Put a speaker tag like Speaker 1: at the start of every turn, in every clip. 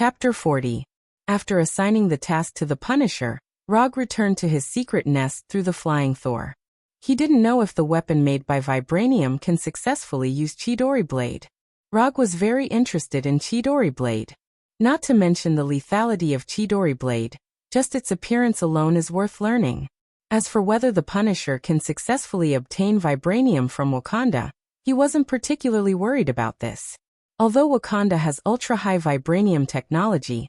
Speaker 1: Chapter 40. After assigning the task to the Punisher, Rog returned to his secret nest through the flying Thor. He didn't know if the weapon made by vibranium can successfully use Chidori Blade. Rog was very interested in Chidori Blade. Not to mention the lethality of Chidori Blade, just its appearance alone is worth learning. As for whether the Punisher can successfully obtain vibranium from Wakanda, he wasn't particularly worried about this. Although Wakanda has ultra-high vibranium technology,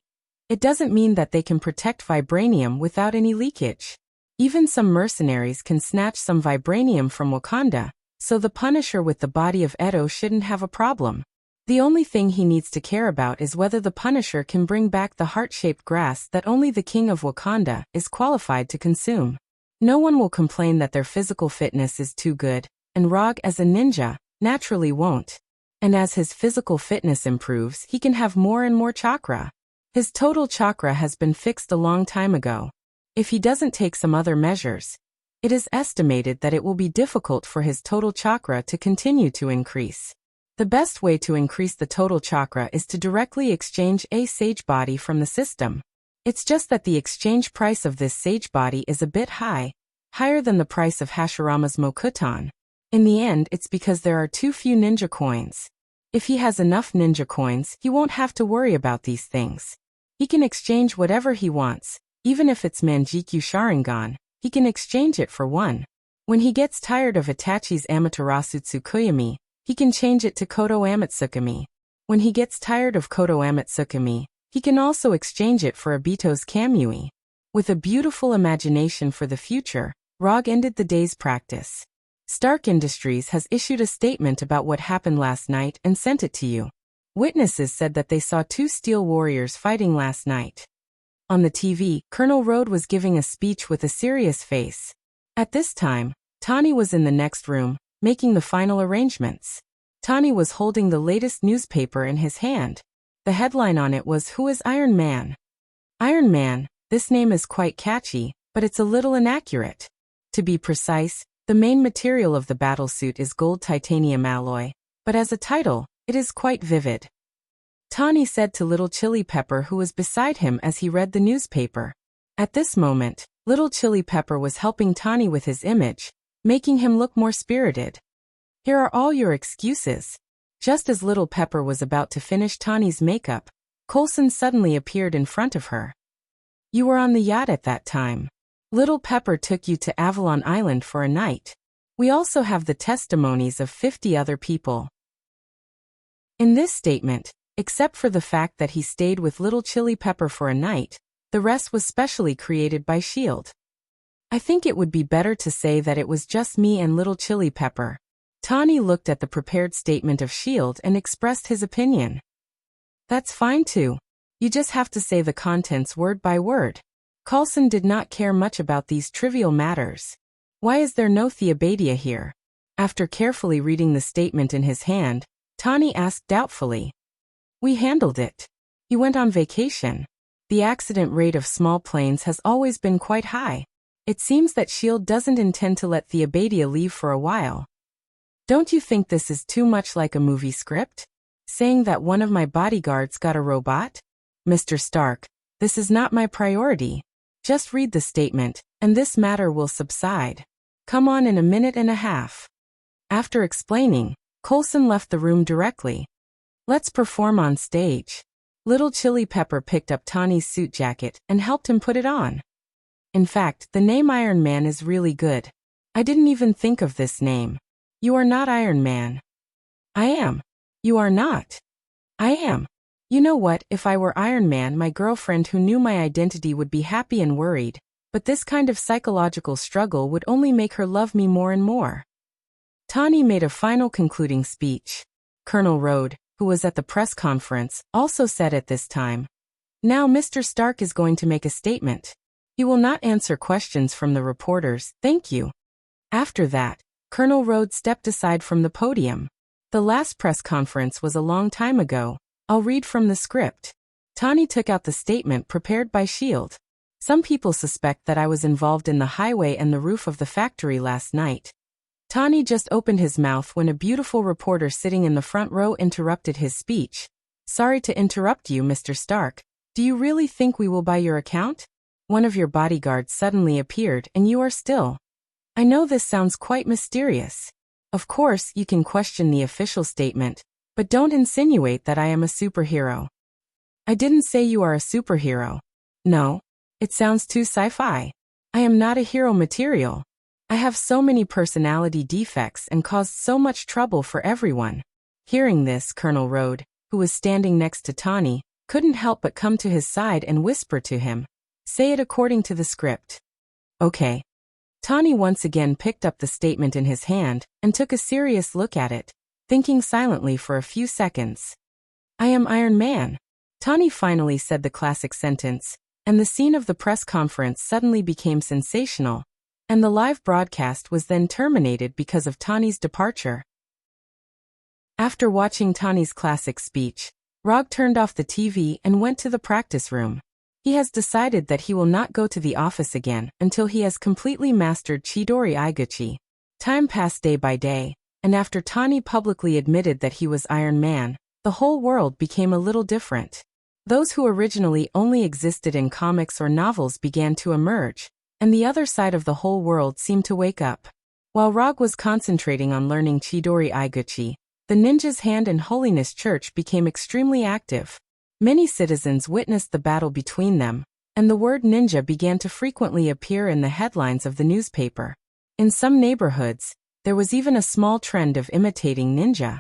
Speaker 1: it doesn't mean that they can protect vibranium without any leakage. Even some mercenaries can snatch some vibranium from Wakanda, so the Punisher with the body of Edo shouldn't have a problem. The only thing he needs to care about is whether the Punisher can bring back the heart-shaped grass that only the King of Wakanda is qualified to consume. No one will complain that their physical fitness is too good, and Rog as a ninja naturally won't. And as his physical fitness improves, he can have more and more chakra. His total chakra has been fixed a long time ago. If he doesn't take some other measures, it is estimated that it will be difficult for his total chakra to continue to increase. The best way to increase the total chakra is to directly exchange a sage body from the system. It's just that the exchange price of this sage body is a bit high, higher than the price of Hashirama's Mokuton. In the end, it's because there are too few ninja coins. If he has enough ninja coins, he won't have to worry about these things. He can exchange whatever he wants, even if it's Manjikyu Sharingan, he can exchange it for one. When he gets tired of Itachi's Amaterasu Tsukuyami, he can change it to Kodo Amatsukami. When he gets tired of Kodo Amatsukami, he can also exchange it for Obito's Kamui. With a beautiful imagination for the future, Rog ended the day's practice. Stark Industries has issued a statement about what happened last night and sent it to you. Witnesses said that they saw two steel warriors fighting last night. On the TV, Colonel Road was giving a speech with a serious face. At this time, Tani was in the next room, making the final arrangements. Tani was holding the latest newspaper in his hand. The headline on it was "Who is Iron Man?" Iron Man, this name is quite catchy, but it's a little inaccurate. To be precise, the main material of the battlesuit is gold titanium alloy, but as a title, it is quite vivid. Tani said to Little Chili Pepper, who was beside him as he read the newspaper. At this moment, Little Chili Pepper was helping Tani with his image, making him look more spirited. Here are all your excuses. Just as Little Pepper was about to finish Tani's makeup, Coulson suddenly appeared in front of her. You were on the yacht at that time. Little Pepper took you to Avalon Island for a night. We also have the testimonies of 50 other people. In this statement, except for the fact that he stayed with Little Chili Pepper for a night, the rest was specially created by S.H.I.E.L.D. I think it would be better to say that it was just me and Little Chili Pepper. Tani looked at the prepared statement of S.H.I.E.L.D. and expressed his opinion. That's fine too. You just have to say the contents word by word. Coulson did not care much about these trivial matters. Why is there no Theobadia here? After carefully reading the statement in his hand, Tani asked doubtfully. We handled it. He went on vacation. The accident rate of small planes has always been quite high. It seems that S.H.I.E.L.D. doesn't intend to let Theobadia leave for a while. Don't you think this is too much like a movie script? Saying that one of my bodyguards got a robot? Mr. Stark, this is not my priority. Just read the statement, and this matter will subside. Come on in a minute and a half. After explaining, Coulson left the room directly. Let's perform on stage. Little Chili Pepper picked up Tani's suit jacket and helped him put it on. In fact, the name Iron Man is really good. I didn't even think of this name. You are not Iron Man. I am. You are not. I am. You know what, if I were Iron Man, my girlfriend who knew my identity would be happy and worried, but this kind of psychological struggle would only make her love me more and more. Tani made a final concluding speech. Colonel Road, who was at the press conference, also said at this time, Now Mr. Stark is going to make a statement. He will not answer questions from the reporters, thank you. After that, Colonel Road stepped aside from the podium. The last press conference was a long time ago. I'll read from the script. Tani took out the statement prepared by S.H.I.E.L.D. Some people suspect that I was involved in the highway and the roof of the factory last night. Tani just opened his mouth when a beautiful reporter sitting in the front row interrupted his speech. Sorry to interrupt you, Mr. Stark. Do you really think we will buy your account? One of your bodyguards suddenly appeared and you are still. I know this sounds quite mysterious. Of course, you can question the official statement, but don't insinuate that I am a superhero. I didn't say you are a superhero. No. It sounds too sci-fi. I am not a hero material. I have so many personality defects and caused so much trouble for everyone. Hearing this, Colonel Road, who was standing next to Tawny, couldn't help but come to his side and whisper to him. Say it according to the script. Okay. Tawny once again picked up the statement in his hand and took a serious look at it, thinking silently for a few seconds. I am Iron Man. Tawny finally said the classic sentence, and the scene of the press conference suddenly became sensational, and the live broadcast was then terminated because of Tawny's departure. After watching Tawny's classic speech, Rog turned off the TV and went to the practice room. He has decided that he will not go to the office again until he has completely mastered Chidori Iguchi. Time passed day by day, and after Tawny publicly admitted that he was Iron Man, the whole world became a little different. Those who originally only existed in comics or novels began to emerge, and the other side of the whole world seemed to wake up. While Rog was concentrating on learning Chidori Iguchi, the Ninja's Hand and Holiness Church became extremely active. Many citizens witnessed the battle between them, and the word ninja began to frequently appear in the headlines of the newspaper. In some neighborhoods, there was even a small trend of imitating ninja.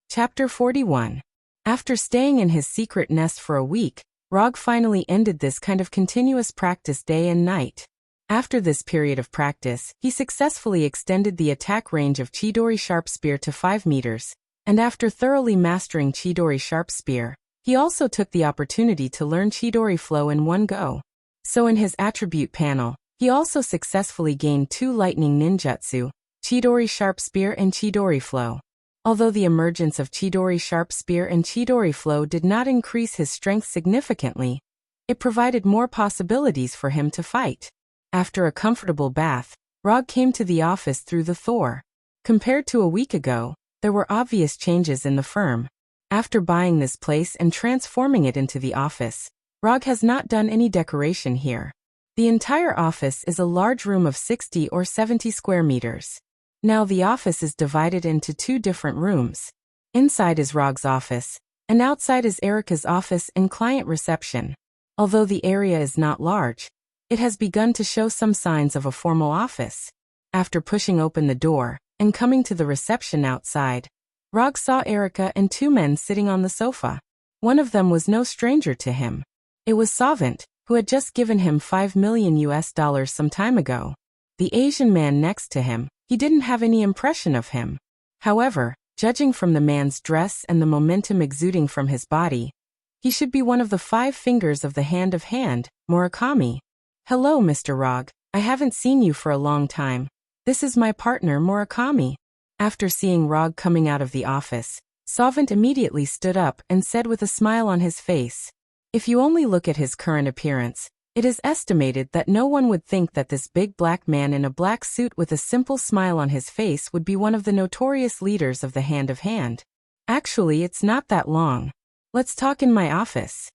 Speaker 1: Chapter 41. After staying in his secret nest for a week, Rog finally ended this kind of continuous practice day and night. After this period of practice, he successfully extended the attack range of Chidori Sharp Spear to 5 meters. And after thoroughly mastering Chidori Sharp Spear, he also took the opportunity to learn Chidori Flow in one go. So in his attribute panel, he also successfully gained 2 lightning ninjutsu, Chidori Sharp Spear and Chidori Flow. Although the emergence of Chidori Sharp Spear and Chidori Flow did not increase his strength significantly, it provided more possibilities for him to fight. After a comfortable bath, Rog came to the office through the Thor. Compared to a week ago, there were obvious changes in the firm. After buying this place and transforming it into the office, Rog has not done any decoration here. The entire office is a large room of 60 or 70 square meters. Now the office is divided into 2 different rooms. Inside is Rog's office, and outside is Erica's office and client reception. Although the area is not large, it has begun to show some signs of a formal office. After pushing open the door and coming to the reception outside, Rog saw Erica and 2 men sitting on the sofa. One of them was no stranger to him. It was Savant, who had just given him $5 million some time ago. The Asian man next to him, he didn't have any impression of him. However, judging from the man's dress and the momentum exuding from his body, he should be one of the 5 fingers of the hand of Hand, Murakami. Hello, Mr. Rog. I haven't seen you for a long time. This is my partner, Murakami. After seeing Rog coming out of the office, Savant immediately stood up and said with a smile on his face, if you only look at his current appearance, it is estimated that no one would think that this big black man in a black suit with a simple smile on his face would be one of the notorious leaders of the Hand of Hand. Actually, it's not that long. Let's talk in my office.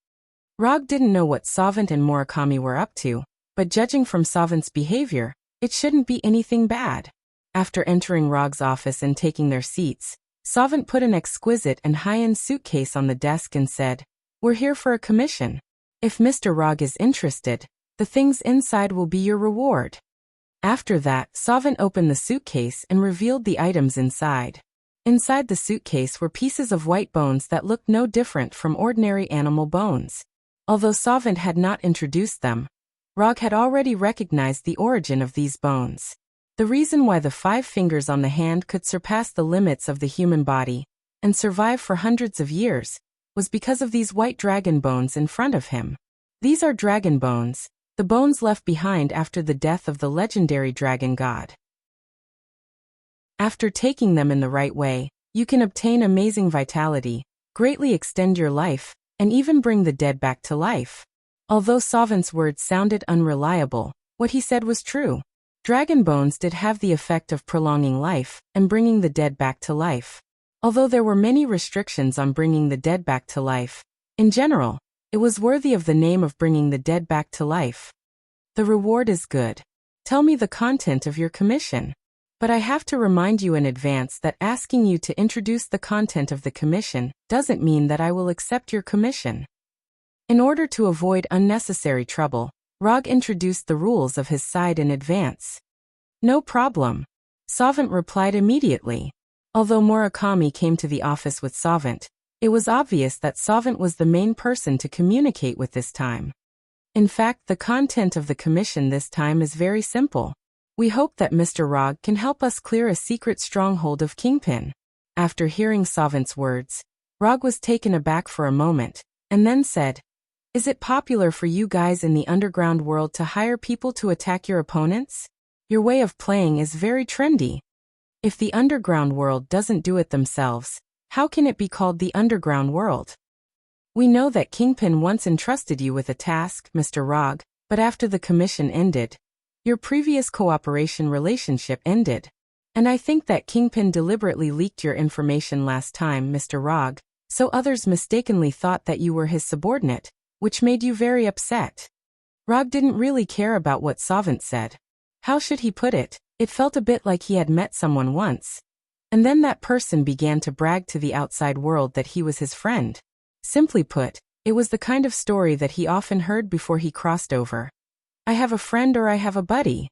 Speaker 1: Rog didn't know what Savant and Murakami were up to, but judging from Savant's behavior, it shouldn't be anything bad. After entering Rog's office and taking their seats, Savant put an exquisite and high-end suitcase on the desk and said, "We're here for a commission. If Mr. Rog is interested, the things inside will be your reward." After that, Savant opened the suitcase and revealed the items inside. Inside the suitcase were pieces of white bones that looked no different from ordinary animal bones. Although Savant had not introduced them, Rog had already recognized the origin of these bones. The reason why the 5 fingers on the hand could surpass the limits of the human body and survive for hundreds of years was because of these white dragon bones in front of him. These are dragon bones, the bones left behind after the death of the legendary dragon god. After taking them in the right way, you can obtain amazing vitality, greatly extend your life, and even bring the dead back to life. Although Savant's words sounded unreliable, what he said was true. Dragon bones did have the effect of prolonging life and bringing the dead back to life. Although there were many restrictions on bringing the dead back to life, in general, it was worthy of the name of bringing the dead back to life. The reward is good. Tell me the content of your commission. But I have to remind you in advance that asking you to introduce the content of the commission doesn't mean that I will accept your commission. In order to avoid unnecessary trouble, Rog introduced the rules of his side in advance. No problem. Savant replied immediately. Although Murakami came to the office with Savant, it was obvious that Savant was the main person to communicate with this time. In fact, the content of the commission this time is very simple. We hope that Mr. Rog can help us clear a secret stronghold of Kingpin. After hearing Savant's words, Rog was taken aback for a moment, and then said, "Is it popular for you guys in the underground world to hire people to attack your opponents? Your way of playing is very trendy. If the underground world doesn't do it themselves, how can it be called the underground world? We know that Kingpin once entrusted you with a task, Mr. Rog, but after the commission ended, your previous cooperation relationship ended. And I think that Kingpin deliberately leaked your information last time, Mr. Rog, so others mistakenly thought that you were his subordinate, which made you very upset." Rog didn't really care about what Savant said. How should he put it? It felt a bit like he had met someone once. And then that person began to brag to the outside world that he was his friend. Simply put, it was the kind of story that he often heard before he crossed over. I have a friend or I have a buddy.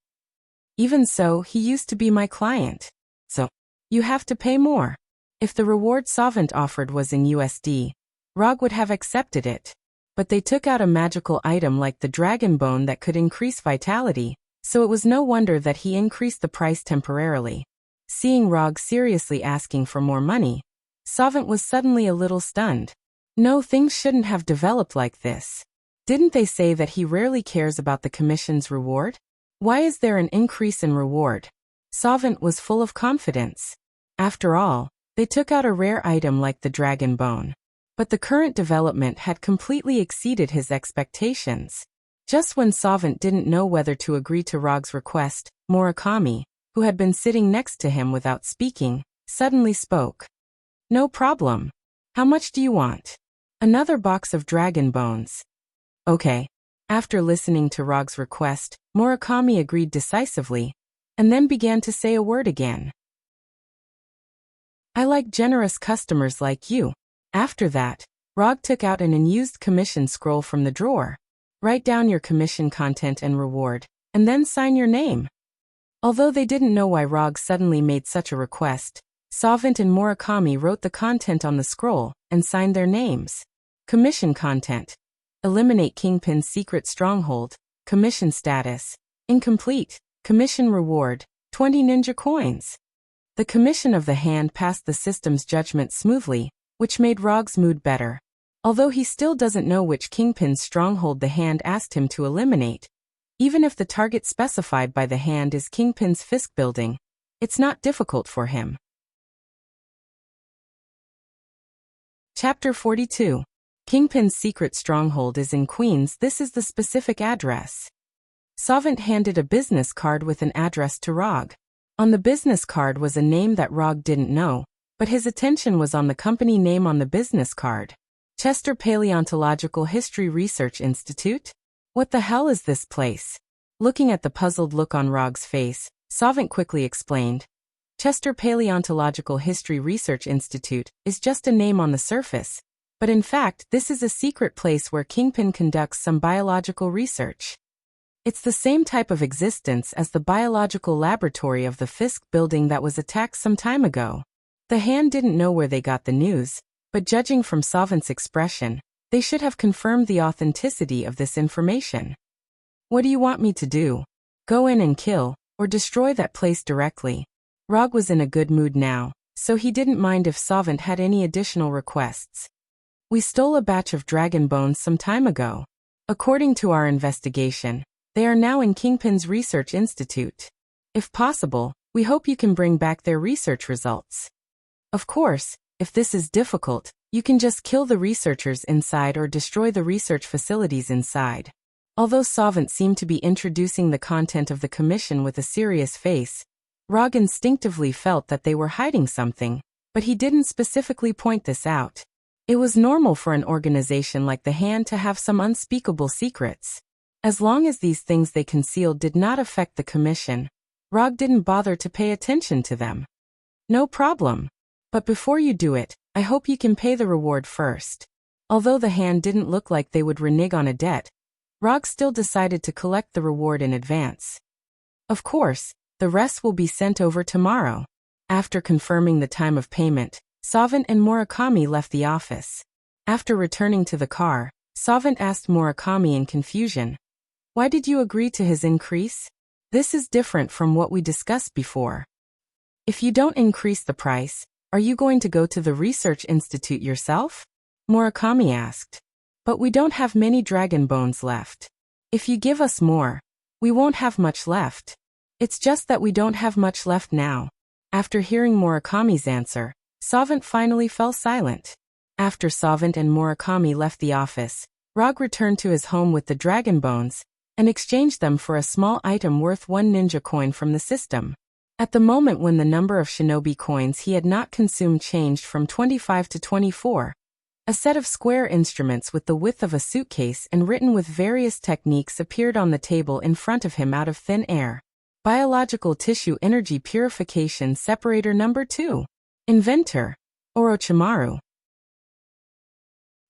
Speaker 1: Even so, he used to be my client. So, you have to pay more. If the reward Savant offered was in USD, Rog would have accepted it. But they took out a magical item like the dragon bone that could increase vitality, so it was no wonder that he increased the price temporarily. Seeing Rog seriously asking for more money, Savant was suddenly a little stunned. No, things shouldn't have developed like this. Didn't they say that he rarely cares about the commission's reward? Why is there an increase in reward? Savant was full of confidence. After all, they took out a rare item like the dragon bone. But the current development had completely exceeded his expectations. Just when Savant didn't know whether to agree to Rog's request, Murakami, who had been sitting next to him without speaking, suddenly spoke. "No problem. How much do you want?" "Another box of dragon bones." "Okay." After listening to Rog's request, Murakami agreed decisively, and then began to say a word again. "I like generous customers like you." After that, Rog took out an unused commission scroll from the drawer. "Write down your commission content and reward, and then sign your name." Although they didn't know why Rog suddenly made such a request, Savant and Murakami wrote the content on the scroll and signed their names. Commission content: eliminate Kingpin's secret stronghold. Commission status: incomplete. Commission reward: 20 ninja coins. The commission of the hand passed the system's judgment smoothly, which made Rog's mood better. Although he still doesn't know which Kingpin's stronghold the hand asked him to eliminate. Even if the target specified by the hand is Kingpin's Fisk building, it's not difficult for him. Chapter 42. Kingpin's secret stronghold is in Queens. This is the specific address. Savant handed a business card with an address to Rog. On the business card was a name that Rog didn't know, but his attention was on the company name on the business card. Chester Paleontological History Research Institute? What the hell is this place? Looking at the puzzled look on Rog's face, Savant quickly explained. Chester Paleontological History Research Institute is just a name on the surface, but in fact this is a secret place where Kingpin conducts some biological research. It's the same type of existence as the biological laboratory of the Fisk building that was attacked some time ago. The hand didn't know where they got the news, but judging from Savant's expression, they should have confirmed the authenticity of this information. What do you want me to do? Go in and kill, or destroy that place directly? Rog was in a good mood now, so he didn't mind if Savant had any additional requests. We stole a batch of dragon bones some time ago. According to our investigation, they are now in Kingpin's Research Institute. If possible, we hope you can bring back their research results. Of course, if this is difficult, you can just kill the researchers inside or destroy the research facilities inside. Although Savant seemed to be introducing the content of the commission with a serious face, Rog instinctively felt that they were hiding something. but he didn't specifically point this out. It was normal for an organization like the Hand to have some unspeakable secrets. As long as these things they concealed did not affect the commission, Rog didn't bother to pay attention to them. No problem. But before you do it, I hope you can pay the reward first. Although the Hand didn't look like they would renege on a debt, Rog still decided to collect the reward in advance. Of course, the rest will be sent over tomorrow. After confirming the time of payment, Savant and Murakami left the office. After returning to the car, Savant asked Murakami in confusion, "Why did you agree to his increase? This is different from what we discussed before. If you don't increase the price, are you going to go to the research institute yourself?" Murakami asked. "But we don't have many dragon bones left. If you give us more, we won't have much left. It's just that we don't have much left now." After hearing Murakami's answer, Savant finally fell silent. After Savant and Murakami left the office, Rog returned to his home with the dragon bones and exchanged them for a small item worth 1 ninja coin from the system. At the moment when the number of shinobi coins he had not consumed changed from 25 to 24, a set of square instruments with the width of a suitcase and written with various techniques appeared on the table in front of him out of thin air. Biological Tissue Energy Purification Separator Number 2. Inventor, Orochimaru.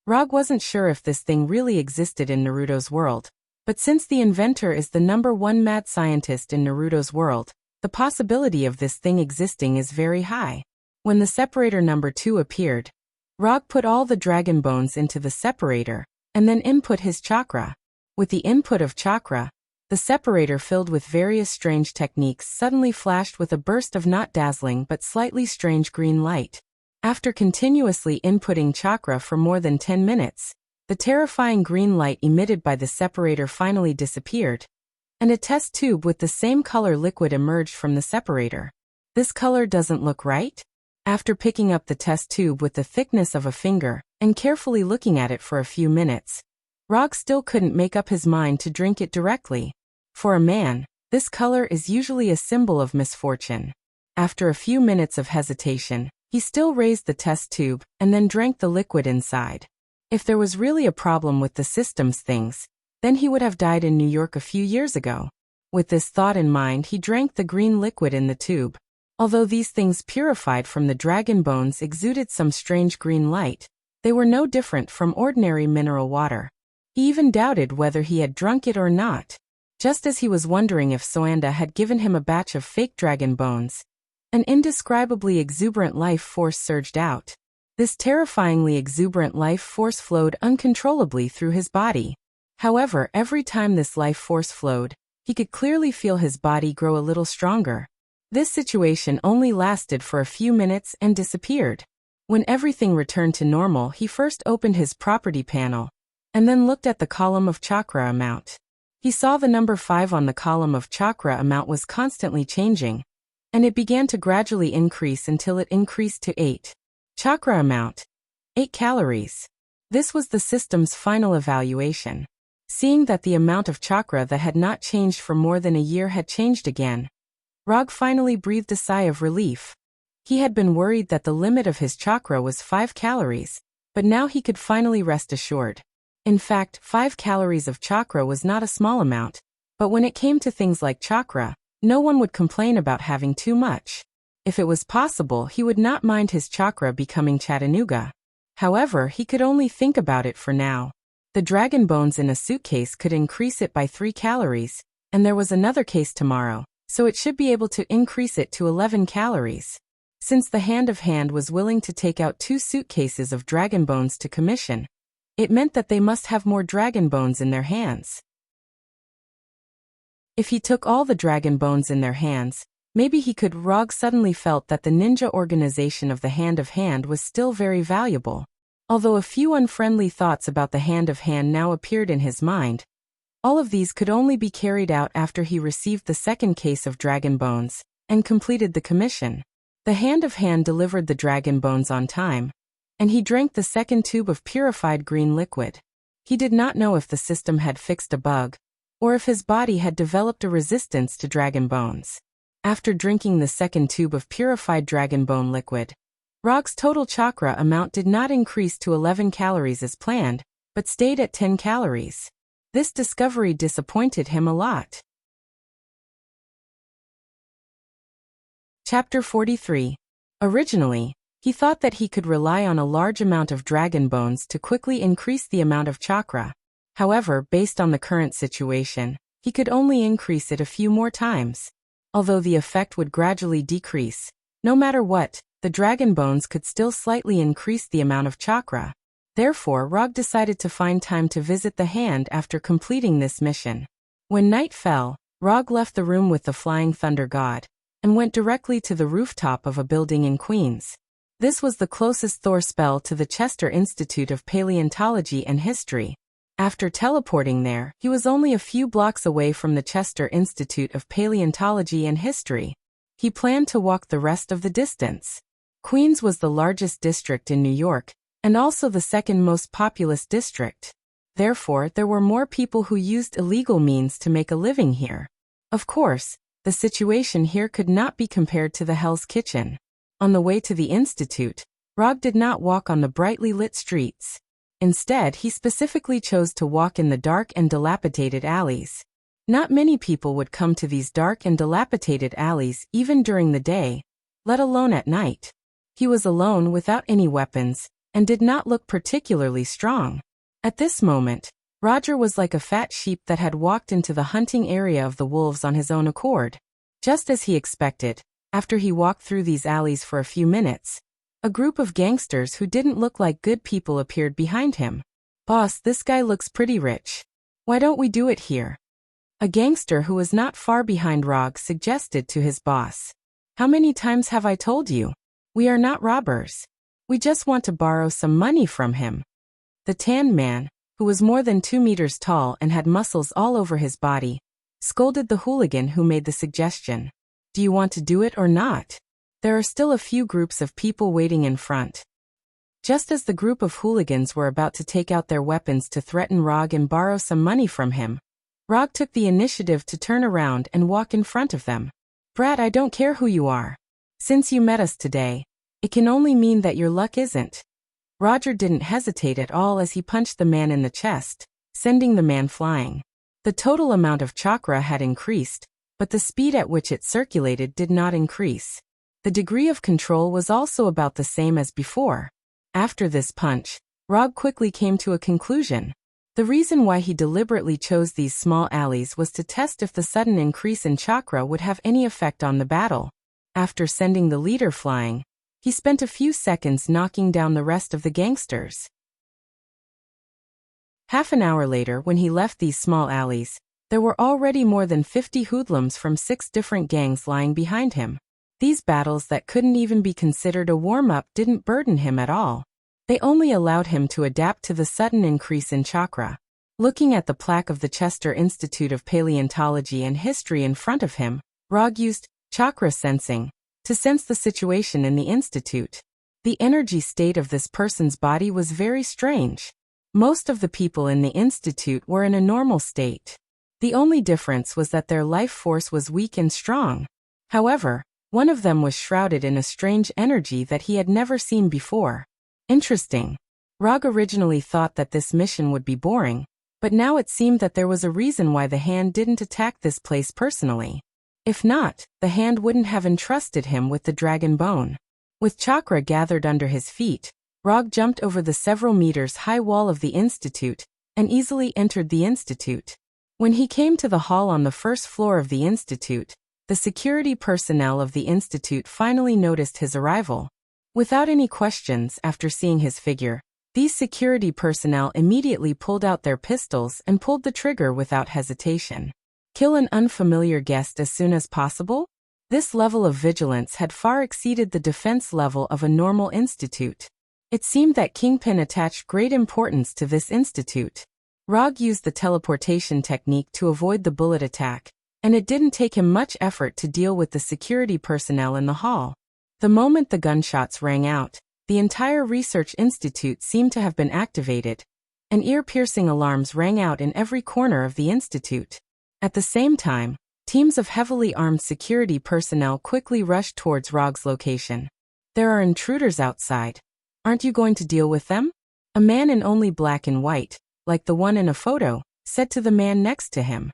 Speaker 1: Rog wasn't sure if this thing really existed in Naruto's world, but since the inventor is the #1 mad scientist in Naruto's world, the possibility of this thing existing is very high. When the separator number 2 appeared, Rog put all the dragon bones into the separator, and then input his chakra. With the input of chakra, the separator filled with various strange techniques suddenly flashed with a burst of not dazzling but slightly strange green light. After continuously inputting chakra for more than 10 minutes, the terrifying green light emitted by the separator finally disappeared, and a test tube with the same color liquid emerged from the separator. This color doesn't look right? After picking up the test tube with the thickness of a finger and carefully looking at it for a few minutes, Rog still couldn't make up his mind to drink it directly. For a man, this color is usually a symbol of misfortune. After a few minutes of hesitation, he still raised the test tube and then drank the liquid inside. If there was really a problem with the system's things, then he would have died in New York a few years ago. With this thought in mind, he drank the green liquid in the tube. Although these things purified from the dragon bones exuded some strange green light, they were no different from ordinary mineral water. He even doubted whether he had drunk it or not. Just as he was wondering if Soanda had given him a batch of fake dragon bones, an indescribably exuberant life force surged out. This terrifyingly exuberant life force flowed uncontrollably through his body. However, every time this life force flowed, he could clearly feel his body grow a little stronger. This situation only lasted for a few minutes and disappeared. When everything returned to normal, he first opened his property panel, and then looked at the column of chakra amount. He saw the number 5 on the column of chakra amount was constantly changing, and it began to gradually increase until it increased to 8. Chakra amount, 8 calories. This was the system's final evaluation. Seeing that the amount of chakra that had not changed for more than a year had changed again, Rog finally breathed a sigh of relief. He had been worried that the limit of his chakra was 5 calories, but now he could finally rest assured. In fact, 5 calories of chakra was not a small amount, but when it came to things like chakra, no one would complain about having too much. If it was possible, he would not mind his chakra becoming Chattanooga. However, he could only think about it for now. The dragon bones in a suitcase could increase it by 3 calories, and there was another case tomorrow, so it should be able to increase it to 11 calories. Since the Hand of Hand was willing to take out 2 suitcases of dragon bones to commission, it meant that they must have more dragon bones in their hands. If he took all the dragon bones in their hands, maybe he could. Rog suddenly felt that the ninja organization of the Hand of Hand was still very valuable. Although a few unfriendly thoughts about the Hand of Hand now appeared in his mind, all of these could only be carried out after he received the second case of dragon bones and completed the commission. The Hand of Hand delivered the dragon bones on time, and he drank the second tube of purified green liquid. He did not know if the system had fixed a bug, or if his body had developed a resistance to dragon bones. After drinking the second tube of purified dragon bone liquid, Rog's total chakra amount did not increase to 11 calories as planned, but stayed at 10 calories. This discovery disappointed him a lot. Chapter 43. Originally, he thought that he could rely on a large amount of dragon bones to quickly increase the amount of chakra. However, based on the current situation, he could only increase it a few more times. Although the effect would gradually decrease, no matter what, the dragon bones could still slightly increase the amount of chakra. Therefore, Rog decided to find time to visit the hand after completing this mission. When night fell, Rog left the room with the Flying Thunder God and went directly to the rooftop of a building in Queens. This was the closest Thor spell to the Chester Institute of Paleontology and History. After teleporting there, he was only a few blocks away from the Chester Institute of Paleontology and History. He planned to walk the rest of the distance. Queens was the largest district in New York, and also the second most populous district. Therefore, there were more people who used illegal means to make a living here. Of course, the situation here could not be compared to the Hell's Kitchen. On the way to the Institute, Rog did not walk on the brightly lit streets. Instead, he specifically chose to walk in the dark and dilapidated alleys. Not many people would come to these dark and dilapidated alleys even during the day, let alone at night. He was alone without any weapons, and did not look particularly strong. At this moment, Roger was like a fat sheep that had walked into the hunting area of the wolves on his own accord. Just as he expected, after he walked through these alleys for a few minutes, a group of gangsters who didn't look like good people appeared behind him. "Boss, this guy looks pretty rich. Why don't we do it here?" A gangster who was not far behind Rog suggested to his boss. "How many times have I told you? We are not robbers. We just want to borrow some money from him." The tanned man, who was more than 2 meters tall and had muscles all over his body, scolded the hooligan who made the suggestion. "Do you want to do it or not? There are still a few groups of people waiting in front." Just as the group of hooligans were about to take out their weapons to threaten Rog and borrow some money from him, Rog took the initiative to turn around and walk in front of them. "Brat, I don't care who you are. Since you met us today, it can only mean that your luck isn't." Roger didn't hesitate at all as he punched the man in the chest, sending the man flying. The total amount of chakra had increased, but the speed at which it circulated did not increase. The degree of control was also about the same as before. After this punch, Rog quickly came to a conclusion. The reason why he deliberately chose these small alleys was to test if the sudden increase in chakra would have any effect on the battle. After sending the leader flying, he spent a few seconds knocking down the rest of the gangsters. Half an hour later, when he left these small alleys, there were already more than 50 hoodlums from 6 different gangs lying behind him. These battles that couldn't even be considered a warm-up didn't burden him at all. They only allowed him to adapt to the sudden increase in chakra. Looking at the plaque of the Chester Institute of Paleontology and History in front of him, Rog used chakra sensing to sense the situation in the institute. The energy state of this person's body was very strange. Most of the people in the institute were in a normal state. The only difference was that their life force was weak and strong. However, one of them was shrouded in a strange energy that he had never seen before. Interesting. Rog originally thought that this mission would be boring, but now it seemed that there was a reason why the hand didn't attack this place personally. If not, the hand wouldn't have entrusted him with the dragon bone. With chakra gathered under his feet, Rog jumped over the several meters high wall of the institute and easily entered the institute. When he came to the hall on the first floor of the institute, the security personnel of the institute finally noticed his arrival. Without any questions, after seeing his figure, these security personnel immediately pulled out their pistols and pulled the trigger without hesitation. Kill an unfamiliar guest as soon as possible? This level of vigilance had far exceeded the defense level of a normal institute. It seemed that Kingpin attached great importance to this institute. Rog used the teleportation technique to avoid the bullet attack, and it didn't take him much effort to deal with the security personnel in the hall. The moment the gunshots rang out, the entire research institute seemed to have been activated, and ear-piercing alarms rang out in every corner of the institute. At the same time, teams of heavily armed security personnel quickly rushed towards Rog's location. There are intruders outside. Aren't you going to deal with them? A man in only black and white, like the one in a photo, said to the man next to him.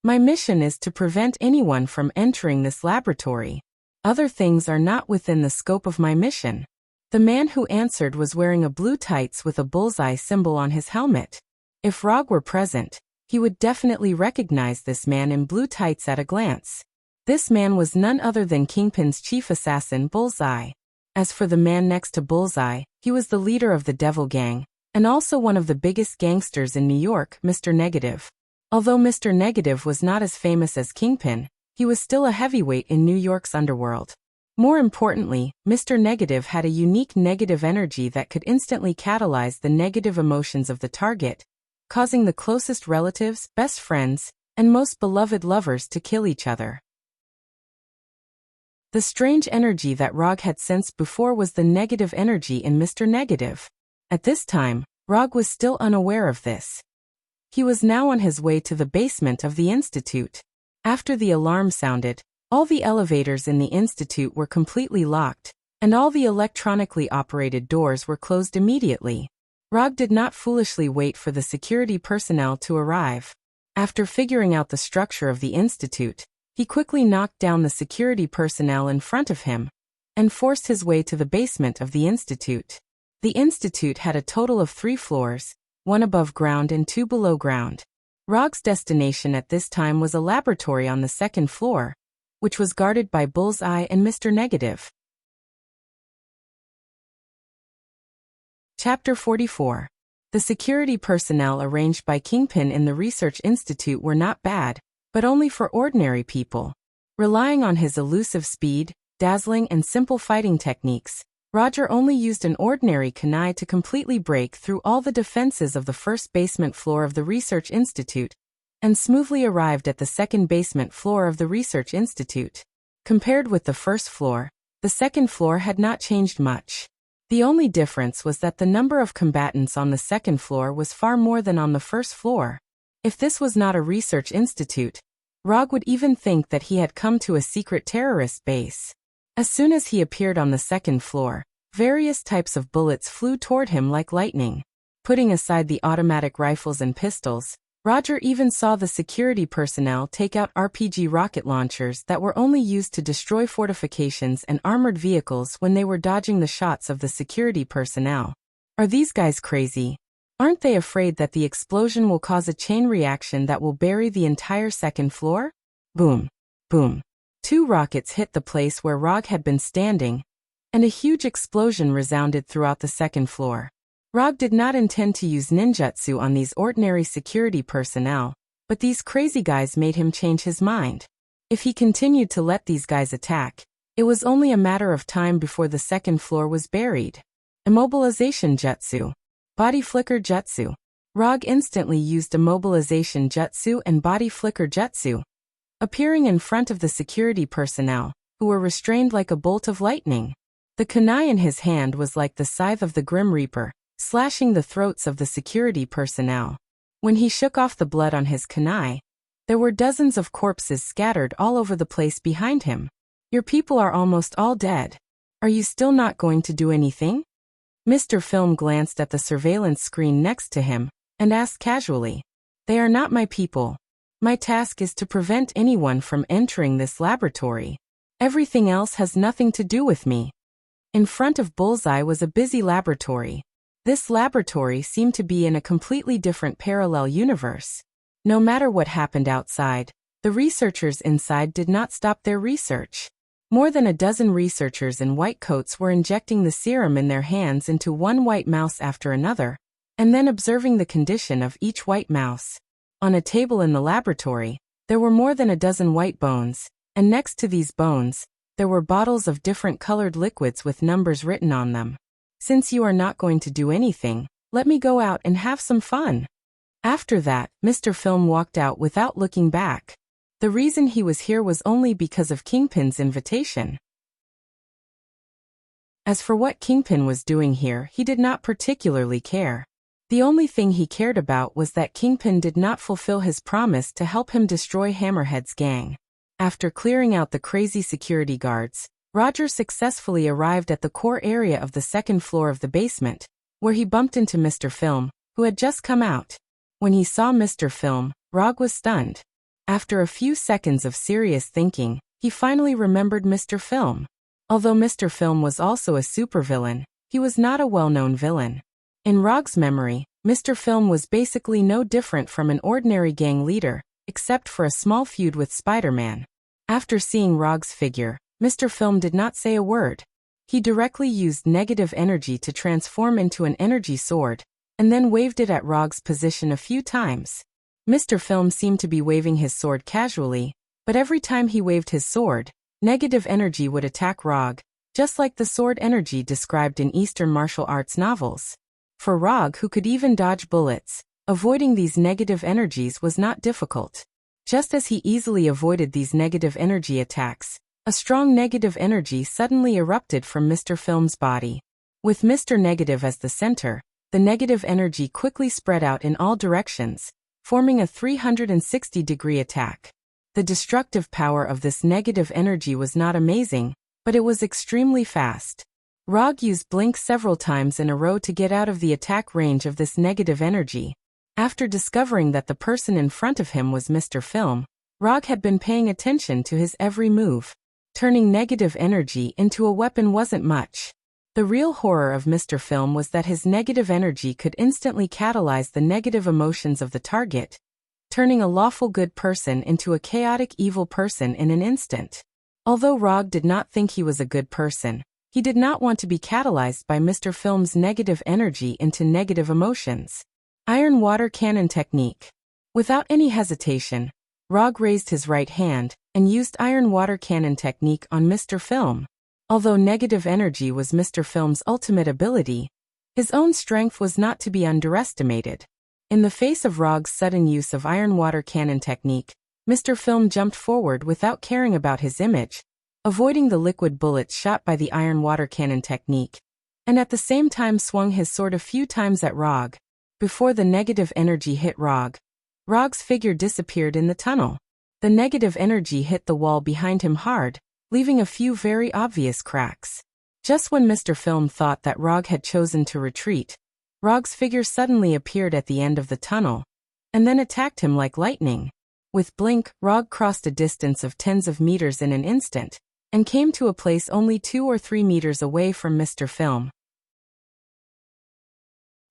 Speaker 1: My mission is to prevent anyone from entering this laboratory. Other things are not within the scope of my mission. The man who answered was wearing a blue tights with a bullseye symbol on his helmet. If Rog were present, he would definitely recognize this man in blue tights at a glance. This man was none other than Kingpin's chief assassin, Bullseye. As for the man next to Bullseye, he was the leader of the Devil Gang, and also one of the biggest gangsters in New York, Mr. Negative. Although Mr. Negative was not as famous as Kingpin, he was still a heavyweight in New York's underworld. More importantly, Mr. Negative had a unique negative energy that could instantly catalyze the negative emotions of the target, causing the closest relatives, best friends, and most beloved lovers to kill each other. The strange energy that Rog had sensed before was the negative energy in Mr. Negative. At this time, Rog was still unaware of this. He was now on his way to the basement of the Institute. After the alarm sounded, all the elevators in the Institute were completely locked, and all the electronically operated doors were closed immediately. Rog did not foolishly wait for the security personnel to arrive. After figuring out the structure of the Institute, he quickly knocked down the security personnel in front of him and forced his way to the basement of the Institute. The Institute had a total of 3 floors, 1 above ground and 2 below ground. Rog's destination at this time was a laboratory on the 2nd floor, which was guarded by Bullseye and Mr. Negative. Chapter 44. The security personnel arranged by Kingpin in the Research Institute were not bad, but only for ordinary people. Relying on his elusive speed, dazzling and simple fighting techniques, Roger only used an ordinary kunai to completely break through all the defenses of the first basement floor of the Research Institute, and smoothly arrived at the second basement floor of the Research Institute. Compared with the first floor, the second floor had not changed much. The only difference was that the number of combatants on the second floor was far more than on the first floor. If this was not a research institute, Rog would even think that he had come to a secret terrorist base. As soon as he appeared on the second floor, various types of bullets flew toward him like lightning. Putting aside the automatic rifles and pistols, Roger even saw the security personnel take out RPG rocket launchers that were only used to destroy fortifications and armored vehicles when they were dodging the shots of the security personnel. Are these guys crazy? Aren't they afraid that the explosion will cause a chain reaction that will bury the entire second floor? Boom. Boom. 2 rockets hit the place where Rog had been standing, and a huge explosion resounded throughout the second floor. Rog did not intend to use ninjutsu on these ordinary security personnel, but these crazy guys made him change his mind. If he continued to let these guys attack, it was only a matter of time before the second floor was buried. Immobilization jutsu. Body flicker jutsu. Rog instantly used immobilization jutsu and body flicker jutsu, appearing in front of the security personnel, who were restrained like a bolt of lightning. The kunai in his hand was like the scythe of the Grim Reaper, slashing the throats of the security personnel. When he shook off the blood on his kunai, there were dozens of corpses scattered all over the place behind him. Your people are almost all dead. Are you still not going to do anything? Mr. Film glanced at the surveillance screen next to him and asked casually, They are not my people. My task is to prevent anyone from entering this laboratory. Everything else has nothing to do with me. In front of Bullseye was a busy laboratory. This laboratory seemed to be in a completely different parallel universe. No matter what happened outside, the researchers inside did not stop their research. More than a dozen researchers in white coats were injecting the serum in their hands into one white mouse after another, and then observing the condition of each white mouse. On a table in the laboratory, there were more than a dozen white bones, and next to these bones, there were bottles of different colored liquids with numbers written on them. Since you are not going to do anything, let me go out and have some fun. After that, Mr. Film walked out without looking back. The reason he was here was only because of Kingpin's invitation. As for what Kingpin was doing here, he did not particularly care. The only thing he cared about was that Kingpin did not fulfill his promise to help him destroy Hammerhead's gang. After clearing out the crazy security guards, Roger successfully arrived at the core area of the second floor of the basement, where he bumped into Mr. Film, who had just come out. When he saw Mr. Film, Rog was stunned. After a few seconds of serious thinking, he finally remembered Mr. Film. Although Mr. Film was also a supervillain, he was not a well-known villain. In Rog's memory, Mr. Film was basically no different from an ordinary gang leader, except for a small feud with Spider-Man. After seeing Rog's figure, Mr. Film did not say a word. He directly used negative energy to transform into an energy sword, and then waved it at Rog's position a few times. Mr. Film seemed to be waving his sword casually, but every time he waved his sword, negative energy would attack Rog, just like the sword energy described in Eastern martial arts novels. For Rog, who could even dodge bullets, avoiding these negative energies was not difficult. Just as he easily avoided these negative energy attacks, a strong negative energy suddenly erupted from Mr. Film's body. With Mr. Negative as the center, the negative energy quickly spread out in all directions, forming a 360-degree attack. The destructive power of this negative energy was not amazing, but it was extremely fast. Rog used Blink several times in a row to get out of the attack range of this negative energy. After discovering that the person in front of him was Mr. Film, Rog had been paying attention to his every move. Turning negative energy into a weapon wasn't much. The real horror of Mr. Film was that his negative energy could instantly catalyze the negative emotions of the target, turning a lawful good person into a chaotic evil person in an instant. Although Rog did not think he was a good person, he did not want to be catalyzed by Mr. Film's negative energy into negative emotions. Iron Water Cannon Technique. Without any hesitation, Rog raised his right hand and used Iron Water Cannon Technique on Mr. Film. Although negative energy was Mr. Film's ultimate ability, his own strength was not to be underestimated. In the face of Rog's sudden use of Iron Water Cannon Technique, Mr. Film jumped forward without caring about his image, avoiding the liquid bullets shot by the Iron Water Cannon Technique, and at the same time swung his sword a few times at Rog. Before the negative energy hit Rog, Rog's figure disappeared in the tunnel. The negative energy hit the wall behind him hard, leaving a few very obvious cracks. Just when Mr. Film thought that Rog had chosen to retreat, Rog's figure suddenly appeared at the end of the tunnel, and then attacked him like lightning. With Blink, Rog crossed a distance of tens of meters in an instant, and came to a place only 2 or 3 meters away from Mr. Film.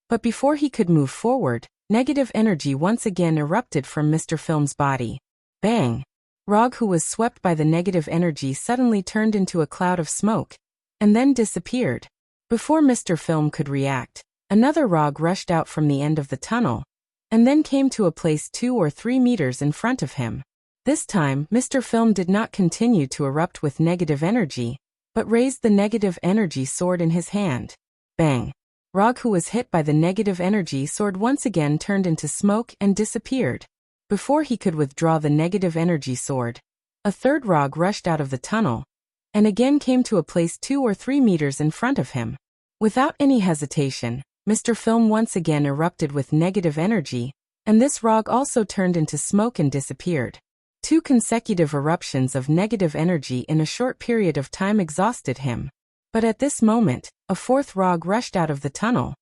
Speaker 1: But before he could move forward, negative energy once again erupted from Mr. Film's body. Bang! Rog, who was swept by the negative energy, suddenly turned into a cloud of smoke, and then disappeared. Before Mr. Film could react, another Rog rushed out from the end of the tunnel, and then came to a place 2 or 3 meters in front of him. This time, Mr. Film did not continue to erupt with negative energy, but raised the negative energy sword in his hand. Bang! Rog, who was hit by the negative energy sword, once again turned into smoke and disappeared. Before he could withdraw the negative energy sword, a third Rog rushed out of the tunnel, and again came to a place 2 or 3 meters in front of him. Without any hesitation, Mr. Film once again erupted with negative energy, and this Rog also turned into smoke and disappeared. 2 consecutive eruptions of negative energy in a short period of time exhausted him. But at this moment, a fourth Rog rushed out of the tunnel.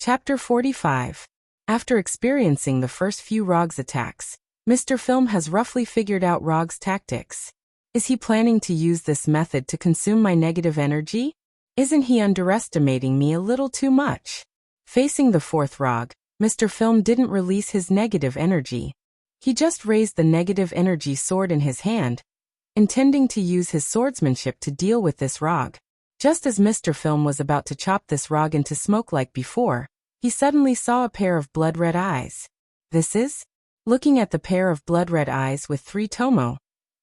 Speaker 1: Chapter 45. After experiencing the first few Rog's attacks, Mr. Film has roughly figured out Rog's tactics. Is he planning to use this method to consume my negative energy? Isn't he underestimating me a little too much? Facing the fourth Rog, Mr. Film didn't release his negative energy. He just raised the negative energy sword in his hand, intending to use his swordsmanship to deal with this Rog. Just as Mr. Film was about to chop this Rog into smoke like before, he suddenly saw a pair of blood-red eyes. This is? Looking at the pair of blood-red eyes with 3 tomo,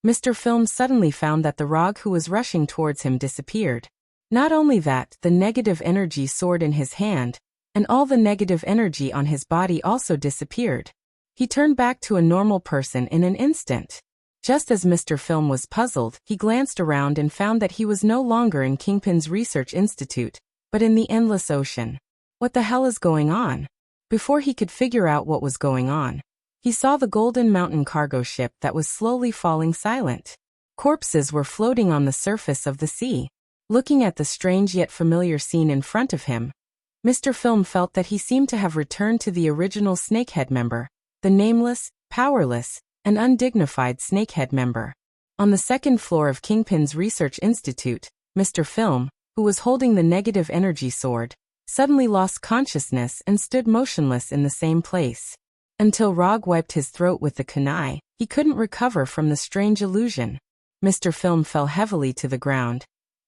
Speaker 1: Mr. Film suddenly found that the Rog who was rushing towards him disappeared. Not only that, the negative energy sword in his hand, and all the negative energy on his body also disappeared. He turned back to a normal person in an instant. Just as Mr. Film was puzzled, he glanced around and found that he was no longer in Kingpin's research institute, but in the endless ocean. What the hell is going on? Before he could figure out what was going on, He saw the Golden Mountain cargo ship that was slowly falling silent. Corpses were floating on the surface of the sea. Looking at the strange yet familiar scene in front of him, Mr. Film felt that he seemed to have returned to the original Snakehead member, the nameless, powerless, and undignified Snakehead member. On the second floor of Kingpin's Research Institute, Mr. Film, who was holding the negative energy sword, suddenly lost consciousness and stood motionless in the same place. Until Rog wiped his throat with the kunai, he couldn't recover from the strange illusion. Mr. Film fell heavily to the ground,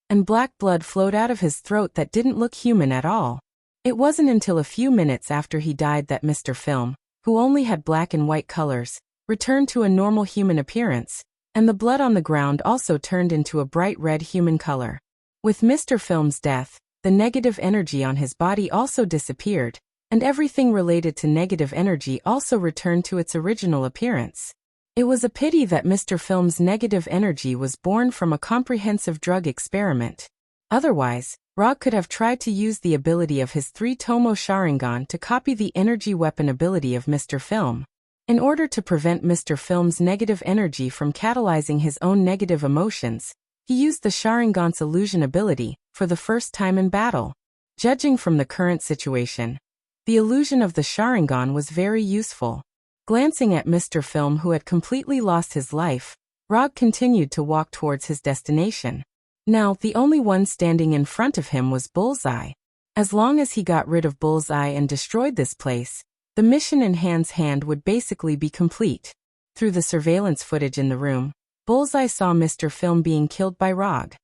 Speaker 1: and black blood flowed out of his throat that didn't look human at all. It wasn't until a few minutes after he died that Mr. Film, who only had black and white colors, returned to a normal human appearance, and the blood on the ground also turned into a bright red human color. With Mr. Film's death, the negative energy on his body also disappeared, and everything related to negative energy also returned to its original appearance. It was a pity that Mr. Film's negative energy was born from a comprehensive drug experiment. Otherwise, Rog could have tried to use the ability of his 3-Tomo Sharingan to copy the energy weapon ability of Mr. Film. In order to prevent Mr. Film's negative energy from catalyzing his own negative emotions, he used the Sharingan's illusion ability for the first time in battle. Judging from the current situation, the illusion of the Sharingan was very useful. Glancing at Mr. Film, who had completely lost his life, Rog continued to walk towards his destination. Now, the only one standing in front of him was Bullseye. As long as he got rid of Bullseye and destroyed this place, the mission in Hand's hand would basically be complete. Through the surveillance footage in the room, Bullseye saw Mr. Film being killed by Rog.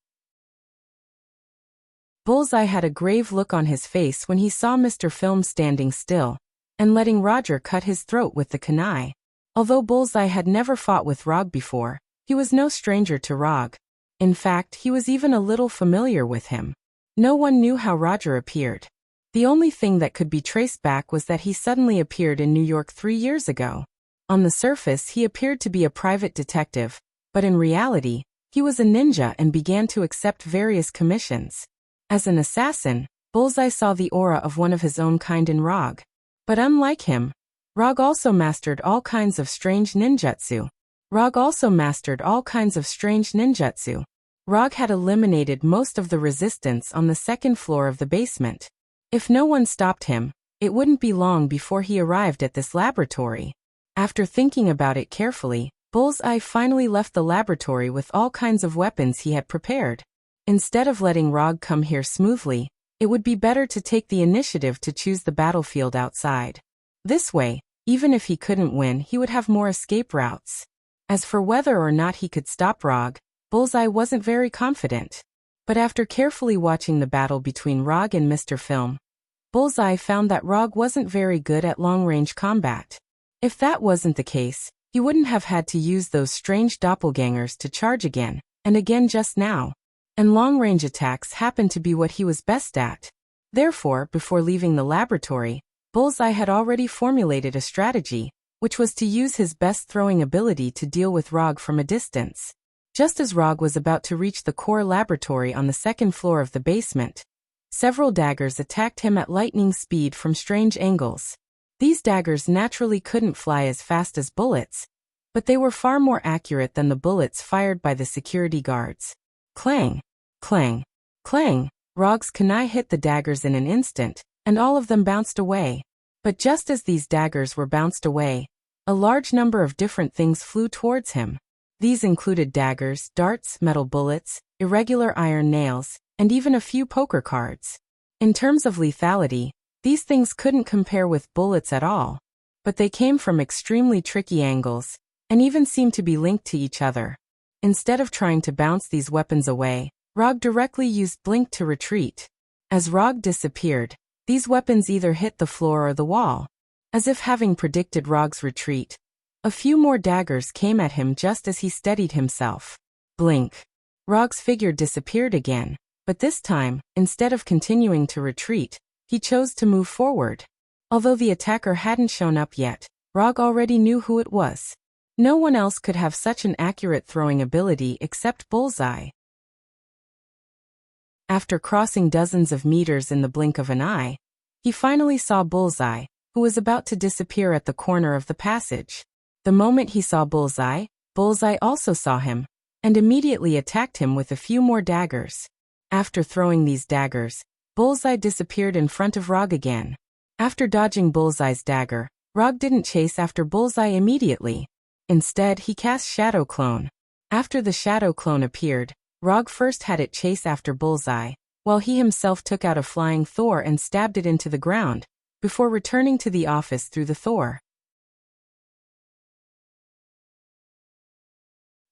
Speaker 1: Bullseye had a grave look on his face when he saw Mr. Film standing still and letting Roger cut his throat with the kunai. Although Bullseye had never fought with Rog before, he was no stranger to Rog. In fact, he was even a little familiar with him. No one knew how Roger appeared. The only thing that could be traced back was that he suddenly appeared in New York 3 years ago. On the surface, he appeared to be a private detective, but in reality, he was a ninja and began to accept various commissions. As an assassin, Bullseye saw the aura of one of his own kind in Rog. But unlike him, Rog also mastered all kinds of strange ninjutsu. Rog had eliminated most of the resistance on the second floor of the basement. If no one stopped him, it wouldn't be long before he arrived at this laboratory. After thinking about it carefully, Bullseye finally left the laboratory with all kinds of weapons he had prepared. Instead of letting Rog come here smoothly, it would be better to take the initiative to choose the battlefield outside. This way, even if he couldn't win, he would have more escape routes. As for whether or not he could stop Rog, Bullseye wasn't very confident. But after carefully watching the battle between Rog and Mr. Film, Bullseye found that Rog wasn't very good at long-range combat. If that wasn't the case, he wouldn't have had to use those strange doppelgangers to charge again and again just now. And long-range attacks happened to be what he was best at. Therefore, before leaving the laboratory, Bullseye had already formulated a strategy, which was to use his best throwing ability to deal with Rog from a distance. Just as Rog was about to reach the core laboratory on the second floor of the basement, several daggers attacked him at lightning speed from strange angles. These daggers naturally couldn't fly as fast as bullets, but they were far more accurate than the bullets fired by the security guards. Clang! Clang! Clang! Rog's kunai hit the daggers in an instant, and all of them bounced away. But just as these daggers were bounced away, a large number of different things flew towards him. These included daggers, darts, metal bullets, irregular iron nails, and even a few poker cards. In terms of lethality, these things couldn't compare with bullets at all. But they came from extremely tricky angles, and even seemed to be linked to each other. Instead of trying to bounce these weapons away, Rog directly used Blink to retreat. As Rog disappeared, these weapons either hit the floor or the wall. As if having predicted Rog's retreat, a few more daggers came at him just as he steadied himself. Blink. Rog's figure disappeared again, but this time, instead of continuing to retreat, he chose to move forward. Although the attacker hadn't shown up yet, Rog already knew who it was. No one else could have such an accurate throwing ability except Bullseye. After crossing dozens of meters in the blink of an eye, he finally saw Bullseye, who was about to disappear at the corner of the passage. The moment he saw Bullseye, Bullseye also saw him, and immediately attacked him with a few more daggers. After throwing these daggers, Bullseye disappeared in front of Rog again. After dodging Bullseye's dagger, Rog didn't chase after Bullseye immediately. Instead, he cast Shadow Clone. After the Shadow Clone appeared, Rog first had it chase after Bullseye, while he himself took out a flying Thor and stabbed it into the ground, before returning to the office through the Thor.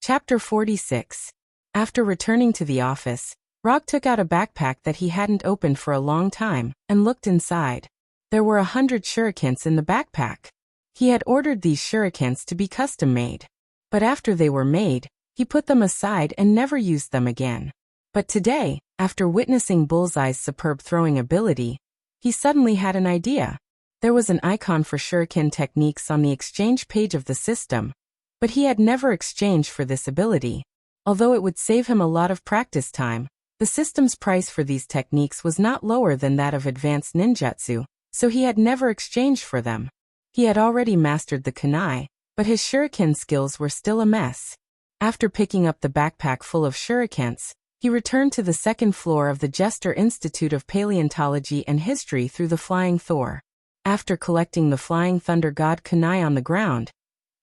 Speaker 1: Chapter 46. After returning to the office, Rog took out a backpack that he hadn't opened for a long time, and looked inside. There were 100 shurikens in the backpack. He had ordered these shurikens to be custom-made. But after they were made, he put them aside and never used them again. But today, after witnessing Bullseye's superb throwing ability, he suddenly had an idea. There was an icon for shuriken techniques on the exchange page of the system, but he had never exchanged for this ability. Although it would save him a lot of practice time, the system's price for these techniques was not lower than that of advanced ninjutsu, so he had never exchanged for them. He had already mastered the kunai, but his shuriken skills were still a mess. After picking up the backpack full of shurikens, he returned to the second floor of the Jester Institute of Paleontology and History through the Flying Thor. After collecting the Flying Thunder God kunai on the ground,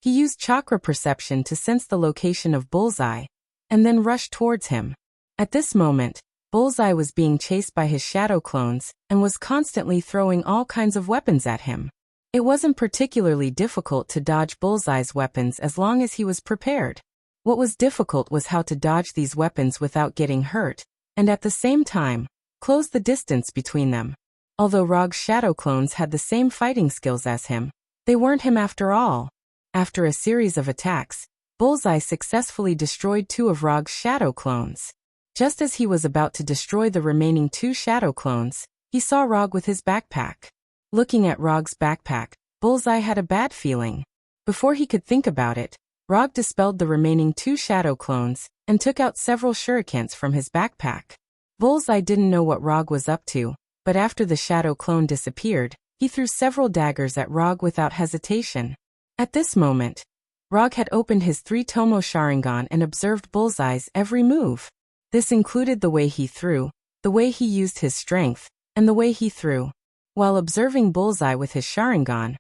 Speaker 1: he used chakra perception to sense the location of Bullseye, and then rushed towards him. At this moment, Bullseye was being chased by his shadow clones, and was constantly throwing all kinds of weapons at him. It wasn't particularly difficult to dodge Bullseye's weapons as long as he was prepared. What was difficult was how to dodge these weapons without getting hurt, and at the same time, close the distance between them. Although Rog's shadow clones had the same fighting skills as him, they weren't him after all. After a series of attacks, Bullseye successfully destroyed 2 of Rog's shadow clones. Just as he was about to destroy the remaining 2 shadow clones, he saw Rog with his backpack. Looking at Rog's backpack, Bullseye had a bad feeling. Before he could think about it, Rog dispelled the remaining 2 shadow clones, and took out several shurikens from his backpack. Bullseye didn't know what Rog was up to, but after the shadow clone disappeared, he threw several daggers at Rog without hesitation. At this moment, Rog had opened his 3 Tomo Sharingan and observed Bullseye's every move. This included the way he threw, the way he used his strength, and the way he threw. While observing Bullseye with his Sharingan,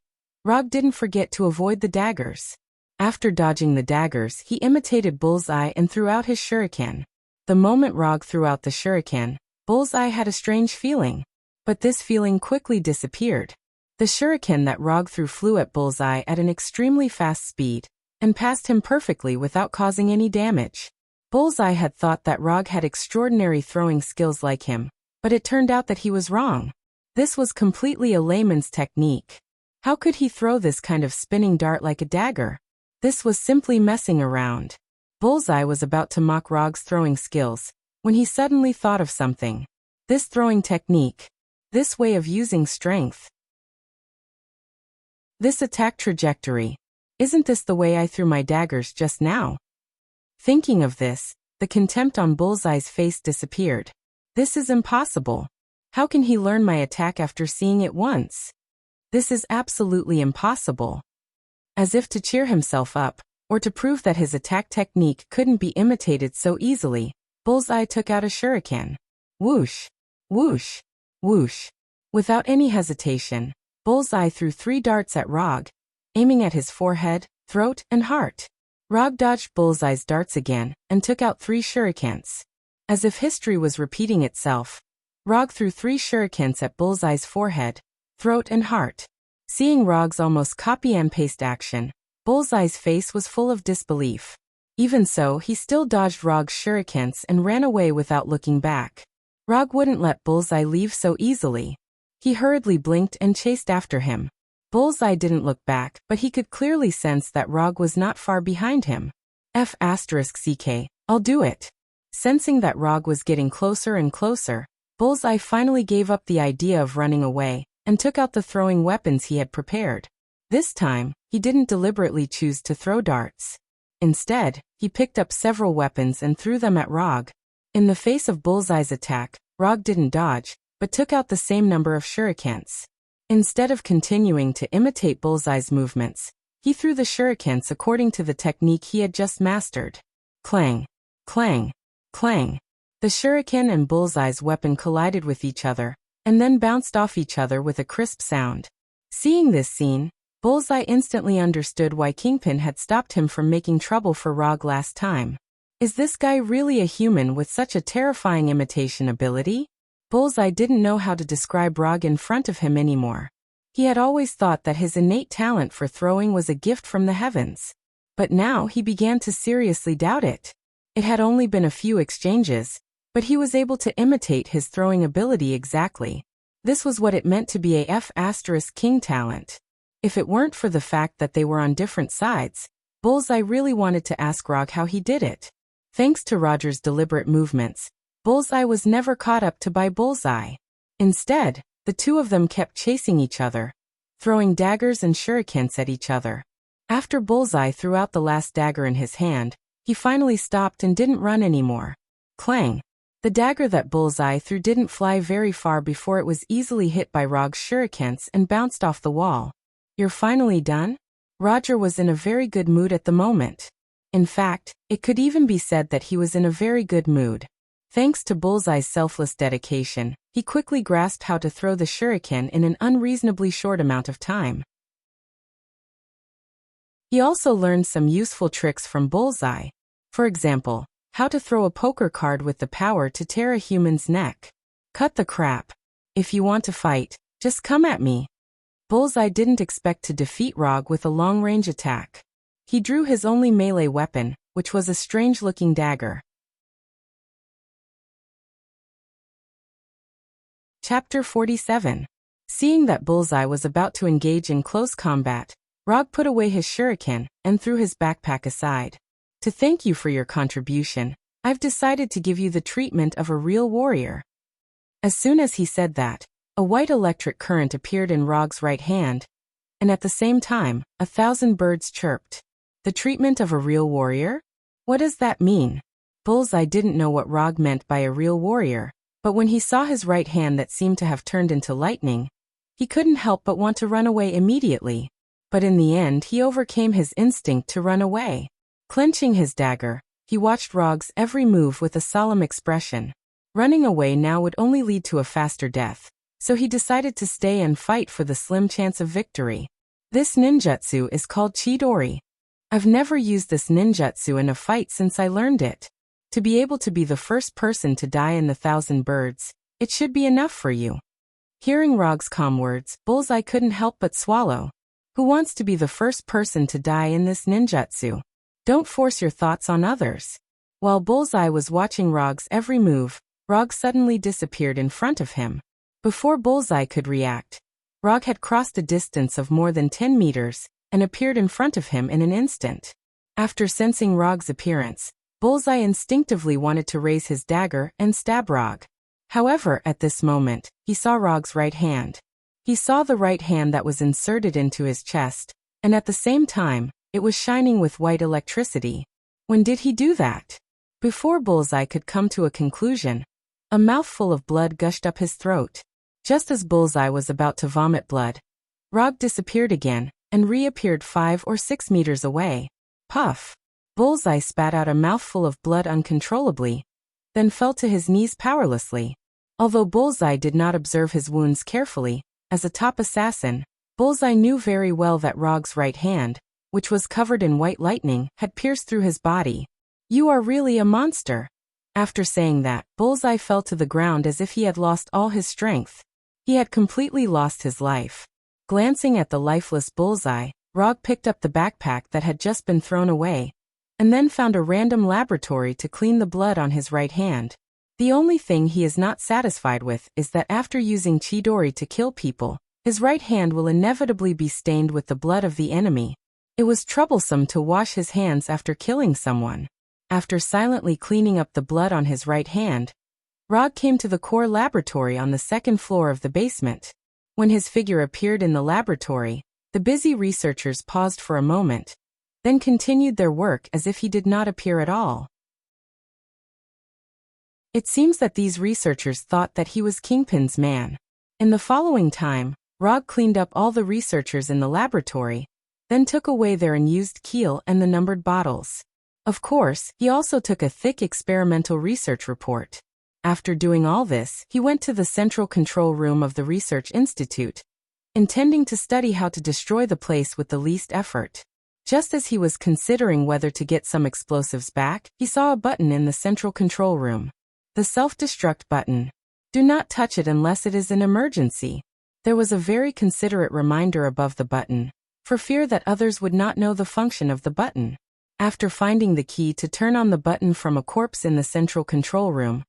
Speaker 1: Rog didn't forget to avoid the daggers. After dodging the daggers, he imitated Bullseye and threw out his shuriken. The moment Rog threw out the shuriken, Bullseye had a strange feeling. But this feeling quickly disappeared. The shuriken that Rog threw flew at Bullseye at an extremely fast speed, and passed him perfectly without causing any damage. Bullseye had thought that Rog had extraordinary throwing skills like him, but it turned out that he was wrong. This was completely a layman's technique. How could he throw this kind of spinning dart like a dagger? This was simply messing around. Bullseye was about to mock Rog's throwing skills, when he suddenly thought of something. This throwing technique. This way of using strength. This attack trajectory. Isn't this the way I threw my daggers just now? Thinking of this, the contempt on Bullseye's face disappeared. This is impossible. How can he learn my attack after seeing it once? This is absolutely impossible. As if to cheer himself up, or to prove that his attack technique couldn't be imitated so easily, Bullseye took out a shuriken. Whoosh! Whoosh! Whoosh! Without any hesitation, Bullseye threw 3 darts at Rog, aiming at his forehead, throat, and heart. Rog dodged Bullseye's darts again, and took out 3 shurikens. As if history was repeating itself, Rog threw 3 shurikens at Bullseye's forehead, throat, and heart. Seeing Rog's almost copy and paste action, Bullseye's face was full of disbelief. Even so, he still dodged Rog's shurikens and ran away without looking back. Rog wouldn't let Bullseye leave so easily. He hurriedly blinked and chased after him. Bullseye didn't look back, but he could clearly sense that Rog was not far behind him. F***ck, I'll do it. Sensing that Rog was getting closer and closer, Bullseye finally gave up the idea of running away, and took out the throwing weapons he had prepared. This time, he didn't deliberately choose to throw darts. Instead, he picked up several weapons and threw them at Rog. In the face of Bullseye's attack, Rog didn't dodge, but took out the same number of shurikens. Instead of continuing to imitate Bullseye's movements, he threw the shurikens according to the technique he had just mastered. Clang, clang, clang. The shuriken and Bullseye's weapon collided with each other, and then bounced off each other with a crisp sound. Seeing this scene, Bullseye instantly understood why Kingpin had stopped him from making trouble for Rog last time. Is this guy really a human with such a terrifying imitation ability? Bullseye didn't know how to describe Rog in front of him anymore. He had always thought that his innate talent for throwing was a gift from the heavens. But now he began to seriously doubt it. It had only been a few exchanges, but he was able to imitate his throwing ability exactly. This was what it meant to be a F***king talent. If it weren't for the fact that they were on different sides, Bullseye really wanted to ask Rog how he did it. Thanks to Roger's deliberate movements, Bullseye was never caught up to by Bullseye. Instead, the two of them kept chasing each other, throwing daggers and shurikens at each other. After Bullseye threw out the last dagger in his hand, he finally stopped and didn't run anymore. Clang! The dagger that Bullseye threw didn't fly very far before it was easily hit by Rog's shurikens and bounced off the wall. You're finally done? Roger was in a very good mood at the moment. In fact, it could even be said that he was in a very good mood. Thanks to Bullseye's selfless dedication, he quickly grasped how to throw the shuriken in an unreasonably short amount of time. He also learned some useful tricks from Bullseye. For example, how to throw a poker card with the power to tear a human's neck. Cut the crap. If you want to fight, just come at me. Bullseye didn't expect to defeat Rog with a long-range attack. He drew his only melee weapon, which was a strange-looking dagger. Chapter 47. Seeing that Bullseye was about to engage in close combat, Rog put away his shuriken and threw his backpack aside. To thank you for your contribution, I've decided to give you the treatment of a real warrior. As soon as he said that, a white electric current appeared in Rog's right hand, and at the same time, 1,000 birds chirped. The treatment of a real warrior? What does that mean? Bullseye didn't know what Rog meant by a real warrior, but when he saw his right hand that seemed to have turned into lightning, he couldn't help but want to run away immediately. But in the end he overcame his instinct to run away. Clenching his dagger, he watched Rog's every move with a solemn expression. Running away now would only lead to a faster death, so he decided to stay and fight for the slim chance of victory. This ninjutsu is called Chidori. I've never used this ninjutsu in a fight since I learned it. To be able to be the first person to die in the 1,000 birds, it should be enough for you. Hearing Rog's calm words, Bullseye couldn't help but swallow. Who wants to be the first person to die in this ninjutsu? Don't force your thoughts on others. While Bullseye was watching Rog's every move, Rog suddenly disappeared in front of him. Before Bullseye could react, Rog had crossed a distance of more than 10 meters and appeared in front of him in an instant. After sensing Rog's appearance, Bullseye instinctively wanted to raise his dagger and stab Rog. However, at this moment, he saw Rog's right hand. He saw the right hand that was inserted into his chest, and at the same time, it was shining with white electricity. When did he do that? Before Bullseye could come to a conclusion, a mouthful of blood gushed up his throat. Just as Bullseye was about to vomit blood, Rog disappeared again and reappeared 5 or 6 meters away. Puff! Bullseye spat out a mouthful of blood uncontrollably, then fell to his knees powerlessly. Although Bullseye did not observe his wounds carefully, as a top assassin, Bullseye knew very well that Rog's right hand, which was covered in white lightning, had pierced through his body. You are really a monster. After saying that, Bullseye fell to the ground as if he had lost all his strength. He had completely lost his life. Glancing at the lifeless Bullseye, Rog picked up the backpack that had just been thrown away, and then found a random laboratory to clean the blood on his right hand. The only thing he is not satisfied with is that after using Chidori to kill people, his right hand will inevitably be stained with the blood of the enemy. It was troublesome to wash his hands after killing someone. After silently cleaning up the blood on his right hand, Rog came to the core laboratory on the second floor of the basement. When his figure appeared in the laboratory, the busy researchers paused for a moment, then continued their work as if he did not appear at all. It seems that these researchers thought that he was Kingpin's man. In the following time, Rog cleaned up all the researchers in the laboratory, then took away their unused keel and the numbered bottles. Of course, he also took a thick experimental research report. After doing all this, he went to the central control room of the research institute, intending to study how to destroy the place with the least effort. Just as he was considering whether to get some explosives back, he saw a button in the central control room. The self-destruct button. Do not touch it unless it is an emergency. There was a very considerate reminder above the button, for fear that others would not know the function of the button. After finding the key to turn on the button from a corpse in the central control room,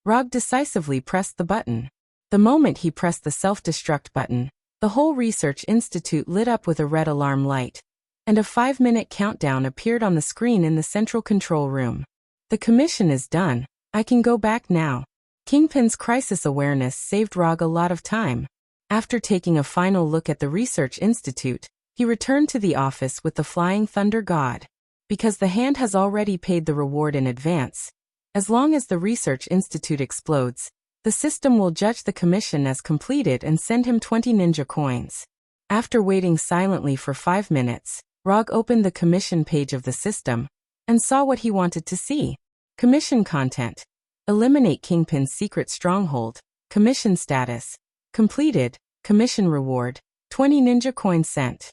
Speaker 1: Rog decisively pressed the button. The moment he pressed the self-destruct button, the whole research institute lit up with a red alarm light, and a 5-minute countdown appeared on the screen in the central control room. The commission is done. I can go back now. Kingpin's crisis awareness saved Rog a lot of time. After taking a final look at the research institute, he returned to the office with the Flying Thunder God. Because the hand has already paid the reward in advance, as long as the research institute explodes, the system will judge the commission as completed and send him 20 ninja coins. After waiting silently for 5 minutes, Rog opened the commission page of the system and saw what he wanted to see. Commission content. Eliminate Kingpin's secret stronghold. Commission status. Completed. Commission reward. 20 ninja coins sent.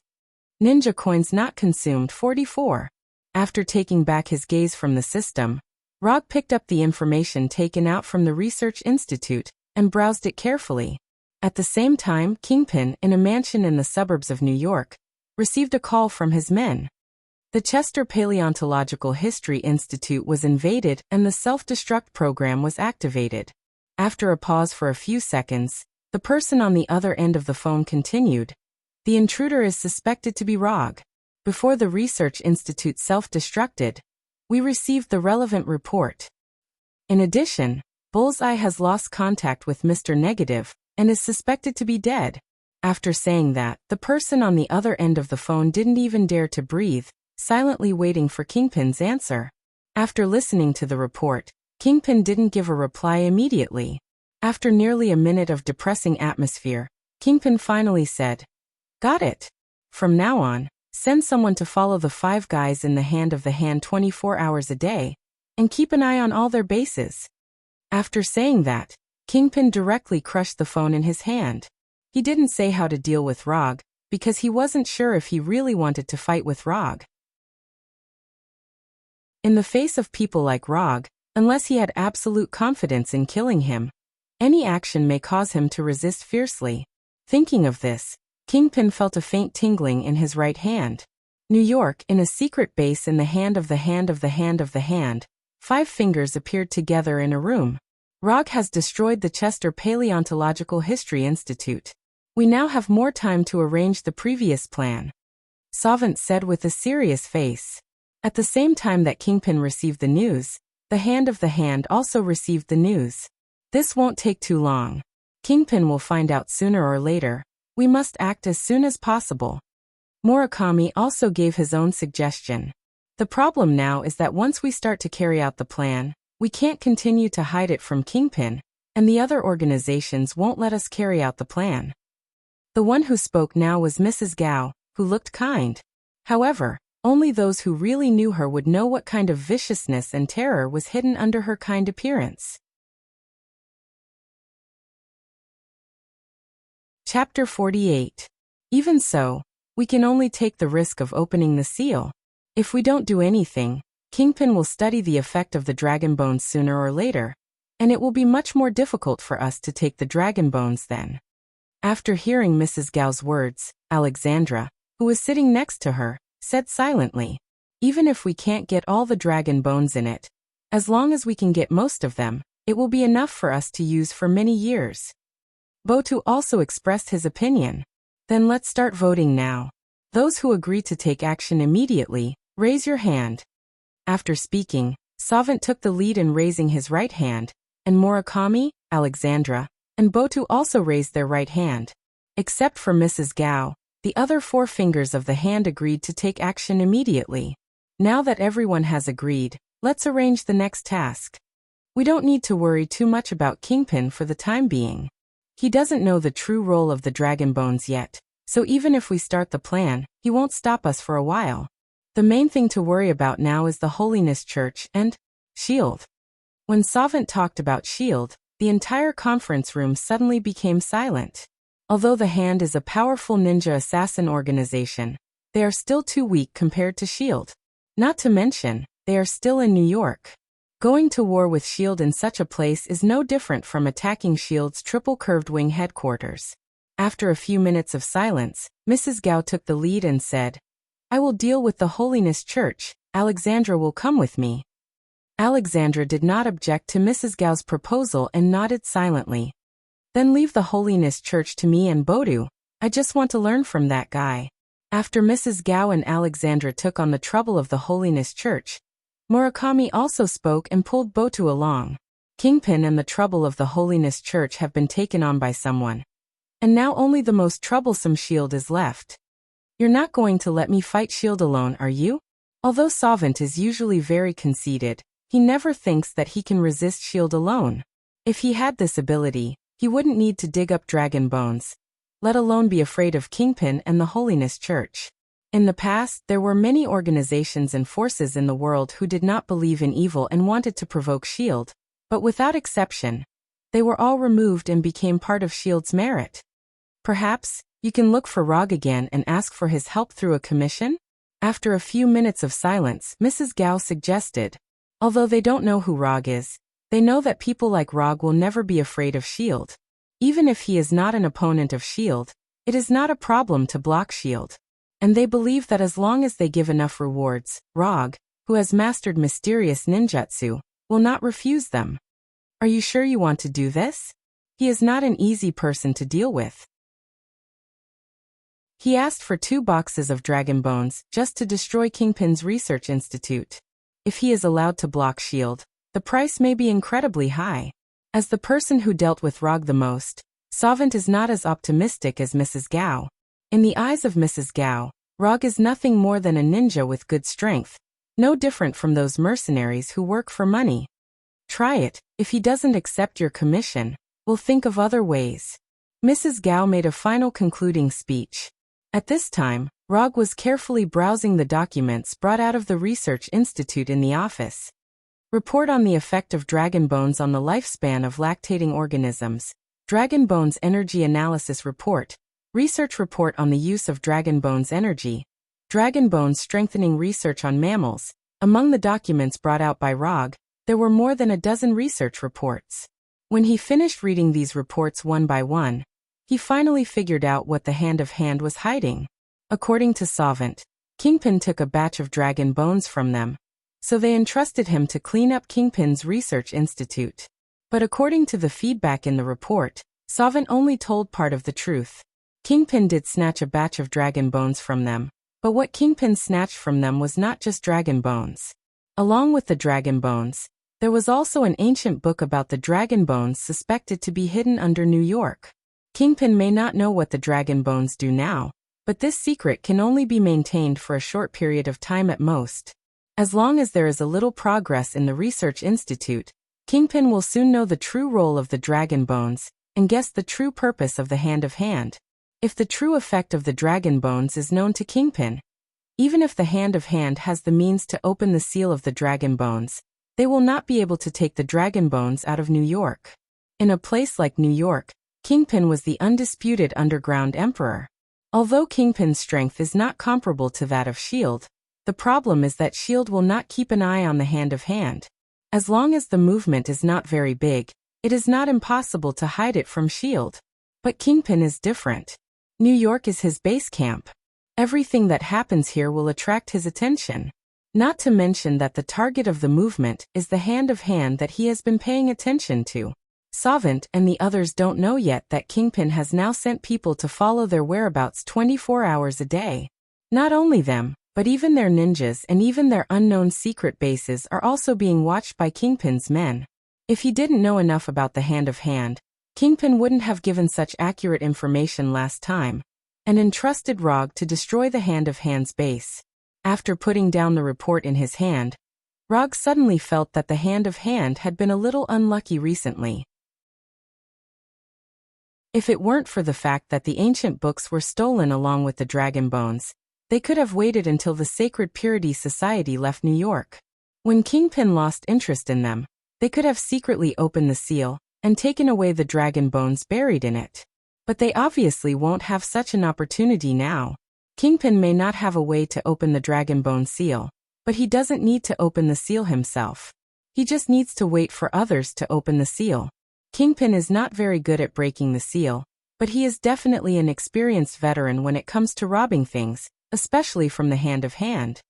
Speaker 1: Ninja coins not consumed 44. After taking back his gaze from the system, Rog picked up the information taken out from the Research Institute and browsed it carefully. At the same time, Kingpin, in a mansion in the suburbs of New York, received a call from his men. The Chester Paleontological History Institute was invaded and the self-destruct program was activated. After a pause for a few seconds, the person on the other end of the phone continued. The intruder is suspected to be Rog. Before the Research Institute self-destructed, we received the relevant report. In addition, Bullseye has lost contact with Mr. Negative and is suspected to be dead. After saying that, the person on the other end of the phone didn't even dare to breathe, silently waiting for Kingpin's answer. After listening to the report, Kingpin didn't give a reply immediately. After nearly a minute of depressing atmosphere, Kingpin finally said, "Got it. From now on, send someone to follow the 5 guys in the hand of the hand 24 hours a day, and keep an eye on all their bases." After saying that, Kingpin directly crushed the phone in his hand. He didn't say how to deal with Rog, because he wasn't sure if he really wanted to fight with Rog. In the face of people like Rog, unless he had absolute confidence in killing him, any action may cause him to resist fiercely. Thinking of this, Kingpin felt a faint tingling in his right hand. New York, in a secret base in the hand of the hand of the hand of the hand, 5 fingers appeared together in a room. Rog has destroyed the Chester Paleontological History Institute. We now have more time to arrange the previous plan, Savant said with a serious face. At the same time that Kingpin received the news, the hand of the hand also received the news. This won't take too long. Kingpin will find out sooner or later. We must act as soon as possible. Murakami also gave his own suggestion. The problem now is that once we start to carry out the plan, we can't continue to hide it from Kingpin, and the other organizations won't let us carry out the plan. The one who spoke now was Mrs. Gao, who looked kind. However, only those who really knew her would know what kind of viciousness and terror was hidden under her kind appearance. Chapter 48. Even so, we can only take the risk of opening the seal. If we don't do anything, Kingpin will study the effect of the dragon bones sooner or later, and it will be much more difficult for us to take the dragon bones then. After hearing Mrs. Gao's words, Alexandra, who was sitting next to her, said silently, "Even if we can't get all the dragon bones in it, as long as we can get most of them, it will be enough for us to use for many years." Botu also expressed his opinion. "Then let's start voting now. Those who agree to take action immediately, raise your hand." After speaking, Savant took the lead in raising his right hand, and Murakami, Alexandra, and Botu also raised their right hand. Except for Mrs. Gao, the other 4 fingers of the hand agreed to take action immediately. Now that everyone has agreed, let's arrange the next task. We don't need to worry too much about Kingpin for the time being. He doesn't know the true role of the dragon bones yet, so even if we start the plan, he won't stop us for a while. The main thing to worry about now is the Holiness Church and Shield. When Savant talked about Shield, the entire conference room suddenly became silent. Although the Hand is a powerful ninja assassin organization, they are still too weak compared to Shield. Not to mention, they are still in New York. Going to war with Shield in such a place is no different from attacking Shield's triple curved wing headquarters. After a few minutes of silence, Mrs. Gao took the lead and said, "I will deal with the Holiness Church. Alexandra will come with me." Alexandra did not object to Mrs. Gao's proposal and nodded silently. "Then leave the Holiness Church to me and Bodu. I just want to learn from that guy." After Mrs. Gao and Alexandra took on the trouble of the Holiness Church, Murakami also spoke and pulled Botu along. Kingpin and the trouble of the Holiness Church have been taken on by someone. And now only the most troublesome Shield is left. "You're not going to let me fight Shield alone, are you?" Although Savant is usually very conceited, he never thinks that he can resist Shield alone. If he had this ability, he wouldn't need to dig up dragon bones, let alone be afraid of Kingpin and the Holiness Church. In the past, there were many organizations and forces in the world who did not believe in evil and wanted to provoke Shield, but without exception, they were all removed and became part of Shield's merit. Perhaps, you can look for Rog again and ask for his help through a commission? After a few minutes of silence, Mrs. Gao suggested. Although they don't know who Rog is, they know that people like Rog will never be afraid of Shield. Even if he is not an opponent of Shield, it is not a problem to block Shield. And they believe that as long as they give enough rewards, Rog, who has mastered mysterious ninjutsu, will not refuse them. "Are you sure you want to do this? He is not an easy person to deal with." He asked for 2 boxes of dragon bones just to destroy Kingpin's research institute. If he is allowed to block Shield, the price may be incredibly high. As the person who dealt with Rog the most, Savant is not as optimistic as Mrs. Gao. In the eyes of Mrs. Gao, Rog is nothing more than a ninja with good strength, no different from those mercenaries who work for money. "Try it. If he doesn't accept your commission, we'll think of other ways." Mrs. Gao made a final concluding speech. At this time, Rog was carefully browsing the documents brought out of the Research Institute in the office. Report on the effect of dragon bones on the lifespan of lactating organisms. Dragon bones energy analysis report. Research report on the use of dragon bones energy. Dragon bones strengthening research on mammals. Among the documents brought out by Rog, there were more than a dozen research reports. When he finished reading these reports one by one, he finally figured out what the Hand of Hand was hiding. According to Savant, Kingpin took a batch of dragon bones from them, so they entrusted him to clean up Kingpin's research institute. But according to the feedback in the report, Savant only told part of the truth. Kingpin did snatch a batch of dragon bones from them, but what Kingpin snatched from them was not just dragon bones. Along with the dragon bones, there was also an ancient book about the dragon bones suspected to be hidden under New York. Kingpin may not know what the dragon bones do now, but this secret can only be maintained for a short period of time at most. As long as there is a little progress in the Research Institute, Kingpin will soon know the true role of the dragon bones, and guess the true purpose of the Hand of Hand. If the true effect of the dragon bones is known to Kingpin, even if the Hand of Hand has the means to open the seal of the dragon bones, they will not be able to take the dragon bones out of New York. In a place like New York, Kingpin was the undisputed underground emperor. Although Kingpin's strength is not comparable to that of Shield, the problem is that Shield will not keep an eye on the Hand of Hand. As long as the movement is not very big, it is not impossible to hide it from Shield. But Kingpin is different. New York is his base camp. Everything that happens here will attract his attention. Not to mention that the target of the movement is the Hand of Hand that he has been paying attention to. Savant and the others don't know yet that Kingpin has now sent people to follow their whereabouts 24 hours a day. Not only them, but even their ninjas and even their unknown secret bases are also being watched by Kingpin's men. If he didn't know enough about the Hand of Hand, Kingpin wouldn't have given such accurate information last time, and entrusted Rog to destroy the Hand of Hand's base. After putting down the report in his hand, Rog suddenly felt that the Hand of Hand had been a little unlucky recently. If it weren't for the fact that the ancient books were stolen along with the dragon bones, they could have waited until the Sacred Purity Society left New York. When Kingpin lost interest in them, they could have secretly opened the seal and taken away the dragon bones buried in it. But they obviously won't have such an opportunity now. Kingpin may not have a way to open the dragon bone seal, but he doesn't need to open the seal himself. He just needs to wait for others to open the seal. Kingpin is not very good at breaking the seal, but he is definitely an experienced veteran when it comes to robbing things, especially from the hand of hand.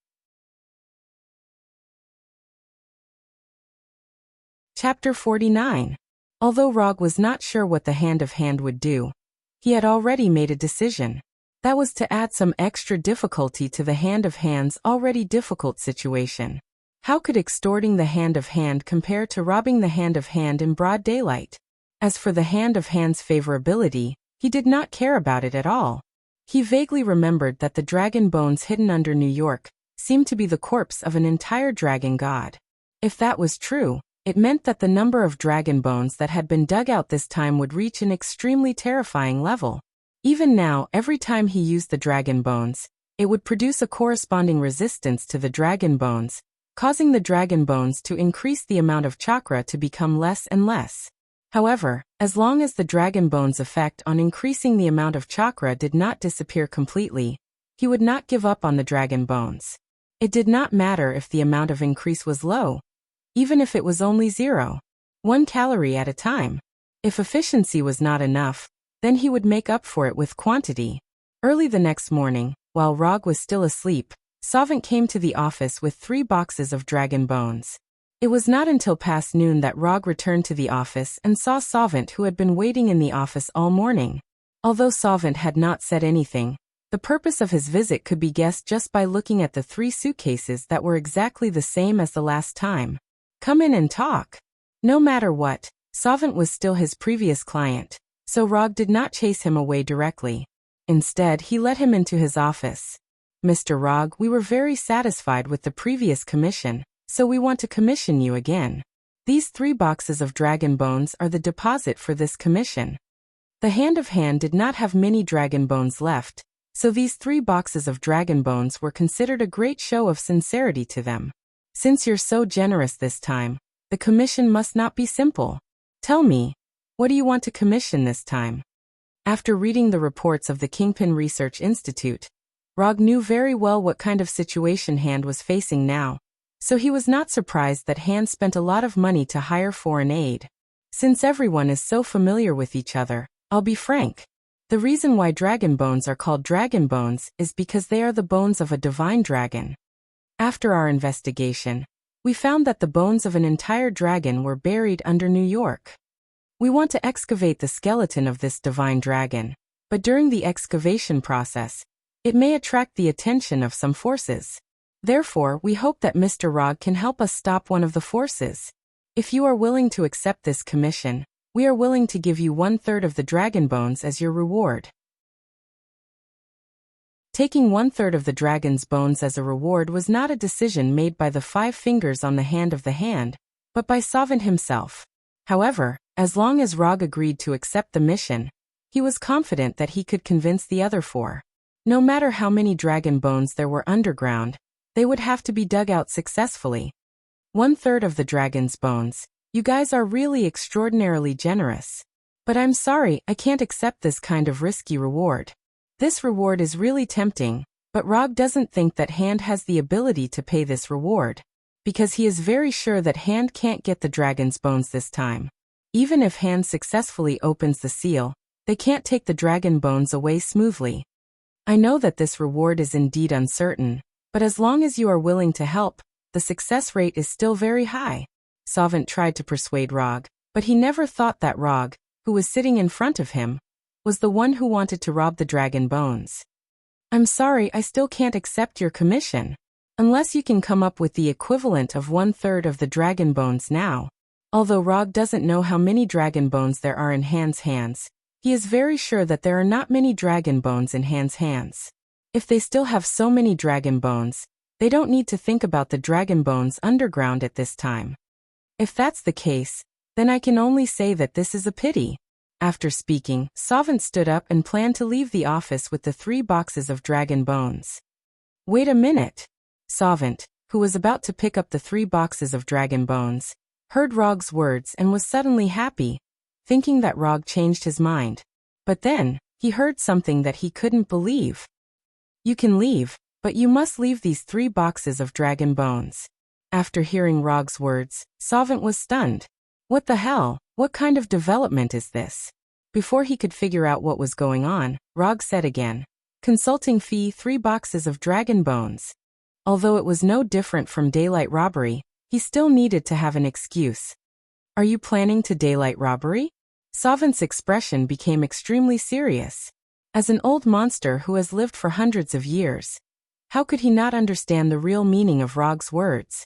Speaker 1: Chapter 49. Although Rog was not sure what the hand of hand would do, he had already made a decision. That was to add some extra difficulty to the hand of hand's already difficult situation. How could extorting the hand of hand compare to robbing the hand of hand in broad daylight? As for the hand of hand's favorability, he did not care about it at all. He vaguely remembered that the dragon bones hidden under New York seemed to be the corpse of an entire dragon god. If that was true, it meant that the number of dragon bones that had been dug out this time would reach an extremely terrifying level. Even now, every time he used the dragon bones, it would produce a corresponding resistance to the dragon bones, causing the dragon bones to increase the amount of chakra to become less and less. However, as long as the dragon bones' effect on increasing the amount of chakra did not disappear completely, he would not give up on the dragon bones. It did not matter if the amount of increase was low, even if it was only 1 calorie at a time. If efficiency was not enough, then he would make up for it with quantity. Early the next morning, while Rog was still asleep, Sovint came to the office with 3 boxes of dragon bones. It was not until past noon that Rog returned to the office and saw Sovint, who had been waiting in the office all morning. Although Sovint had not said anything, the purpose of his visit could be guessed just by looking at the 3 suitcases that were exactly the same as the last time. Come in and talk. No matter what, Sovint was still his previous client, so Rog did not chase him away directly. Instead, he let him into his office. Mr. Rog, we were very satisfied with the previous commission, so we want to commission you again. These 3 boxes of dragon bones are the deposit for this commission. The hand of hand did not have many dragon bones left, so these 3 boxes of dragon bones were considered a great show of sincerity to them. Since you're so generous this time, the commission must not be simple. Tell me, what do you want to commission this time? After reading the reports of the Kingpin Research Institute, Rog knew very well what kind of situation Hand was facing now, so he was not surprised that Hand spent a lot of money to hire foreign aid. Since everyone is so familiar with each other, I'll be frank. The reason why dragon bones are called dragon bones is because they are the bones of a divine dragon. After our investigation, we found that the bones of an entire dragon were buried under New York. We want to excavate the skeleton of this divine dragon, but during the excavation process, it may attract the attention of some forces. Therefore, we hope that Mr. Rog can help us stop one of the forces. If you are willing to accept this commission, we are willing to give you 1/3 of the dragon bones as your reward. Taking 1/3 of the dragon's bones as a reward was not a decision made by the 5 fingers on the hand of the hand, but by Sovint himself. However, as long as Rog agreed to accept the mission, he was confident that he could convince the other 4. No matter how many dragon bones there were underground, they would have to be dug out successfully. 1/3 of the dragon's bones. You guys are really extraordinarily generous. But I'm sorry, I can't accept this kind of risky reward. This reward is really tempting, but Rog doesn't think that Hand has the ability to pay this reward, because he is very sure that Hand can't get the dragon's bones this time. Even if Hand successfully opens the seal, they can't take the dragon bones away smoothly. I know that this reward is indeed uncertain, but as long as you are willing to help, the success rate is still very high. Sovint tried to persuade Rog, but he never thought that Rog, who was sitting in front of him, was the one who wanted to rob the dragon bones. I'm sorry, I still can't accept your commission. Unless you can come up with the equivalent of 1/3 of the dragon bones now. Although Rog doesn't know how many dragon bones there are in Hand's hands, he is very sure that there are not many dragon bones in Hand's hands. If they still have so many dragon bones, they don't need to think about the dragon bones underground at this time. If that's the case, then I can only say that this is a pity. After speaking, Sovint stood up and planned to leave the office with the 3 boxes of dragon bones. Wait a minute. Sovint, who was about to pick up the 3 boxes of dragon bones, heard Rog's words and was suddenly happy, thinking that Rog changed his mind. But then, he heard something that he couldn't believe. You can leave, but you must leave these 3 boxes of dragon bones. After hearing Rog's words, Sovint was stunned. What the hell? What kind of development is this? Before he could figure out what was going on, Rog said again. Consulting fee 3 boxes of dragon bones. Although it was no different from daylight robbery, he still needed to have an excuse. Are you planning to daylight robbery? Sovint's expression became extremely serious. As an old monster who has lived for hundreds of years, how could he not understand the real meaning of Rog's words?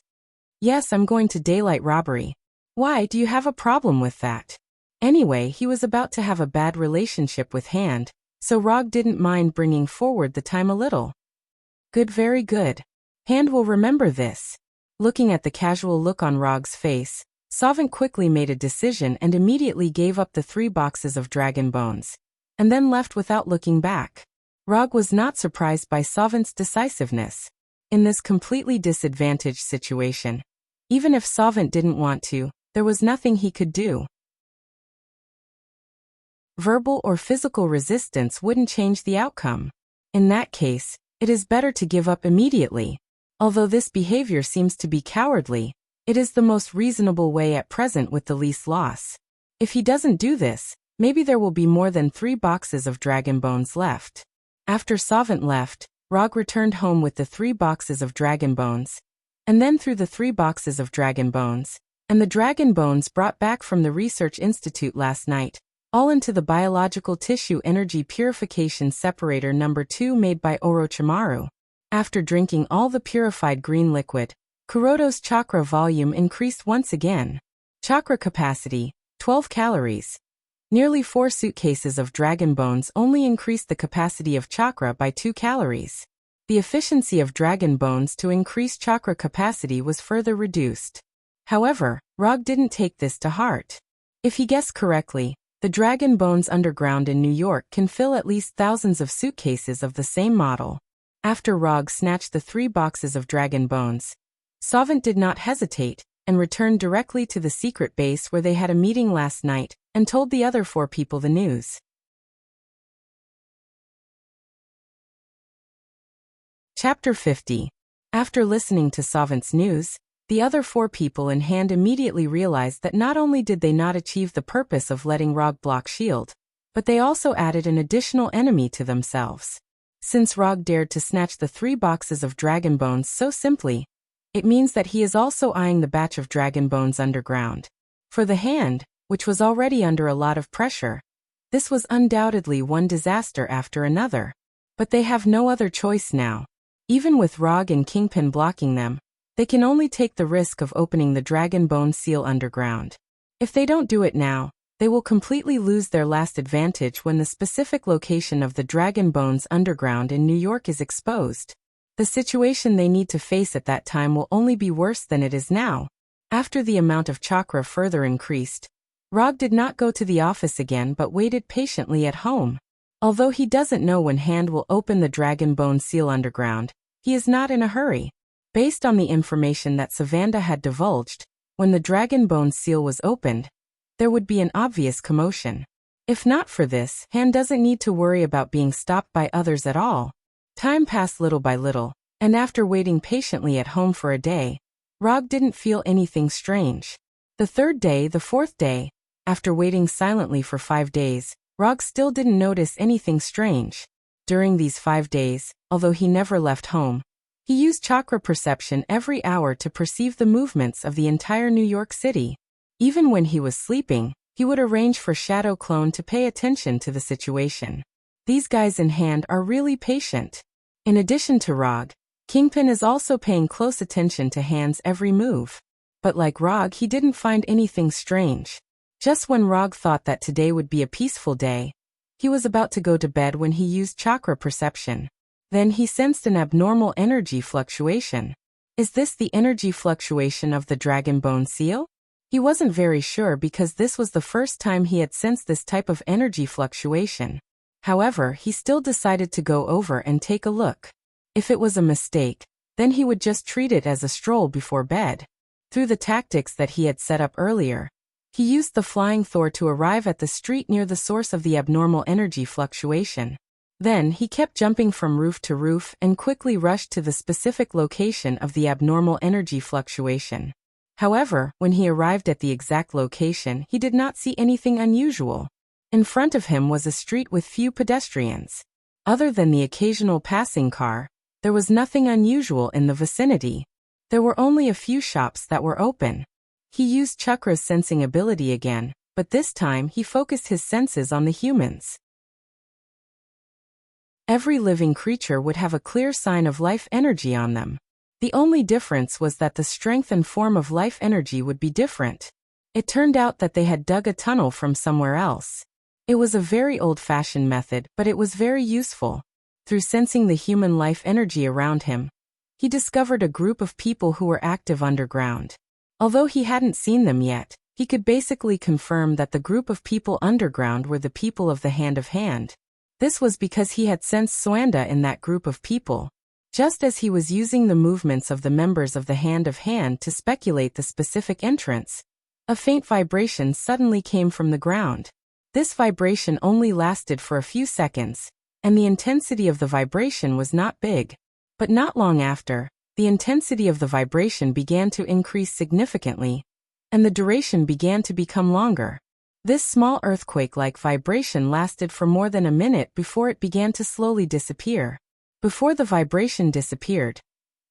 Speaker 1: Yes, I'm going to daylight robbery. Why, do you have a problem with that? Anyway, he was about to have a bad relationship with Hand, so Rog didn't mind bringing forward the time a little. Good, very good. Hand will remember this. Looking at the casual look on Rog's face, Sovint quickly made a decision and immediately gave up the 3 boxes of dragon bones, and then left without looking back. Rog was not surprised by Sovint's decisiveness. In this completely disadvantaged situation, even if Sovint didn't want to, there was nothing he could do. Verbal or physical resistance wouldn't change the outcome. In that case, it is better to give up immediately. Although this behavior seems to be cowardly, it is the most reasonable way at present with the least loss. If he doesn't do this, maybe there will be more than 3 boxes of dragon bones left. After Sovint left, Rog returned home with the 3 boxes of dragon bones, and then threw the 3 boxes of dragon bones, and the dragon bones brought back from the Research Institute last night, all into the biological tissue energy purification separator number 2 made by Orochimaru. After drinking all the purified green liquid, Kuroto's chakra volume increased once again. Chakra capacity, 12 calories. Nearly 4 suitcases of dragon bones only increased the capacity of chakra by 2 calories. The efficiency of dragon bones to increase chakra capacity was further reduced. However, Rog didn't take this to heart. If he guessed correctly, the dragon bones underground in New York can fill at least thousands of suitcases of the same model. After Rog snatched the 3 boxes of dragon bones, Sovint did not hesitate, and returned directly to the secret base where they had a meeting last night, and told the other 4 people the news. Chapter 50. After listening to Sovint's news, the other 4 people in Hand immediately realized that not only did they not achieve the purpose of letting Rog block shield, but they also added an additional enemy to themselves. Since Rog dared to snatch the 3 boxes of dragon bones so simply, it means that he is also eyeing the batch of dragon bones underground. For the Hand, which was already under a lot of pressure, this was undoubtedly one disaster after another. But they have no other choice now. Even with Rog and Kingpin blocking them, they can only take the risk of opening the dragon bone seal underground. If they don't do it now, they will completely lose their last advantage when the specific location of the dragon bones underground in New York is exposed. The situation they need to face at that time will only be worse than it is now. After the amount of chakra further increased, Rog did not go to the office again but waited patiently at home. Although he doesn't know when Hand will open the dragon bone seal underground, he is not in a hurry. Based on the information that Savanda had divulged, when the dragon bone seal was opened, there would be an obvious commotion. If not for this, Hand doesn't need to worry about being stopped by others at all. Time passed little by little, and after waiting patiently at home for a day, Rog didn't feel anything strange. The 3rd day, the 4th day, after waiting silently for 5 days, Rog still didn't notice anything strange. During these 5 days, although he never left home, he used chakra perception every hour to perceive the movements of the entire New York City. Even when he was sleeping, he would arrange for Shadow Clone to pay attention to the situation. These guys in Hand are really patient. In addition to Rog, Kingpin is also paying close attention to Hand's every move. But like Rog, he didn't find anything strange. Just when Rog thought that today would be a peaceful day, he was about to go to bed when he used chakra perception. Then he sensed an abnormal energy fluctuation. Is this the energy fluctuation of the dragon bone seal? He wasn't very sure because this was the first time he had sensed this type of energy fluctuation. However, he still decided to go over and take a look. If it was a mistake, then he would just treat it as a stroll before bed. Through the tactics that he had set up earlier, he used the flying Thor to arrive at the street near the source of the abnormal energy fluctuation. Then he kept jumping from roof to roof and quickly rushed to the specific location of the abnormal energy fluctuation. However, when he arrived at the exact location, he did not see anything unusual. In front of him was a street with few pedestrians. Other than the occasional passing car, there was nothing unusual in the vicinity. There were only a few shops that were open. He used Chakra's sensing ability again, but this time he focused his senses on the humans. Every living creature would have a clear sign of life energy on them. The only difference was that the strength and form of life energy would be different. It turned out that they had dug a tunnel from somewhere else. It was a very old-fashioned method, but it was very useful. Through sensing the human life energy around him, he discovered a group of people who were active underground. Although he hadn't seen them yet, he could basically confirm that the group of people underground were the people of the Hand of Hand. This was because he had sensed Swanda in that group of people. Just as he was using the movements of the members of the Hand of Hand to speculate the specific entrance, a faint vibration suddenly came from the ground. This vibration only lasted for a few seconds, and the intensity of the vibration was not big. But not long after, the intensity of the vibration began to increase significantly, and the duration began to become longer. This small earthquake-like vibration lasted for more than a minute before it began to slowly disappear. Before the vibration disappeared,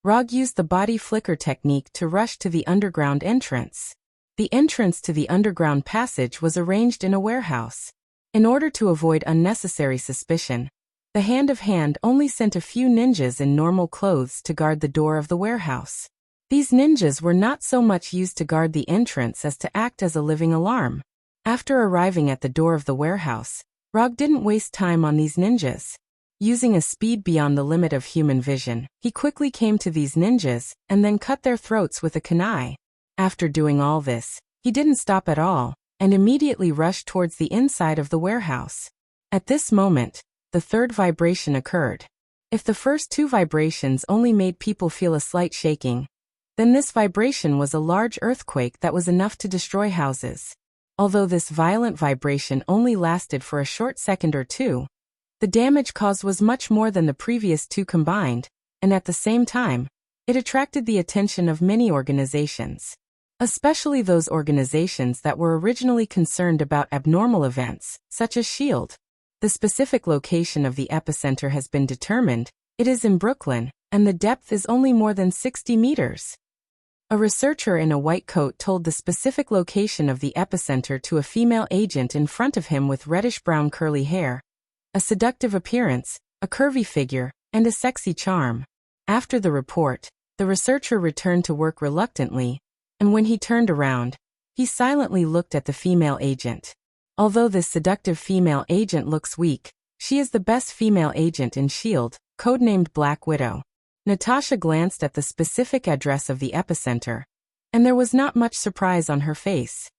Speaker 1: Rog used the body flicker technique to rush to the underground entrance. The entrance to the underground passage was arranged in a warehouse. In order to avoid unnecessary suspicion, the Hand of Hand only sent a few ninjas in normal clothes to guard the door of the warehouse. These ninjas were not so much used to guard the entrance as to act as a living alarm. After arriving at the door of the warehouse, Rog didn't waste time on these ninjas. Using a speed beyond the limit of human vision, he quickly came to these ninjas and then cut their throats with a kunai. After doing all this, he didn't stop at all and immediately rushed towards the inside of the warehouse. At this moment, the third vibration occurred. If the first two vibrations only made people feel a slight shaking, then this vibration was a large earthquake that was enough to destroy houses. Although this violent vibration only lasted for a short second or two, the damage caused was much more than the previous two combined, and at the same time, it attracted the attention of many organizations. Especially those organizations that were originally concerned about abnormal events, such as S.H.I.E.L.D. The specific location of the epicenter has been determined. It is in Brooklyn, and the depth is only more than 60 meters. A researcher in a white coat told the specific location of the epicenter to a female agent in front of him with reddish-brown curly hair, a seductive appearance, a curvy figure, and a sexy charm. After the report, the researcher returned to work reluctantly, and when he turned around, he silently looked at the female agent. Although this seductive female agent looks weak, she is the best female agent in S.H.I.E.L.D., codenamed Black Widow. Natasha glanced at the specific address of the epicenter, and there was not much surprise on her face.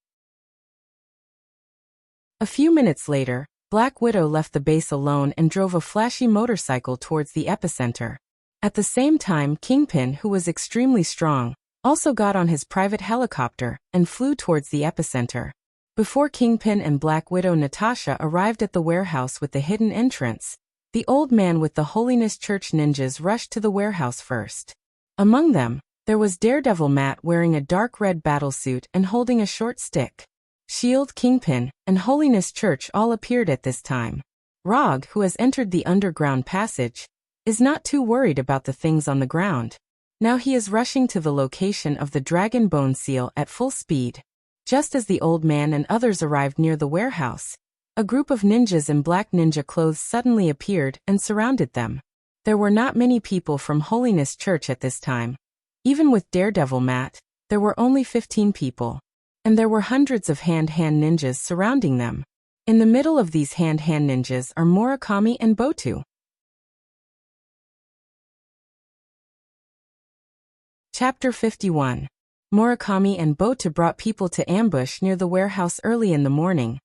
Speaker 1: A few minutes later, Black Widow left the base alone and drove a flashy motorcycle towards the epicenter. At the same time, Kingpin, who was extremely strong, also got on his private helicopter and flew towards the epicenter. Before Kingpin and Black Widow Natasha arrived at the warehouse with the hidden entrance, the old man with the Holiness Church ninjas rushed to the warehouse first. Among them, there was Daredevil Matt wearing a dark red battlesuit and holding a short stick. S.H.I.E.L.D., Kingpin, and Holiness Church all appeared at this time. Rog, who has entered the underground passage, is not too worried about the things on the ground. Now he is rushing to the location of the Dragon Bone Seal at full speed. Just as the old man and others arrived near the warehouse, a group of ninjas in black ninja clothes suddenly appeared and surrounded them. There were not many people from Holiness Church at this time. Even with Daredevil Matt, there were only 15 people. And there were hundreds of hand-hand ninjas surrounding them. In the middle of these hand-hand ninjas are Murakami and Botu. Chapter 51. Murakami and Botu brought people to ambush near the warehouse early in the morning,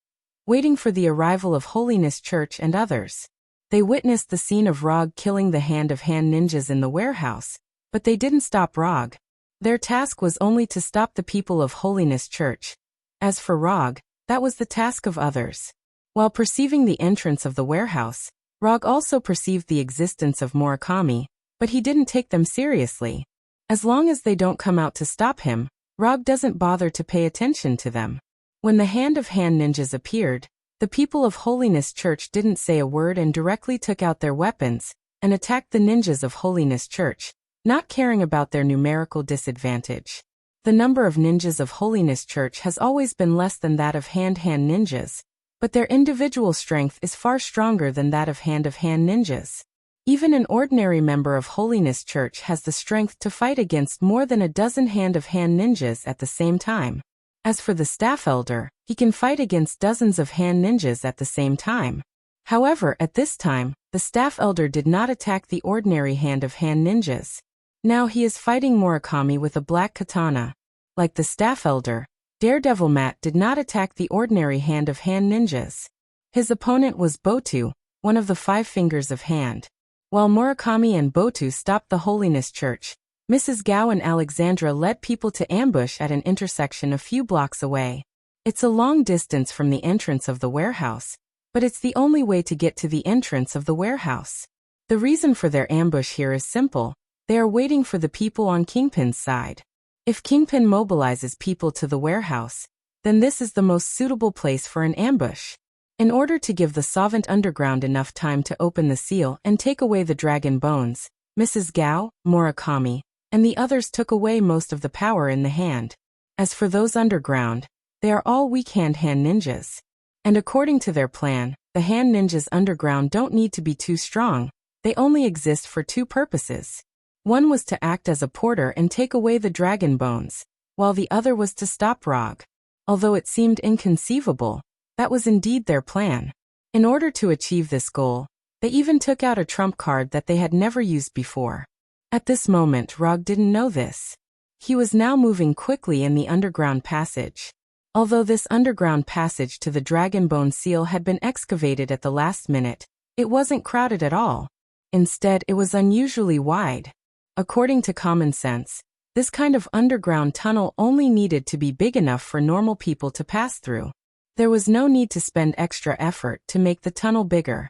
Speaker 1: waiting for the arrival of Holiness Church and others. They witnessed the scene of Rog killing the hand-of-hand ninjas in the warehouse, but they didn't stop Rog. Their task was only to stop the people of Holiness Church. As for Rog, that was the task of others. While perceiving the entrance of the warehouse, Rog also perceived the existence of Murakami, but he didn't take them seriously. As long as they don't come out to stop him, Rog doesn't bother to pay attention to them. When the hand-of-hand ninjas appeared, the people of Holiness Church didn't say a word and directly took out their weapons and attacked the ninjas of Holiness Church, not caring about their numerical disadvantage. The number of ninjas of Holiness Church has always been less than that of hand-hand ninjas, but their individual strength is far stronger than that of hand-of-hand ninjas. Even an ordinary member of Holiness Church has the strength to fight against more than a dozen hand-of-hand ninjas at the same time. As for the staff elder, he can fight against dozens of hand ninjas at the same time. However, at this time, the staff elder did not attack the ordinary hand-of-hand ninjas. Now he is fighting Murakami with a black katana. Like the staff elder, Daredevil Matt did not attack the ordinary hand-of-hand ninjas. His opponent was Botu, one of the 5 fingers of hand. While Murakami and Botu stopped the Holiness Church, Mrs. Gao and Alexandra led people to ambush at an intersection a few blocks away. It's a long distance from the entrance of the warehouse, but it's the only way to get to the entrance of the warehouse. The reason for their ambush here is simple. They are waiting for the people on Kingpin's side. If Kingpin mobilizes people to the warehouse, then this is the most suitable place for an ambush. In order to give the Savant Underground enough time to open the seal and take away the dragon bones, Mrs. Gao, Murakami, and the others took away most of the power in the hand. As for those underground, they are all weak hand ninjas. And according to their plan, the hand ninjas underground don't need to be too strong, they only exist for 2 purposes. One was to act as a porter and take away the dragon bones, while the other was to stop Rog. Although it seemed inconceivable, that was indeed their plan. In order to achieve this goal, they even took out a trump card that they had never used before. At this moment, Rog didn't know this. He was now moving quickly in the underground passage. Although this underground passage to the Dragon Bone Seal had been excavated at the last minute, it wasn't crowded at all. Instead, it was unusually wide. According to common sense, this kind of underground tunnel only needed to be big enough for normal people to pass through. There was no need to spend extra effort to make the tunnel bigger.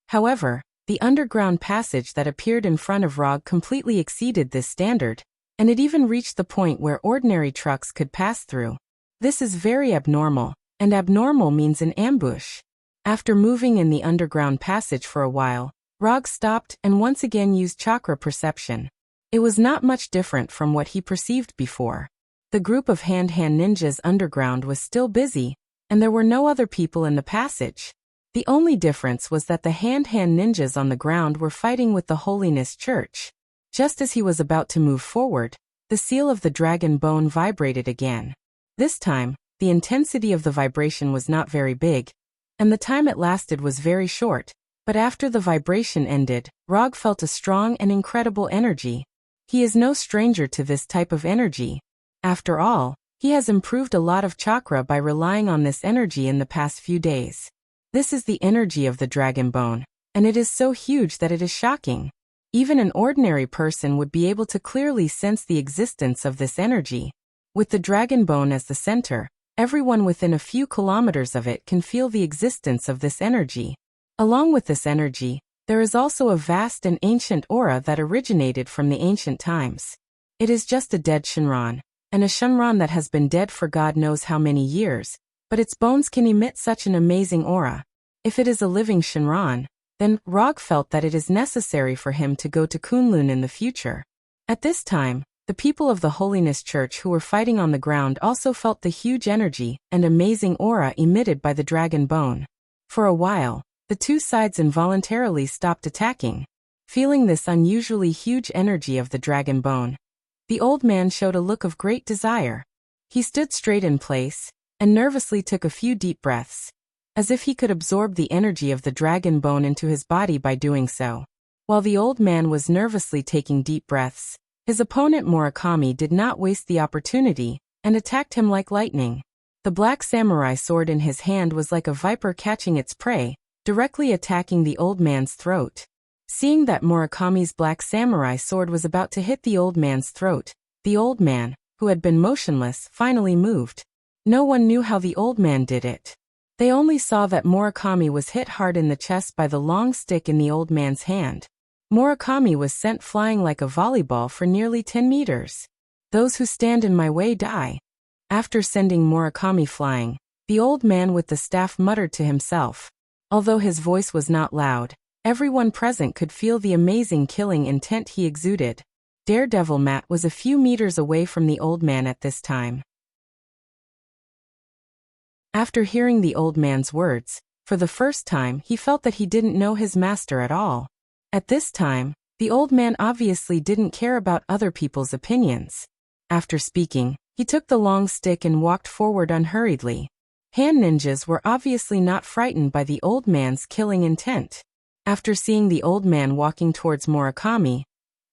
Speaker 1: However, the underground passage that appeared in front of Rog completely exceeded this standard, and it even reached the point where ordinary trucks could pass through. This is very abnormal, and abnormal means an ambush. After moving in the underground passage for a while, Rog stopped and once again used chakra perception. It was not much different from what he perceived before. The group of hand ninjas underground was still busy, and there were no other people in the passage. The only difference was that the hand ninjas on the ground were fighting with the Holiness Church. Just as he was about to move forward, the seal of the dragon bone vibrated again. This time, the intensity of the vibration was not very big, and the time it lasted was very short, but after the vibration ended, Rog felt a strong and incredible energy. He is no stranger to this type of energy. After all, he has improved a lot of chakra by relying on this energy in the past few days. This is the energy of the dragon bone, and it is so huge that it is shocking. Even an ordinary person would be able to clearly sense the existence of this energy. With the dragon bone as the center, everyone within a few kilometers of it can feel the existence of this energy. Along with this energy, there is also a vast and ancient aura that originated from the ancient times. It is just a dead Shinran, and a Shinran that has been dead for God knows how many years, but its bones can emit such an amazing aura. If it is a living Shinran, then Rog felt that it is necessary for him to go to Kunlun in the future. At this time, the people of the Holiness Church who were fighting on the ground also felt the huge energy and amazing aura emitted by the dragon bone. For a while, the 2 sides involuntarily stopped attacking. Feeling this unusually huge energy of the dragon bone, the old man showed a look of great desire. He stood straight in place, and nervously took a few deep breaths, as if he could absorb the energy of the dragon bone into his body by doing so. While the old man was nervously taking deep breaths, His opponent Murakami did not waste the opportunity, and attacked him like lightning. The black samurai sword in his hand was like a viper catching its prey, directly attacking the old man's throat. Seeing that Murakami's black samurai sword was about to hit the old man's throat, the old man, who had been motionless, finally moved. No one knew how the old man did it. They only saw that Murakami was hit hard in the chest by the long stick in the old man's hand. Murakami was sent flying like a volleyball for nearly 10 meters. Those who stand in my way die. After sending Murakami flying, the old man with the staff muttered to himself. Although his voice was not loud, everyone present could feel the amazing killing intent he exuded. Daredevil Matt was a few meters away from the old man at this time. After hearing the old man's words, for the first time he felt that he didn't know his master at all. At this time, the old man obviously didn't care about other people's opinions. After speaking, he took the long stick and walked forward unhurriedly. Hand ninjas were obviously not frightened by the old man's killing intent. After seeing the old man walking towards Murakami,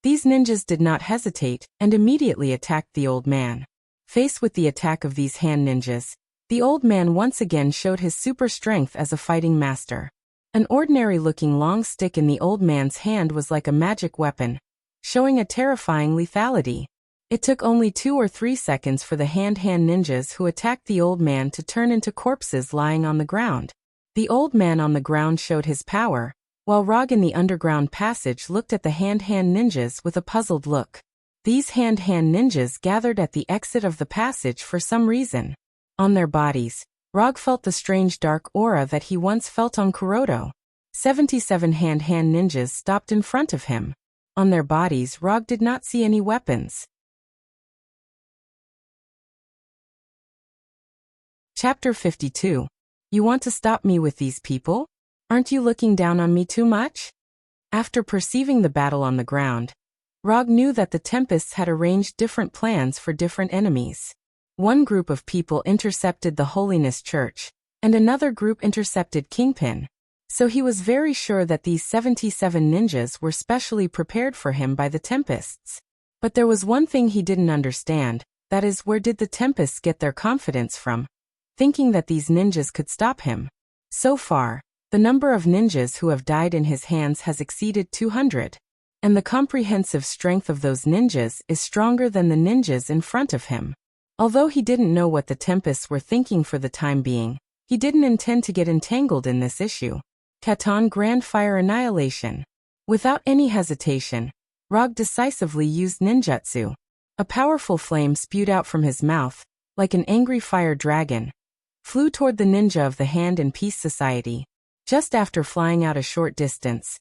Speaker 1: these ninjas did not hesitate and immediately attacked the old man. Faced with the attack of these hand ninjas, the old man once again showed his super strength as a fighting master. An ordinary-looking long stick in the old man's hand was like a magic weapon, showing a terrifying lethality. It took only 2 or 3 seconds for the hand ninjas who attacked the old man to turn into corpses lying on the ground. The old man on the ground showed his power, while Rog in the underground passage looked at the hand ninjas with a puzzled look. These hand ninjas gathered at the exit of the passage for some reason. On their bodies, Rog felt the strange dark aura that he once felt on Kuroto. 77 hand ninjas stopped in front of him. On their bodies, Rog did not see any weapons. Chapter 52. You want to stop me with these people? Aren't you looking down on me too much? After perceiving the battle on the ground, Rog knew that the Tempests had arranged different plans for different enemies. One group of people intercepted the Holiness Church, and another group intercepted Kingpin. So he was very sure that these 77 ninjas were specially prepared for him by the Tempests. But there was one thing he didn't understand, that is, where did the Tempests get their confidence from, thinking that these ninjas could stop him? So far, the number of ninjas who have died in his hands has exceeded 200. And the comprehensive strength of those ninjas is stronger than the ninjas in front of him. Although he didn't know what the Tempests were thinking for the time being, he didn't intend to get entangled in this issue. Katon Grand Fire Annihilation. Without any hesitation, Rog decisively used ninjutsu. A powerful flame spewed out from his mouth, like an angry fire dragon, flew toward the ninja of the Hand and Peace Society. Just after flying out a short distance,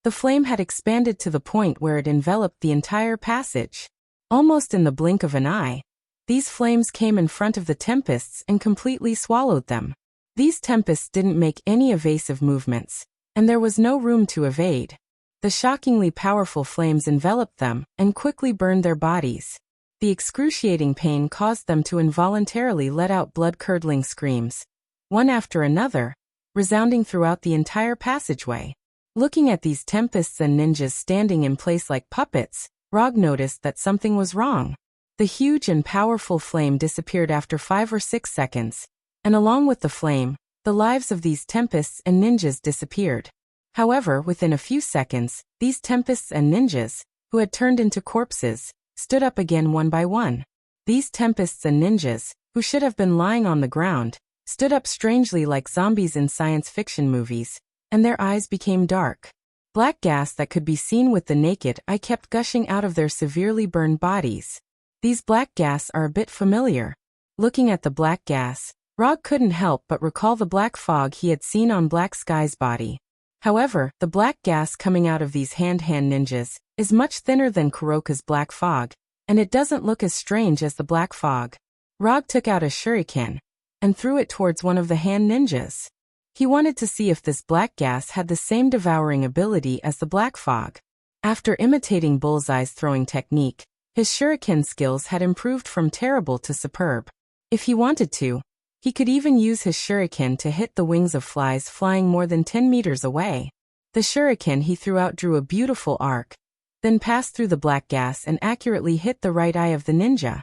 Speaker 1: the flame had expanded to the point where it enveloped the entire passage. Almost in the blink of an eye, these flames came in front of the Tempests and completely swallowed them. These Tempests didn't make any evasive movements, and there was no room to evade. The shockingly powerful flames enveloped them and quickly burned their bodies. The excruciating pain caused them to involuntarily let out blood-curdling screams, one after another, resounding throughout the entire passageway. Looking at these Tempests and ninjas standing in place like puppets, Rog noticed that something was wrong. The huge and powerful flame disappeared after 5 or 6 seconds, and along with the flame, the lives of these Tempests and ninjas disappeared. However, within a few seconds, these Tempests and ninjas, who had turned into corpses, stood up again one by one. These Tempests and ninjas, who should have been lying on the ground, stood up strangely like zombies in science fiction movies, and their eyes became dark. Black gas that could be seen with the naked eye kept gushing out of their severely burned bodies. These black gas are a bit familiar. Looking at the black gas, Rog couldn't help but recall the black fog he had seen on Black Sky's body. However, the black gas coming out of these hand ninjas is much thinner than Kuroka's black fog, and it doesn't look as strange as the black fog. Rog took out a shuriken and threw it towards one of the hand ninjas. He wanted to see if this black gas had the same devouring ability as the black fog. After imitating Bullseye's throwing technique, his shuriken skills had improved from terrible to superb. If he wanted to, he could even use his shuriken to hit the wings of flies flying more than 10 meters away. The shuriken he threw out drew a beautiful arc. then passed through the black gas and accurately hit the right eye of the ninja.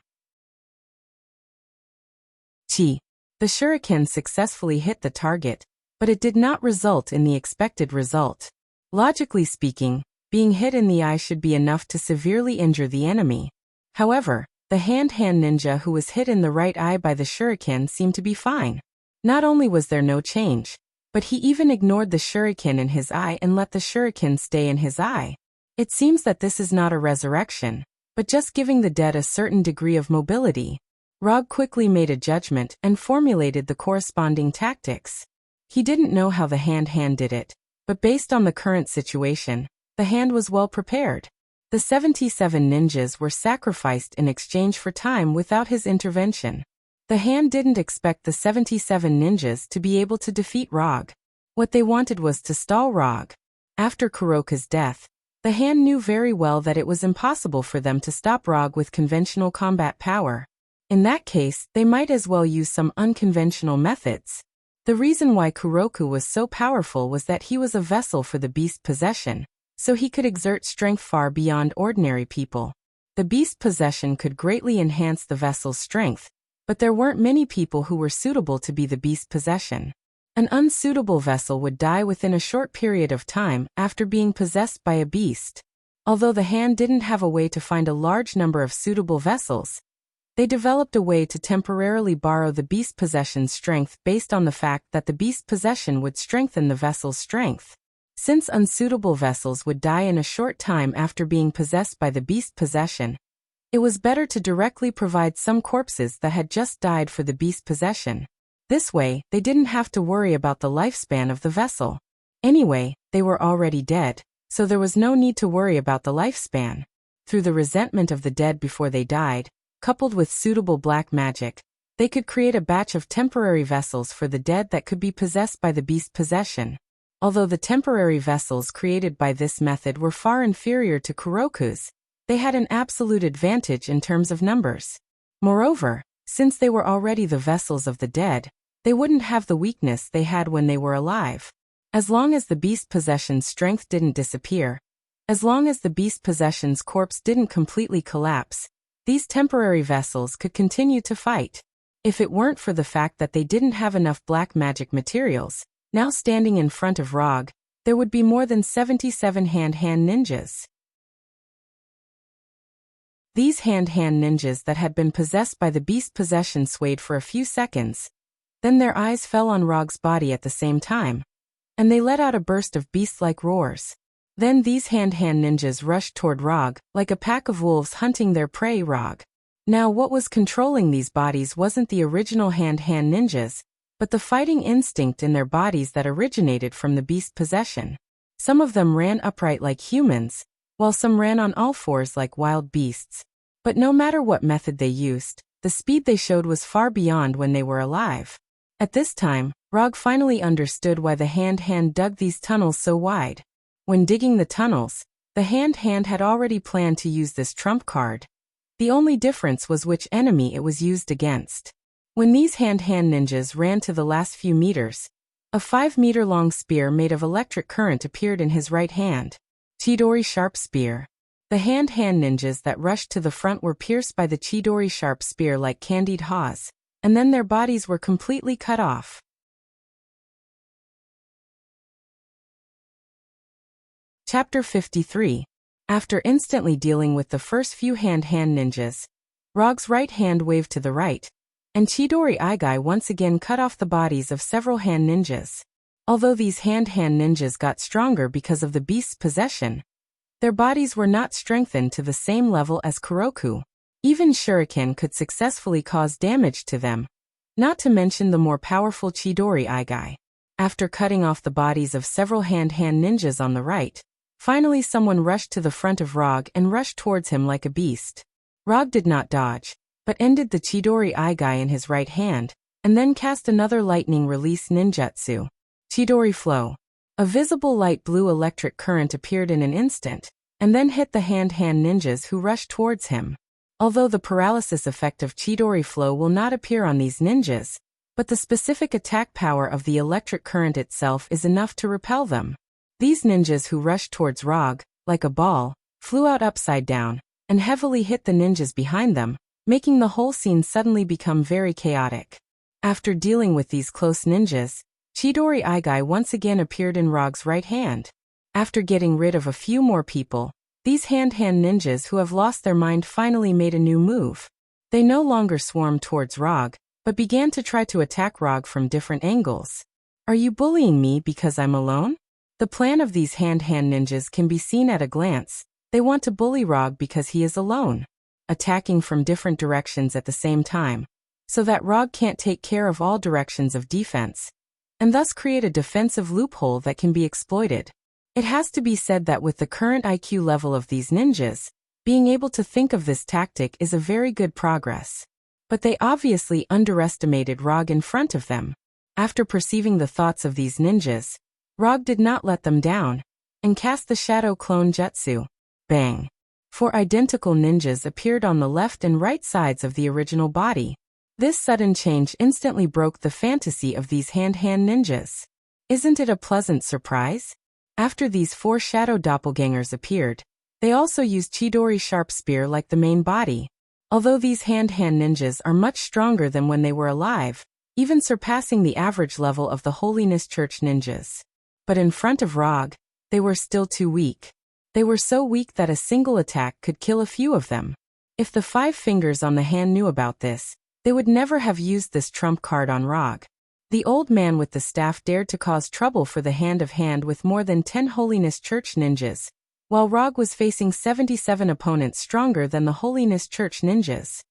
Speaker 1: The shuriken successfully hit the target, but it did not result in the expected result. Logically speaking, being hit in the eye should be enough to severely injure the enemy. However, the hand ninja who was hit in the right eye by the shuriken seemed to be fine. Not only was there no change, but he even ignored the shuriken in his eye and let the shuriken stay in his eye. It seems that this is not a resurrection, but just giving the dead a certain degree of mobility. Rog quickly made a judgment and formulated the corresponding tactics. He didn't know how the hand did it, but based on the current situation, the hand was well prepared. The 77 ninjas were sacrificed in exchange for time without his intervention. The hand didn't expect the 77 ninjas to be able to defeat Rog. What they wanted was to stall Rog. After Kuroka's death, the hand knew very well that it was impossible for them to stop Rog with conventional combat power. In that case, they might as well use some unconventional methods. The reason why Kuroku was so powerful was that he was a vessel for the beast possession, so he could exert strength far beyond ordinary people. The beast possession could greatly enhance the vessel's strength, but there weren't many people who were suitable to be the beast possession. An unsuitable vessel would die within a short period of time after being possessed by a beast. Although the hand didn't have a way to find a large number of suitable vessels, they developed a way to temporarily borrow the beast possession's strength based on the fact that the beast possession would strengthen the vessel's strength. Since unsuitable vessels would die in a short time after being possessed by the beast possession, it was better to directly provide some corpses that had just died for the beast possession. This way, they didn't have to worry about the lifespan of the vessel. Anyway, they were already dead, so there was no need to worry about the lifespan. Through the resentment of the dead before they died, coupled with suitable black magic, they could create a batch of temporary vessels for the dead that could be possessed by the beast possession. Although the temporary vessels created by this method were far inferior to Kuroku's, they had an absolute advantage in terms of numbers. Moreover, since they were already the vessels of the dead, they wouldn't have the weakness they had when they were alive. As long as the beast possession's strength didn't disappear, as long as the beast possession's corpse didn't completely collapse, these temporary vessels could continue to fight. If it weren't for the fact that they didn't have enough black magic materials, now standing in front of Rog, there would be more than 77 hand ninjas. These hand ninjas that had been possessed by the beast possession swayed for a few seconds. Then their eyes fell on Rog's body at the same time, and they let out a burst of beast-like roars. Then these hand ninjas rushed toward Rog, like a pack of wolves hunting their prey. Rog. Now what was controlling these bodies wasn't the original hand ninjas, but the fighting instinct in their bodies that originated from the beast possession. Some of them ran upright like humans, while some ran on all fours like wild beasts. But no matter what method they used, the speed they showed was far beyond when they were alive. At this time, Rog finally understood why the hand dug these tunnels so wide. When digging the tunnels, the hand had already planned to use this trump card. The only difference was which enemy it was used against. When these hand ninjas ran to the last few meters, a 5-meter-long spear made of electric current appeared in his right hand. Chidori sharp spear. The hand ninjas that rushed to the front were pierced by the Chidori sharp spear like candied haws, and then their bodies were completely cut off. Chapter 53. After instantly dealing with the first few hand ninjas, Rog's right hand waved to the right, and Chidori Igai once again cut off the bodies of several hand ninjas. Although these hand ninjas got stronger because of the beast's possession, their bodies were not strengthened to the same level as Kuroku. Even shuriken could successfully cause damage to them, not to mention the more powerful Chidori Igai. After cutting off the bodies of several hand ninjas on the right, finally someone rushed to the front of Rog and rushed towards him like a beast. Rog did not dodge, but ended the Chidori Igai in his right hand, and then cast another lightning release ninjutsu. Chidori Flow. A visible light blue electric current appeared in an instant, and then hit the hand ninjas who rushed towards him. Although the paralysis effect of Chidori Flow will not appear on these ninjas, but the specific attack power of the electric current itself is enough to repel them. These ninjas who rushed towards Rog, like a ball, flew out upside down, and heavily hit the ninjas behind them, making the whole scene suddenly become very chaotic. After dealing with these close ninjas, Chidori Igai once again appeared in Rog's right hand. After getting rid of a few more people, these hand-hand ninjas who have lost their mind finally made a new move. They no longer swarmed towards Rog, but began to try to attack Rog from different angles. Are you bullying me because I'm alone? The plan of these hand-hand ninjas can be seen at a glance. They want to bully Rog because he is alone, attacking from different directions at the same time, so that Rog can't take care of all directions of defense, and thus create a defensive loophole that can be exploited. It has to be said that with the current IQ level of these ninjas, being able to think of this tactic is a very good progress. But they obviously underestimated Rog in front of them. After perceiving the thoughts of these ninjas, Rog did not let them down, and cast the Shadow Clone Jutsu. Bang! 4 identical ninjas appeared on the left and right sides of the original body. This sudden change instantly broke the fantasy of these hand-hand ninjas. Isn't it a pleasant surprise? After these 4 shadow doppelgangers appeared, they also used Chidori's sharp spear like the main body. Although these hand-hand ninjas are much stronger than when they were alive, even surpassing the average level of the Holiness Church ninjas. But in front of Rog, they were still too weak. They were so weak that a single attack could kill a few of them. If the 5 fingers on the hand knew about this, they would never have used this trump card on Rog. The old man with the staff dared to cause trouble for the hand-of-hand with more than 10 Holiness Church ninjas, while Rog was facing 77 opponents stronger than the Holiness Church ninjas.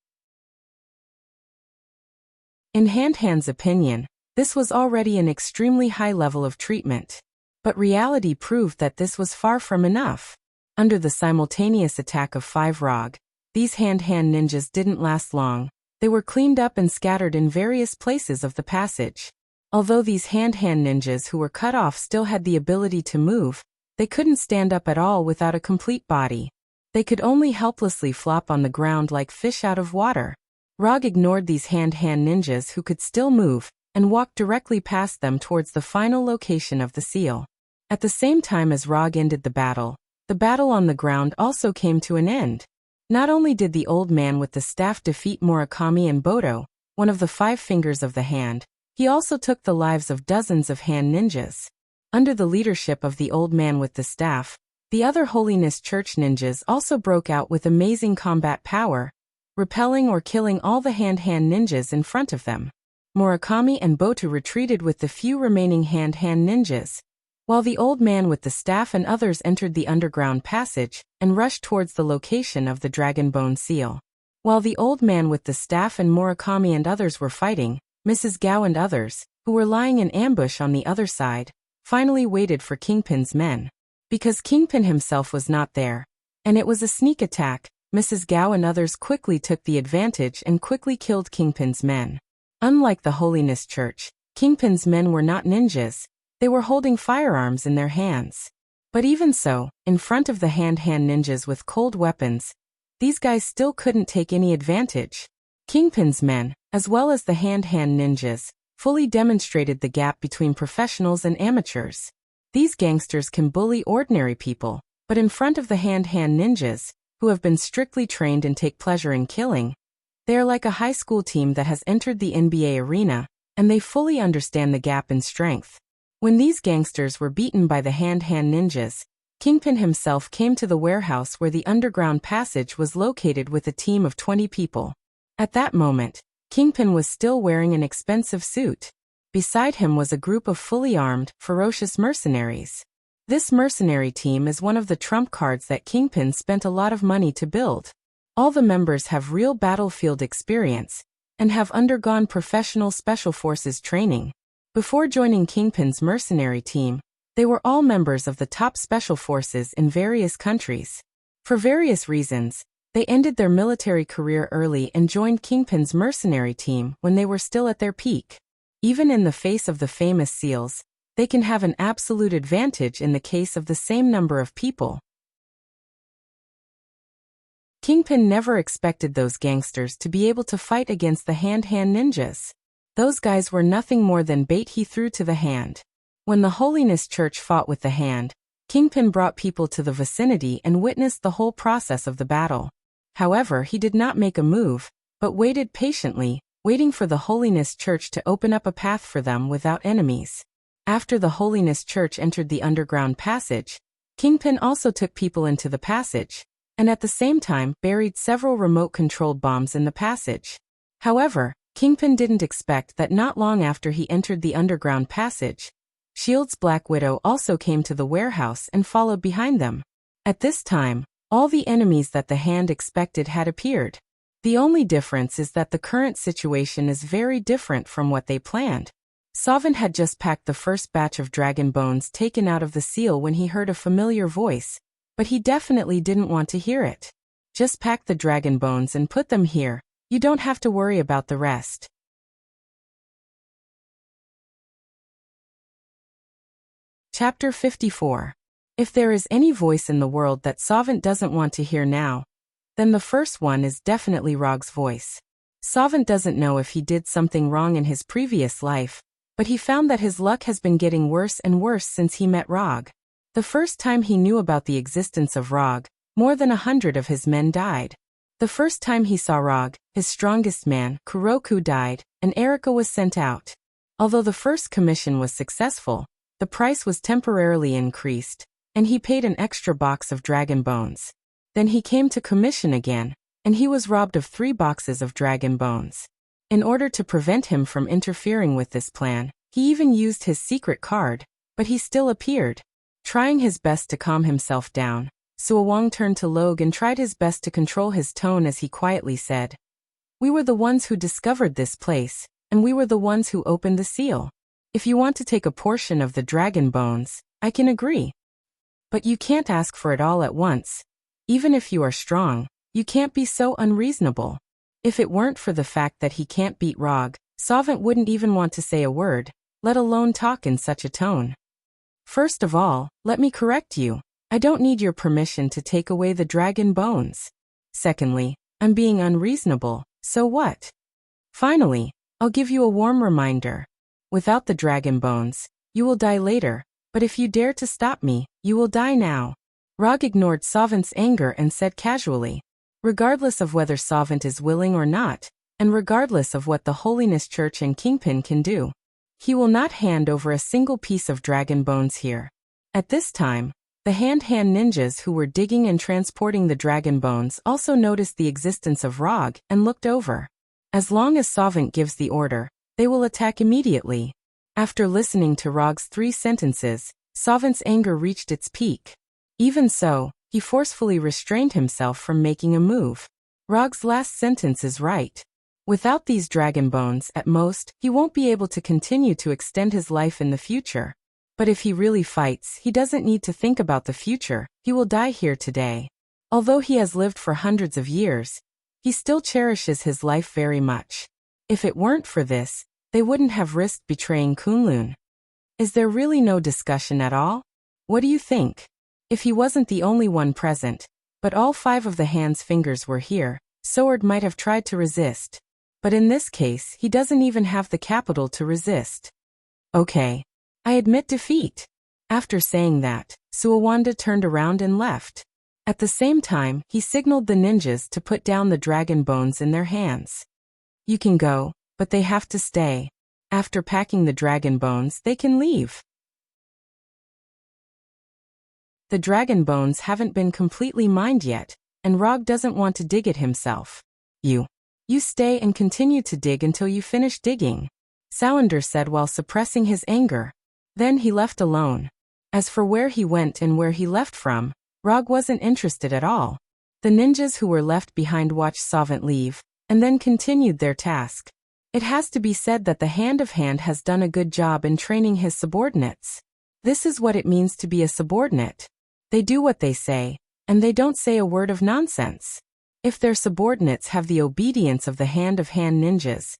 Speaker 1: In Hand-Hand's opinion, this was already an extremely high level of treatment. But reality proved that this was far from enough. Under the simultaneous attack of 5 Rog, these hand-hand ninjas didn't last long. They were cleaned up and scattered in various places of the passage. Although these hand-hand ninjas who were cut off still had the ability to move, they couldn't stand up at all without a complete body. They could only helplessly flop on the ground like fish out of water. Rog ignored these hand-hand ninjas who could still move, and walked directly past them towards the final location of the seal. At the same time as Rog ended the battle on the ground also came to an end. Not only did the old man with the staff defeat Murakami and Bodo, one of the 5 fingers of the hand, he also took the lives of dozens of hand ninjas. Under the leadership of the old man with the staff, the other Holiness Church ninjas also broke out with amazing combat power, repelling or killing all the hand-hand ninjas in front of them. Murakami and Boto retreated with the few remaining hand-hand ninjas, while the old man with the staff and others entered the underground passage and rushed towards the location of the Dragon Bone seal. While the old man with the staff and Murakami and others were fighting, Mrs. Gao and others, who were lying in ambush on the other side, finally waited for Kingpin's men. Because Kingpin himself was not there, and it was a sneak attack, Mrs. Gao and others quickly took the advantage and quickly killed Kingpin's men. Unlike the Holiness Church, Kingpin's men were not ninjas. They were holding firearms in their hands. But even so, in front of the hand-hand ninjas with cold weapons, these guys still couldn't take any advantage. Kingpin's men, as well as the hand-hand ninjas, fully demonstrated the gap between professionals and amateurs. These gangsters can bully ordinary people, but in front of the hand-hand ninjas, who have been strictly trained and take pleasure in killing, they are like a high school team that has entered the NBA arena, and they fully understand the gap in strength. When these gangsters were beaten by the hand-hand ninjas, Kingpin himself came to the warehouse where the underground passage was located with a team of 20 people. At that moment, Kingpin was still wearing an expensive suit. Beside him was a group of fully armed, ferocious mercenaries. This mercenary team is one of the trump cards that Kingpin spent a lot of money to build. All the members have real battlefield experience and have undergone professional special forces training. Before joining Kingpin's mercenary team, they were all members of the top special forces in various countries. For various reasons, they ended their military career early and joined Kingpin's mercenary team when they were still at their peak. Even in the face of the famous seals, they can have an absolute advantage in the case of the same number of people. Kingpin never expected those gangsters to be able to fight against the hand-hand ninjas. Those guys were nothing more than bait he threw to the hand. When the Holiness Church fought with the hand, Kingpin brought people to the vicinity and witnessed the whole process of the battle. However, he did not make a move, but waited patiently, waiting for the Holiness Church to open up a path for them without enemies. After the Holiness Church entered the underground passage, Kingpin also took people into the passage, and at the same time buried several remote-controlled bombs in the passage. However, Kingpin didn't expect that not long after he entered the underground passage, S.H.I.E.L.D.'s Black Widow also came to the warehouse and followed behind them. At this time, all the enemies that the Hand expected had appeared. The only difference is that the current situation is very different from what they planned. Sovin had just packed the first batch of dragon bones taken out of the seal when he heard a familiar voice, but he definitely didn't want to hear it. Just pack the dragon bones and put them here. You don't have to worry about the rest. Chapter 54. If there is any voice in the world that Sovin doesn't want to hear now, then the first one is definitely Rog's voice. Sovin doesn't know if he did something wrong in his previous life, but he found that his luck has been getting worse and worse since he met Rog. The first time he knew about the existence of Rog, more than 100 of his men died. The first time he saw Rog, his strongest man, Kuroku, died, and Erika was sent out. Although the first commission was successful, the price was temporarily increased, and he paid an extra box of dragon bones. Then he came to commission again, and he was robbed of 3 boxes of dragon bones. In order to prevent him from interfering with this plan, he even used his secret card, but he still appeared. Trying his best to calm himself down, Suo Wang turned to Log and tried his best to control his tone as he quietly said, "We were the ones who discovered this place, and we were the ones who opened the seal. If you want to take a portion of the dragon bones, I can agree. But you can't ask for it all at once. Even if you are strong, you can't be so unreasonable." If it weren't for the fact that he can't beat Rog, Sovin wouldn't even want to say a word, let alone talk in such a tone. "First of all, let me correct you. I don't need your permission to take away the dragon bones. Secondly, I'm being unreasonable, so what? Finally, I'll give you a warm reminder. Without the dragon bones, you will die later, but if you dare to stop me, you will die now." Rog ignored Sovin's anger and said casually, "Regardless of whether Sovin is willing or not, and regardless of what the Holiness Church and Kingpin can do, he will not hand over a single piece of dragon bones here." At this time, the hand ninjas who were digging and transporting the dragon bones also noticed the existence of Rog and looked over. As long as Sovin gives the order, they will attack immediately. After listening to Rog's 3 sentences, Sovin's anger reached its peak. Even so, he forcefully restrained himself from making a move. Rog's last sentence is right. Without these dragon bones, at most, he won't be able to continue to extend his life in the future. But if he really fights, he doesn't need to think about the future, he will die here today. Although he has lived for hundreds of years, he still cherishes his life very much. If it weren't for this, they wouldn't have risked betraying Kunlun. Is there really no discussion at all? What do you think? If he wasn't the only one present, but all 5 of the hand's fingers were here, Sword might have tried to resist. But in this case, he doesn't even have the capital to resist. Okay. I admit defeat. After saying that, Suawanda turned around and left. At the same time, he signaled the ninjas to put down the dragon bones in their hands. You can go, but they have to stay. After packing the dragon bones, they can leave. The dragon bones haven't been completely mined yet, and Rog doesn't want to dig it himself. You stay and continue to dig until you finish digging, Sounder said while suppressing his anger. Then he left alone. As for where he went and where he left from, Rog wasn't interested at all. The ninjas who were left behind watched Sovin leave, and then continued their task. It has to be said that the Hand of Hand has done a good job in training his subordinates. This is what it means to be a subordinate. They do what they say, and they don't say a word of nonsense. If their subordinates have the obedience of the Hand of Hand ninjas,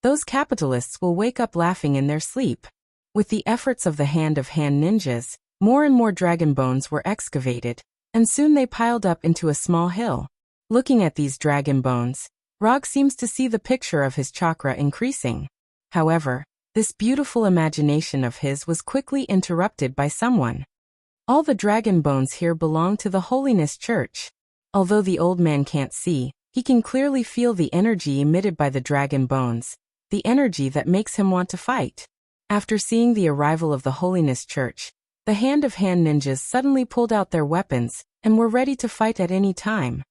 Speaker 1: those capitalists will wake up laughing in their sleep. With the efforts of the Hand of Hand ninjas, more and more dragon bones were excavated, and soon they piled up into a small hill. Looking at these dragon bones, Rog seems to see the picture of his chakra increasing. However, this beautiful imagination of his was quickly interrupted by someone. All the dragon bones here belong to the Holiness Church. Although the old man can't see, he can clearly feel the energy emitted by the dragon bones, the energy that makes him want to fight. After seeing the arrival of the Holiness Church, the hand-of-hand ninjas suddenly pulled out their weapons and were ready to fight at any time.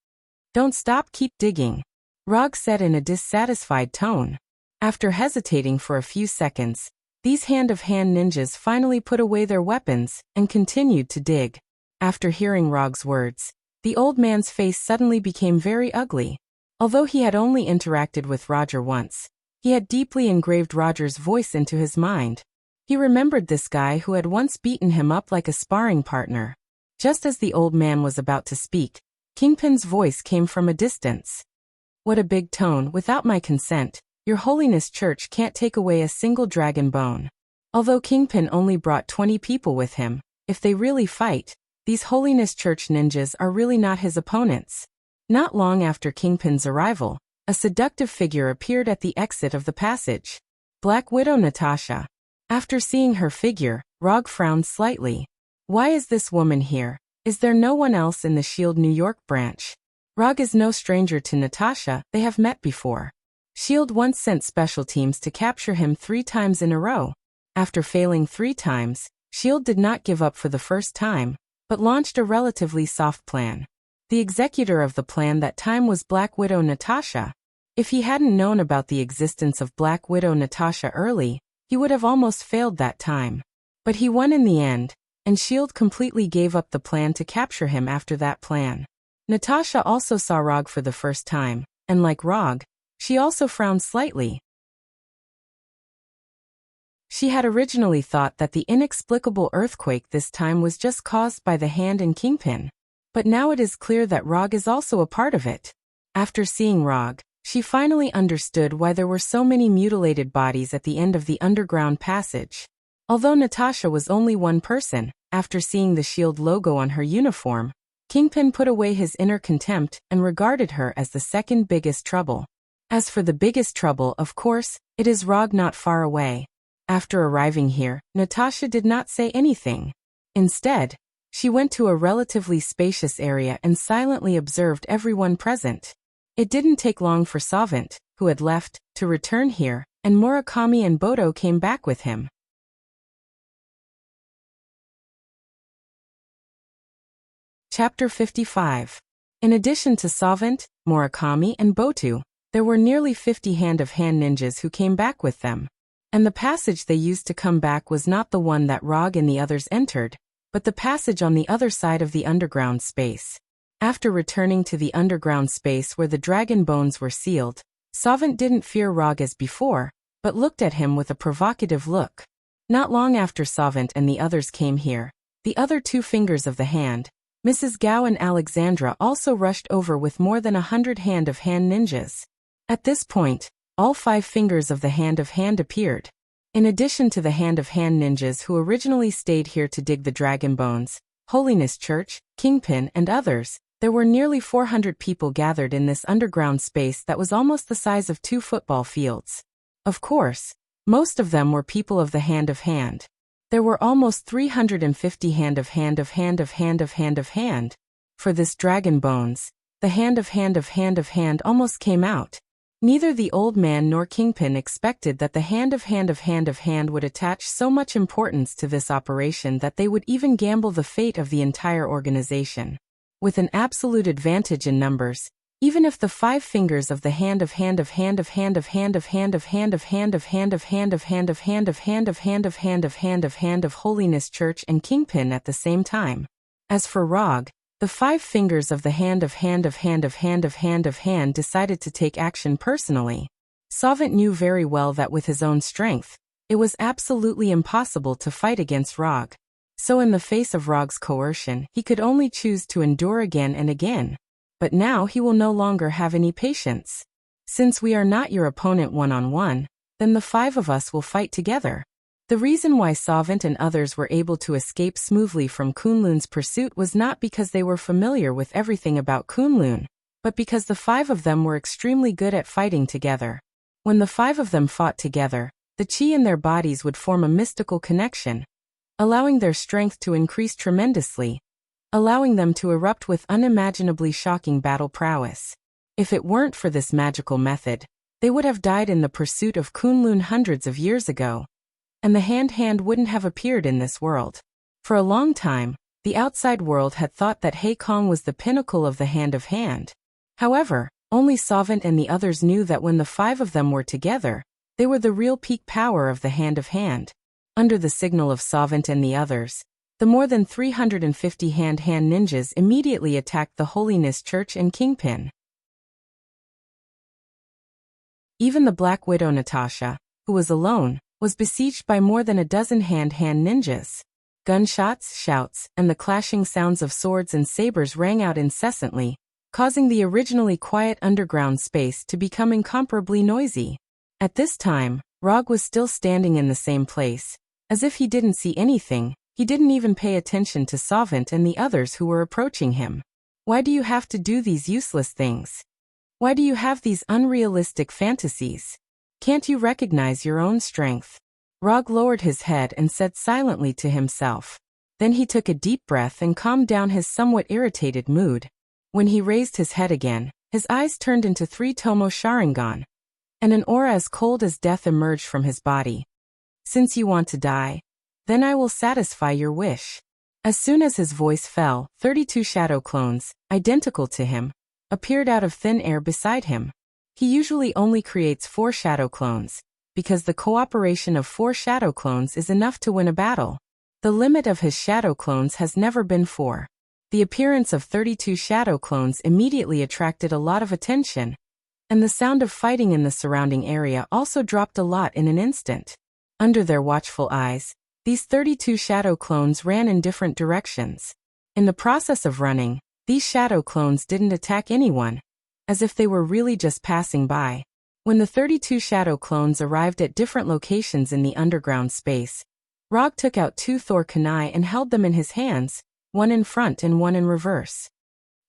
Speaker 1: "Don't stop, keep digging," Rog said in a dissatisfied tone. After hesitating for a few seconds, these hand-of-hand ninjas finally put away their weapons and continued to dig. After hearing Rog's words, the old man's face suddenly became very ugly. Although he had only interacted with Roger once, he had deeply engraved Roger's voice into his mind. He remembered this guy who had once beaten him up like a sparring partner. Just as the old man was about to speak, Kingpin's voice came from a distance. "What a big tone, without my consent. Your Holiness Church can't take away a single dragon bone." Although Kingpin only brought 20 people with him, if they really fight, these Holiness Church ninjas are really not his opponents. Not long after Kingpin's arrival, a seductive figure appeared at the exit of the passage. Black Widow Natasha. After seeing her figure, Rog frowned slightly. Why is this woman here? Is there no one else in the S.H.I.E.L.D. New York branch? Rog is no stranger to Natasha, they have met before. S.H.I.E.L.D. once sent special teams to capture him 3 times in a row. After failing 3 times, S.H.I.E.L.D. did not give up for the first time, but launched a relatively soft plan. The executor of the plan that time was Black Widow Natasha. If he hadn't known about the existence of Black Widow Natasha early, he would have almost failed that time. But he won in the end, and S.H.I.E.L.D. completely gave up the plan to capture him after that plan. Natasha also saw Rog for the first time, and like Rog, she also frowned slightly. She had originally thought that the inexplicable earthquake this time was just caused by the Hand and Kingpin. But now it is clear that Rog is also a part of it. After seeing Rog, she finally understood why there were so many mutilated bodies at the end of the underground passage. Although Natasha was only one person, after seeing the S.H.I.E.L.D. logo on her uniform, Kingpin put away his inner contempt and regarded her as the second biggest trouble. As for the biggest trouble, of course, it is Rog not far away. After arriving here, Natasha did not say anything. Instead, she went to a relatively spacious area and silently observed everyone present. It didn't take long for Savant, who had left, to return here, and Murakami and Bodo came back with him. Chapter 55. In addition to Savant, Murakami, and Botu, there were nearly 50 hand-of-hand ninjas who came back with them. And the passage they used to come back was not the one that Rog and the others entered, but the passage on the other side of the underground space. After returning to the underground space where the dragon bones were sealed, Savant didn't fear Rog as before, but looked at him with a provocative look. Not long after Savant and the others came here, the other 2 fingers of the hand, Mrs. Gao and Alexandra, also rushed over with more than 100 hand-of-hand ninjas. At this point, all 5 fingers of the hand-of-hand appeared. In addition to the hand-of-hand ninjas who originally stayed here to dig the dragon bones, Holiness Church, Kingpin, and others, there were nearly 400 people gathered in this underground space that was almost the size of 2 football fields. Of course, most of them were people of the hand-of-hand. There were almost 350 hand-of-hand. For this dragon bones, the hand-of-hand almost came out. Neither the old man nor Kingpin expected that the hand-of-hand would attach so much importance to this operation that they would even gamble the fate of the entire organization. With an absolute advantage in numbers, even if the 5 fingers of the hand-of-hand of Holiness Church and Kingpin at the same time. As for Rog, the 5 fingers of the hand decided to take action personally. Savant knew very well that with his own strength, it was absolutely impossible to fight against Rog. So in the face of Rog's coercion, he could only choose to endure again and again. But now he will no longer have any patience. Since we are not your opponent one-on-one, then the 5 of us will fight together. The reason why Savant and others were able to escape smoothly from Kunlun's pursuit was not because they were familiar with everything about Kunlun, but because the 5 of them were extremely good at fighting together. When the 5 of them fought together, the chi in their bodies would form a mystical connection. allowing their strength to increase tremendously, allowing them to erupt with unimaginably shocking battle prowess. If it weren't for this magical method, they would have died in the pursuit of Kunlun hundreds of years ago, and the hand wouldn't have appeared in this world. For a long time, the outside world had thought that Heikong was the pinnacle of the hand. However, only Sovent and the others knew that when the 5 of them were together, they were the real peak power of the hand. Under the signal of Sovent and the others, the more than 350 hand ninjas immediately attacked the Holiness Church and Kingpin. Even the Black Widow Natasha, who was alone, was besieged by more than a dozen hand ninjas. Gunshots, shouts, and the clashing sounds of swords and sabers rang out incessantly, causing the originally quiet underground space to become incomparably noisy. At this time, Rog was still standing in the same place. As if he didn't see anything, he didn't even pay attention to Sovent and the others who were approaching him. Why do you have to do these useless things? Why do you have these unrealistic fantasies? Can't you recognize your own strength? Rog lowered his head and said silently to himself. Then he took a deep breath and calmed down his somewhat irritated mood. When he raised his head again, his eyes turned into 3 Tomo Sharingan, and an aura as cold as death emerged from his body. Since you want to die, then I will satisfy your wish. As soon as his voice fell, 32 shadow clones, identical to him, appeared out of thin air beside him. He usually only creates 4 shadow clones, because the cooperation of 4 shadow clones is enough to win a battle. The limit of his shadow clones has never been 4. The appearance of 32 shadow clones immediately attracted a lot of attention, and the sound of fighting in the surrounding area also dropped a lot in an instant. Under their watchful eyes, these 32 shadow clones ran in different directions. In the process of running, these shadow clones didn't attack anyone, as if they were really just passing by. When the 32 shadow clones arrived at different locations in the underground space, Rog took out 2 Thor kunai and held them in his hands, one in front and one in reverse.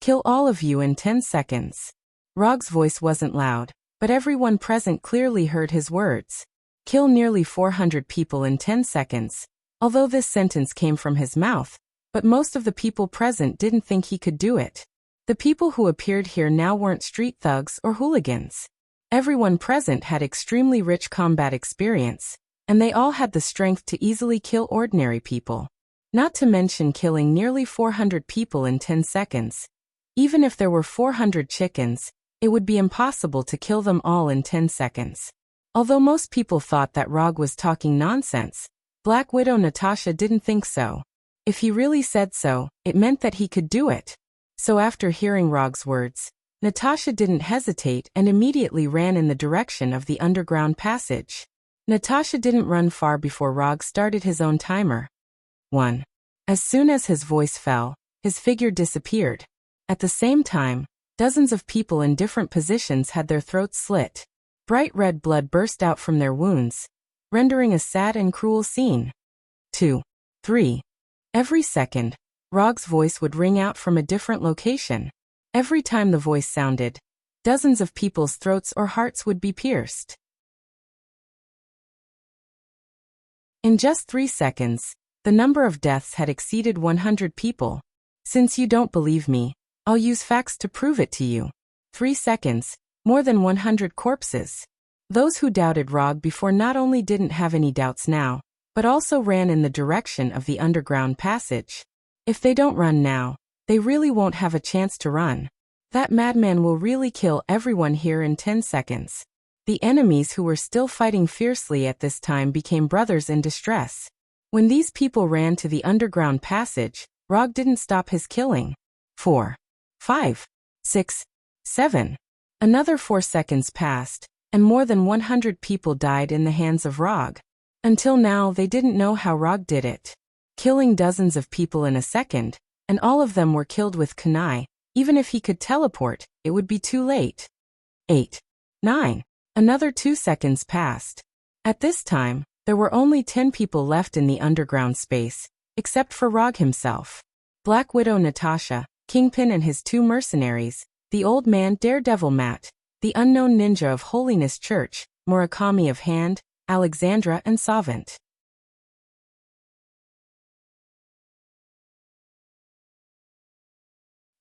Speaker 1: Kill all of you in 10 seconds. Rog's voice wasn't loud, but everyone present clearly heard his words. Kill nearly 400 people in 10 seconds. Although this sentence came from his mouth, but most of the people present didn't think he could do it. The people who appeared here now weren't street thugs or hooligans. Everyone present had extremely rich combat experience, and they all had the strength to easily kill ordinary people. Not to mention killing nearly 400 people in 10 seconds. Even if there were 400 chickens, it would be impossible to kill them all in 10 seconds. Although most people thought that Rog was talking nonsense, Black Widow Natasha didn't think so. If he really said so, it meant that he could do it. So after hearing Rog's words, Natasha didn't hesitate and immediately ran in the direction of the underground passage. Natasha didn't run far before Rog started his own timer. 1. As soon as his voice fell, his figure disappeared. At the same time, dozens of people in different positions had their throats slit. Bright red blood burst out from their wounds, rendering a sad and cruel scene. 2. 3. Every second, Rog's voice would ring out from a different location. Every time the voice sounded, dozens of people's throats or hearts would be pierced. In just 3 seconds, the number of deaths had exceeded 100 people. Since you don't believe me, I'll use facts to prove it to you. 3 seconds, more than 100 corpses. Those who doubted Rog before not only didn't have any doubts now, but also ran in the direction of the underground passage. If they don't run now, they really won't have a chance to run. That madman will really kill everyone here in 10 seconds. The enemies who were still fighting fiercely at this time became brothers in distress. When these people ran to the underground passage, Rog didn't stop his killing. 4, 5, 6, 7. Another 4 seconds passed, and more than 100 people died in the hands of Rog. Until now, they didn't know how Rog did it. Killing dozens of people in a second, and all of them were killed with kunai. Even if he could teleport, it would be too late. 8, 9. Another 2 seconds passed. At this time, there were only 10 people left in the underground space, except for Rog himself. Black Widow Natasha, Kingpin and his 2 mercenaries, the old man Daredevil Matt, the unknown ninja of Holiness Church, Murakami of Hand, Alexandra and Sovent.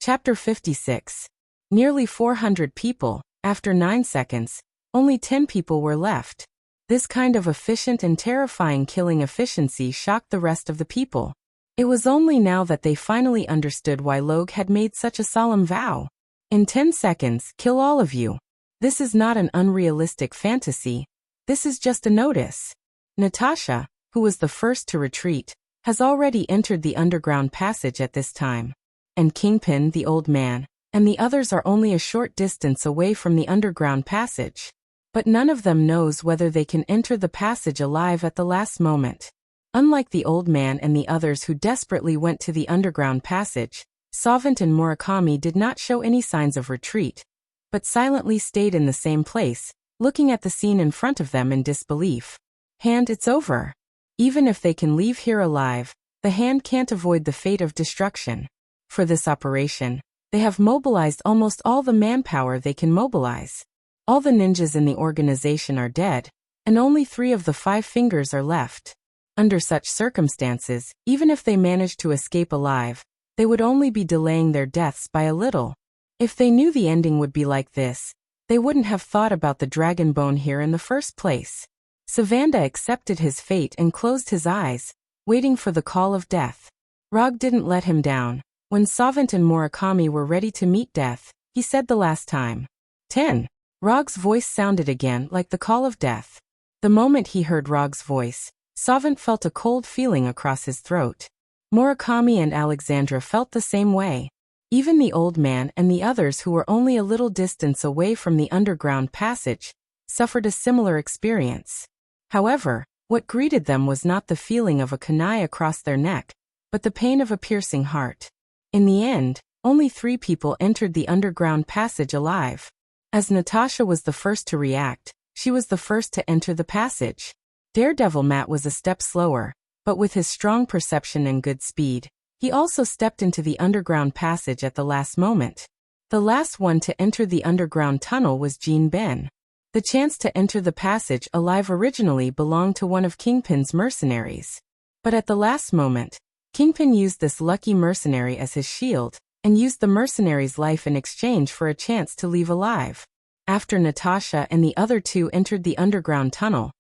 Speaker 1: Chapter 56. Nearly 400 people. After 9 seconds, only 10 people were left. This kind of efficient and terrifying killing efficiency shocked the rest of the people. It was only now that they finally understood why Logue had made such a solemn vow. In 10 seconds, kill all of you. This is not an unrealistic fantasy. This is just a notice. Natasha, who was the first to retreat, has already entered the underground passage at this time. And Kingpin, the old man, and the others are only a short distance away from the underground passage. But none of them knows whether they can enter the passage alive at the last moment. Unlike the old man and the others who desperately went to the underground passage, Savant and Murakami did not show any signs of retreat, but silently stayed in the same place, looking at the scene in front of them in disbelief. Hand, it's over. Even if they can leave here alive, the Hand can't avoid the fate of destruction. For this operation, they have mobilized almost all the manpower they can mobilize. All the ninjas in the organization are dead, and only 3 of the 5 fingers are left. Under such circumstances, even if they managed to escape alive, they would only be delaying their deaths by a little. If they knew the ending would be like this, they wouldn't have thought about the dragon bone here in the first place. Savanda accepted his fate and closed his eyes, waiting for the call of death. Rog didn't let him down. When Savant and Murakami were ready to meet death, he said the last time. 10. Rog's voice sounded again like the call of death. The moment he heard Rog's voice, Savant felt a cold feeling across his throat. Murakami and Alexandra felt the same way. Even the old man and the others who were only a little distance away from the underground passage suffered a similar experience. However, what greeted them was not the feeling of a kunai across their neck, but the pain of a piercing heart. In the end, only 3 people entered the underground passage alive. As Natasha was the first to react, she was the first to enter the passage. Daredevil Matt was a step slower, but with his strong perception and good speed, he also stepped into the underground passage at the last moment. The last one to enter the underground tunnel was Jean Ben. The chance to enter the passage alive originally belonged to one of Kingpin's mercenaries. But at the last moment, Kingpin used this lucky mercenary as his shield, and used the mercenary's life in exchange for a chance to leave alive. After Natasha and the other 2 entered the underground tunnel,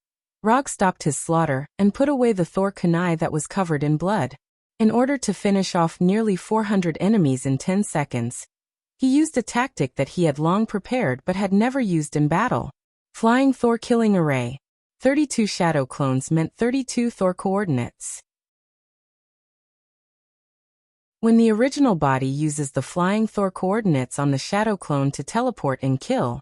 Speaker 1: Rog stopped his slaughter and put away the Thor kunai that was covered in blood. In order to finish off nearly 400 enemies in 10 seconds, he used a tactic that he had long prepared but had never used in battle. Flying Thor killing array. 32 shadow clones meant 32 Thor coordinates. When the original body uses the flying Thor coordinates on the shadow clone to teleport and kill,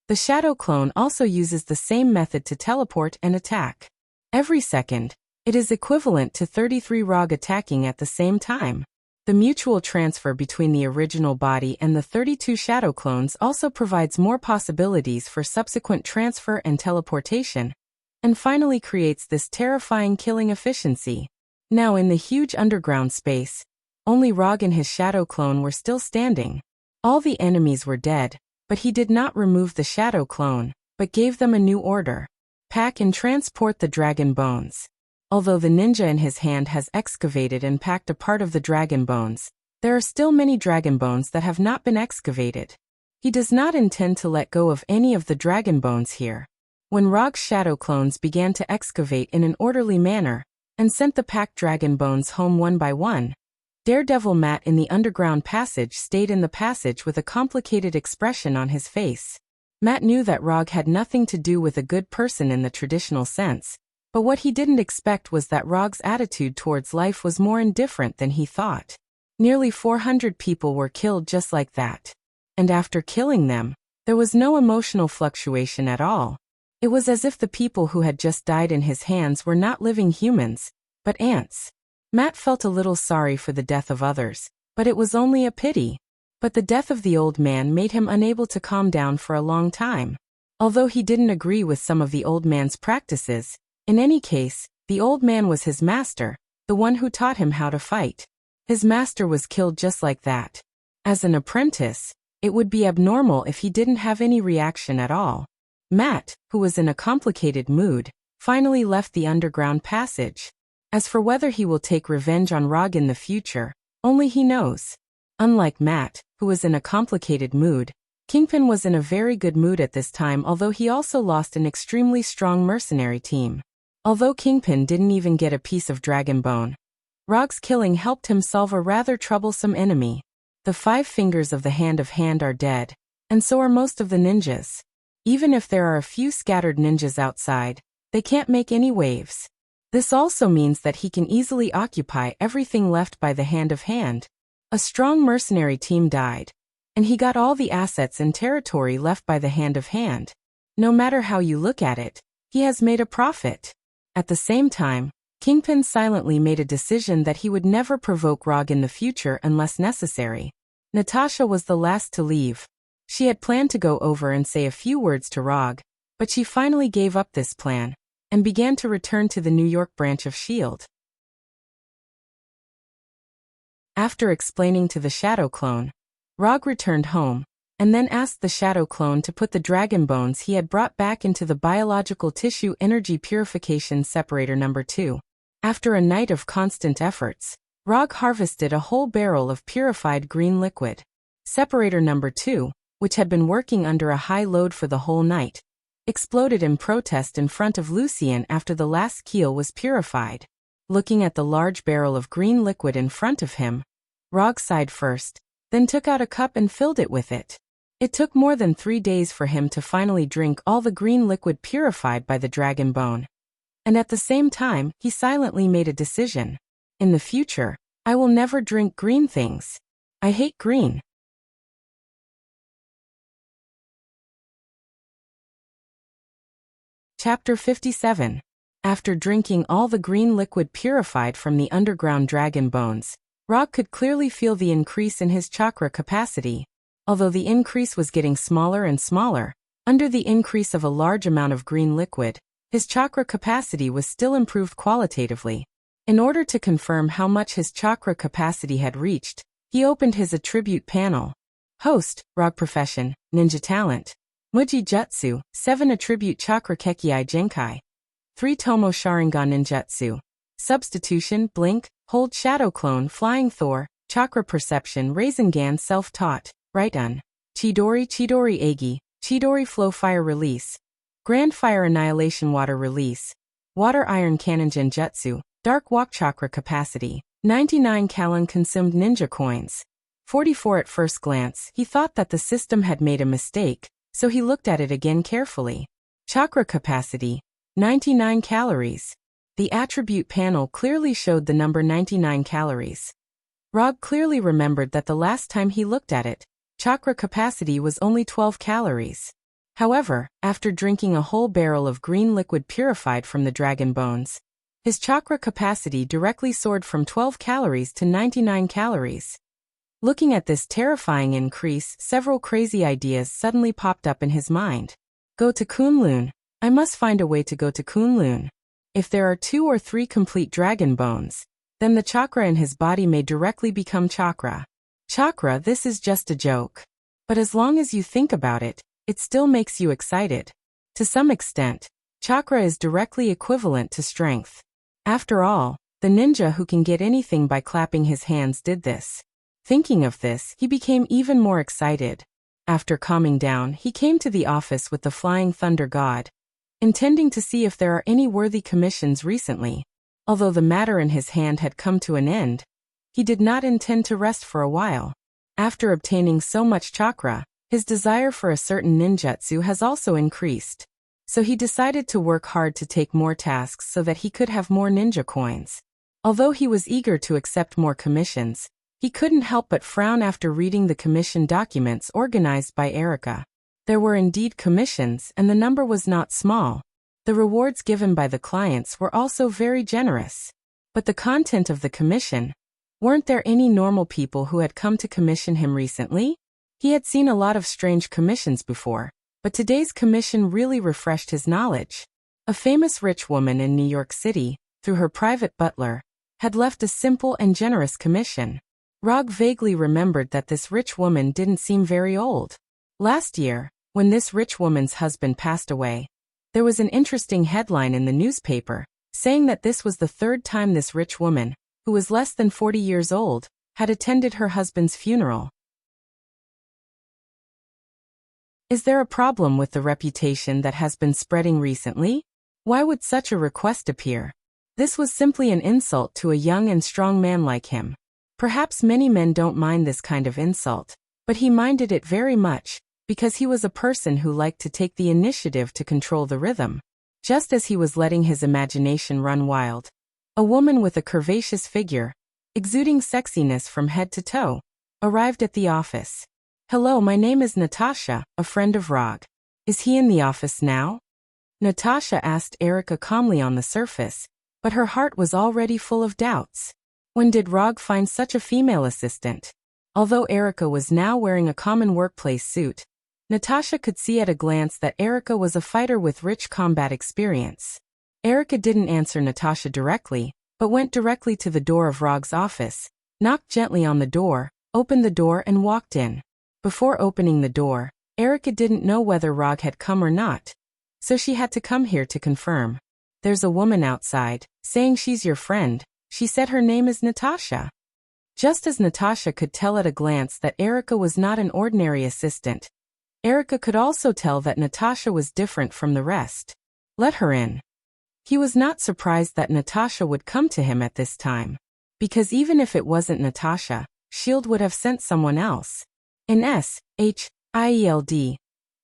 Speaker 1: the shadow clone also uses the same method to teleport and attack. Every second, it is equivalent to 33 Rog attacking at the same time. The mutual transfer between the original body and the 32 shadow clones also provides more possibilities for subsequent transfer and teleportation, and finally creates this terrifying killing efficiency. Now in the huge underground space, only Rog and his shadow clone were still standing. All the enemies were dead, but he did not remove the shadow clone, but gave them a new order. Pack and transport the dragon bones. Although the ninja in his hand has excavated and packed a part of the dragon bones, there are still many dragon bones that have not been excavated. He does not intend to let go of any of the dragon bones here. When Rog's shadow clones began to excavate in an orderly manner, and sent the packed dragon bones home one by one, Daredevil Matt in the underground passage stayed in the passage with a complicated expression on his face. Matt knew that Rog had nothing to do with a good person in the traditional sense, but what he didn't expect was that Rog's attitude towards life was more indifferent than he thought. Nearly 400 people were killed just like that. And after killing them, there was no emotional fluctuation at all. It was as if the people who had just died in his hands were not living humans, but ants. Matt felt a little sorry for the death of others, but it was only a pity. But the death of the old man made him unable to calm down for a long time. Although he didn't agree with some of the old man's practices, in any case, the old man was his master, the one who taught him how to fight. His master was killed just like that. As an apprentice, it would be abnormal if he didn't have any reaction at all. Matt, who was in a complicated mood, finally left the underground passage. As for whether he will take revenge on Rog in the future, only he knows. Unlike Matt, who was in a complicated mood, Kingpin was in a very good mood at this time, although he also lost an extremely strong mercenary team. Although Kingpin didn't even get a piece of dragon bone, Rog's killing helped him solve a rather troublesome enemy. The 5 fingers of the hand are dead, and so are most of the ninjas. Even if there are a few scattered ninjas outside, they can't make any waves. This also means that he can easily occupy everything left by the hand. A strong mercenary team died, and he got all the assets and territory left by the hand. No matter how you look at it, he has made a profit. At the same time, Kingpin silently made a decision that he would never provoke Rog in the future unless necessary. Natasha was the last to leave. She had planned to go over and say a few words to Rog, but she finally gave up this plan and began to return to the New York branch of S.H.I.E.L.D. After explaining to the Shadow Clone, Rog returned home, and then asked the Shadow Clone to put the dragon bones he had brought back into the Biological Tissue Energy Purification Separator No. 2. After a night of constant efforts, Rog harvested a whole barrel of purified green liquid. Separator No. 2, which had been working under a high load for the whole night, exploded in protest in front of Lucien after the last keel was purified. Looking at the large barrel of green liquid in front of him, Rog sighed first, then took out a cup and filled it with it. It took more than 3 days for him to finally drink all the green liquid purified by the dragon bone. And at the same time, he silently made a decision. In the future, I will never drink green things. I hate green. Chapter 57. After drinking all the green liquid purified from the underground dragon bones, Rog could clearly feel the increase in his chakra capacity. Although the increase was getting smaller and smaller, under the increase of a large amount of green liquid, his chakra capacity was still improved qualitatively. In order to confirm how much his chakra capacity had reached, he opened his attribute panel. Host, Rog Profession, Ninja Talent. Muji Jutsu, 7 Attribute Chakra Kekkei Genkai. 3 Tomo Sharingan Ninjutsu. Substitution, Blink, Hold Shadow Clone Flying Thor, Chakra Perception Rasengan Self-Taught, Right-Un. Chidori Egi, Chidori Flow Fire Release. Grand Fire Annihilation Water Release. Water Iron Cannon Genjutsu, Dark Walk Chakra Capacity, 99 Kalon Consumed Ninja Coins. 44 At first glance, he thought that the system had made a mistake, so he looked at it again carefully. Chakra Capacity, 99 calories. The attribute panel clearly showed the number 99 calories. Rog clearly remembered that the last time he looked at it, chakra capacity was only 12 calories. However, after drinking a whole barrel of green liquid purified from the dragon bones, his chakra capacity directly soared from 12 calories to 99 calories. Looking at this terrifying increase, several crazy ideas suddenly popped up in his mind. Go to Kunlun. I must find a way to go to Kunlun. If there are 2 or 3 complete dragon bones, then the chakra in his body may directly become chakra. Chakra, this is just a joke. But as long as you think about it, it still makes you excited. To some extent, chakra is directly equivalent to strength. After all, the ninja who can get anything by clapping his hands did this. Thinking of this, he became even more excited. After calming down, he came to the office with the Flying Thunder God, intending to see if there are any worthy commissions recently. Although the matter in his hand had come to an end, he did not intend to rest for a while. After obtaining so much chakra, his desire for a certain ninjutsu has also increased. So he decided to work hard to take more tasks so that he could have more ninja coins. Although he was eager to accept more commissions, he couldn't help but frown after reading the commission documents organized by Erica. There were indeed commissions, and the number was not small. The rewards given by the clients were also very generous. But the content of the commission? Weren't there any normal people who had come to commission him recently? He had seen a lot of strange commissions before, but today's commission really refreshed his knowledge. A famous rich woman in New York City, through her private butler, had left a simple and generous commission. Rog vaguely remembered that this rich woman didn't seem very old. Last year, when this rich woman's husband passed away, there was an interesting headline in the newspaper, saying that this was the 3rd time this rich woman, who was less than 40 years old, had attended her husband's funeral. Is there a problem with the reputation that has been spreading recently? Why would such a request appear? This was simply an insult to a young and strong man like him. Perhaps many men don't mind this kind of insult, but he minded it very much, because he was a person who liked to take the initiative to control the rhythm. Just as he was letting his imagination run wild, a woman with a curvaceous figure, exuding sexiness from head to toe, arrived at the office. "Hello, my name is Natasha, a friend of Rog. Is he in the office now?" Natasha asked Erica calmly on the surface, but her heart was already full of doubts. When did Rog find such a female assistant? Although Erica was now wearing a common workplace suit, Natasha could see at a glance that Erica was a fighter with rich combat experience. Erica didn't answer Natasha directly, but went directly to the door of Rog's office, knocked gently on the door, opened the door and walked in. Before opening the door, Erica didn't know whether Rog had come or not, so she had to come here to confirm. "There's a woman outside, saying she's your friend. She said her name is Natasha." Just as Natasha could tell at a glance that Erica was not an ordinary assistant, Erica could also tell that Natasha was different from the rest. "Let her in." He was not surprised that Natasha would come to him at this time, because even if it wasn't Natasha, S.H.I.E.L.D. would have sent someone else. In S.H.I.E.L.D.,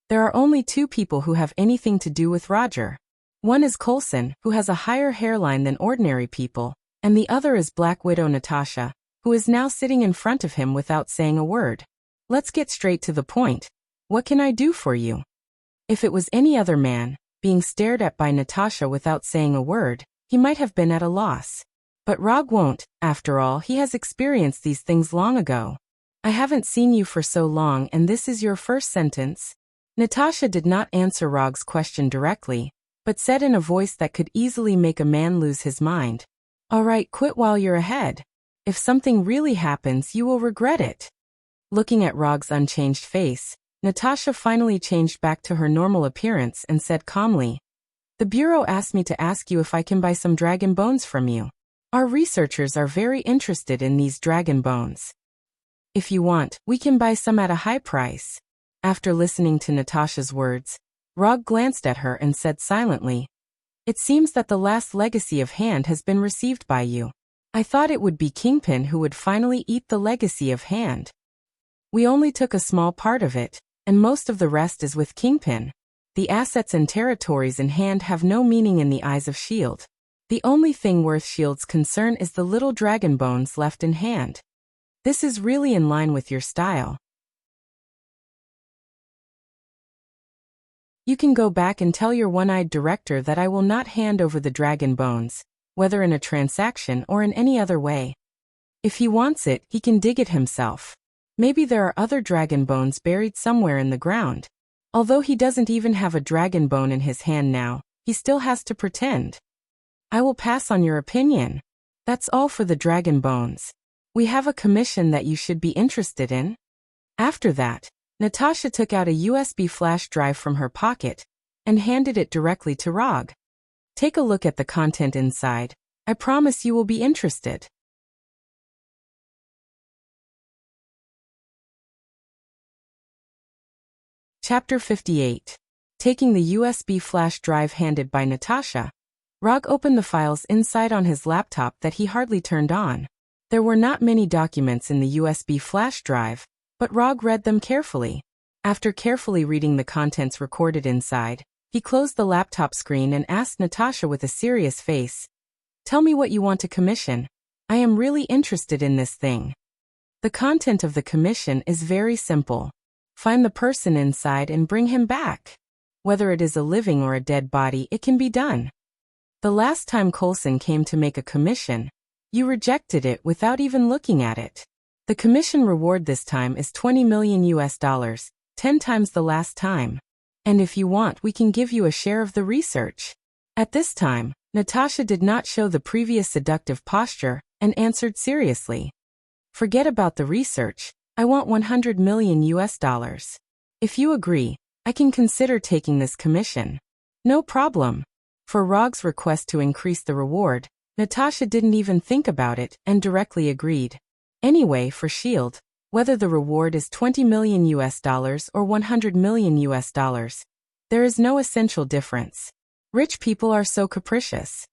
Speaker 1: there are only two people who have anything to do with Roger. One is Coulson, who has a higher hairline than ordinary people, and the other is Black Widow Natasha, who is now sitting in front of him without saying a word. "Let's get straight to the point. What can I do for you?" If it was any other man, being stared at by Natasha without saying a word, he might have been at a loss. But Rog won't. After all, he has experienced these things long ago. "I haven't seen you for so long and this is your first sentence?" Natasha did not answer Rog's question directly, but said in a voice that could easily make a man lose his mind, "All right, quit while you're ahead. If something really happens, you will regret it." Looking at Rog's unchanged face, Natasha finally changed back to her normal appearance and said calmly, "The Bureau asked me to ask you if I can buy some dragon bones from you. Our researchers are very interested in these dragon bones. If you want, we can buy some at a high price." After listening to Natasha's words, Rog glanced at her and said silently, "It seems that the last legacy of Hand has been received by you. I thought it would be Kingpin who would finally eat the legacy of Hand. We only took a small part of it, and most of the rest is with Kingpin. The assets and territories in Hand have no meaning in the eyes of S.H.I.E.L.D. The only thing worth S.H.I.E.L.D.'s concern is the little dragon bones left in Hand. This is really in line with your style. You can go back and tell your one-eyed director that I will not hand over the dragon bones, whether in a transaction or in any other way. If he wants it, he can dig it himself. Maybe there are other dragon bones buried somewhere in the ground. Although he doesn't even have a dragon bone in his hand now, he still has to pretend. I will pass on your opinion. That's all for the dragon bones. We have a commission that you should be interested in." After that, Natasha took out a USB flash drive from her pocket and handed it directly to Rog. "Take a look at the content inside. I promise you will be interested." Chapter 58. Taking the USB flash drive handed by Natasha, Rog opened the files inside on his laptop that he hardly turned on. There were not many documents in the USB flash drive, but Rog read them carefully. After carefully reading the contents recorded inside, he closed the laptop screen and asked Natasha with a serious face, "Tell me what you want to commission. I am really interested in this thing." The content of the commission is very simple. Find the person inside and bring him back. Whether it is a living or a dead body, it can be done. The last time Coulson came to make a commission, you rejected it without even looking at it. The commission reward this time is $20 million US, 10 times the last time. And if you want, we can give you a share of the research. At this time, Natasha did not show the previous seductive posture and answered seriously. "Forget about the research. I want $100 million US. If you agree, I can consider taking this commission." "No problem." For Rog's request to increase the reward, Natasha didn't even think about it and directly agreed. Anyway, for S.H.I.E.L.D., whether the reward is $20 million or $100 million, there is no essential difference. Rich people are so capricious.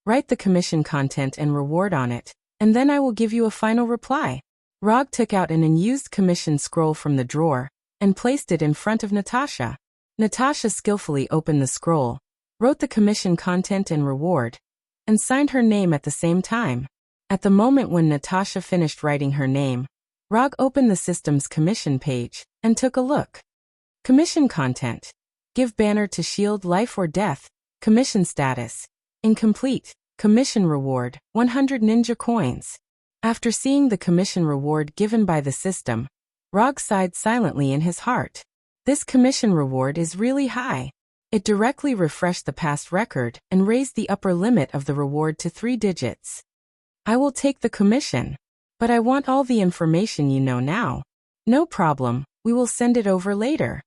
Speaker 1: Write the commission content and reward on it, and then I will give you a final reply. Rog took out an unused commission scroll from the drawer and placed it in front of Natasha. Natasha skillfully opened the scroll, wrote the commission content and reward, and signed her name at the same time. At the moment when Natasha finished writing her name, Rog opened the system's commission page and took a look. Commission content. Give banner to S.H.I.E.L.D. life or death. Commission status. Incomplete. Commission reward, 100 ninja coins. After seeing the commission reward given by the system, Rog sighed silently in his heart. This commission reward is really high. It directly refreshed the past record and raised the upper limit of the reward to 3 digits. I will take the commission. But I want all the information you know now. No problem, we will send it over later.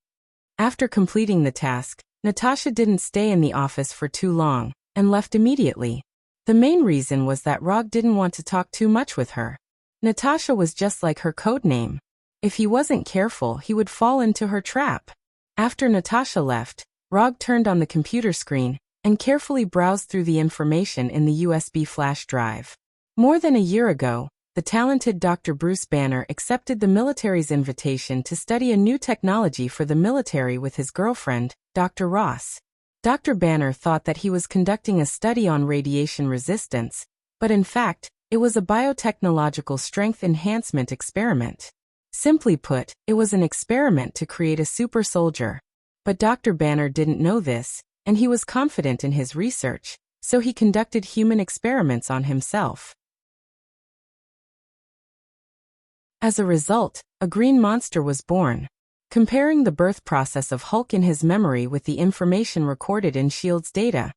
Speaker 1: After completing the task, Natasha didn't stay in the office for too long and left immediately. The main reason was that Rog didn't want to talk too much with her. Natasha was just like her code name. If he wasn't careful, he would fall into her trap. After Natasha left, Rog turned on the computer screen and carefully browsed through the information in the USB flash drive. More than a year ago, the talented Dr. Bruce Banner accepted the military's invitation to study a new technology for the military with his girlfriend, Dr. Ross. Dr. Banner thought that he was conducting a study on radiation resistance, but in fact, it was a biotechnological strength enhancement experiment. Simply put, it was an experiment to create a super soldier. But Dr. Banner didn't know this, and he was confident in his research, so he conducted human experiments on himself. As a result, a green monster was born. Comparing the birth process of Hulk in his memory with the information recorded in S.H.I.E.L.D.'s data,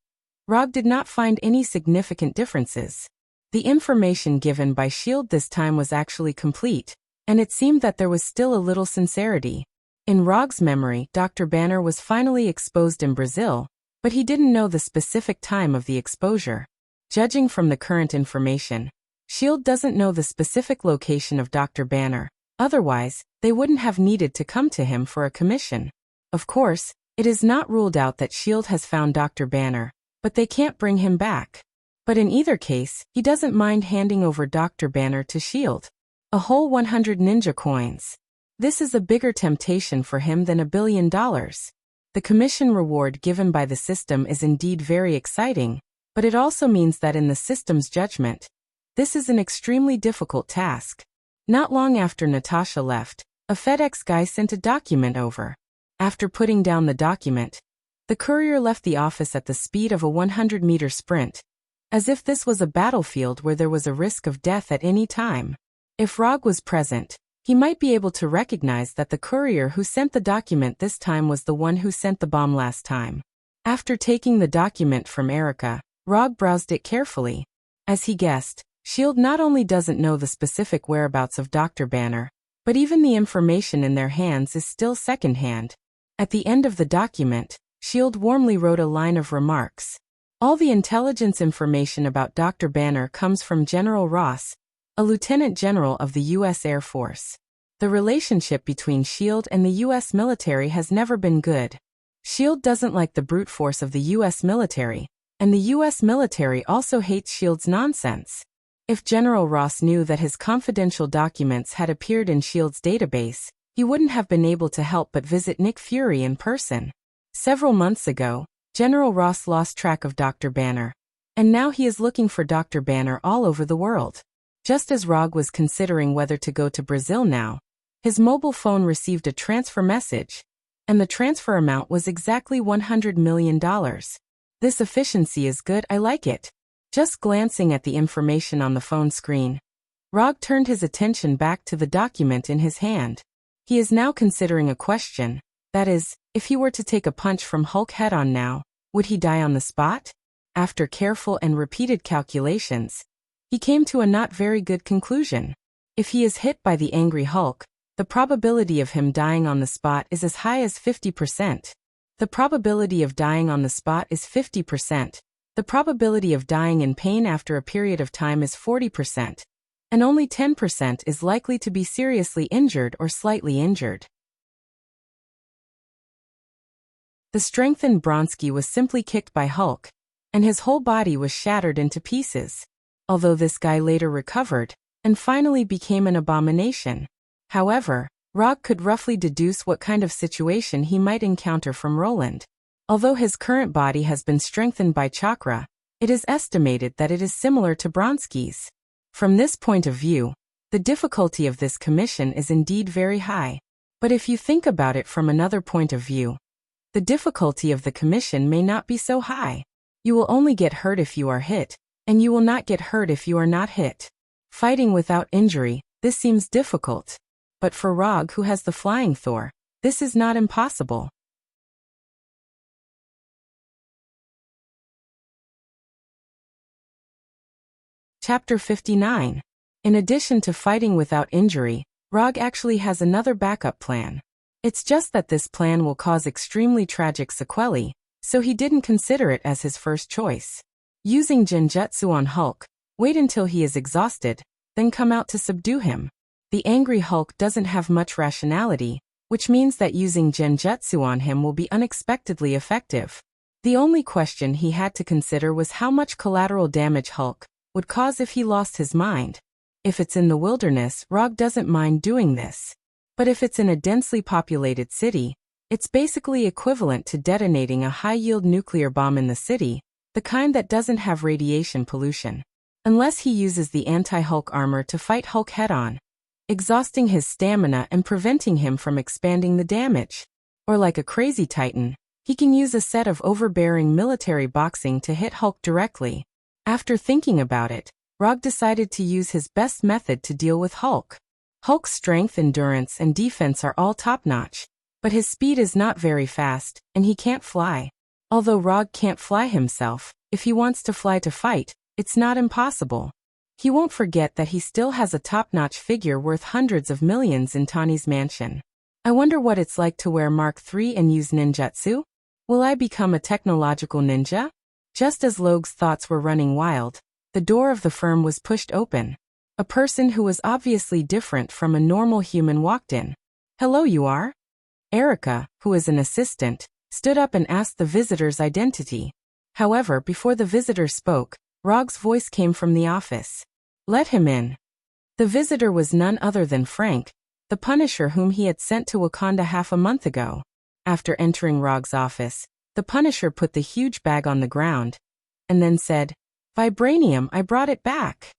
Speaker 1: Rog did not find any significant differences. The information given by S.H.I.E.L.D. this time was actually complete, and it seemed that there was still a little sincerity. In Rog's memory, Dr. Banner was finally exposed in Brazil, but he didn't know the specific time of the exposure. Judging from the current information, S.H.I.E.L.D. doesn't know the specific location of Dr. Banner. Otherwise, they wouldn't have needed to come to him for a commission. Of course, it is not ruled out that S.H.I.E.L.D. has found Dr. Banner, but they can't bring him back. But in either case, he doesn't mind handing over Dr. Banner to S.H.I.E.L.D. A whole 100 ninja coins. This is a bigger temptation for him than $1 billion. The commission reward given by the system is indeed very exciting, but it also means that in the system's judgment, this is an extremely difficult task. Not long after Natasha left, a FedEx guy sent a document over. After putting down the document, the courier left the office at the speed of a 100-meter sprint, as if this was a battlefield where there was a risk of death at any time. If Rog was present, he might be able to recognize that the courier who sent the document this time was the one who sent the bomb last time. After taking the document from Erica, Rog browsed it carefully. As he guessed, S.H.I.E.L.D. not only doesn't know the specific whereabouts of Dr. Banner, but even the information in their hands is still secondhand. At the end of the document, S.H.I.E.L.D. warmly wrote a line of remarks. All the intelligence information about Dr. Banner comes from General Ross, a lieutenant general of the U.S. Air Force. The relationship between S.H.I.E.L.D. and the U.S. military has never been good. S.H.I.E.L.D. doesn't like the brute force of the U.S. military, and the U.S. military also hates S.H.I.E.L.D.'s nonsense. If General Ross knew that his confidential documents had appeared in S.H.I.E.L.D.'s database, he wouldn't have been able to help but visit Nick Fury in person. Several months ago, General Ross lost track of Dr. Banner, and now he is looking for Dr. Banner all over the world. Just as Rog was considering whether to go to Brazil now, his mobile phone received a transfer message, and the transfer amount was exactly $100 million. This efficiency is good, I like it. Just glancing at the information on the phone screen, Rog turned his attention back to the document in his hand. He is now considering a question, that is, if he were to take a punch from Hulk head-on now, would he die on the spot? After careful and repeated calculations, he came to a not very good conclusion. If he is hit by the angry Hulk, the probability of him dying on the spot is as high as 50%. The probability of dying on the spot is 50%. The probability of dying in pain after a period of time is 40%. and only 10% is likely to be seriously injured or slightly injured. The strengthened Bronski was simply kicked by Hulk, and his whole body was shattered into pieces. Although this guy later recovered, and finally became an abomination. However, Rog could roughly deduce what kind of situation he might encounter from Roland. Although his current body has been strengthened by chakra, it is estimated that it is similar to Bronski's. From this point of view, the difficulty of this commission is indeed very high. But if you think about it from another point of view, the difficulty of the commission may not be so high. You will only get hurt if you are hit, and you will not get hurt if you are not hit. Fighting without injury, this seems difficult. But for Rog, who has the flying Thor, this is not impossible. Chapter 59. In addition to fighting without injury, Rog actually has another backup plan. It's just that this plan will cause extremely tragic sequelae, so he didn't consider it as his first choice. Using Genjutsu on Hulk, wait until he is exhausted, then come out to subdue him. The angry Hulk doesn't have much rationality, which means that using Genjutsu on him will be unexpectedly effective. The only question he had to consider was how much collateral damage Hulk would cause if he lost his mind. If it's in the wilderness, Rog doesn't mind doing this. But if it's in a densely populated city, it's basically equivalent to detonating a high-yield nuclear bomb in the city, the kind that doesn't have radiation pollution. Unless he uses the anti-Hulk armor to fight Hulk head-on, exhausting his stamina and preventing him from expanding the damage. Or like a crazy titan, he can use a set of overbearing military boxing to hit Hulk directly. After thinking about it, Rog decided to use his best method to deal with Hulk. Hulk's strength, endurance, and defense are all top-notch, but his speed is not very fast, and he can't fly. Although Rog can't fly himself, if he wants to fly to fight, it's not impossible. He won't forget that he still has a top-notch figure worth hundreds of millions in Tani's mansion. I wonder what it's like to wear Mark III and use ninjutsu? Will I become a technological ninja? Just as Logue's thoughts were running wild, the door of the firm was pushed open. A person who was obviously different from a normal human walked in. "Hello, you are?" Erica, who is an assistant, stood up and asked the visitor's identity. However, before the visitor spoke, Rog's voice came from the office. "Let him in." The visitor was none other than Frank, the Punisher whom he had sent to Wakanda half a month ago. After entering Rog's office, the Punisher put the huge bag on the ground, and then said, "Vibranium, I brought it back."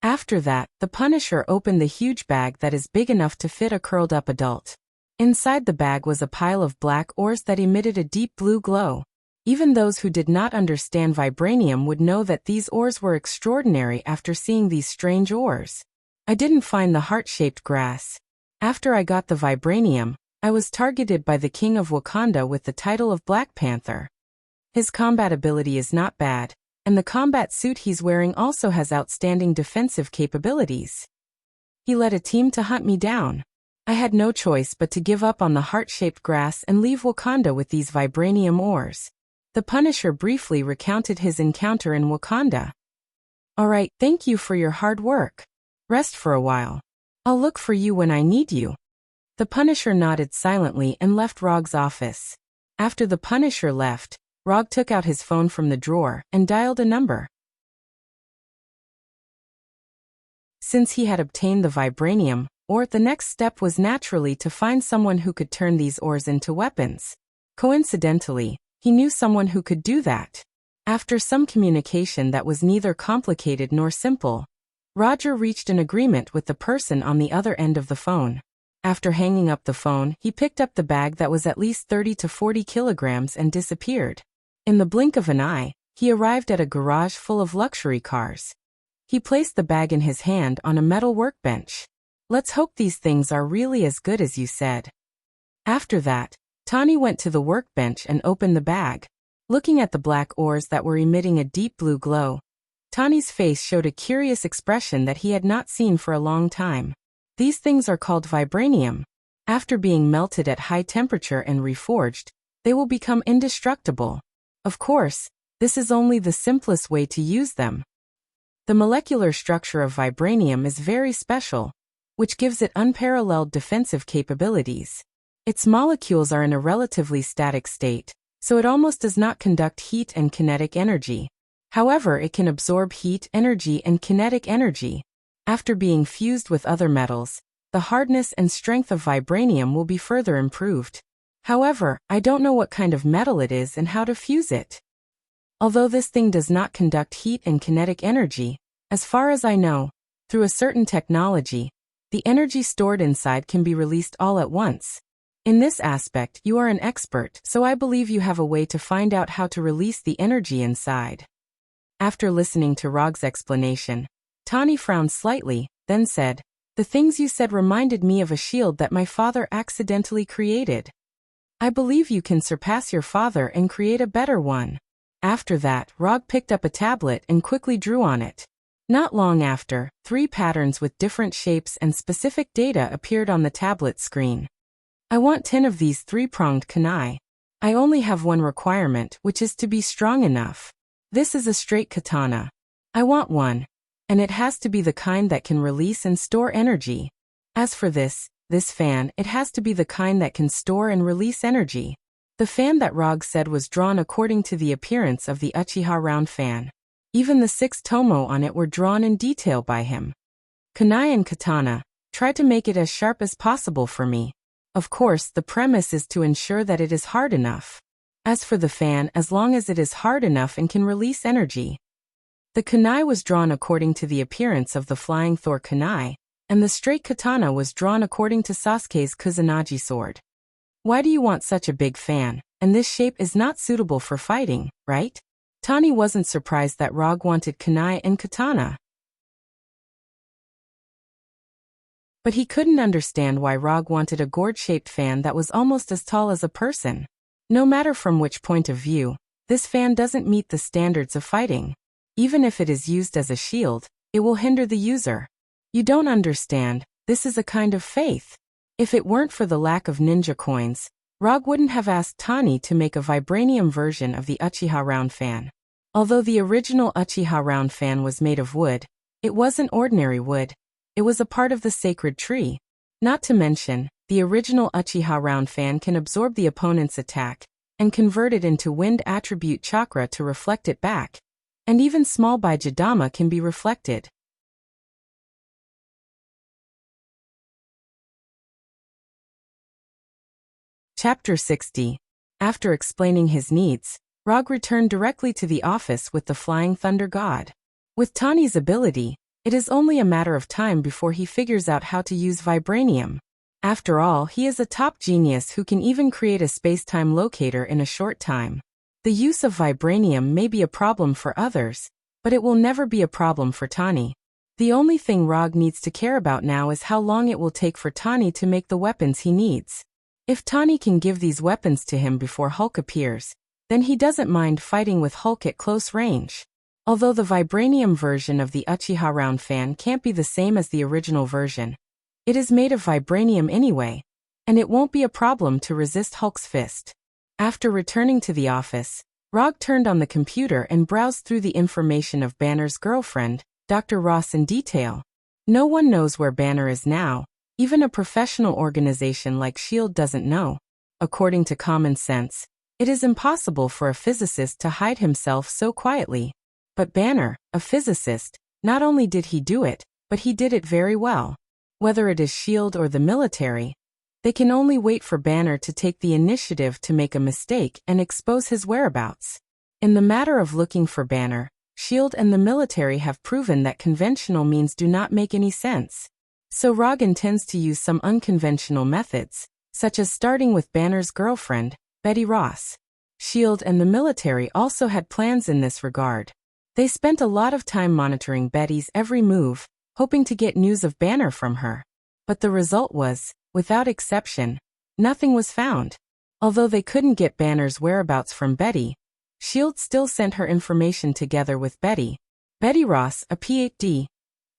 Speaker 1: After that, the Punisher opened the huge bag that is big enough to fit a curled-up adult. Inside the bag was a pile of black ores that emitted a deep blue glow. Even those who did not understand vibranium would know that these ores were extraordinary after seeing these strange ores. I didn't find the heart-shaped grass. After I got the vibranium, I was targeted by the King of Wakanda with the title of Black Panther. His combat ability is not bad, and the combat suit he's wearing also has outstanding defensive capabilities. He led a team to hunt me down. I had no choice but to give up on the heart-shaped grass and leave Wakanda with these vibranium ores. The Punisher briefly recounted his encounter in Wakanda. "All right, thank you for your hard work. Rest for a while. I'll look for you when I need you." The Punisher nodded silently and left Rog's office. After the Punisher left, Rog took out his phone from the drawer and dialed a number. Since he had obtained the vibranium, the next step was naturally to find someone who could turn these ores into weapons. Coincidentally, he knew someone who could do that. After some communication that was neither complicated nor simple, Roger reached an agreement with the person on the other end of the phone. After hanging up the phone, he picked up the bag that was at least 30 to 40 kilograms and disappeared. In the blink of an eye, he arrived at a garage full of luxury cars. He placed the bag in his hand on a metal workbench. "Let's hope these things are really as good as you said." After that, Tani went to the workbench and opened the bag. Looking at the black ores that were emitting a deep blue glow, Tani's face showed a curious expression that he had not seen for a long time. These things are called vibranium. After being melted at high temperature and reforged, they will become indestructible. Of course, this is only the simplest way to use them. The molecular structure of vibranium is very special, which gives it unparalleled defensive capabilities. Its molecules are in a relatively static state, so it almost does not conduct heat and kinetic energy. However, it can absorb heat, energy, and kinetic energy. After being fused with other metals, the hardness and strength of vibranium will be further improved. However, I don't know what kind of metal it is and how to fuse it. Although this thing does not conduct heat and kinetic energy, as far as I know, through a certain technology, the energy stored inside can be released all at once. In this aspect, you are an expert, so I believe you have a way to find out how to release the energy inside. After listening to Rog's explanation, Tani frowned slightly, then said, "The things you said reminded me of a shield that my father accidentally created. I believe you can surpass your father and create a better one." After that, Rog picked up a tablet and quickly drew on it. Not long after, 3 patterns with different shapes and specific data appeared on the tablet screen. "I want 10 of these 3-pronged kunai. I only have one requirement, which is to be strong enough. This is a straight katana. I want one. And it has to be the kind that can release and store energy. As for this fan, it has to be the kind that can store and release energy." The fan that Rog said was drawn according to the appearance of the Uchiha round fan. Even the 6 tomo on it were drawn in detail by him. "Kunai and katana, try to make it as sharp as possible for me. Of course, the premise is to ensure that it is hard enough. As for the fan, as long as it is hard enough and can release energy." The kunai was drawn according to the appearance of the Flying Thor kunai, and the straight katana was drawn according to Sasuke's Kusanagi sword. "Why do you want such a big fan? And this shape is not suitable for fighting, right?" Tani wasn't surprised that Rog wanted kunai and katana. But he couldn't understand why Rog wanted a gourd-shaped fan that was almost as tall as a person. No matter from which point of view, this fan doesn't meet the standards of fighting. Even if it is used as a shield, it will hinder the user. "You don't understand, this is a kind of faith." If it weren't for the lack of ninja coins, Rog wouldn't have asked Tani to make a vibranium version of the Uchiha round fan. Although the original Uchiha round fan was made of wood, it wasn't ordinary wood. It was a part of the sacred tree. Not to mention, the original Uchiha round fan can absorb the opponent's attack and convert it into wind attribute chakra to reflect it back. And even small Bijadama can be reflected. Chapter 60. After explaining his needs, Rog returned directly to the office with the Flying Thunder God. With Tani's ability, it is only a matter of time before he figures out how to use vibranium. After all, he is a top genius who can even create a space-time locator in a short time. The use of vibranium may be a problem for others, but it will never be a problem for Tani. The only thing Rog needs to care about now is how long it will take for Tani to make the weapons he needs. If Tani can give these weapons to him before Hulk appears, then he doesn't mind fighting with Hulk at close range. Although the vibranium version of the Uchiha round fan can't be the same as the original version, it is made of vibranium anyway, and it won't be a problem to resist Hulk's fist. After returning to the office, Rog turned on the computer and browsed through the information of Banner's girlfriend, Dr. Ross, in detail. No one knows where Banner is now. Even a professional organization like S.H.I.E.L.D. doesn't know. According to common sense, it is impossible for a physicist to hide himself so quietly. But Banner, a physicist, not only did he do it, but he did it very well. Whether it is S.H.I.E.L.D. or the military, they can only wait for Banner to take the initiative to make a mistake and expose his whereabouts. In the matter of looking for Banner, S.H.I.E.L.D. and the military have proven that conventional means do not make any sense. So Rog intends to use some unconventional methods, such as starting with Banner's girlfriend, Betty Ross. S.H.I.E.L.D. and the military also had plans in this regard. They spent a lot of time monitoring Betty's every move, hoping to get news of Banner from her. But the result was, without exception, nothing was found. Although they couldn't get Banner's whereabouts from Betty, S.H.I.E.L.D. still sent her information together with Betty. Betty Ross, a Ph.D.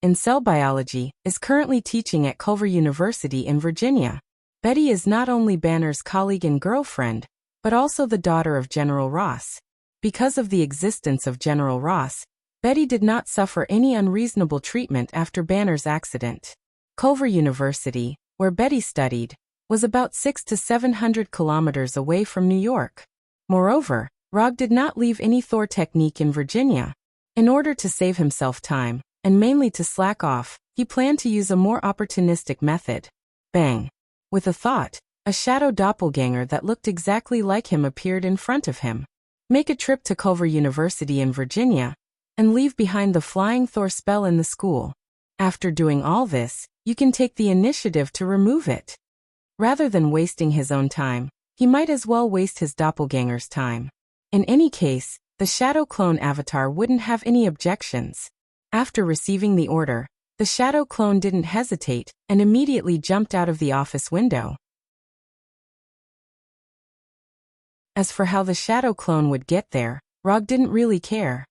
Speaker 1: in cell biology, is currently teaching at Culver University in Virginia. Betty is not only Banner's colleague and girlfriend, but also the daughter of General Ross. Because of the existence of General Ross, Betty did not suffer any unreasonable treatment after Banner's accident. Culver University, where Betty studied, was about 600 to 700 kilometers away from New York. Moreover, Rog did not leave any Thor technique in Virginia. In order to save himself time, and mainly to slack off, he planned to use a more opportunistic method. Bang! With a thought, a shadow doppelganger that looked exactly like him appeared in front of him. Make a trip to Culver University in Virginia, and leave behind the flying Thor spell in the school. After doing all this, you can take the initiative to remove it. Rather than wasting his own time, he might as well waste his doppelganger's time. In any case, the shadow clone avatar wouldn't have any objections. After receiving the order, the shadow clone didn't hesitate and immediately jumped out of the office window. As for how the shadow clone would get there, Rog didn't really care.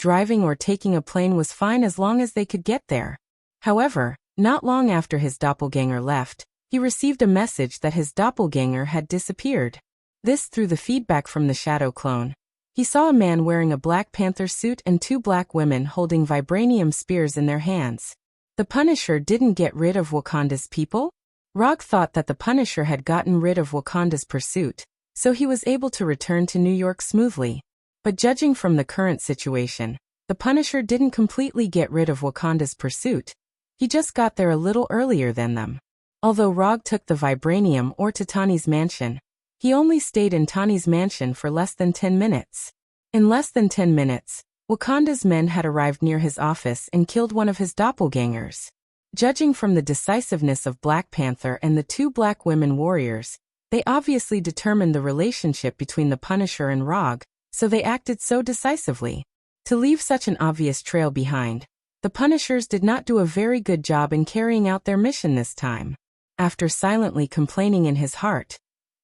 Speaker 1: Driving or taking a plane was fine as long as they could get there. However, not long after his doppelganger left, he received a message that his doppelganger had disappeared. This through the feedback from the shadow clone. He saw a man wearing a Black Panther suit and two black women holding vibranium spears in their hands. The Punisher didn't get rid of Wakanda's people? Rog thought that the Punisher had gotten rid of Wakanda's pursuit, so he was able to return to New York smoothly. But judging from the current situation, the Punisher didn't completely get rid of Wakanda's pursuit. He just got there a little earlier than them. Although Rog took the vibranium ore to Tani's mansion, he only stayed in Tani's mansion for less than 10 minutes. In less than 10 minutes, Wakanda's men had arrived near his office and killed one of his doppelgangers. Judging from the decisiveness of Black Panther and the two black women warriors, they obviously determined the relationship between the Punisher and Rog, so they acted so decisively. To leave such an obvious trail behind, the Punishers did not do a very good job in carrying out their mission this time. After silently complaining in his heart,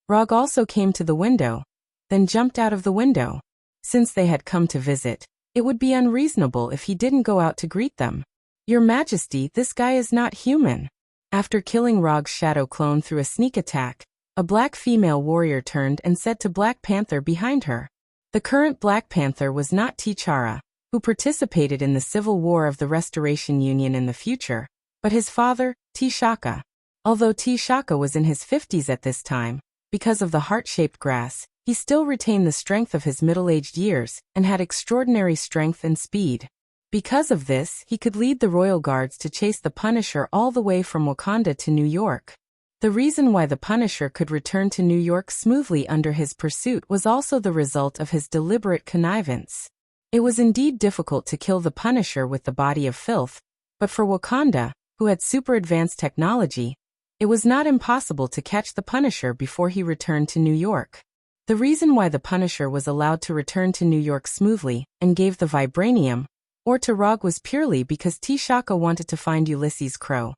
Speaker 1: Rog also came to the window, then jumped out of the window. Since they had come to visit, it would be unreasonable if he didn't go out to greet them. Your Majesty, this guy is not human. After killing Rog's shadow clone through a sneak attack, a black female warrior turned and said to Black Panther behind her. The current Black Panther was not T'Challa, who participated in the Civil War of the Restoration Union in the future, but his father, T'Chaka. Although T'Chaka was in his 50s at this time, because of the heart-shaped grass, he still retained the strength of his middle-aged years and had extraordinary strength and speed. Because of this, he could lead the royal guards to chase the Punisher all the way from Wakanda to New York. The reason why the Punisher could return to New York smoothly under his pursuit was also the result of his deliberate connivance. It was indeed difficult to kill the Punisher with the body of filth, but for Wakanda, who had super-advanced technology, it was not impossible to catch the Punisher before he returned to New York. The reason why the Punisher was allowed to return to New York smoothly and gave the vibranium ore to Rog was purely because T'Chaka wanted to find Ulysses Crow,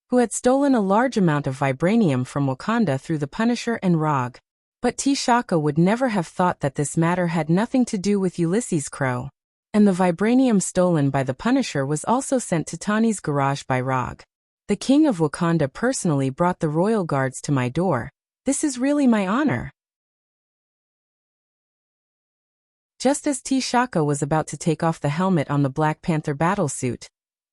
Speaker 1: who had stolen a large amount of vibranium from Wakanda through the Punisher and Rog. But T'Chaka would never have thought that this matter had nothing to do with Ulysses Crow. And the vibranium stolen by the Punisher was also sent to Tani's garage by Rog. The King of Wakanda personally brought the royal guards to my door. This is really my honor. Just as T'Chaka was about to take off the helmet on the Black Panther battlesuit,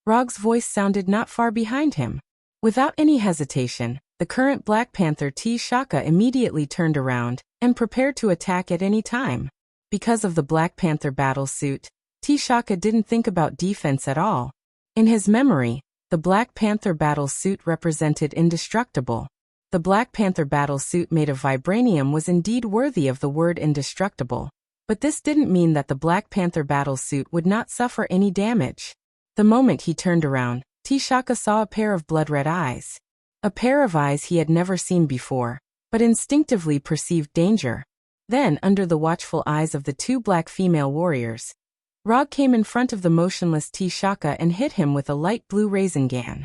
Speaker 1: Rog's voice sounded not far behind him. Without any hesitation, the current Black Panther T'Chaka immediately turned around and prepared to attack at any time. Because of the Black Panther battlesuit, T'Chaka didn't think about defense at all. In his memory, the Black Panther battlesuit represented indestructible. The Black Panther battlesuit made of vibranium was indeed worthy of the word indestructible. But this didn't mean that the Black Panther battlesuit would not suffer any damage. The moment he turned around, T'Chaka saw a pair of blood-red eyes. A pair of eyes he had never seen before, but instinctively perceived danger. Then, under the watchful eyes of the two black female warriors, Rog came in front of the motionless T'Chaka and hit him with a light blue Rasengan.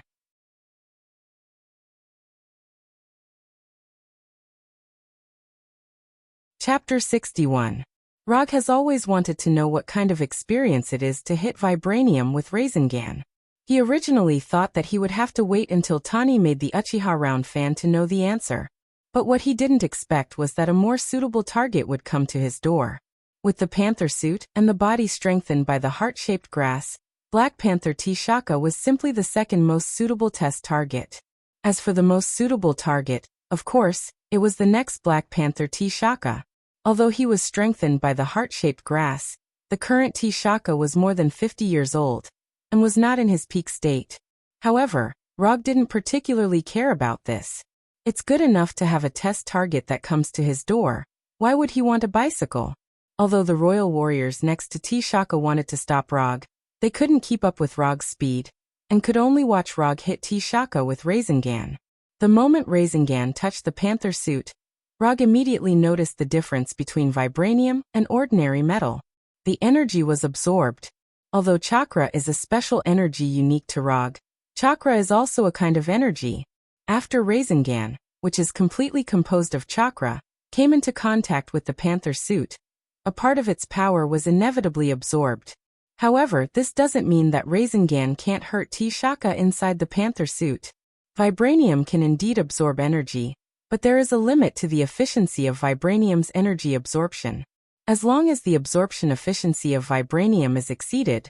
Speaker 1: Chapter 61. Rog has always wanted to know what kind of experience it is to hit vibranium with Rasengan. He originally thought that he would have to wait until Tani made the Uchiha round fan to know the answer. But what he didn't expect was that a more suitable target would come to his door. With the panther suit and the body strengthened by the heart-shaped grass, Black Panther T'Chaka was simply the second most suitable test target. As for the most suitable target, of course, it was the next Black Panther T'Chaka. Although he was strengthened by the heart-shaped grass, the current T'Chaka was more than 50 years old, and was not in his peak state. However, Rog didn't particularly care about this. It's good enough to have a test target that comes to his door. Why would he want a bicycle? Although the royal warriors next to T'Chaka wanted to stop Rog, they couldn't keep up with Rog's speed, and could only watch Rog hit T'Chaka with Rasengan. The moment Rasengan touched the panther suit, Rog immediately noticed the difference between vibranium and ordinary metal. The energy was absorbed. Although chakra is a special energy unique to Rog, chakra is also a kind of energy. After Rasengan, which is completely composed of chakra, came into contact with the panther suit, a part of its power was inevitably absorbed. However, this doesn't mean that Rasengan can't hurt T'Chaka inside the panther suit. Vibranium can indeed absorb energy, but there is a limit to the efficiency of vibranium's energy absorption. As long as the absorption efficiency of vibranium is exceeded,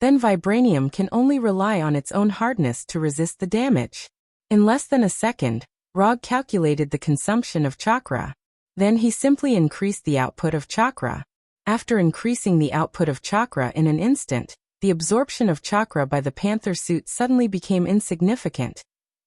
Speaker 1: then vibranium can only rely on its own hardness to resist the damage. In less than a second, Rog calculated the consumption of chakra. Then he simply increased the output of chakra. After increasing the output of chakra in an instant, the absorption of chakra by the panther suit suddenly became insignificant,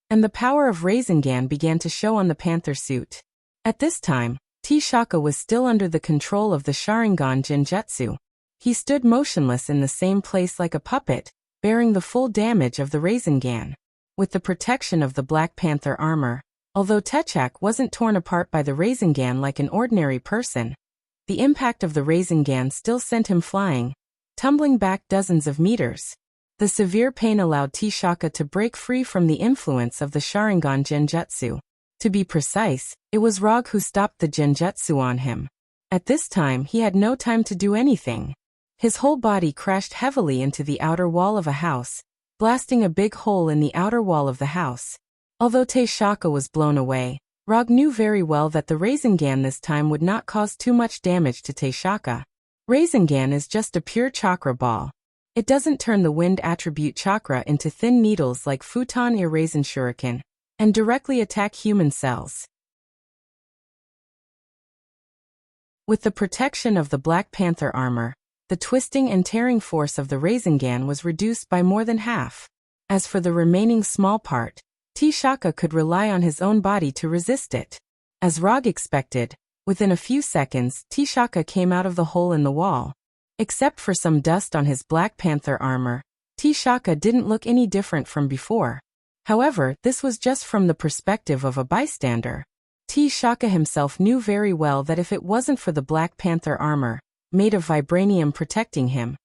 Speaker 1: and the power of Rasengan began to show on the panther suit. At this time, T'Chaka was still under the control of the Sharingan Genjutsu. He stood motionless in the same place like a puppet, bearing the full damage of the Rasengan. With the protection of the Black Panther armor, although T'Chaka wasn't torn apart by the Rasengan like an ordinary person, the impact of the Rasengan still sent him flying, tumbling back dozens of meters. The severe pain allowed T'Chaka to break free from the influence of the Sharingan Genjutsu. To be precise, it was Rog who stopped the Genjutsu on him. At this time he had no time to do anything. His whole body crashed heavily into the outer wall of a house, blasting a big hole in the outer wall of the house. Although T'Chaka was blown away, Rog knew very well that the Rasengan this time would not cause too much damage to T'Chaka. Rasengan is just a pure chakra ball. It doesn't turn the wind attribute chakra into thin needles like Futon Erasen Shuriken, and directly attack human cells. With the protection of the Black Panther armor, the twisting and tearing force of the Rasengan was reduced by more than half. As for the remaining small part, T'Chaka could rely on his own body to resist it. As Rog expected, within a few seconds T'Chaka came out of the hole in the wall. Except for some dust on his Black Panther armor, T'Chaka didn't look any different from before. However, this was just from the perspective of a bystander. T'Chaka himself knew very well that if it wasn't for the Black Panther armor, made of vibranium protecting him,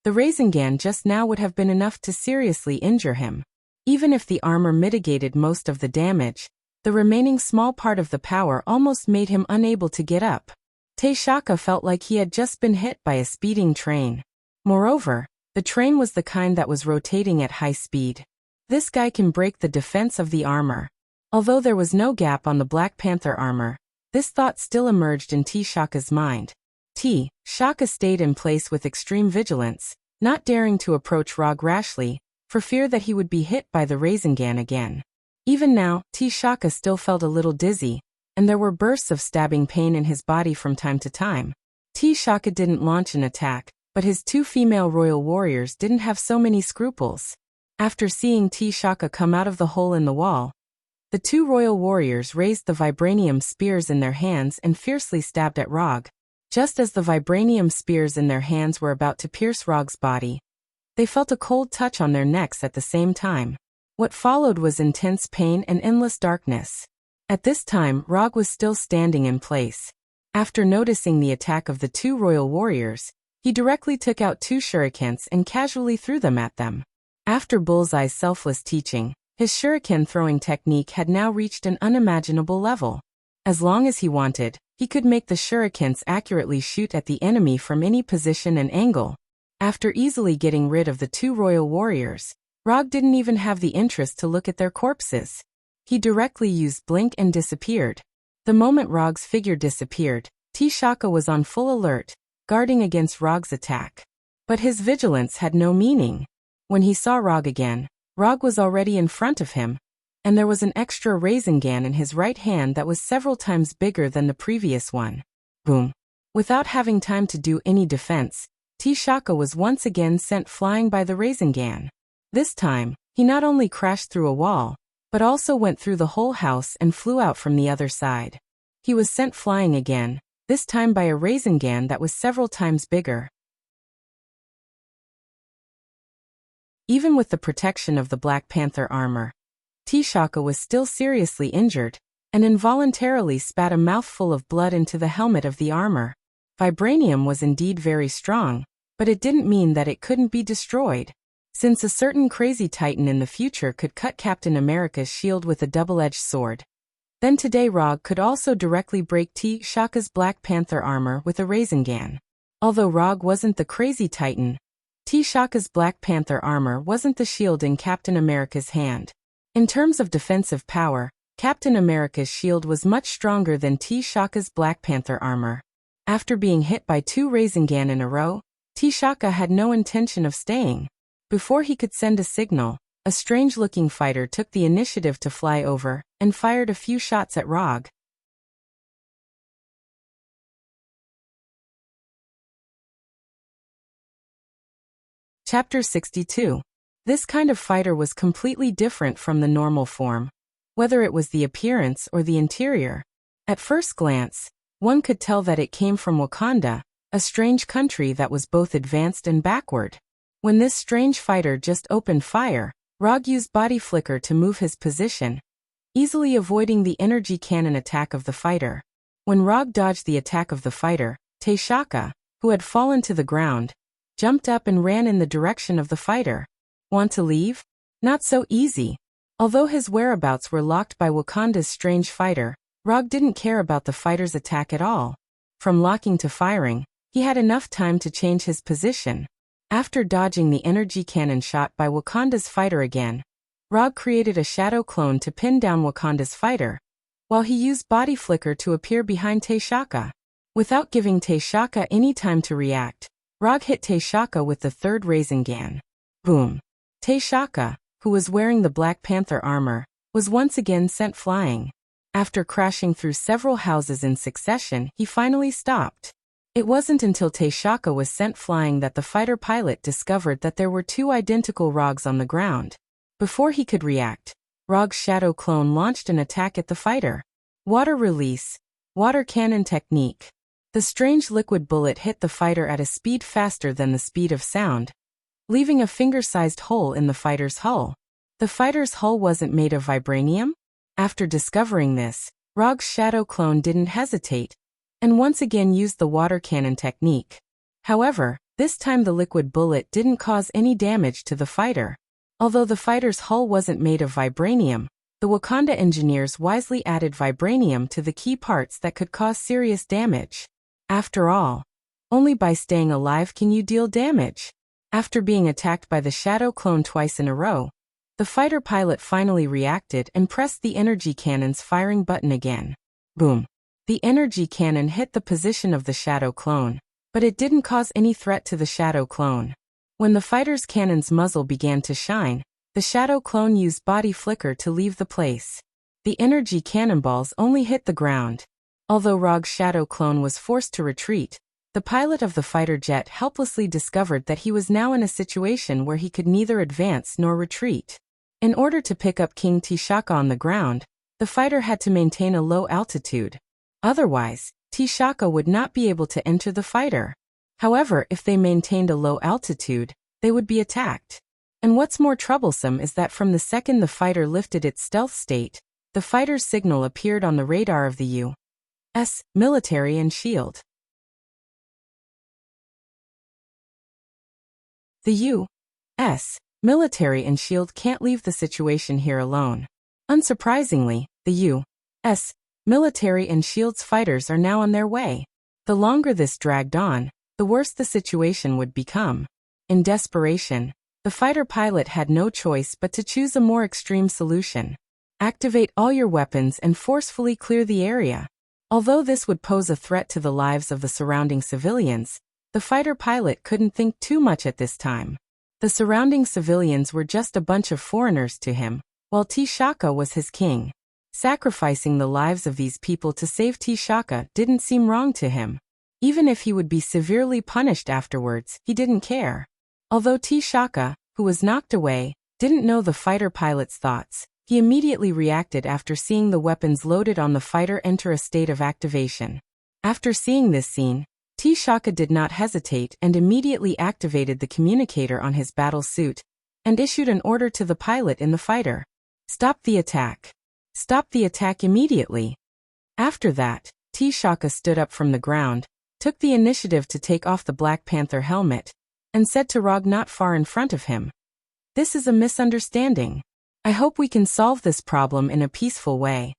Speaker 1: the Rasengan just now would have been enough to seriously injure him. Even if the armor mitigated most of the damage, the remaining small part of the power almost made him unable to get up. T'Chaka felt like he had just been hit by a speeding train. Moreover, the train was the kind that was rotating at high speed. This guy can break the defense of the armor. Although there was no gap on the Black Panther armor, this thought still emerged in T'Chaka's mind. T'Chaka stayed in place with extreme vigilance, not daring to approach Rog rashly, for fear that he would be hit by the Rasengan again. Even now, T'Chaka still felt a little dizzy, and there were bursts of stabbing pain in his body from time to time. T'Chaka didn't launch an attack, but his two female royal warriors didn't have so many scruples. After seeing T'Chaka come out of the hole in the wall, the two royal warriors raised the vibranium spears in their hands and fiercely stabbed at Rog. Just as the vibranium spears in their hands were about to pierce Rog's body, they felt a cold touch on their necks at the same time. What followed was intense pain and endless darkness. At this time, Rog was still standing in place. After noticing the attack of the two royal warriors, he directly took out two shurikens and casually threw them at them. After Bullseye's selfless teaching, his shuriken throwing technique had now reached an unimaginable level. As long as he wanted, he could make the shurikens accurately shoot at the enemy from any position and angle. After easily getting rid of the two royal warriors, Rog didn't even have the interest to look at their corpses. He directly used blink and disappeared. The moment Rog's figure disappeared, T'Chaka was on full alert. guarding against Rog's attack. But his vigilance had no meaning. When he saw Rog again, Rog was already in front of him, and there was an extra Rasengan in his right hand that was several times bigger than the previous one. Boom. Without having time to do any defense, T-Shaka was once again sent flying by the Rasengan. This time, he not only crashed through a wall, but also went through the whole house and flew out from the other side. He was sent flying again, this time by a Rasengan that was several times bigger. Even with the protection of the Black Panther armor, T-Shaka was still seriously injured, and involuntarily spat a mouthful of blood into the helmet of the armor. Vibranium was indeed very strong, but it didn't mean that it couldn't be destroyed. Since a certain crazy titan in the future could cut Captain America's shield with a double-edged sword, then today Rog could also directly break T-Shaka's Black Panther armor with a Rasengan. Although Rog wasn't the crazy titan, T-Shaka's Black Panther armor wasn't the shield in Captain America's hand. In terms of defensive power, Captain America's shield was much stronger than T-Shaka's Black Panther armor. After being hit by 2 Rasengan in a row, T-Shaka had no intention of staying. Before he could send a signal, a strange-looking fighter took the initiative to fly over and fired a few shots at Rog. Chapter 62. This kind of fighter was completely different from the normal form, whether it was the appearance or the interior. At first glance, one could tell that it came from Wakanda, a strange country that was both advanced and backward. When this strange fighter just opened fire, Rog used body flicker to move his position, easily avoiding the energy cannon attack of the fighter. When Rog dodged the attack of the fighter, T-Shaka, who had fallen to the ground, jumped up and ran in the direction of the fighter. Want to leave? Not so easy. Although his whereabouts were locked by Wakanda's strange fighter, Rog didn't care about the fighter's attack at all. From locking to firing, he had enough time to change his position. After dodging the energy cannon shot by Wakanda's fighter again, Rog created a shadow clone to pin down Wakanda's fighter, while he used body flicker to appear behind T-Shaka. Without giving T-Shaka any time to react, Rog hit T-Shaka with the 3rd Rasengan. Boom. T-Shaka, who was wearing the Black Panther armor, was once again sent flying. After crashing through several houses in succession, he finally stopped. It wasn't until T-Shaka was sent flying that the fighter pilot discovered that there were 2 identical Rogs on the ground. Before he could react, Rog's shadow clone launched an attack at the fighter. Water release, water cannon technique. The strange liquid bullet hit the fighter at a speed faster than the speed of sound, leaving a finger-sized hole in the fighter's hull. The fighter's hull wasn't made of vibranium? After discovering this, Rog's shadow clone didn't hesitate, and once again used the water cannon technique. However, this time the liquid bullet didn't cause any damage to the fighter. Although the fighter's hull wasn't made of vibranium, the Wakanda engineers wisely added vibranium to the key parts that could cause serious damage. After all, only by staying alive can you deal damage. After being attacked by the shadow clone twice in a row, the fighter pilot finally reacted and pressed the energy cannon's firing button again. Boom. The energy cannon hit the position of the shadow clone, but it didn't cause any threat to the shadow clone. When the fighter's cannon's muzzle began to shine, the shadow clone used body flicker to leave the place. The energy cannonballs only hit the ground. Although Rog's shadow clone was forced to retreat, the pilot of the fighter jet helplessly discovered that he was now in a situation where he could neither advance nor retreat. In order to pick up King T-Shaka on the ground, the fighter had to maintain a low altitude. Otherwise, T-Shaka would not be able to enter the fighter. However, if they maintained a low altitude, they would be attacked. And what's more troublesome is that from the second the fighter lifted its stealth state, the fighter's signal appeared on the radar of the U.S. military and shield. The U.S. military and shield can't leave the situation here alone. Unsurprisingly, the U.S. military and shield's fighters are now on their way. The longer this dragged on, the worse the situation would become. In desperation, the fighter pilot had no choice but to choose a more extreme solution. Activate all your weapons and forcefully clear the area. Although this would pose a threat to the lives of the surrounding civilians, The fighter pilot couldn't think too much at this time. The surrounding civilians were just a bunch of foreigners to him, while T'Chaka was his king. Sacrificing the lives of these people to save T'Chaka didn't seem wrong to him. Even if he would be severely punished afterwards, he didn't care. Although T'Chaka, who was knocked away, didn't know the fighter pilot's thoughts, he immediately reacted after seeing the weapons loaded on the fighter enter a state of activation. After seeing this scene, T'Chaka did not hesitate and immediately activated the communicator on his battle suit and issued an order to the pilot in the fighter. Stop the attack. Stop the attack immediately. After that, T'Chaka stood up from the ground, took the initiative to take off the Black Panther helmet, and said to Rog not far in front of him, "This is a misunderstanding. I hope we can solve this problem in a peaceful way."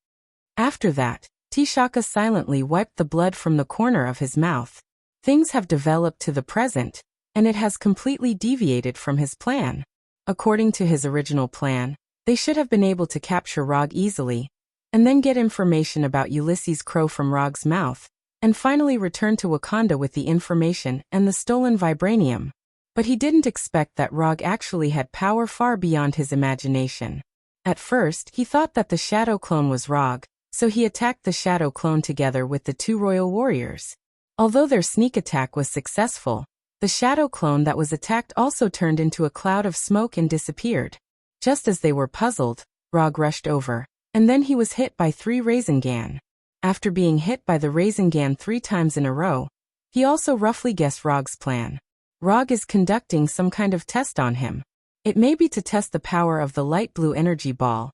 Speaker 1: After that, T'Chaka silently wiped the blood from the corner of his mouth. Things have developed to the present, and it has completely deviated from his plan. According to his original plan, they should have been able to capture Rog easily, and then get information about Ulysses' crow from Rog's mouth, and finally return to Wakanda with the information and the stolen vibranium. But he didn't expect that Rog actually had power far beyond his imagination. At first, he thought that the shadow clone was Rog, so he attacked the shadow clone together with the two royal warriors. Although their sneak attack was successful, the shadow clone that was attacked also turned into a cloud of smoke and disappeared. Just as they were puzzled, Rog rushed over, and then he was hit by 3 Rasengan. After being hit by the Rasengan 3 times in a row, he also roughly guessed Rog's plan. Rog is conducting some kind of test on him. It may be to test the power of the light blue energy ball,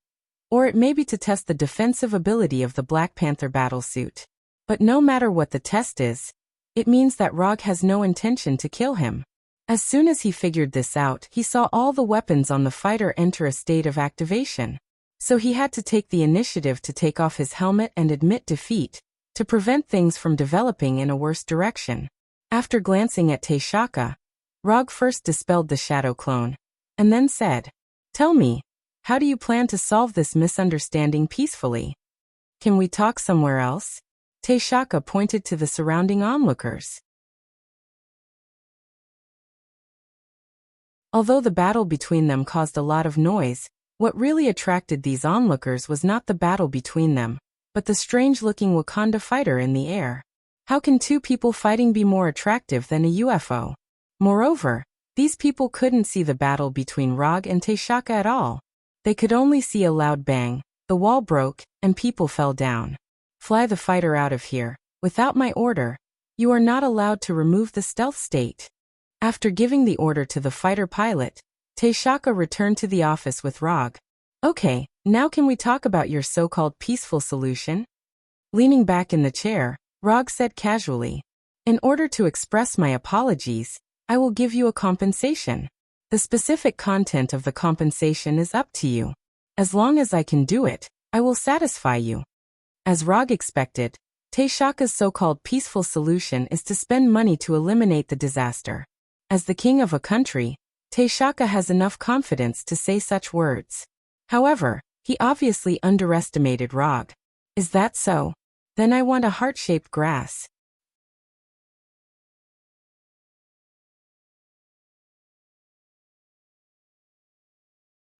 Speaker 1: or it may be to test the defensive ability of the Black Panther battlesuit. But no matter what the test is, it means that Rog has no intention to kill him. As soon as he figured this out, he saw all the weapons on the fighter enter a state of activation. So he had to take the initiative to take off his helmet and admit defeat, to prevent things from developing in a worse direction. After glancing at T'Chaka, Rog first dispelled the shadow clone, and then said, "Tell me, how do you plan to solve this misunderstanding peacefully? Can we talk somewhere else?" T'Chaka pointed to the surrounding onlookers. Although the battle between them caused a lot of noise, what really attracted these onlookers was not the battle between them, but the strange-looking Wakanda fighter in the air. How can 2 people fighting be more attractive than a UFO? Moreover, these people couldn't see the battle between Rog and T'Chaka at all. They could only see a loud bang, the wall broke, and people fell down. "Fly the fighter out of here. Without my order, you are not allowed to remove the stealth state." After giving the order to the fighter pilot, T'Chaka returned to the office with Rog. "Okay, now can we talk about your so-called peaceful solution?" Leaning back in the chair, Rog said casually, "In order to express my apologies, I will give you a compensation. The specific content of the compensation is up to you. As long as I can do it, I will satisfy you." As Rog expected, T'Chaka's so-called peaceful solution is to spend money to eliminate the disaster. As the king of a country, T'Chaka has enough confidence to say such words. However, he obviously underestimated Rog. "Is that so? Then I want a heart-shaped grass."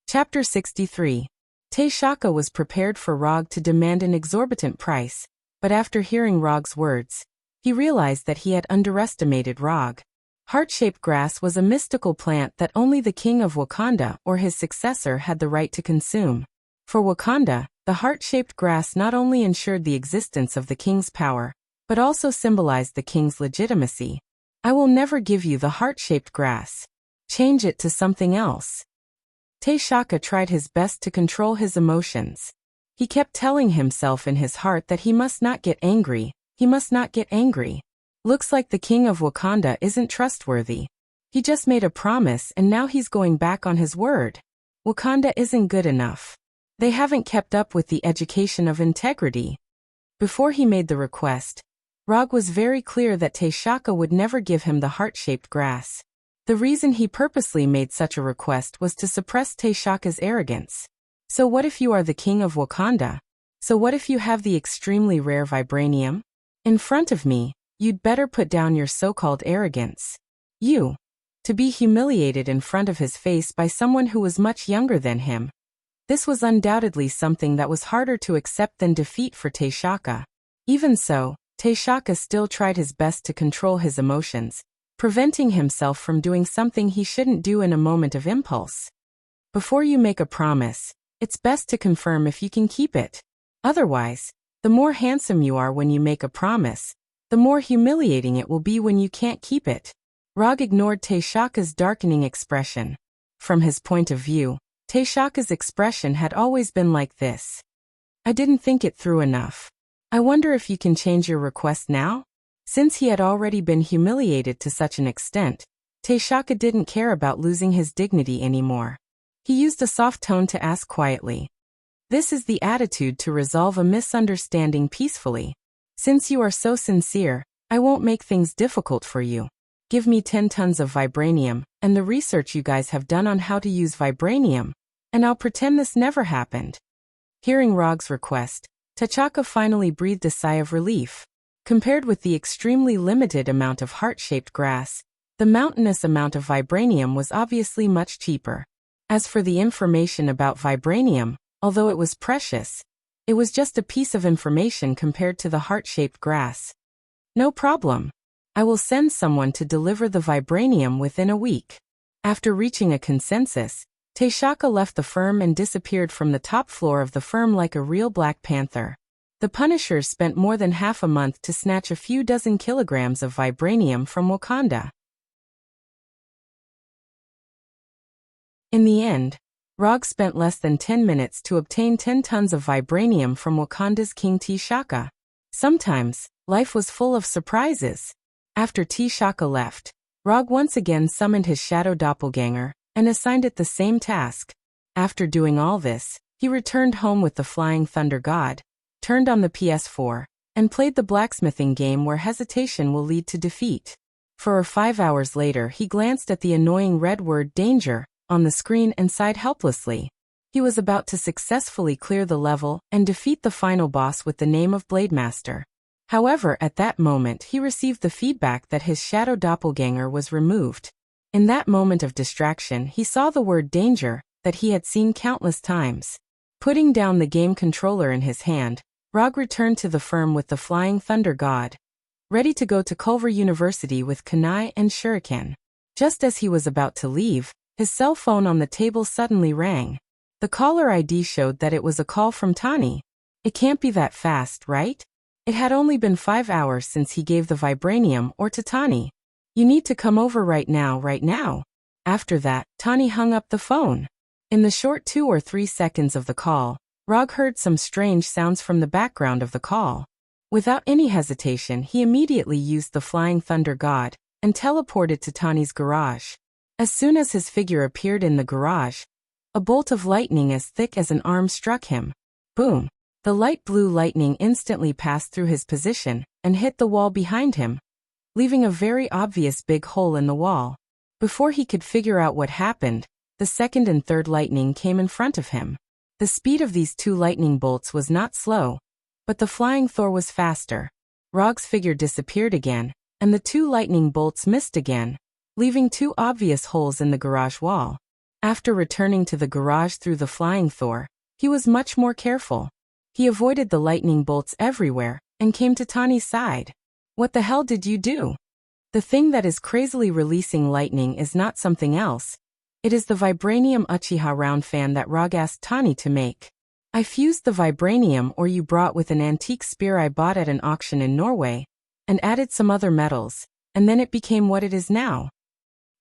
Speaker 1: Chapter 63. T'Chaka was prepared for Rog to demand an exorbitant price, but after hearing Rog's words, he realized that he had underestimated Rog. Heart-shaped grass was a mystical plant that only the king of Wakanda or his successor had the right to consume. For Wakanda, the heart-shaped grass not only ensured the existence of the king's power, but also symbolized the king's legitimacy. "I will never give you the heart-shaped grass. Change it to something else." T'Chaka tried his best to control his emotions. He kept telling himself in his heart that he must not get angry, he must not get angry. Looks like the king of Wakanda isn't trustworthy. He just made a promise and now he's going back on his word. Wakanda isn't good enough. They haven't kept up with the education of integrity. Before he made the request, Rog was very clear that T'Chaka would never give him the heart-shaped grass. The reason he purposely made such a request was to suppress T'Chaka's arrogance. "So what if you are the king of Wakanda? So what if you have the extremely rare vibranium? In front of me, You'd better put down your so-called arrogance. To be humiliated in front of his face by someone who was much younger than him. This was undoubtedly something that was harder to accept than defeat for Taishaka. Even so, Taishaka still tried his best to control his emotions, preventing himself from doing something he shouldn't do in a moment of impulse. Before you make a promise, it's best to confirm if you can keep it. Otherwise, the more handsome you are when you make a promise, the more humiliating it will be when you can't keep it. Rog ignored Taishaka's darkening expression. From his point of view, Taishaka's expression had always been like this. I didn't think it through enough. I wonder if you can change your request now? Since he had already been humiliated to such an extent, Taishaka didn't care about losing his dignity anymore. He used a soft tone to ask quietly. This is the attitude to resolve a misunderstanding peacefully. Since you are so sincere, I won't make things difficult for you. Give me 10 tons of vibranium, and the research you guys have done on how to use vibranium, and I'll pretend this never happened. Hearing Rog's request, Taishaka finally breathed a sigh of relief. Compared with the extremely limited amount of heart-shaped grass, the mountainous amount of vibranium was obviously much cheaper. As for the information about vibranium, although it was precious, it was just a piece of information compared to the heart-shaped grass. No problem. I will send someone to deliver the vibranium within a week. After reaching a consensus, Taishaka left the firm and disappeared from the top floor of the firm like a real Black Panther. The Punishers spent more than half a month to snatch a few dozen kilograms of vibranium from Wakanda. In the end, Rog spent less than 10 minutes to obtain 10 tons of vibranium from Wakanda's King Taishaka. Sometimes, life was full of surprises. After Taishaka left, Rog once again summoned his shadow doppelganger and assigned it the same task. After doing all this, he returned home with the Flying Thunder God, turned on the PS4, and played the blacksmithing game where hesitation will lead to defeat. 4 or 5 hours later he glanced at the annoying red word danger on the screen and sighed helplessly. He was about to successfully clear the level and defeat the final boss with the name of Blademaster. However, at that moment he received the feedback that his shadow doppelganger was removed. In that moment of distraction he saw the word danger that he had seen countless times. Putting down the game controller in his hand, Rog returned to the firm with the Flying Thunder God, ready to go to Culver University with kunai and shuriken. Just as he was about to leave, his cell phone on the table suddenly rang. The caller ID showed that it was a call from Tani. It can't be that fast, right? It had only been 5 hours since he gave the vibranium to Tani. You need to come over right now. After that, Tani hung up the phone. In the short 2 or 3 seconds of the call, Rog heard some strange sounds from the background of the call. Without any hesitation, he immediately used the Flying Thunder God and teleported to Tani's garage. As soon as his figure appeared in the garage, a bolt of lightning as thick as an arm struck him. Boom! The light blue lightning instantly passed through his position and hit the wall behind him, leaving a very obvious big hole in the wall. Before he could figure out what happened, the second and third lightning came in front of him. The speed of these 2 lightning bolts was not slow, but the flying Thor was faster. Rog's figure disappeared again, and the 2 lightning bolts missed again, leaving 2 obvious holes in the garage wall. After returning to the garage through the flying Thor, he was much more careful. He avoided the lightning bolts everywhere and came to Tani's side. What the hell did you do? The thing that is crazily releasing lightning is not something else. It is the vibranium Uchiha round fan that Rog asked Tani to make. I fused the vibranium you brought with an antique spear I bought at an auction in Norway, and added some other metals, and then it became what it is now.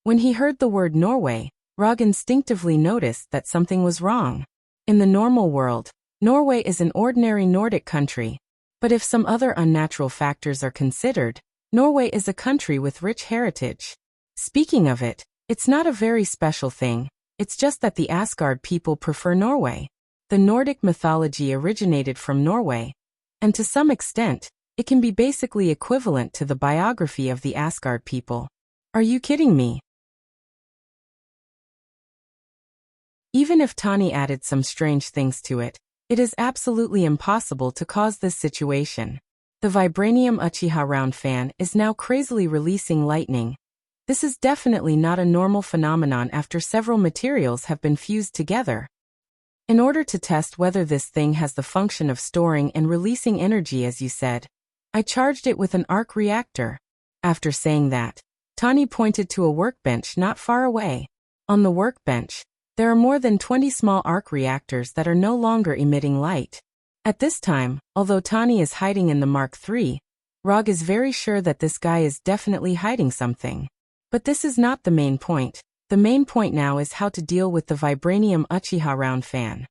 Speaker 1: When he heard the word Norway, Rog instinctively noticed that something was wrong. In the normal world, Norway is an ordinary Nordic country, but if some other unnatural factors are considered, Norway is a country with rich heritage. Speaking of it, it's not a very special thing, it's just that the Asgard people prefer Norway. The Nordic mythology originated from Norway, and to some extent, it can be basically equivalent to the biography of the Asgard people. Are you kidding me? Even if Tani added some strange things to it, it is absolutely impossible to cause this situation. The Vibranium Uchiha round fan is now crazily releasing lightning. This is definitely not a normal phenomenon after several materials have been fused together. In order to test whether this thing has the function of storing and releasing energy as you said, I charged it with an arc reactor. After saying that, Tani pointed to a workbench not far away. On the workbench, there are more than 20 small arc reactors that are no longer emitting light. At this time, although Tani is hiding in the Mark III, Rog is very sure that this guy is definitely hiding something. But this is not the main point. The main point now is how to deal with the Vibranium Uchiha round fan.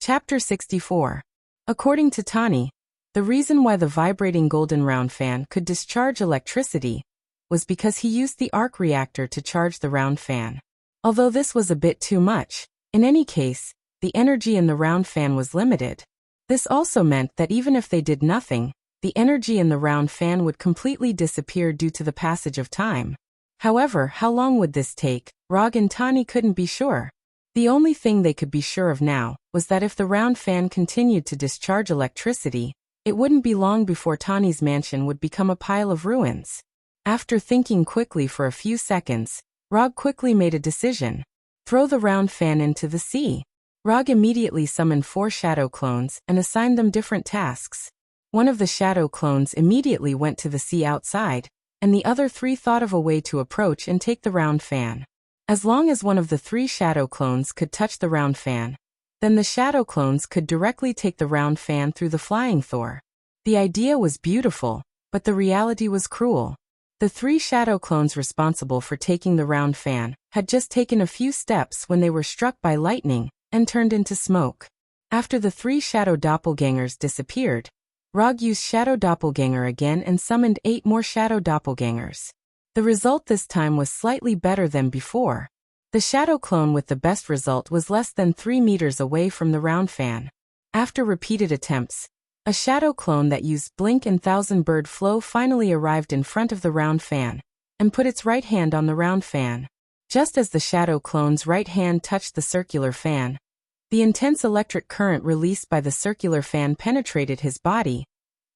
Speaker 1: Chapter 64. According to Tani, the reason why the vibrating golden round fan could discharge electricity was because he used the arc reactor to charge the round fan. Although this was a bit too much, in any case, the energy in the round fan was limited. This also meant that even if they did nothing, the energy in the round fan would completely disappear due to the passage of time. However, how long would this take? Rog and Tani couldn't be sure. The only thing they could be sure of now was that if the round fan continued to discharge electricity, it wouldn't be long before Tani's mansion would become a pile of ruins. After thinking quickly for a few seconds, Rog quickly made a decision. Throw the round fan into the sea. Rog immediately summoned 4 shadow clones and assigned them different tasks. One of the shadow clones immediately went to the sea outside, and the other 3 thought of a way to approach and take the round fan. As long as one of the 3 shadow clones could touch the round fan, then the shadow clones could directly take the round fan through the flying Thor. The idea was beautiful, but the reality was cruel. The 3 shadow clones responsible for taking the round fan had just taken a few steps when they were struck by lightning and turned into smoke. After the 3 shadow doppelgangers disappeared, Rog used Shadow Doppelganger again and summoned 8 more shadow doppelgangers. The result this time was slightly better than before. The shadow clone with the best result was less than 3 meters away from the round fan. After repeated attempts, a shadow clone that used Blink and Thousand Bird Flow finally arrived in front of the round fan and put its right hand on the round fan. Just as the shadow clone's right hand touched the circular fan, the intense electric current released by the circular fan penetrated his body,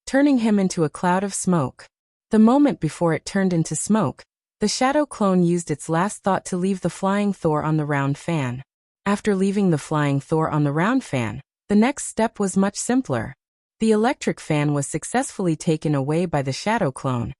Speaker 1: turning him into a cloud of smoke. The moment before it turned into smoke, the shadow clone used its last thought to leave the flying Thor on the round fan. After leaving the flying Thor on the round fan, the next step was much simpler. The electric fan was successfully taken away by the shadow clone,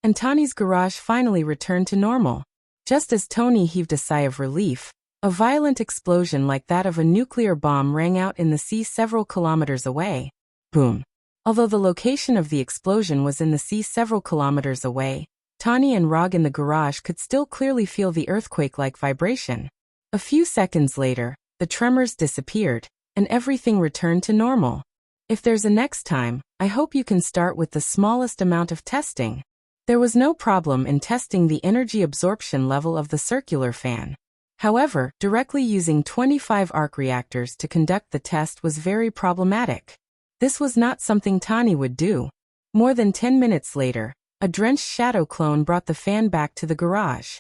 Speaker 1: and Tani's garage finally returned to normal. Just as Tony heaved a sigh of relief, a violent explosion like that of a nuclear bomb rang out in the sea several kilometers away. Boom. Although the location of the explosion was in the sea several kilometers away, Tani and Rog in the garage could still clearly feel the earthquake-like vibration. A few seconds later, the tremors disappeared, and everything returned to normal. If there's a next time, I hope you can start with the smallest amount of testing. There was no problem in testing the energy absorption level of the circular fan. However, directly using 25 arc reactors to conduct the test was very problematic. This was not something Tani would do. More than 10 minutes later, a drenched shadow clone brought the fan back to the garage.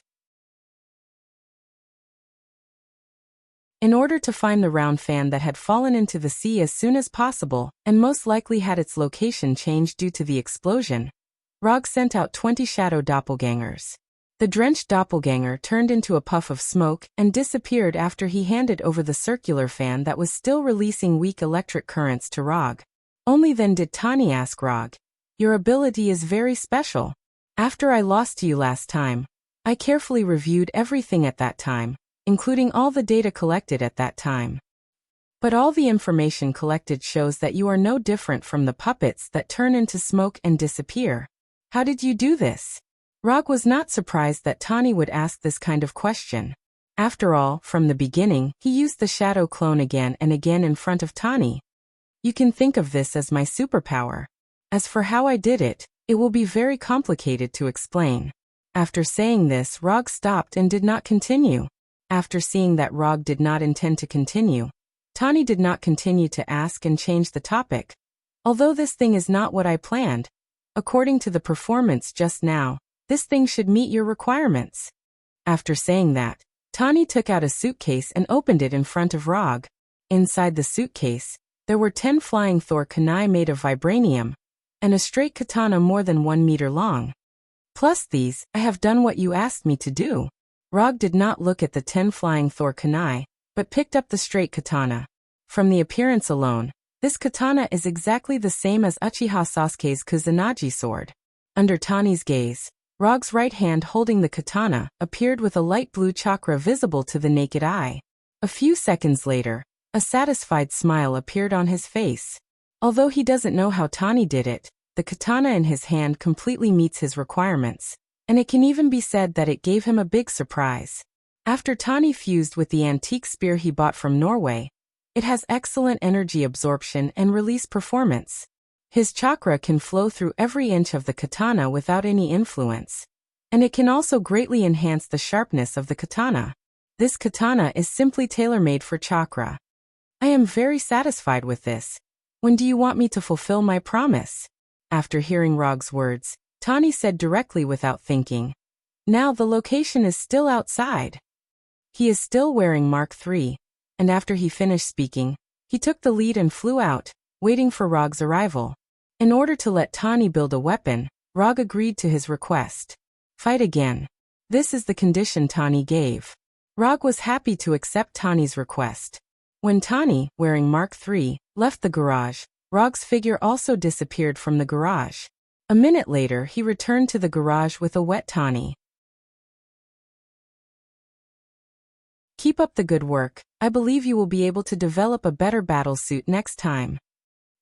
Speaker 1: In order to find the round fan that had fallen into the sea as soon as possible, and most likely had its location changed due to the explosion, Rog sent out 20 shadow doppelgangers. The drenched doppelganger turned into a puff of smoke and disappeared after he handed over the circular fan that was still releasing weak electric currents to Rog. Only then did Tani ask Rog, "Your ability is very special. After I lost to you last time, I carefully reviewed everything at that time, including all the data collected at that time. But all the information collected shows that you are no different from the puppets that turn into smoke and disappear. How did you do this?" Rog was not surprised that Tani would ask this kind of question. After all, from the beginning, he used the shadow clone again and again in front of Tani. You can think of this as my superpower. As for how I did it, it will be very complicated to explain. After saying this, Rog stopped and did not continue. After seeing that Rog did not intend to continue, Tani did not continue to ask and change the topic. Although this thing is not what I planned, according to the performance just now, this thing should meet your requirements. After saying that, Tani took out a suitcase and opened it in front of Rog. Inside the suitcase, there were 10 flying Thor kunai made of vibranium, and a straight katana more than 1 meter long. Plus these, I have done what you asked me to do. Rog did not look at the 10 flying Thor kunai, but picked up the straight katana. From the appearance alone, this katana is exactly the same as Uchiha Sasuke's Kusanagi sword. Under Tani's gaze, Rog's right hand holding the katana appeared with a light blue chakra visible to the naked eye. A few seconds later, a satisfied smile appeared on his face. Although he doesn't know how Tani did it, the katana in his hand completely meets his requirements, and it can even be said that it gave him a big surprise. After Tani fused with the antique spear he bought from Norway, it has excellent energy absorption and release performance. His chakra can flow through every inch of the katana without any influence, and it can also greatly enhance the sharpness of the katana. This katana is simply tailor-made for chakra. I am very satisfied with this. When do you want me to fulfill my promise? After hearing Rog's words, Tani said directly without thinking. Now the location is still outside. He is still wearing Mark III, and after he finished speaking, he took the lead and flew out, waiting for Rog's arrival. In order to let Tani build a weapon, Rog agreed to his request. Fight again. This is the condition Tani gave. Rog was happy to accept Tani's request. When Tani, wearing Mark III, left the garage, Rog's figure also disappeared from the garage. A minute later he returned to the garage with a wet Tani. Keep up the good work. I believe you will be able to develop a better battle suit next time.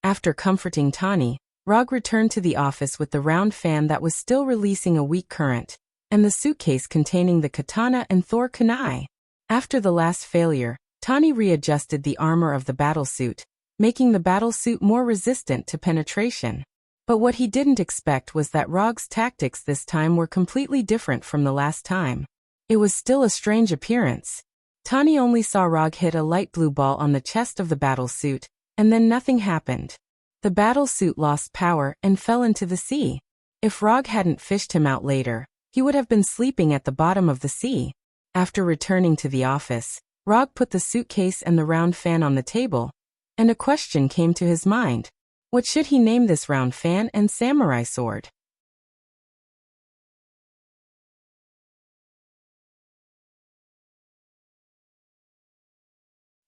Speaker 1: After comforting Tani, Rog returned to the office with the round fan that was still releasing a weak current, and the suitcase containing the katana and Thor kunai. After the last failure, Tani readjusted the armor of the battlesuit, making the battlesuit more resistant to penetration. But what he didn't expect was that Rog's tactics this time were completely different from the last time. It was still a strange appearance. Tani only saw Rog hit a light blue ball on the chest of the battlesuit, and then nothing happened. The battlesuit lost power and fell into the sea. If Rog hadn't fished him out later, he would have been sleeping at the bottom of the sea. After returning to the office, Rog put the suitcase and the round fan on the table, and a question came to his mind. What should he name this round fan and samurai sword?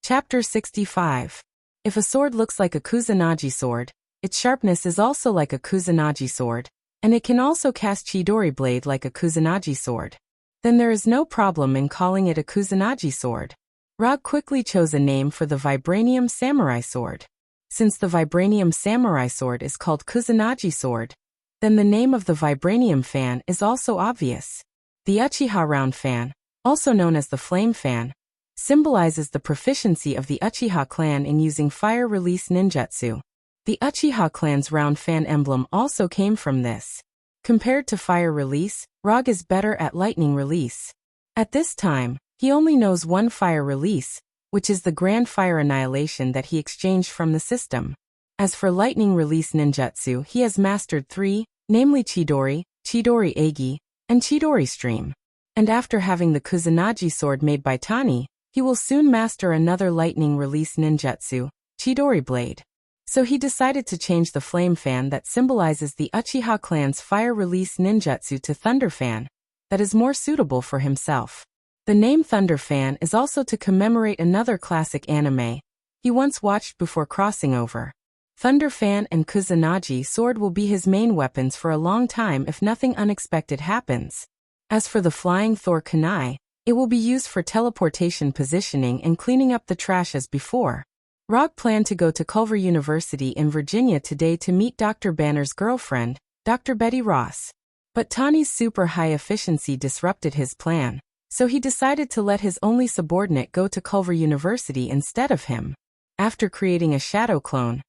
Speaker 1: Chapter 65. If a sword looks like a Kusanagi sword, its sharpness is also like a Kusanagi sword, and it can also cast Chidori blade like a Kusanagi sword, then there is no problem in calling it a Kusanagi sword. Rog quickly chose a name for the vibranium samurai sword. Since the vibranium samurai sword is called Kusanagi sword, then the name of the vibranium fan is also obvious. The Uchiha round fan, also known as the flame fan, symbolizes the proficiency of the Uchiha clan in using fire release ninjutsu. The Uchiha clan's round fan emblem also came from this. Compared to fire release, Rog is better at lightning release. At this time, he only knows one fire release, which is the Grand Fire Annihilation that he exchanged from the system. As for lightning release ninjutsu, he has mastered 3, namely Chidori, Chidori Egi, and Chidori Stream. And after having the Kusanagi sword made by Tani, he will soon master another lightning release ninjutsu, Chidori Blade. So he decided to change the flame fan that symbolizes the Uchiha clan's fire release ninjutsu to Thunder Fan, that is more suitable for himself. The name Thunder Fan is also to commemorate another classic anime he once watched before crossing over. Thunder Fan and Kusanagi sword will be his main weapons for a long time if nothing unexpected happens. As for the flying Thor kunai, it will be used for teleportation positioning and cleaning up the trash as before. Rog planned to go to Culver University in Virginia today to meet Dr. Banner's girlfriend, Dr. Betty Ross. But Tani's super high efficiency disrupted his plan, so he decided to let his only subordinate go to Culver University instead of him. After creating a shadow clone,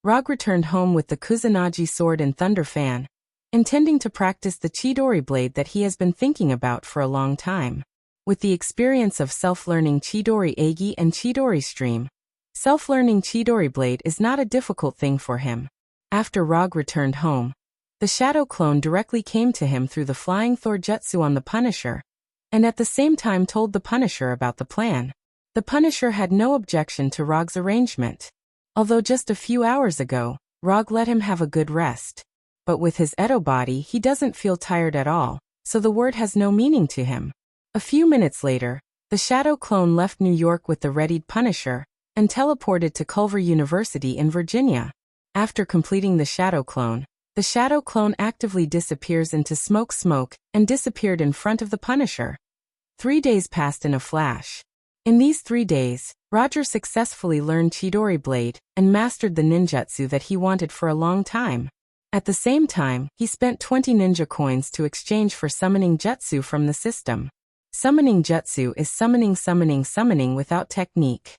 Speaker 1: Rog returned home with the Kusanagi sword and Thunder Fan, intending to practice the Chidori blade that he has been thinking about for a long time. With the experience of self-learning Chidori Egi and Chidori Stream, self-learning Chidori blade is not a difficult thing for him. After Rog returned home, the shadow clone directly came to him through the flying Thor jutsu on the Punisher, and at the same time told the Punisher about the plan. The Punisher had no objection to Rog's arrangement. Although just a few hours ago, Rog let him have a good rest. But with his Edo body he doesn't feel tired at all, so the word has no meaning to him. A few minutes later, the Shadow Clone left New York with the readied Punisher, and teleported to Culver University in Virginia. After completing the Shadow Clone, the Shadow Clone actively disappears into smoke and disappeared in front of the Punisher. 3 days passed in a flash. In these 3 days, Roger successfully learned Chidori Blade and mastered the ninjutsu that he wanted for a long time. At the same time, he spent 20 ninja coins to exchange for summoning jutsu from the system. Summoning jutsu is summoning without technique.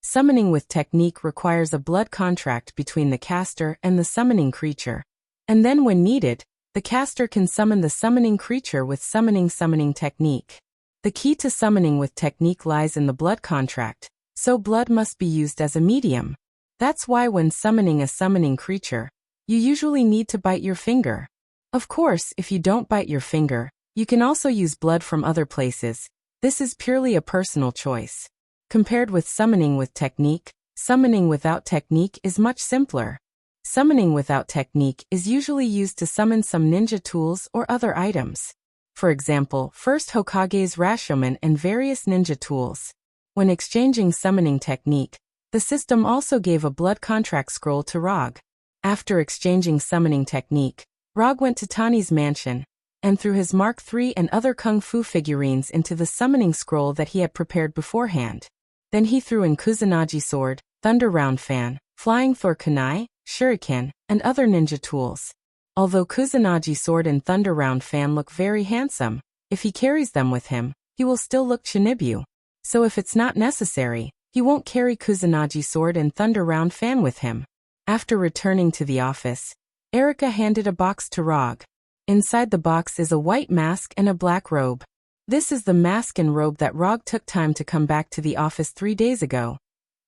Speaker 1: Summoning with technique requires a blood contract between the caster and the summoning creature. And then when needed, the caster can summon the summoning creature with summoning technique. The key to summoning with technique lies in the blood contract, so blood must be used as a medium. That's why when summoning a summoning creature, you usually need to bite your finger. Of course, if you don't bite your finger, you can also use blood from other places. This is purely a personal choice. Compared with summoning with technique, summoning without technique is much simpler. Summoning without technique is usually used to summon some ninja tools or other items. For example, first Hokage's Rashomon and various ninja tools. When exchanging summoning technique, the system also gave a blood contract scroll to Rog. After exchanging summoning technique, Rog went to Tani's mansion, and threw his Mark III and other Kung Fu figurines into the summoning scroll that he had prepared beforehand. Then he threw in Kusanagi Sword, Thunder Round Fan, Flying Thor Kunai, Shuriken, and other ninja tools. Although Kusanagi Sword and Thunder Round Fan look very handsome, if he carries them with him, he will still look Shinobi. So if it's not necessary, he won't carry Kusanagi Sword and Thunder Round Fan with him. After returning to the office, Erika handed a box to Rog. Inside the box is a white mask and a black robe. This is the mask and robe that Rog took time to come back to the office 3 days ago,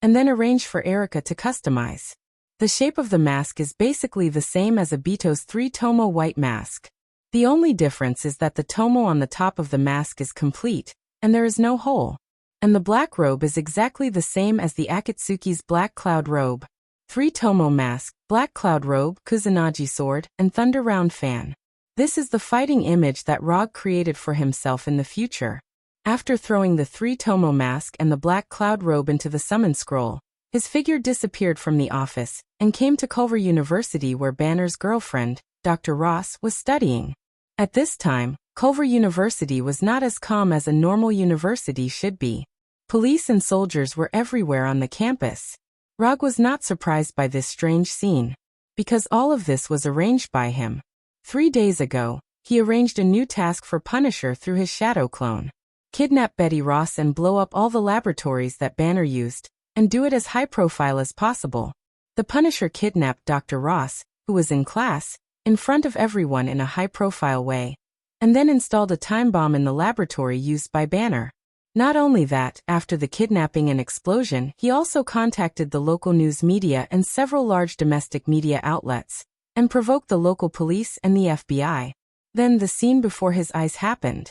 Speaker 1: and then arranged for Erika to customize. The shape of the mask is basically the same as Obito's 3-tomo white mask. The only difference is that the tomo on the top of the mask is complete, and there is no hole. And the black robe is exactly the same as the Akatsuki's black cloud robe. 3-tomo mask, black cloud robe, Kusanagi sword, and Thunder Round Fan. This is the fighting image that Rog created for himself in the future. After throwing the 3-tomo mask and the black cloud robe into the summon scroll, his figure disappeared from the office and came to Culver University where Banner's girlfriend, Dr. Ross, was studying. At this time, Culver University was not as calm as a normal university should be. Police and soldiers were everywhere on the campus. Rog was not surprised by this strange scene, because all of this was arranged by him. 3 days ago, he arranged a new task for Punisher through his Shadow Clone. Kidnap Betty Ross and blow up all the laboratories that Banner used, and do it as high profile as possible. The Punisher kidnapped Dr. Ross, who was in class, in front of everyone in a high-profile way, and then installed a time bomb in the laboratory used by Banner. Not only that, after the kidnapping and explosion, he also contacted the local news media and several large domestic media outlets, and provoked the local police and the FBI. Then the scene before his eyes happened.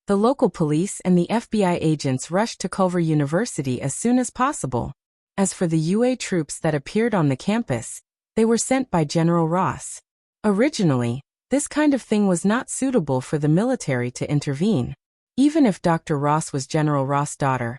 Speaker 1: The local police and the FBI agents rushed to Culver University as soon as possible. As for the UA troops that appeared on the campus, they were sent by General Ross. Originally, this kind of thing was not suitable for the military to intervene. Even if Dr. Ross was General Ross' daughter,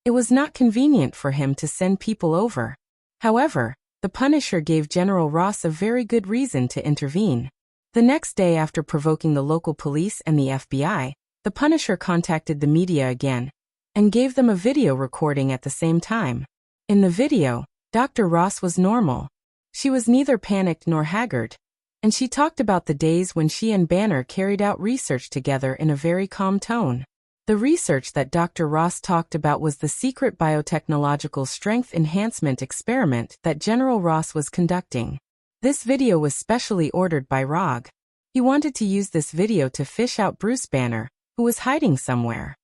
Speaker 1: it was not convenient for him to send people over. However, the Punisher gave General Ross a very good reason to intervene. The next day after provoking the local police and the FBI, the Punisher contacted the media again, and gave them a video recording at the same time. In the video, Dr. Ross was normal. She was neither panicked nor haggard, and she talked about the days when she and Banner carried out research together in a very calm tone. The research that Dr. Ross talked about was the secret biotechnological strength enhancement experiment that General Ross was conducting. This video was specially ordered by Rog. He wanted to use this video to fish out Bruce Banner, who was hiding somewhere.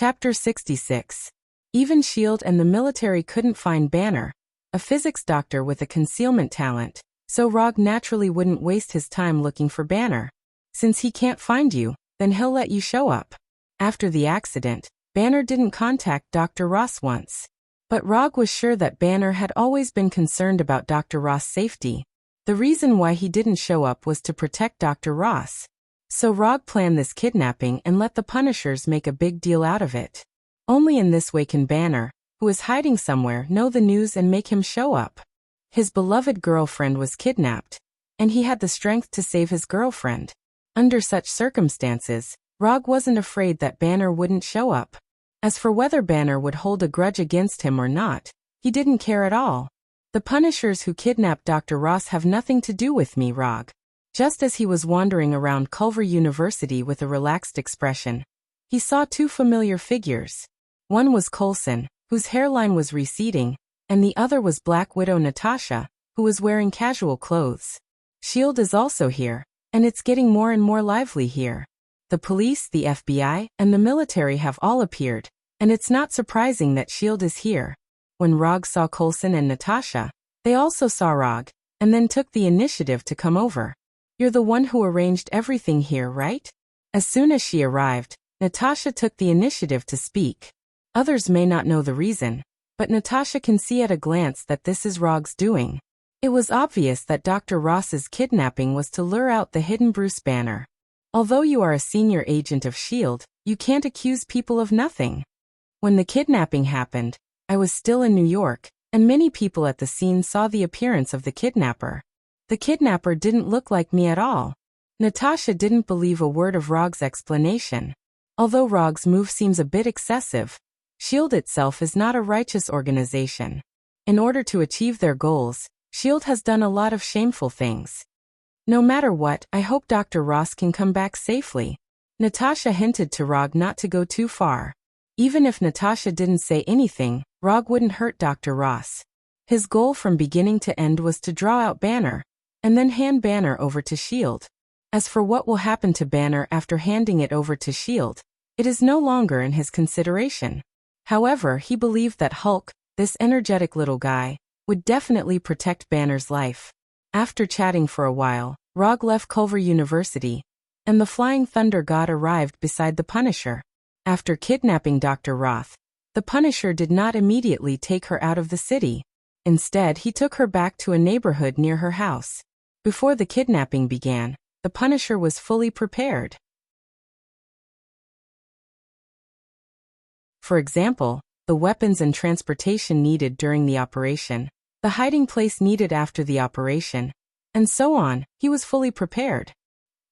Speaker 1: Chapter 66. Even S.H.I.E.L.D. and the military couldn't find Banner, a physics doctor with a concealment talent, so Rog naturally wouldn't waste his time looking for Banner. Since he can't find you, then he'll let you show up. After the accident, Banner didn't contact Dr. Ross once. But Rog was sure that Banner had always been concerned about Dr. Ross' safety. The reason why he didn't show up was to protect Dr. Ross. So Rog planned this kidnapping and let the Punishers make a big deal out of it. Only in this way can Banner, who is hiding somewhere, know the news and make him show up. His beloved girlfriend was kidnapped, and he had the strength to save his girlfriend. Under such circumstances, Rog wasn't afraid that Banner wouldn't show up. As for whether Banner would hold a grudge against him or not, he didn't care at all. The Punishers who kidnapped Dr. Ross have nothing to do with me, Rog. Just as he was wandering around Culver University with a relaxed expression, he saw two familiar figures. One was Coulson, whose hairline was receding, and the other was Black Widow Natasha, who was wearing casual clothes. S.H.I.E.L.D. is also here, and it's getting more and more lively here. The police, the FBI, and the military have all appeared, and it's not surprising that S.H.I.E.L.D. is here. When Rog saw Coulson and Natasha, they also saw Rog, and then took the initiative to come over. You're the one who arranged everything here, right? As soon as she arrived, Natasha took the initiative to speak. Others may not know the reason, but Natasha can see at a glance that this is Rog's doing. It was obvious that Dr. Ross's kidnapping was to lure out the hidden Bruce Banner. Although you are a senior agent of S.H.I.E.L.D., you can't accuse people of nothing. When the kidnapping happened, I was still in New York, and many people at the scene saw the appearance of the kidnapper. The kidnapper didn't look like me at all. Natasha didn't believe a word of Rog's explanation. Although Rog's move seems a bit excessive, S.H.I.E.L.D. itself is not a righteous organization. In order to achieve their goals, S.H.I.E.L.D. has done a lot of shameful things. No matter what, I hope Dr. Ross can come back safely. Natasha hinted to Rog not to go too far. Even if Natasha didn't say anything, Rog wouldn't hurt Dr. Ross. His goal from beginning to end was to draw out Banner, and then hand Banner over to S.H.I.E.L.D. As for what will happen to Banner after handing it over to S.H.I.E.L.D., it is no longer in his consideration. However, he believed that Hulk, this energetic little guy, would definitely protect Banner's life. After chatting for a while, Rog left Culver University, and the Flying Thunder God arrived beside the Punisher. After kidnapping Dr. Roth, the Punisher did not immediately take her out of the city. Instead, he took her back to a neighborhood near her house. Before the kidnapping began, the Punisher was fully prepared. For example, the weapons and transportation needed during the operation, the hiding place needed after the operation, and so on. He was fully prepared.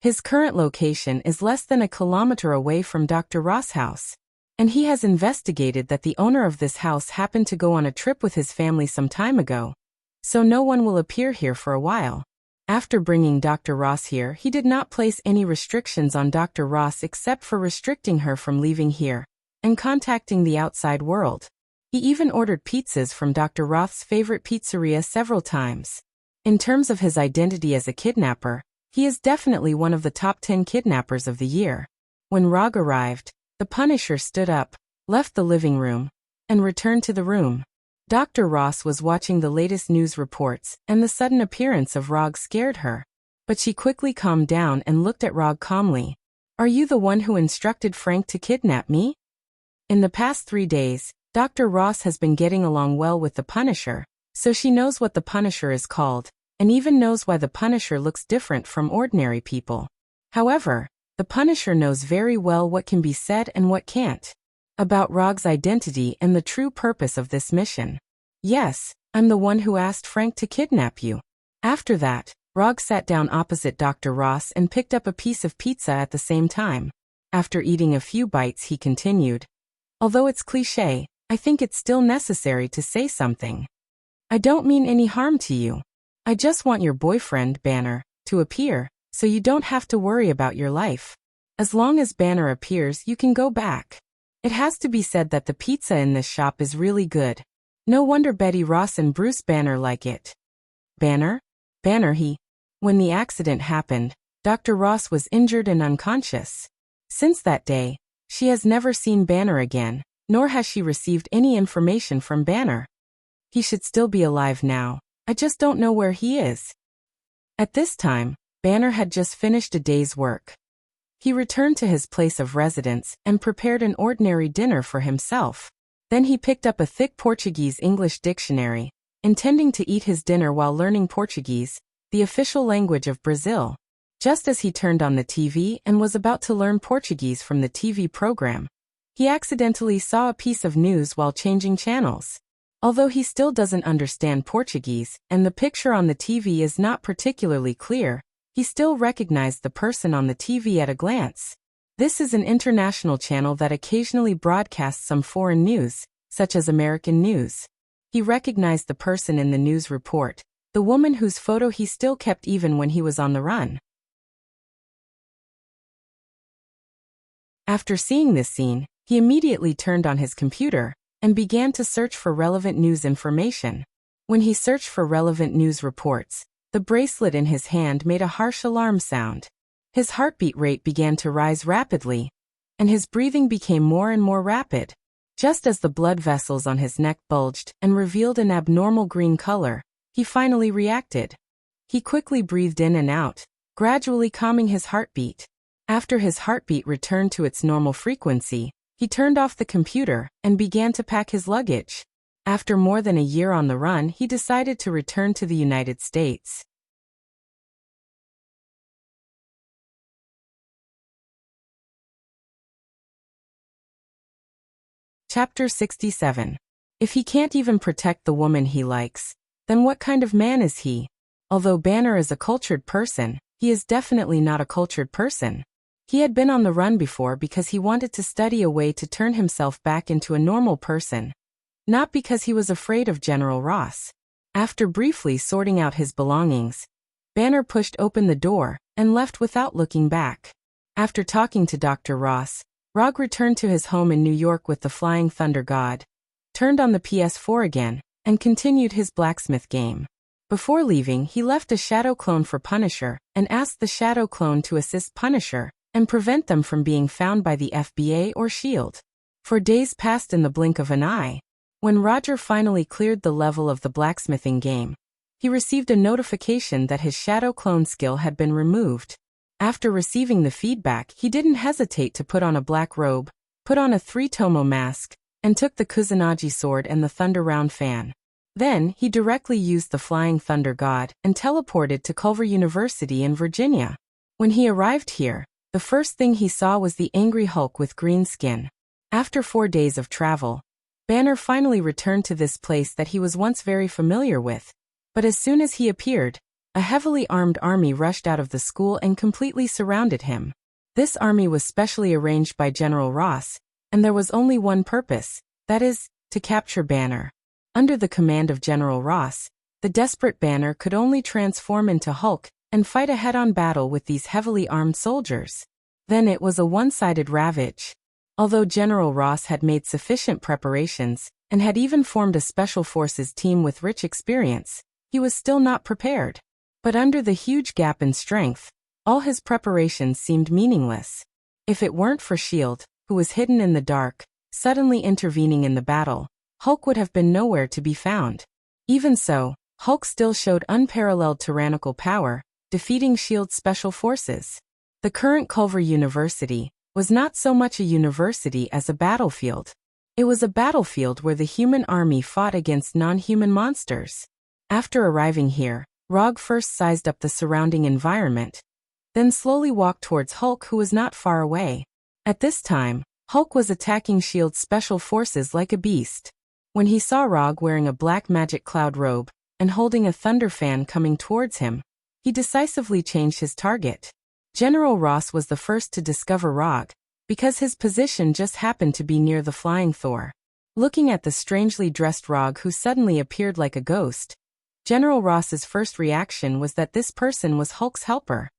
Speaker 1: His current location is less than a kilometer away from Dr. Ross' house, and he has investigated that the owner of this house happened to go on a trip with his family some time ago, so no one will appear here for a while. After bringing Dr. Ross here, he did not place any restrictions on Dr. Ross except for restricting her from leaving here and contacting the outside world. He even ordered pizzas from Dr. Roth's favorite pizzeria several times. In terms of his identity as a kidnapper, he is definitely one of the top 10 kidnappers of the year. When Rog arrived, the Punisher stood up, left the living room, and returned to the room. Dr. Ross was watching the latest news reports, and the sudden appearance of Rog scared her. But she quickly calmed down and looked at Rog calmly. "Are you the one who instructed Frank to kidnap me?" In the past 3 days, Dr. Ross has been getting along well with the Punisher, so she knows what the Punisher is called, and even knows why the Punisher looks different from ordinary people. However, the Punisher knows very well what can be said and what can't. About Rog's identity and the true purpose of this mission. "Yes, I'm the one who asked Frank to kidnap you." After that, Rog sat down opposite Dr. Ross and picked up a piece of pizza at the same time. After eating a few bites, he continued, "Although it's cliché, I think it's still necessary to say something. I don't mean any harm to you. I just want your boyfriend, Banner, to appear, so you don't have to worry about your life. As long as Banner appears, you can go back." It has to be said that the pizza in this shop is really good. No wonder Betty Ross and Bruce Banner like it. Banner? When the accident happened, Dr. Ross was injured and unconscious. Since that day, She has never seen Banner again, nor has she received any information from Banner. He should still be alive now. I just don't know where he is. At this time, Banner had just finished a day's work. He returned to his place of residence and prepared an ordinary dinner for himself. Then he picked up a thick Portuguese-English dictionary, intending to eat his dinner while learning Portuguese, the official language of Brazil. Just as he turned on the TV and was about to learn Portuguese from the TV program, he accidentally saw a piece of news while changing channels. Although he still doesn't understand Portuguese and the picture on the TV is not particularly clear, he still recognized the person on the TV at a glance. This is an international channel that occasionally broadcasts some foreign news, such as American news. He recognized the person in the news report, the woman whose photo he still kept even when he was on the run. After seeing this scene, he immediately turned on his computer and began to search for relevant news information. When he searched for relevant news reports, the bracelet in his hand made a harsh alarm sound. His heartbeat rate began to rise rapidly, and his breathing became more and more rapid. Just as the blood vessels on his neck bulged and revealed an abnormal green color, he finally reacted. He quickly breathed in and out, gradually calming his heartbeat. After his heartbeat returned to its normal frequency, he turned off the computer and began to pack his luggage. After more than a year on the run, he decided to return to the United States. Chapter 67. If he can't even protect the woman he likes, then what kind of man is he? Although Banner is a cultured person, he is definitely not a cultured person. He had been on the run before because he wanted to study a way to turn himself back into a normal person, not because he was afraid of General Ross. After briefly sorting out his belongings, Banner pushed open the door and left without looking back. After talking to Dr. Ross, Rog returned to his home in New York with the Flying Thunder God, turned on the PS4 again, and continued his blacksmith game. Before leaving, he left a shadow clone for Punisher and asked the shadow clone to assist Punisher and prevent them from being found by the FBA or S.H.I.E.L.D. For days passed in the blink of an eye. When Roger finally cleared the level of the blacksmithing game, he received a notification that his shadow clone skill had been removed. After receiving the feedback, he didn't hesitate to put on a black robe, put on a 3-tomo mask, and took the Kusanagi sword and the Thunder Round fan. Then, he directly used the Flying Thunder God and teleported to Culver University in Virginia. When he arrived here, the first thing he saw was the angry Hulk with green skin. After 4 days of travel, Banner finally returned to this place that he was once very familiar with. But as soon as he appeared, a heavily armed army rushed out of the school and completely surrounded him. This army was specially arranged by General Ross, and there was only one purpose, that is, to capture Banner. Under the command of General Ross, the desperate Banner could only transform into Hulk and fight a head-on battle with these heavily armed soldiers. Then it was a one-sided ravage. Although General Ross had made sufficient preparations and had even formed a special forces team with rich experience, he was still not prepared. But under the huge gap in strength, all his preparations seemed meaningless. If it weren't for S.H.I.E.L.D., who was hidden in the dark, suddenly intervening in the battle, Hulk would have been nowhere to be found. Even so, Hulk still showed unparalleled tyrannical power, defeating S.H.I.E.L.D.'s special forces. The current Culver University was not so much a university as a battlefield. It was a battlefield where the human army fought against non-human monsters. After arriving here, Rog first sized up the surrounding environment, then slowly walked towards Hulk, who was not far away. At this time, Hulk was attacking S.H.I.E.L.D.'s special forces like a beast. When he saw Rog wearing a black magic cloud robe and holding a thunder fan coming towards him, he decisively changed his target. General Ross was the first to discover Rog, because his position just happened to be near the flying Thor. Looking at the strangely dressed Rog who suddenly appeared like a ghost, General Ross's first reaction was that this person was Hulk's helper.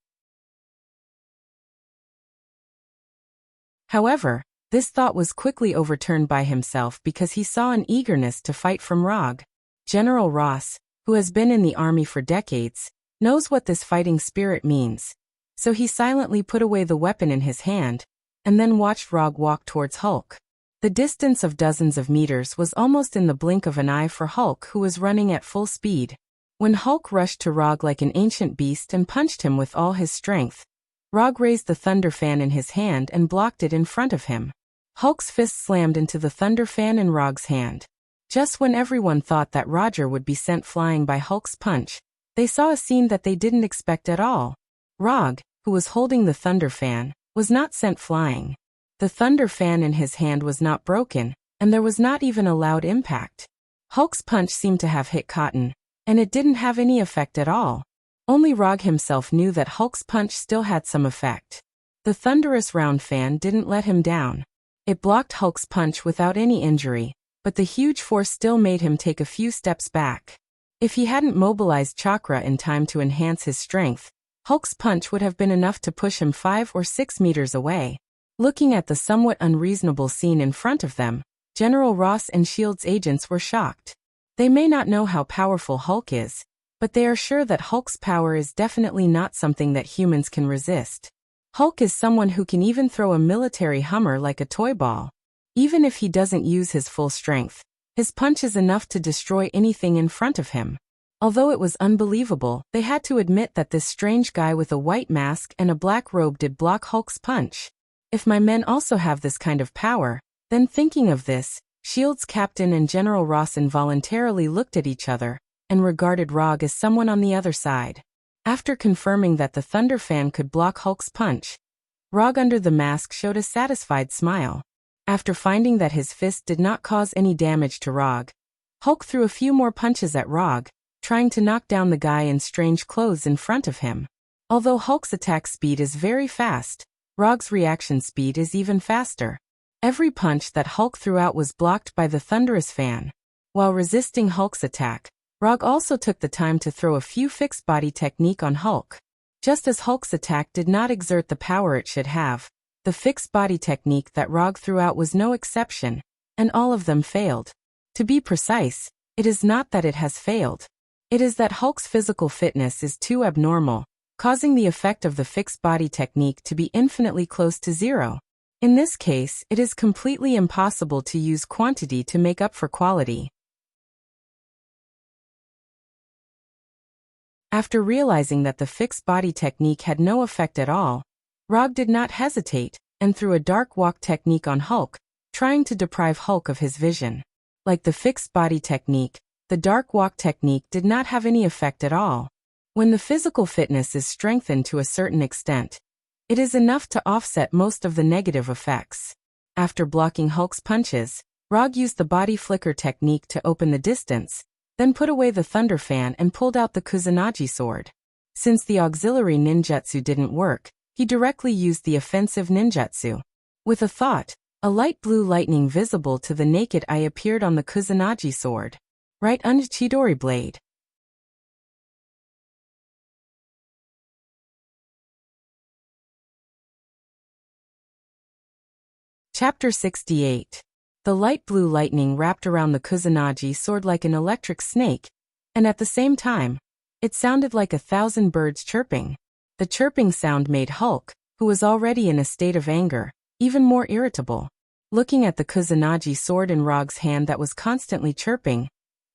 Speaker 1: However, this thought was quickly overturned by himself because he saw an eagerness to fight from Rog. General Ross, who has been in the army for decades, knows what this fighting spirit means. So he silently put away the weapon in his hand, and then watched Rog walk towards Hulk. The distance of dozens of meters was almost in the blink of an eye for Hulk, who was running at full speed. When Hulk rushed to Rog like an ancient beast and punched him with all his strength, Rog raised the thunder fan in his hand and blocked it in front of him. Hulk's fist slammed into the thunder fan in Rog's hand. Just when everyone thought that Roger would be sent flying by Hulk's punch, they saw a scene that they didn't expect at all. Rog, who was holding the thunder fan, was not sent flying. The thunder fan in his hand was not broken, and there was not even a loud impact. Hulk's punch seemed to have hit cotton, and it didn't have any effect at all. Only Rog himself knew that Hulk's punch still had some effect. The thunderous round fan didn't let him down. It blocked Hulk's punch without any injury, but the huge force still made him take a few steps back. If he hadn't mobilized chakra in time to enhance his strength, Hulk's punch would have been enough to push him 5 or 6 meters away. Looking at the somewhat unreasonable scene in front of them, General Ross and S.H.I.E.L.D.'s agents were shocked. They may not know how powerful Hulk is, but they are sure that Hulk's power is definitely not something that humans can resist. Hulk is someone who can even throw a military Hummer like a toy ball. Even if he doesn't use his full strength, his punch is enough to destroy anything in front of him. Although it was unbelievable, they had to admit that this strange guy with a white mask and a black robe did block Hulk's punch. If my men also have this kind of power, then thinking of this, S.H.I.E.L.D.'s captain and General Ross involuntarily looked at each other and regarded Rog as someone on the other side. After confirming that the thunder fan could block Hulk's punch, Rog under the mask showed a satisfied smile. After finding that his fist did not cause any damage to Rog, Hulk threw a few more punches at Rog, trying to knock down the guy in strange clothes in front of him. Although Hulk's attack speed is very fast, Rog's reaction speed is even faster. Every punch that Hulk threw out was blocked by the thunderous fan. While resisting Hulk's attack, Rog also took the time to throw a few fixed body technique on Hulk. Just as Hulk's attack did not exert the power it should have, the fixed body technique that Rog threw out was no exception, and all of them failed. To be precise, it is not that it has failed. It is that Hulk's physical fitness is too abnormal, causing the effect of the fixed body technique to be infinitely close to zero. In this case, it is completely impossible to use quantity to make up for quality. After realizing that the fixed body technique had no effect at all, Rog did not hesitate and threw a dark walk technique on Hulk, trying to deprive Hulk of his vision. Like the fixed body technique, the dark walk technique did not have any effect at all. When the physical fitness is strengthened to a certain extent, it is enough to offset most of the negative effects. After blocking Hulk's punches, Rog used the body flicker technique to open the distance, then put away the thunder fan and pulled out the Kusanagi sword. Since the auxiliary ninjutsu didn't work, he directly used the offensive ninjutsu. With a thought, a light blue lightning visible to the naked eye appeared on the Kusanagi sword, right under Chidori blade. Chapter 68. The light blue lightning wrapped around the Kusanagi sword like an electric snake, and at the same time, it sounded like 1,000 birds chirping. The chirping sound made Hulk, who was already in a state of anger, even more irritable. Looking at the Kusanagi sword in Rog's hand that was constantly chirping,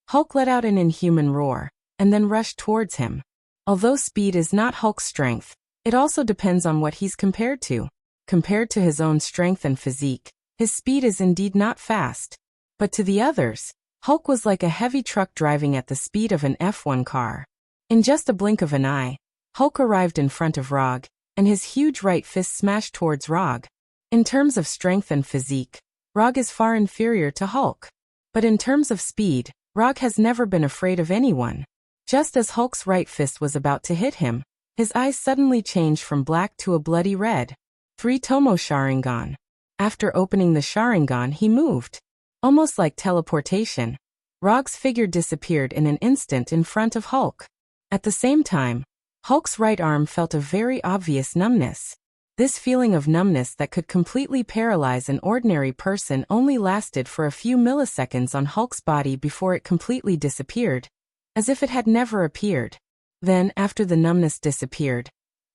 Speaker 1: Hulk let out an inhuman roar, and then rushed towards him. Although speed is not Hulk's strength, it also depends on what he's compared to. Compared to his own strength and physique, his speed is indeed not fast. But to the others, Hulk was like a heavy truck driving at the speed of an F1 car. In just a blink of an eye, Hulk arrived in front of Rog, and his huge right fist smashed towards Rog. In terms of strength and physique, Rog is far inferior to Hulk. But in terms of speed, Rog has never been afraid of anyone. Just as Hulk's right fist was about to hit him, his eyes suddenly changed from black to a bloody red. 3 Tomo Sharingan. After opening the Sharingan, he moved. Almost like teleportation, Rog's figure disappeared in an instant in front of Hulk. At the same time, Hulk's right arm felt a very obvious numbness. This feeling of numbness that could completely paralyze an ordinary person only lasted for a few milliseconds on Hulk's body before it completely disappeared, as if it had never appeared. Then, after the numbness disappeared,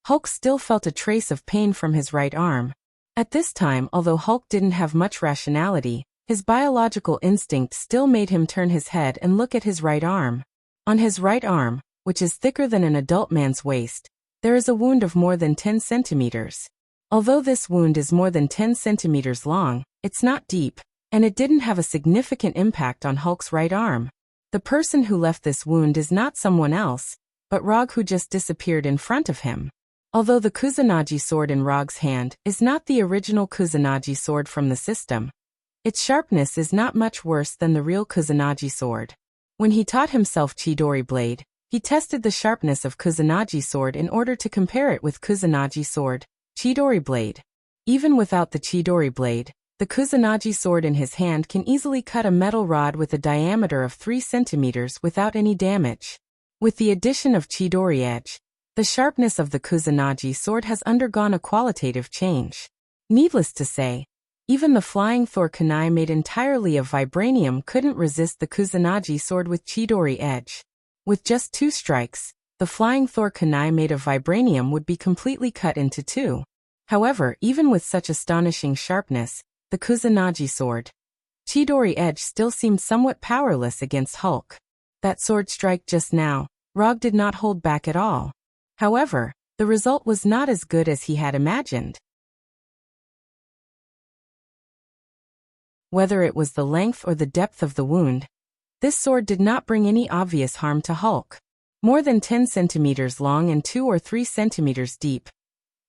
Speaker 1: Hulk still felt a trace of pain from his right arm. At this time, although Hulk didn't have much rationality, his biological instinct still made him turn his head and look at his right arm. On his right arm, which is thicker than an adult man's waist, there is a wound of more than 10 centimeters. Although this wound is more than 10 centimeters long, it's not deep, and it didn't have a significant impact on Hulk's right arm. The person who left this wound is not someone else, but Rog, who just disappeared in front of him. Although the Kusanagi sword in Rog's hand is not the original Kusanagi sword from the system, its sharpness is not much worse than the real Kusanagi sword. When he taught himself Chidori blade, he tested the sharpness of Kusanagi sword in order to compare it with Kusanagi sword, Chidori blade. Even without the Chidori blade, the Kusanagi sword in his hand can easily cut a metal rod with a diameter of 3 centimeters without any damage. With the addition of Chidori edge, the sharpness of the Kusanagi sword has undergone a qualitative change. Needless to say, even the flying Thor kunai made entirely of vibranium couldn't resist the Kusanagi sword with Chidori edge. With just 2 strikes, the flying Thor kunai made of vibranium would be completely cut into 2. However, even with such astonishing sharpness, the Kusanagi sword, Chidori edge still seemed somewhat powerless against Hulk. That sword strike just now, Rog did not hold back at all. However, the result was not as good as he had imagined. Whether it was the length or the depth of the wound, this sword did not bring any obvious harm to Hulk. More than 10 centimeters long and 2 or 3 centimeters deep,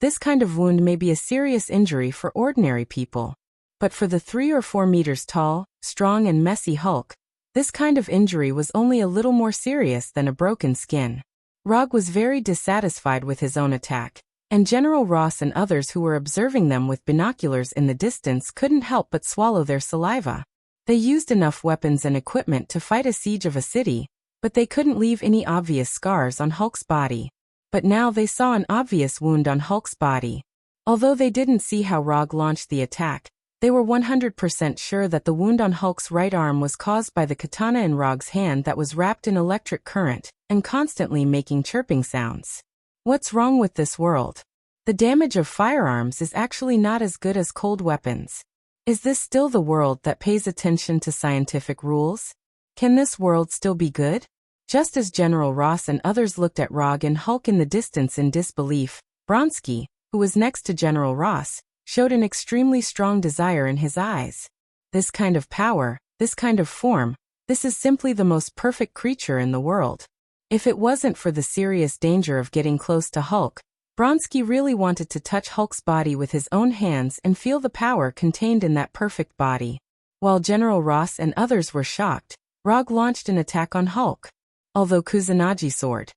Speaker 1: this kind of wound may be a serious injury for ordinary people. But for the 3 or 4 meters tall, strong and messy Hulk, this kind of injury was only a little more serious than a broken skin. Rog was very dissatisfied with his own attack, and General Ross and others who were observing them with binoculars in the distance couldn't help but swallow their saliva. They used enough weapons and equipment to fight a siege of a city, but they couldn't leave any obvious scars on Hulk's body. But now they saw an obvious wound on Hulk's body. Although they didn't see how Rog launched the attack, they were 100% sure that the wound on Hulk's right arm was caused by the katana in Rog's hand that was wrapped in electric current and constantly making chirping sounds. What's wrong with this world? The damage of firearms is actually not as good as cold weapons. Is this still the world that pays attention to scientific rules? Can this world still be good? Just as General Ross and others looked at Rog and Hulk in the distance in disbelief, Bronsky, who was next to General Ross, showed an extremely strong desire in his eyes. This kind of power, this kind of form, this is simply the most perfect creature in the world. If it wasn't for the serious danger of getting close to Hulk, Bronsky really wanted to touch Hulk's body with his own hands and feel the power contained in that perfect body. While General Ross and others were shocked, Rog launched an attack on Hulk. Although Kusanagi sword,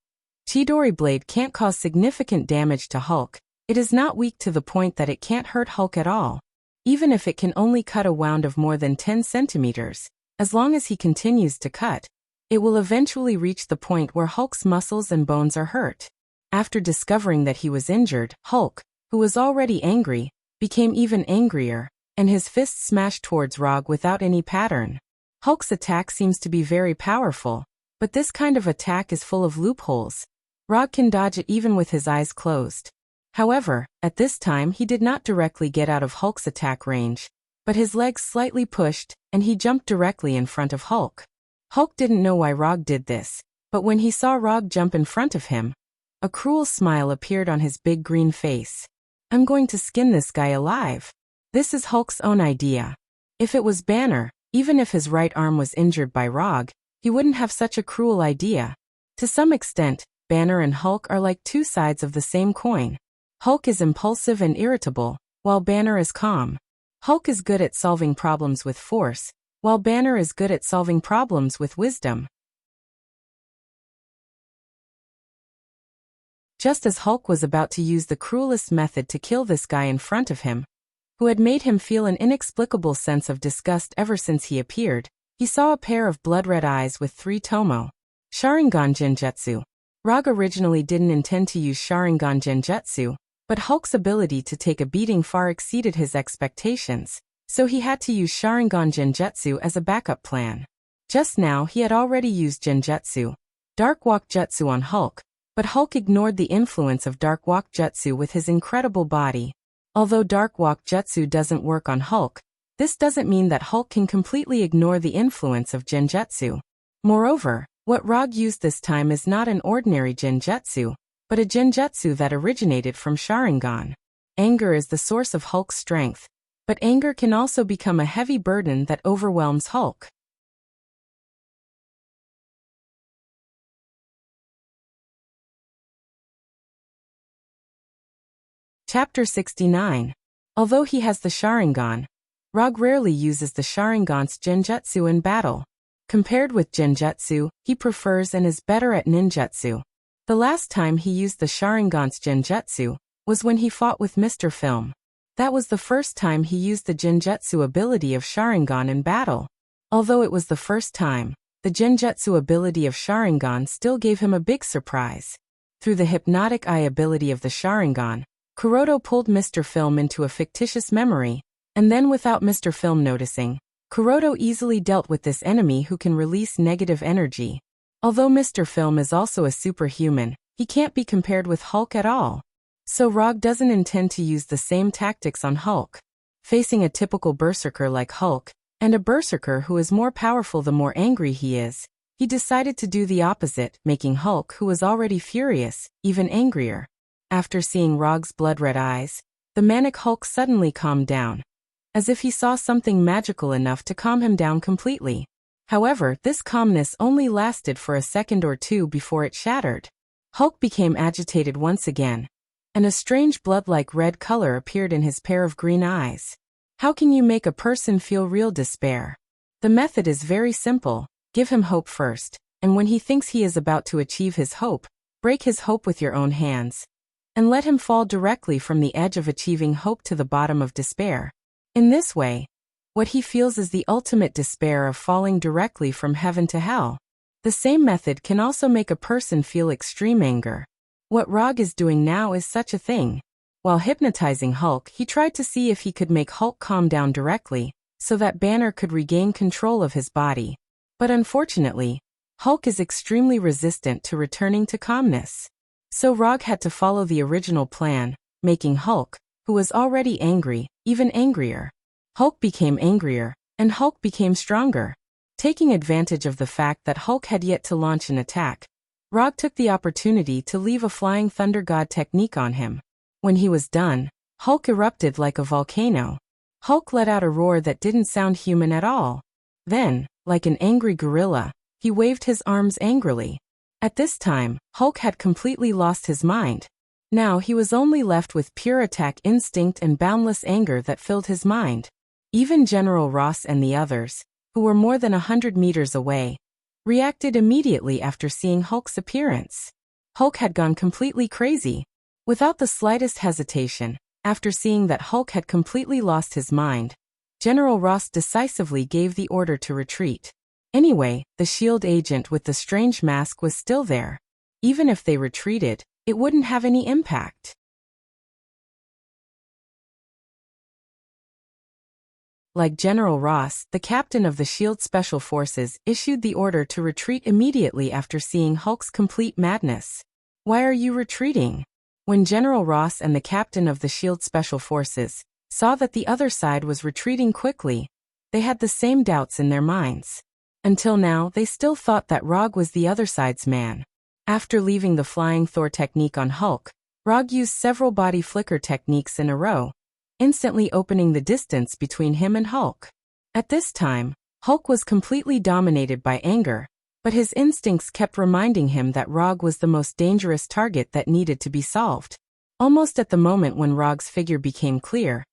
Speaker 1: Chidori blade can't cause significant damage to Hulk, it is not weak to the point that it can't hurt Hulk at all. Even if it can only cut a wound of more than 10 centimeters, as long as he continues to cut, it will eventually reach the point where Hulk's muscles and bones are hurt. After discovering that he was injured, Hulk, who was already angry, became even angrier, and his fists smashed towards Rog without any pattern. Hulk's attack seems to be very powerful, but this kind of attack is full of loopholes. Rog can dodge it even with his eyes closed. However, at this time he did not directly get out of Hulk's attack range, but his legs slightly pushed, and he jumped directly in front of Hulk. Hulk didn't know why Rog did this, but when he saw Rog jump in front of him, a cruel smile appeared on his big green face. I'm going to skin this guy alive. This is Hulk's own idea. If it was Banner, even if his right arm was injured by Rog, he wouldn't have such a cruel idea. To some extent, Banner and Hulk are like 2 sides of the same coin. Hulk is impulsive and irritable, while Banner is calm. Hulk is good at solving problems with force, while Banner is good at solving problems with wisdom. Just as Hulk was about to use the cruelest method to kill this guy in front of him, who had made him feel an inexplicable sense of disgust ever since he appeared, he saw a pair of blood-red eyes with 3 Tomo. Sharingan Genjutsu. Rog originally didn't intend to use Sharingan Genjutsu, but Hulk's ability to take a beating far exceeded his expectations, so he had to use Sharingan Genjutsu as a backup plan. Just now he had already used Genjutsu, Dark Walk Jutsu on Hulk, but Hulk ignored the influence of Dark Walk Jutsu with his incredible body. Although Dark Walk Jutsu doesn't work on Hulk, this doesn't mean that Hulk can completely ignore the influence of Genjutsu. Moreover, what Rog used this time is not an ordinary Genjutsu, but a Genjutsu that originated from Sharingan. Anger is the source of Hulk's strength, but anger can also become a heavy burden that overwhelms Hulk. Chapter 69. Although he has the Sharingan, Rog rarely uses the Sharingan's Genjutsu in battle. Compared with Genjutsu, he prefers and is better at ninjutsu. The last time he used the Sharingan's Genjutsu was when he fought with Mr. Film. That was the first time he used the Genjutsu ability of Sharingan in battle. Although it was the first time, the Genjutsu ability of Sharingan still gave him a big surprise. Through the hypnotic eye ability of the Sharingan, Kuroto pulled Mr. Film into a fictitious memory, and then without Mr. Film noticing, Kuroto easily dealt with this enemy who can release negative energy. Although Mr. Film is also a superhuman, he can't be compared with Hulk at all. So Rog doesn't intend to use the same tactics on Hulk. Facing a typical berserker like Hulk, and a berserker who is more powerful the more angry he is, he decided to do the opposite, making Hulk, who was already furious, even angrier. After seeing Rog's blood-red eyes, the manic Hulk suddenly calmed down, as if he saw something magical enough to calm him down completely. However, this calmness only lasted for a second or two before it shattered. Hulk became agitated once again, and a strange blood-like red color appeared in his pair of green eyes. How can you make a person feel real despair? The method is very simple. Give him hope first, and when he thinks he is about to achieve his hope, break his hope with your own hands, and let him fall directly from the edge of achieving hope to the bottom of despair. In this way, what he feels is the ultimate despair of falling directly from heaven to hell. The same method can also make a person feel extreme anger. What Rog is doing now is such a thing. While hypnotizing Hulk, he tried to see if he could make Hulk calm down directly, so that Banner could regain control of his body. But unfortunately, Hulk is extremely resistant to returning to calmness. So Rog had to follow the original plan, making Hulk, who was already angry, even angrier. Hulk became angrier, and Hulk became stronger. Taking advantage of the fact that Hulk had yet to launch an attack, Rog took the opportunity to leave a Flying Thunder God technique on him. When he was done, Hulk erupted like a volcano. Hulk let out a roar that didn't sound human at all. Then, like an angry gorilla, he waved his arms angrily. At this time, Hulk had completely lost his mind. Now he was only left with pure attack instinct and boundless anger that filled his mind. Even General Ross and the others, who were more than 100 meters away, reacted immediately after seeing Hulk's appearance. Hulk had gone completely crazy. Without the slightest hesitation, after seeing that Hulk had completely lost his mind, General Ross decisively gave the order to retreat. Anyway, the S.H.I.E.L.D. agent with the strange mask was still there. Even if they retreated, it wouldn't have any impact. Like General Ross, the captain of the S.H.I.E.L.D. Special Forces issued the order to retreat immediately after seeing Hulk's complete madness. Why are you retreating? When General Ross and the captain of the S.H.I.E.L.D. Special Forces saw that the other side was retreating quickly, they had the same doubts in their minds. Until now, they still thought that Rog was the other side's man. After leaving the Flying Thor technique on Hulk, Rog used several body flicker techniques in a row, instantly opening the distance between him and Hulk. At this time, Hulk was completely dominated by anger, but his instincts kept reminding him that Rog was the most dangerous target that needed to be solved. Almost at the moment when Rog's figure became clear,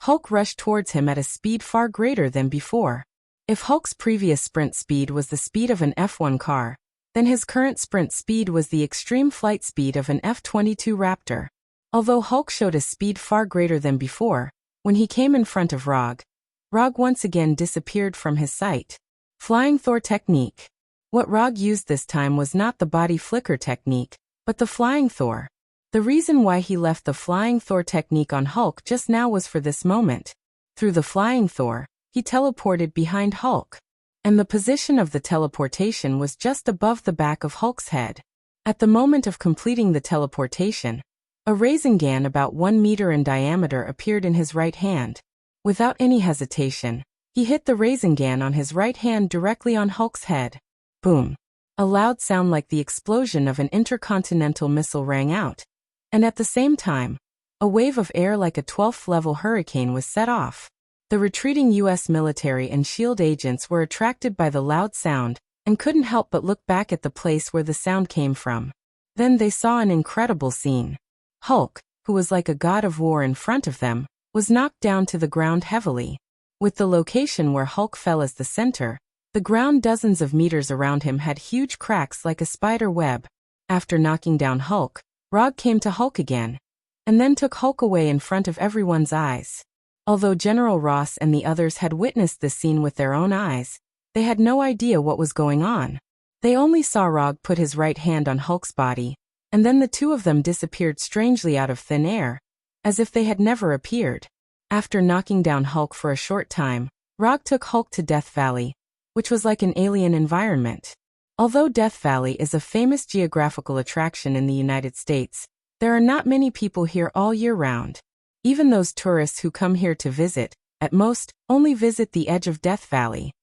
Speaker 1: Hulk rushed towards him at a speed far greater than before. If Hulk's previous sprint speed was the speed of an F1 car, then his current sprint speed was the extreme flight speed of an F-22 Raptor. Although Hulk showed a speed far greater than before, when he came in front of Rog once again disappeared from his sight. Flying Thor technique. What Rog used this time was not the body flicker technique, but the Flying Thor. The reason why he left the Flying Thor technique on Hulk just now was for this moment. Through the Flying Thor, he teleported behind Hulk, and the position of the teleportation was just above the back of Hulk's head. At the moment of completing the teleportation, A Rasengan about 1 meter in diameter appeared in his right hand. Without any hesitation, he hit the Rasengan on his right hand directly on Hulk's head. Boom! A loud sound like the explosion of an intercontinental missile rang out. And at the same time, a wave of air like a 12th-level hurricane was set off. The retreating U.S. military and SHIELD agents were attracted by the loud sound and couldn't help but look back at the place where the sound came from. Then they saw an incredible scene. Hulk, who was like a god of war in front of them, was knocked down to the ground heavily. With the location where Hulk fell as the center, the ground dozens of meters around him had huge cracks like a spider web. After knocking down Hulk, Rog came to Hulk again, and then took Hulk away in front of everyone's eyes. Although General Ross and the others had witnessed the scene with their own eyes, they had no idea what was going on. They only saw Rog put his right hand on Hulk's body, and then the two of them disappeared strangely out of thin air, as if they had never appeared. After knocking down Hulk for a short time, Rog took Hulk to Death Valley, which was like an alien environment. Although Death Valley is a famous geographical attraction in the United States, there are not many people here all year round. Even those tourists who come here to visit, at most, only visit the edge of Death Valley.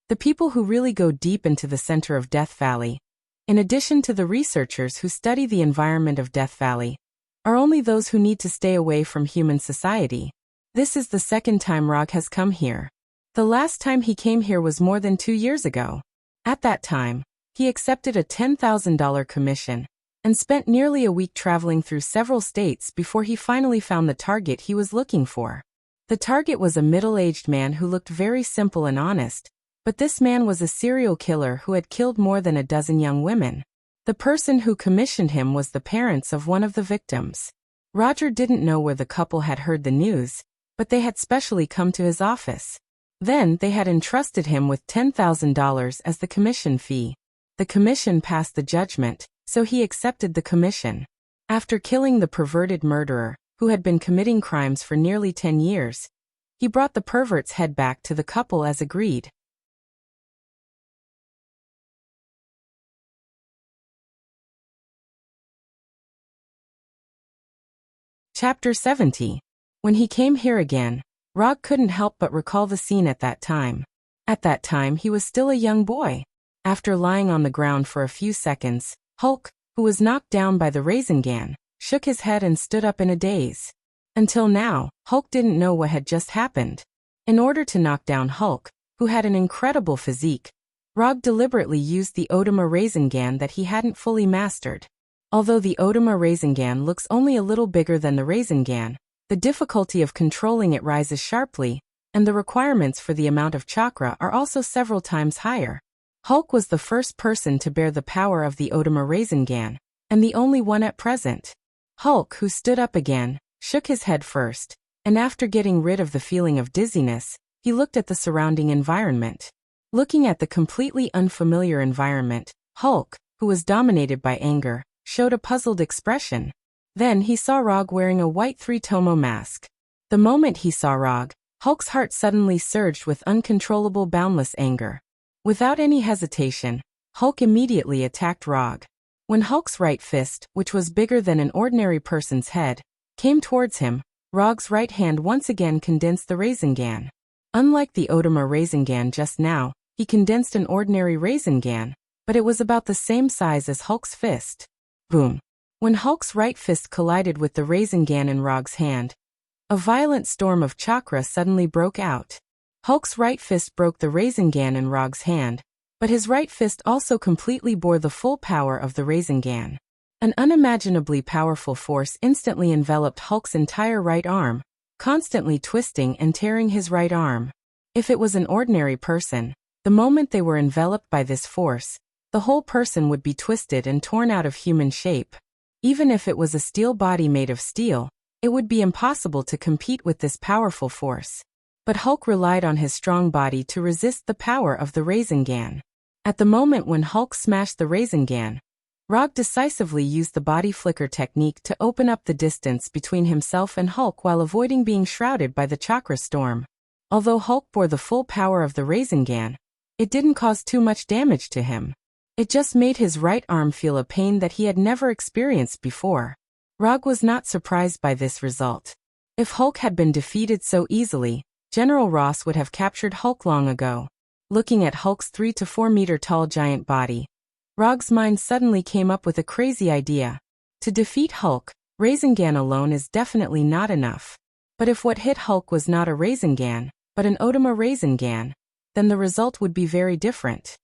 Speaker 1: The people who really go deep into the center of Death Valley, in addition to the researchers who study the environment of Death Valley, are only those who need to stay away from human society. This is the second time Rog has come here. The last time he came here was more than 2 years ago. At that time, he accepted a $10,000 commission and spent nearly a week traveling through several states before he finally found the target he was looking for. The target was a middle-aged man who looked very simple and honest, but this man was a serial killer who had killed more than a dozen young women. The person who commissioned him was the parents of one of the victims. Roger didn't know where the couple had heard the news, but they had specially come to his office. Then they had entrusted him with $10,000 as the commission fee. The commission passed the judgment, so he accepted the commission. After killing the perverted murderer, who had been committing crimes for nearly 10 years, he brought the pervert's head back to the couple as agreed. Chapter 70. When he came here again, Rog couldn't help but recall the scene at that time. At that time he was still a young boy. After lying on the ground for a few seconds, Hulk, who was knocked down by the Rasengan, shook his head and stood up in a daze. Until now, Hulk didn't know what had just happened. In order to knock down Hulk, who had an incredible physique, Rog deliberately used the Odama Rasengan that he hadn't fully mastered. Although the Odama Rasengan looks only a little bigger than the Rasengan, the difficulty of controlling it rises sharply, and the requirements for the amount of chakra are also several times higher. Hulk was the first person to bear the power of the Odama Rasengan, and the only one at present. Hulk, who stood up again, shook his head first, and after getting rid of the feeling of dizziness, he looked at the surrounding environment. Looking at the completely unfamiliar environment, Hulk, who was dominated by anger, showed a puzzled expression. Then he saw Rog wearing a white three-tomo mask. The moment he saw Rog, Hulk's heart suddenly surged with uncontrollable boundless anger. Without any hesitation, Hulk immediately attacked Rog. When Hulk's right fist, which was bigger than an ordinary person's head, came towards him, Rog's right hand once again condensed the Rasengan. Unlike the Odama Rasengan just now, he condensed an ordinary Rasengan, but it was about the same size as Hulk's fist. Boom! When Hulk's right fist collided with the Rasengan in Rog's hand, a violent storm of chakra suddenly broke out. Hulk's right fist broke the Rasengan in Rog's hand, but his right fist also completely bore the full power of the Rasengan. An unimaginably powerful force instantly enveloped Hulk's entire right arm, constantly twisting and tearing his right arm. If it was an ordinary person, the moment they were enveloped by this force, the whole person would be twisted and torn out of human shape. Even if it was a steel body made of steel, it would be impossible to compete with this powerful force. But Hulk relied on his strong body to resist the power of the Rasengan. At the moment when Hulk smashed the Rasengan, Rog decisively used the body flicker technique to open up the distance between himself and Hulk while avoiding being shrouded by the chakra storm. Although Hulk bore the full power of the Rasengan, it didn't cause too much damage to him. It just made his right arm feel a pain that he had never experienced before. Rog was not surprised by this result. If Hulk had been defeated so easily, General Ross would have captured Hulk long ago. Looking at Hulk's 3 to 4 meter tall giant body, Rog's mind suddenly came up with a crazy idea. To defeat Hulk, Rasengan alone is definitely not enough. But if what hit Hulk was not a Rasengan, but an Odama Rasengan, then the result would be very different.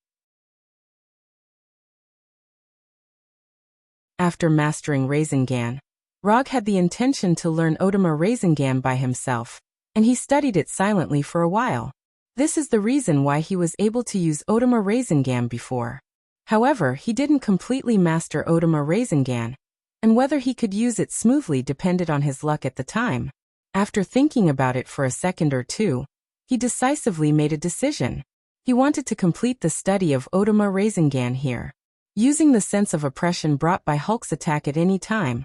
Speaker 1: After mastering Rasengan, Rog had the intention to learn Odama Rasengan by himself, and he studied it silently for a while. This is the reason why he was able to use Odama Rasengan before. However, he didn't completely master Odama Rasengan, and whether he could use it smoothly depended on his luck at the time. After thinking about it for a second or two, he decisively made a decision. He wanted to complete the study of Odama Rasengan here. Using the sense of oppression brought by Hulk's attack at any time,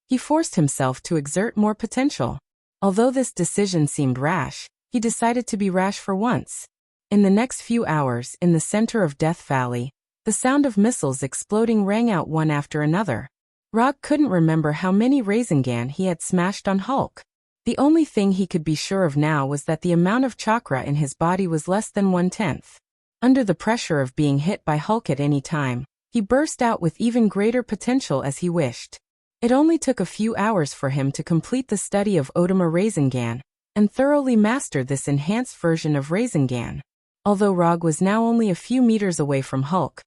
Speaker 1: he forced himself to exert more potential. Although this decision seemed rash, he decided to be rash for once. In the next few hours, in the center of Death Valley, the sound of missiles exploding rang out one after another. Rog couldn't remember how many Rasengan he had smashed on Hulk. The only thing he could be sure of now was that the amount of chakra in his body was less than 1/10. Under the pressure of being hit by Hulk at any time, he burst out with even greater potential as he wished. It only took a few hours for him to complete the study of Odama Rasengan, and thoroughly master this enhanced version of Rasengan. Although Rog was now only a few meters away from Hulk,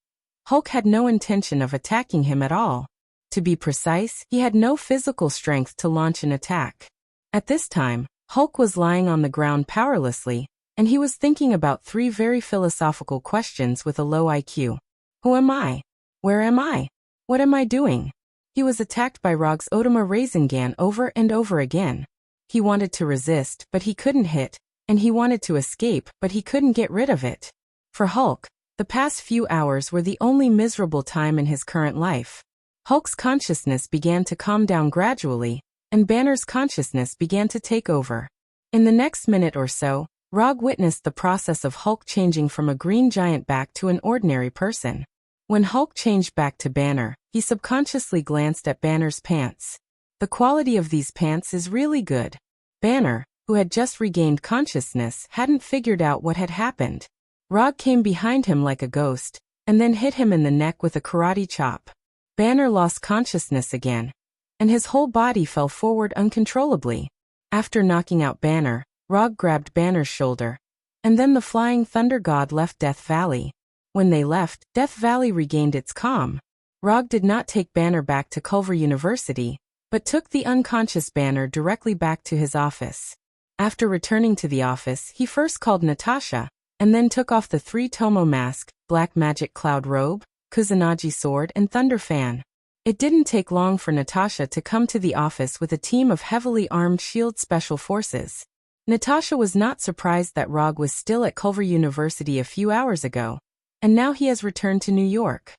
Speaker 1: Hulk had no intention of attacking him at all. To be precise, he had no physical strength to launch an attack. At this time, Hulk was lying on the ground powerlessly, and he was thinking about 3 very philosophical questions with a low IQ. Who am I? Where am I? What am I doing? He was attacked by Rog's Odama Rasengan over and over again. He wanted to resist, but he couldn't hit, and he wanted to escape, but he couldn't get rid of it. For Hulk, the past few hours were the only miserable time in his current life. Hulk's consciousness began to calm down gradually, and Banner's consciousness began to take over. In the next minute or so, Rog witnessed the process of Hulk changing from a green giant back to an ordinary person. When Hulk changed back to Banner, he subconsciously glanced at Banner's pants. The quality of these pants is really good. Banner, who had just regained consciousness, hadn't figured out what had happened. Rog came behind him like a ghost, and then hit him in the neck with a karate chop. Banner lost consciousness again, and his whole body fell forward uncontrollably. After knocking out Banner, Rog grabbed Banner's shoulder, and then the flying thunder god left Death Valley. When they left, Death Valley regained its calm. Rog did not take Banner back to Culver University, but took the unconscious Banner directly back to his office. After returning to the office, he first called Natasha, and then took off the 3-tomo mask, black magic cloud robe, Kusanagi sword and thunder fan. It didn't take long for Natasha to come to the office with a team of heavily armed SHIELD special forces. Natasha was not surprised that Rog was still at Culver University a few hours ago, and now he has returned to New York.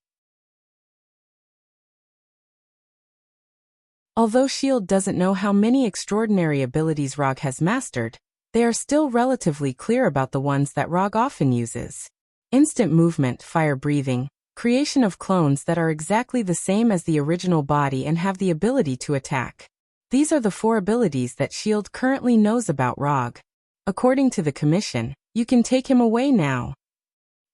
Speaker 1: Although SHIELD doesn't know how many extraordinary abilities Rog has mastered, they are still relatively clear about the ones that Rog often uses. Instant movement, fire breathing, creation of clones that are exactly the same as the original body and have the ability to attack. These are the 4 abilities that SHIELD currently knows about Rog. According to the Commission, you can take him away now.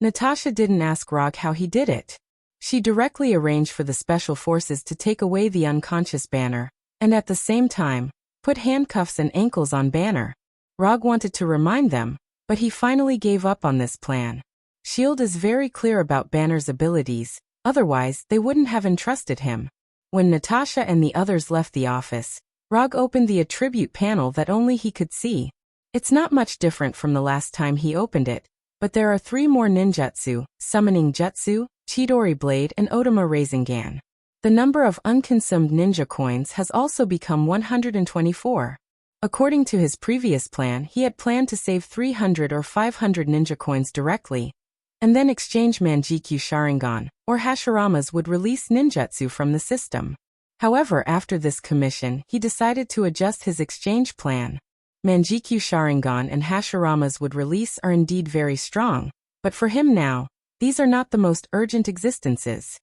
Speaker 1: Natasha didn't ask Rog how he did it. She directly arranged for the special forces to take away the unconscious Banner, and at the same time, put handcuffs and ankles on Banner. Rog wanted to remind them, but he finally gave up on this plan. SHIELD is very clear about Banner's abilities, otherwise they wouldn't have entrusted him. When Natasha and the others left the office, Rog opened the attribute panel that only he could see. It's not much different from the last time he opened it, but there are 3 more ninjutsu, summoning jutsu, Chidori blade and Odama Rasengan. The number of unconsumed ninja coins has also become 124. According to his previous plan, he had planned to save 300 or 500 ninja coins directly, and then exchange Manjikyu Sharingan, or Hashiramas would release ninjutsu from the system. However, after this commission, he decided to adjust his exchange plan. Manjikyu Sharingan and Hashiramas would release are indeed very strong, but for him now, These are not the most urgent existences.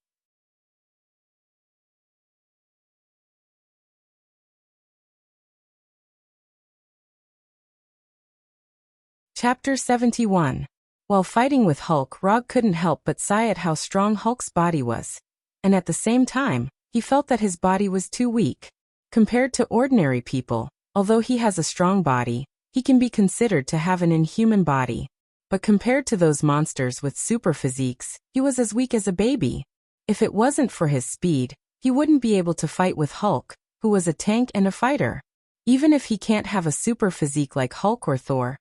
Speaker 1: Chapter 71. While fighting with Hulk, Rog couldn't help but sigh at how strong Hulk's body was. And at the same time, he felt that his body was too weak. Compared to ordinary people, although he has a strong body, he can be considered to have an inhuman body. But compared to those monsters with super physiques, he was as weak as a baby. If it wasn't for his speed, he wouldn't be able to fight with Hulk, who was a tank and a fighter. Even if he can't have a super physique like Hulk or Thor,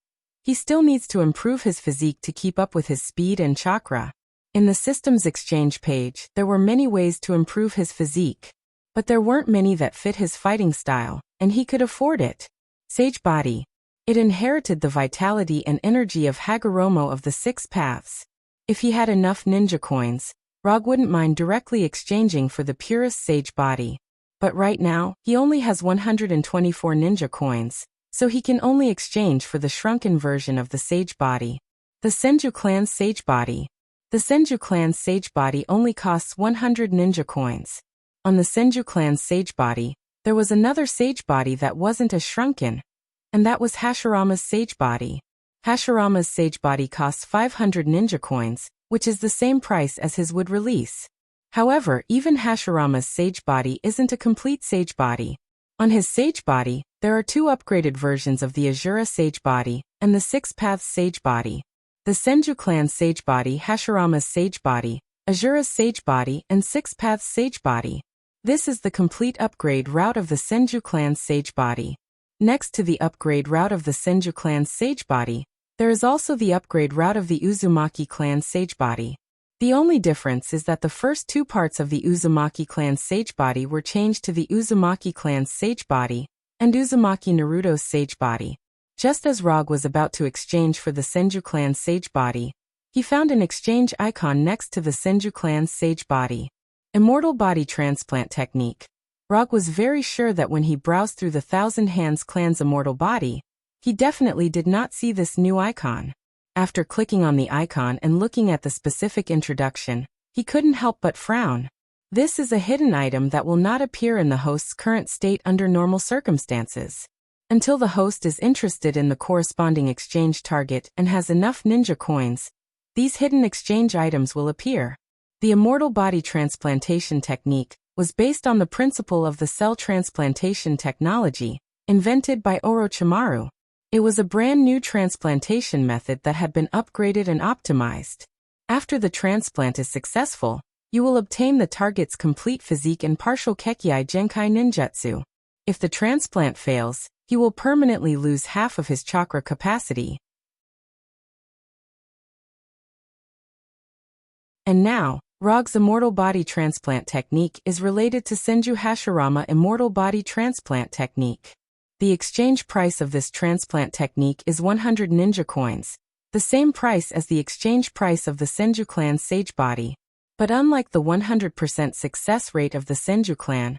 Speaker 1: he still needs to improve his physique to keep up with his speed and chakra. In the systems exchange page, there were many ways to improve his physique. But there weren't many that fit his fighting style, and he could afford it. Sage Body. It inherited the vitality and energy of Hagoromo of the Six Paths. If he had enough ninja coins, Rog wouldn't mind directly exchanging for the purest Sage Body. But right now, he only has 124 ninja coins, so he can only exchange for the shrunken version of the Sage Body. The Senju Clan's Sage Body. The Senju Clan's Sage Body only costs 100 ninja coins. On the Senju Clan's Sage Body, there was another Sage Body that wasn't as shrunken, and that was Hashirama's Sage Body. Hashirama's Sage Body costs 500 ninja coins, which is the same price as his would release. However, even Hashirama's Sage Body isn't a complete Sage Body. On his Sage Body, there are two upgraded versions of the Azura Sage Body and the Six Paths Sage Body. The Senju Clan's Sage Body, Hashirama's Sage Body, Azura's Sage Body, and Six Paths Sage Body. This is the complete upgrade route of the Senju Clan's Sage Body. Next to the upgrade route of the Senju Clan's Sage Body, there is also the upgrade route of the Uzumaki Clan's Sage Body. The only difference is that the first two parts of the Uzumaki Clan's Sage Body were changed to the Uzumaki Clan's Sage Body and Uzumaki Naruto's Sage Body. Just as Rog was about to exchange for the Senju Clan's Sage Body, he found an exchange icon next to the Senju Clan's Sage Body. Immortal Body Transplant Technique. Rog was very sure that when he browsed through the Thousand Hands Clan's Immortal Body, he definitely did not see this new icon. After clicking on the icon and looking at the specific introduction, he couldn't help but frown. This is a hidden item that will not appear in the host's current state under normal circumstances. Until the host is interested in the corresponding exchange target and has enough ninja coins, these hidden exchange items will appear. The Immortal Body Transplantation Technique was based on the principle of the cell transplantation technology, invented by Orochimaru. It was a brand new transplantation method that had been upgraded and optimized. After the transplant is successful, you will obtain the target's complete physique and partial Kekkei Genkai ninjutsu. If the transplant fails, he will permanently lose half of his chakra capacity. And now, Rog's Immortal Body Transplant Technique is related to Senju Hashirama Immortal Body Transplant Technique. The exchange price of this transplant technique is 100 ninja coins, the same price as the exchange price of the Senju Clan's Sage Body. But unlike the 100% success rate of the Senju Clan,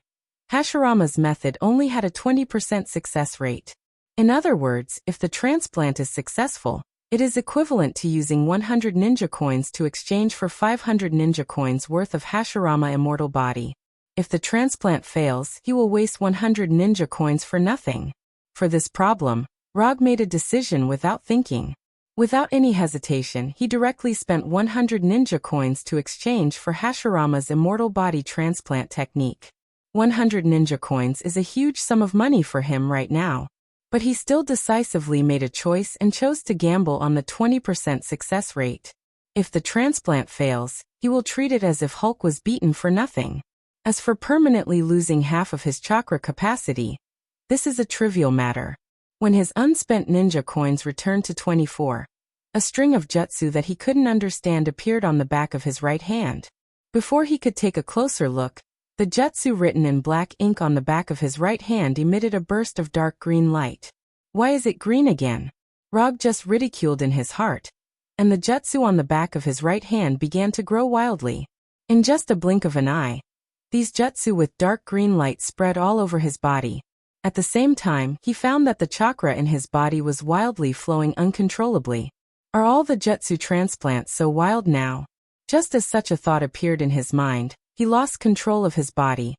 Speaker 1: Hashirama's method only had a 20% success rate. In other words, if the transplant is successful, it is equivalent to using 100 ninja coins to exchange for 500 ninja coins worth of Hashirama Immortal Body. If the transplant fails, he will waste 100 ninja coins for nothing. For this problem, Rog made a decision without thinking. Without any hesitation, he directly spent 100 ninja coins to exchange for Hashirama's Immortal Body Transplant Technique. 100 ninja coins is a huge sum of money for him right now. But he still decisively made a choice and chose to gamble on the 20% success rate. If the transplant fails, he will treat it as if Hulk was beaten for nothing. As for permanently losing half of his chakra capacity, this is a trivial matter. When his unspent ninja coins returned to 24, a string of jutsu that he couldn't understand appeared on the back of his right hand. Before he could take a closer look, the jutsu written in black ink on the back of his right hand emitted a burst of dark green light. Why is it green again? Rog just ridiculed in his heart, and the jutsu on the back of his right hand began to grow wildly. In just a blink of an eye, these jutsu with dark green light spread all over his body. At the same time, he found that the chakra in his body was wildly flowing uncontrollably. Are all the jutsu transplants so wild now? Just as such a thought appeared in his mind, he lost control of his body,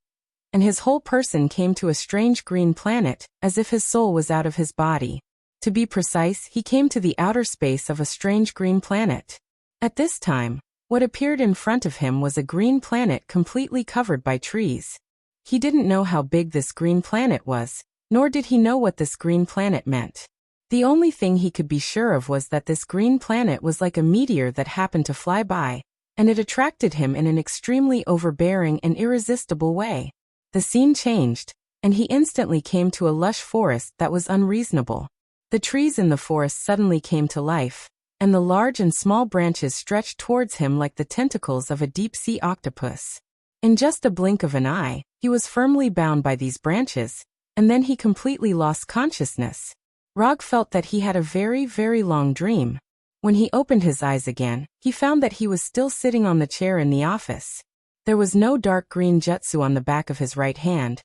Speaker 1: and his whole person came to a strange green planet, as if his soul was out of his body. To be precise, he came to the outer space of a strange green planet. At this time, what appeared in front of him was a green planet completely covered by trees. He didn't know how big this green planet was, nor did he know what this green planet meant. The only thing he could be sure of was that this green planet was like a meteor that happened to fly by, and it attracted him in an extremely overbearing and irresistible way. The scene changed, and he instantly came to a lush forest that was unreasonable. The trees in the forest suddenly came to life, and the large and small branches stretched towards him like the tentacles of a deep-sea octopus. In just a blink of an eye, he was firmly bound by these branches, and then he completely lost consciousness. Rog felt that he had a very, very long dream. When he opened his eyes again, he found that he was still sitting on the chair in the office. There was no dark green jutsu on the back of his right hand,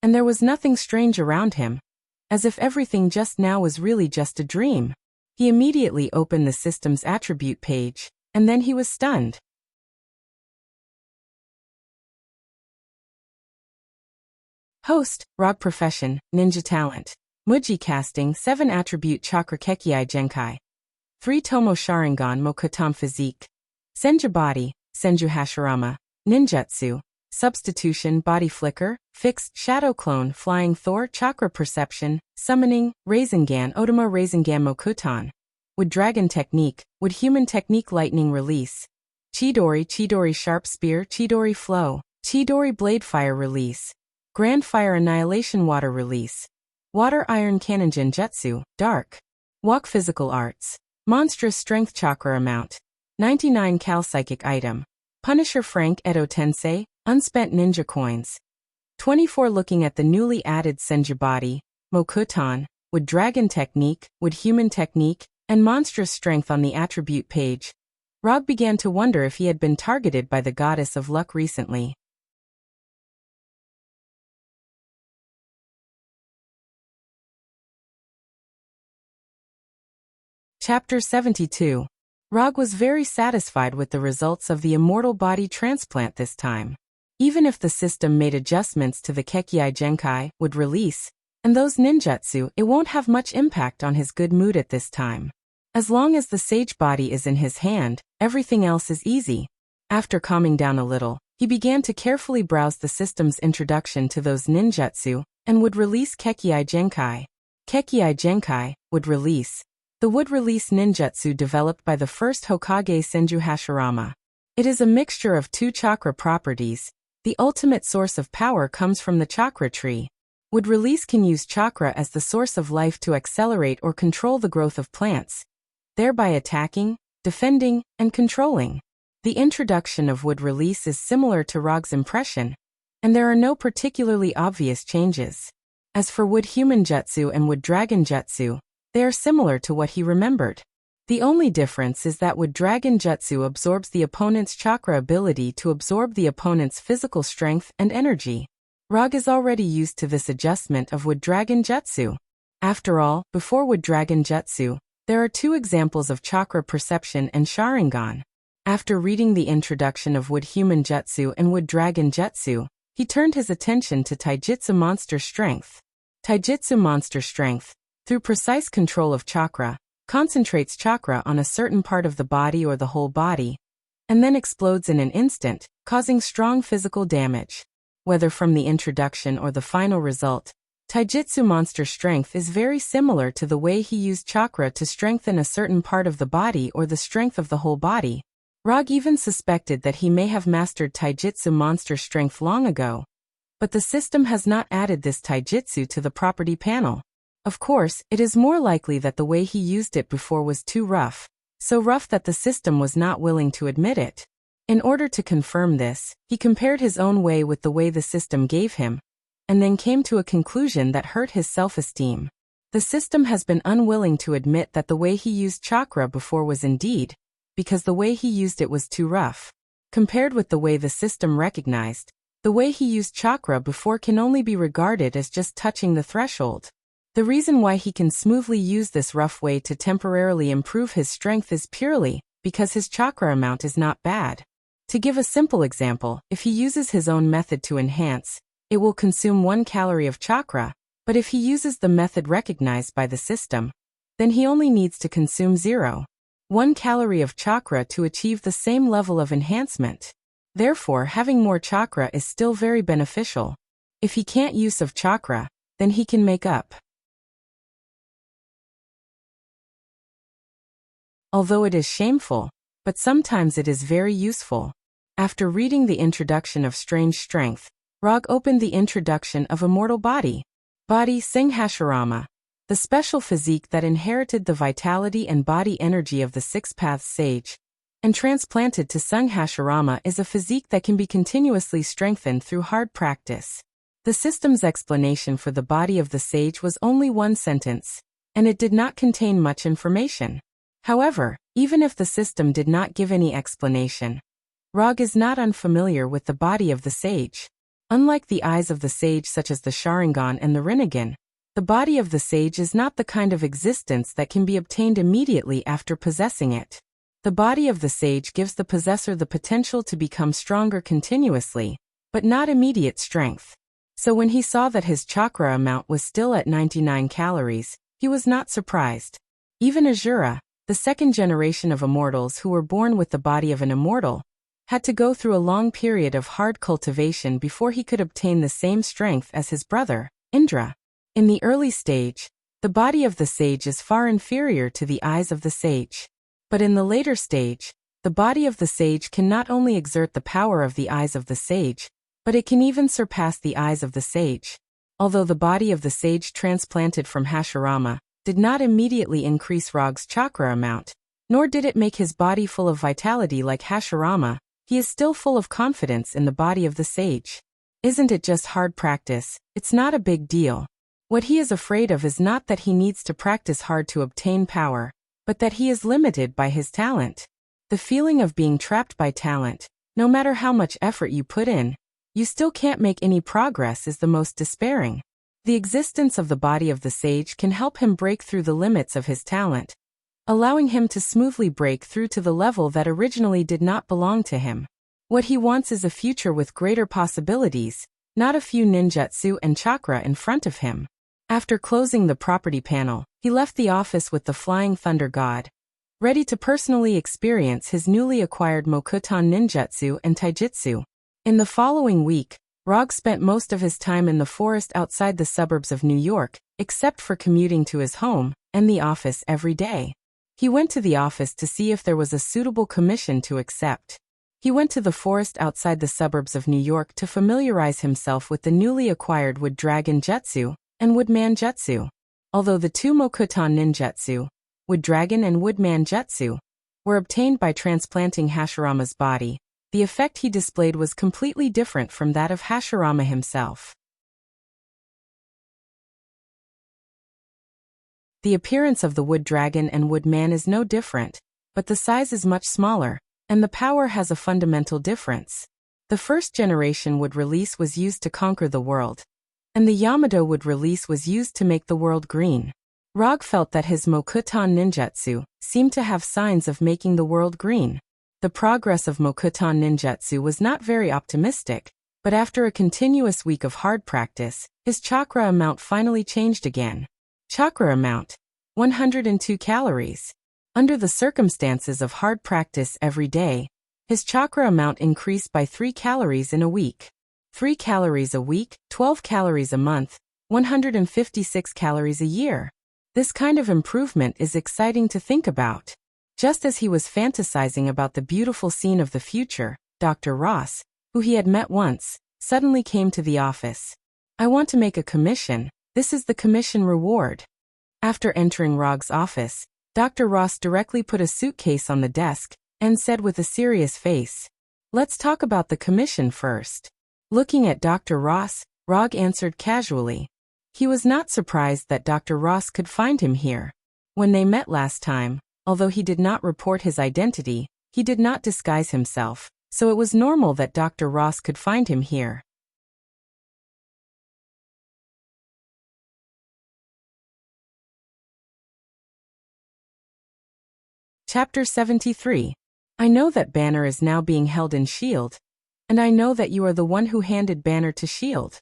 Speaker 1: and there was nothing strange around him, as if everything just now was really just a dream. He immediately opened the system's attribute page, and then he was stunned. Host, Rog Profession, Ninja Talent. Muji Casting 7 Attribute Chakra Kekkei Genkai. 3 Tomo Sharingan Mokutam Physique. Senju Body, Senju Hashirama. Ninjutsu. Substitution Body Flicker, Fixed Shadow Clone Flying Thor Chakra Perception, Summoning, Rasengan Odama Rasengan Mokutan. Wood Dragon Technique, Wood Human Technique Lightning Release. Chidori Chidori Sharp Spear Chidori Flow, Chidori Blade Fire Release. Grand Fire Annihilation Water Release. Water Iron Cannon Genjutsu, Dark. Walk Physical Arts. Monstrous Strength Chakra Amount. 99 Cal Psychic Item. Punisher Frank Edo Tensei, Unspent Ninja Coins. 24 Looking at the newly added Senju Body, Mokutan, Wood Dragon Technique, Wood Human Technique, and Monstrous Strength on the attribute page. Rog began to wonder if he had been targeted by the goddess of luck recently. Chapter 72. Rog was very satisfied with the results of the immortal body transplant this time. Even if the system made adjustments to the Kekkei Genkai would release, and those ninjutsu, it won't have much impact on his good mood at this time. As long as the sage body is in his hand, everything else is easy. After calming down a little, he began to carefully browse the system's introduction to those ninjutsu, and would release Kekkei Genkai. Kekkei Genkai would release. The wood release ninjutsu developed by the first Hokage Senju Hashirama. It is a mixture of 2 chakra properties. The ultimate source of power comes from the chakra tree. Wood release can use chakra as the source of life to accelerate or control the growth of plants, thereby attacking, defending, and controlling. The introduction of wood release is similar to Rog's impression, and there are no particularly obvious changes. As for wood human jutsu and wood dragon jutsu, they are similar to what he remembered. The only difference is that wood dragon jutsu absorbs the opponent's chakra ability to absorb the opponent's physical strength and energy. Rog is already used to this adjustment of wood dragon jutsu. After all, before wood dragon jutsu, there are 2 examples of chakra perception and Sharingan. After reading the introduction of wood human jutsu and wood dragon jutsu, he turned his attention to Taijutsu Monster Strength. Taijutsu Monster Strength, through precise control of chakra, concentrates chakra on a certain part of the body or the whole body, and then explodes in an instant, causing strong physical damage. Whether from the introduction or the final result, Taijutsu Monster Strength is very similar to the way he used chakra to strengthen a certain part of the body or the strength of the whole body. Rog even suspected that he may have mastered Taijutsu Monster Strength long ago, but the system has not added this taijutsu to the property panel. Of course, it is more likely that the way he used it before was too rough, so rough that the system was not willing to admit it. In order to confirm this, he compared his own way with the way the system gave him, and then came to a conclusion that hurt his self-esteem. The system has been unwilling to admit that the way he used chakra before was indeed, because the way he used it was too rough. Compared with the way the system recognized, the way he used chakra before can only be regarded as just touching the threshold. The reason why he can smoothly use this rough way to temporarily improve his strength is purely because his chakra amount is not bad. To give a simple example, if he uses his own method to enhance, it will consume 1 calorie of chakra, but if he uses the method recognized by the system, then he only needs to consume 0.1 calorie of chakra to achieve the same level of enhancement. Therefore, having more chakra is still very beneficial. If he can't use of chakra, then he can make up. Although it is shameful, but sometimes it is very useful. After reading the introduction of Strange Strength, Rog opened the introduction of Immortal Body. Body Singhasharama. The special physique that inherited the vitality and body energy of the Six Paths Sage and transplanted to Singhasharama is a physique that can be continuously strengthened through hard practice. The system's explanation for the body of the sage was only 1 sentence, and it did not contain much information. However, even if the system did not give any explanation, Rog is not unfamiliar with the body of the sage. Unlike the eyes of the sage such as the Sharingan and the Rinnegan, the body of the sage is not the kind of existence that can be obtained immediately after possessing it. The body of the sage gives the possessor the potential to become stronger continuously, but not immediate strength. So when he saw that his chakra amount was still at 99 calories, he was not surprised. Even Azura, the second generation of immortals who were born with the body of an immortal, had to go through a long period of hard cultivation before he could obtain the same strength as his brother, Indra. In the early stage, the body of the sage is far inferior to the eyes of the sage. But in the later stage, the body of the sage can not only exert the power of the eyes of the sage, but it can even surpass the eyes of the sage. Although the body of the sage transplanted from Hasharama did not immediately increase Rog's chakra amount, nor did it make his body full of vitality like Hasharama, he is still full of confidence in the body of the sage. Isn't it just hard practice? It's not a big deal. What he is afraid of is not that he needs to practice hard to obtain power, but that he is limited by his talent. The feeling of being trapped by talent, no matter how much effort you put in, you still can't make any progress, is the most despairing. The existence of the body of the sage can help him break through the limits of his talent, allowing him to smoothly break through to the level that originally did not belong to him. What he wants is a future with greater possibilities, not a few ninjutsu and chakra in front of him. After closing the property panel, he left the office with the Flying Thunder God, ready to personally experience his newly acquired Mokuton ninjutsu and taijutsu. In the following week, Rog spent most of his time in the forest outside the suburbs of New York, except for commuting to his home and the office every day. He went to the office to see if there was a suitable commission to accept. He went to the forest outside the suburbs of New York to familiarize himself with the newly acquired Wood Dragon Jutsu and Woodman Jutsu. Although the 2 Mokuton ninjutsu, Wood Dragon and Woodman Jutsu, were obtained by transplanting Hashirama's body, the effect he displayed was completely different from that of Hashirama himself. The appearance of the Wood Dragon and Woodman is no different, but the size is much smaller, and the power has a fundamental difference. The first generation Wood release was used to conquer the world, and the Yamato Wood release was used to make the world green. Rog felt that his Mokuton ninjutsu seemed to have signs of making the world green. The progress of Mokuton ninjutsu was not very optimistic, but after a continuous week of hard practice, his chakra amount finally changed again. Chakra amount: 102 calories. Under the circumstances of hard practice every day, his chakra amount increased by 3 calories in a week. 3 calories a week, 12 calories a month, 156 calories a year. This kind of improvement is exciting to think about. Just as he was fantasizing about the beautiful scene of the future, Dr. Ross, who he had met once, suddenly came to the office. "I want to make a commission. This is the commission reward." After entering Rog's office, Dr. Ross directly put a suitcase on the desk and said with a serious face, "Let's talk about the commission first." Looking at Dr. Ross, Rog answered casually. He was not surprised that Dr. Ross could find him here. When they met last time, although he did not report his identity, he did not disguise himself, so it was normal that Dr. Ross could find him here. Chapter 73. I know that Banner is now being held in S.H.I.E.L.D., and I know that you are the one who handed Banner to S.H.I.E.L.D.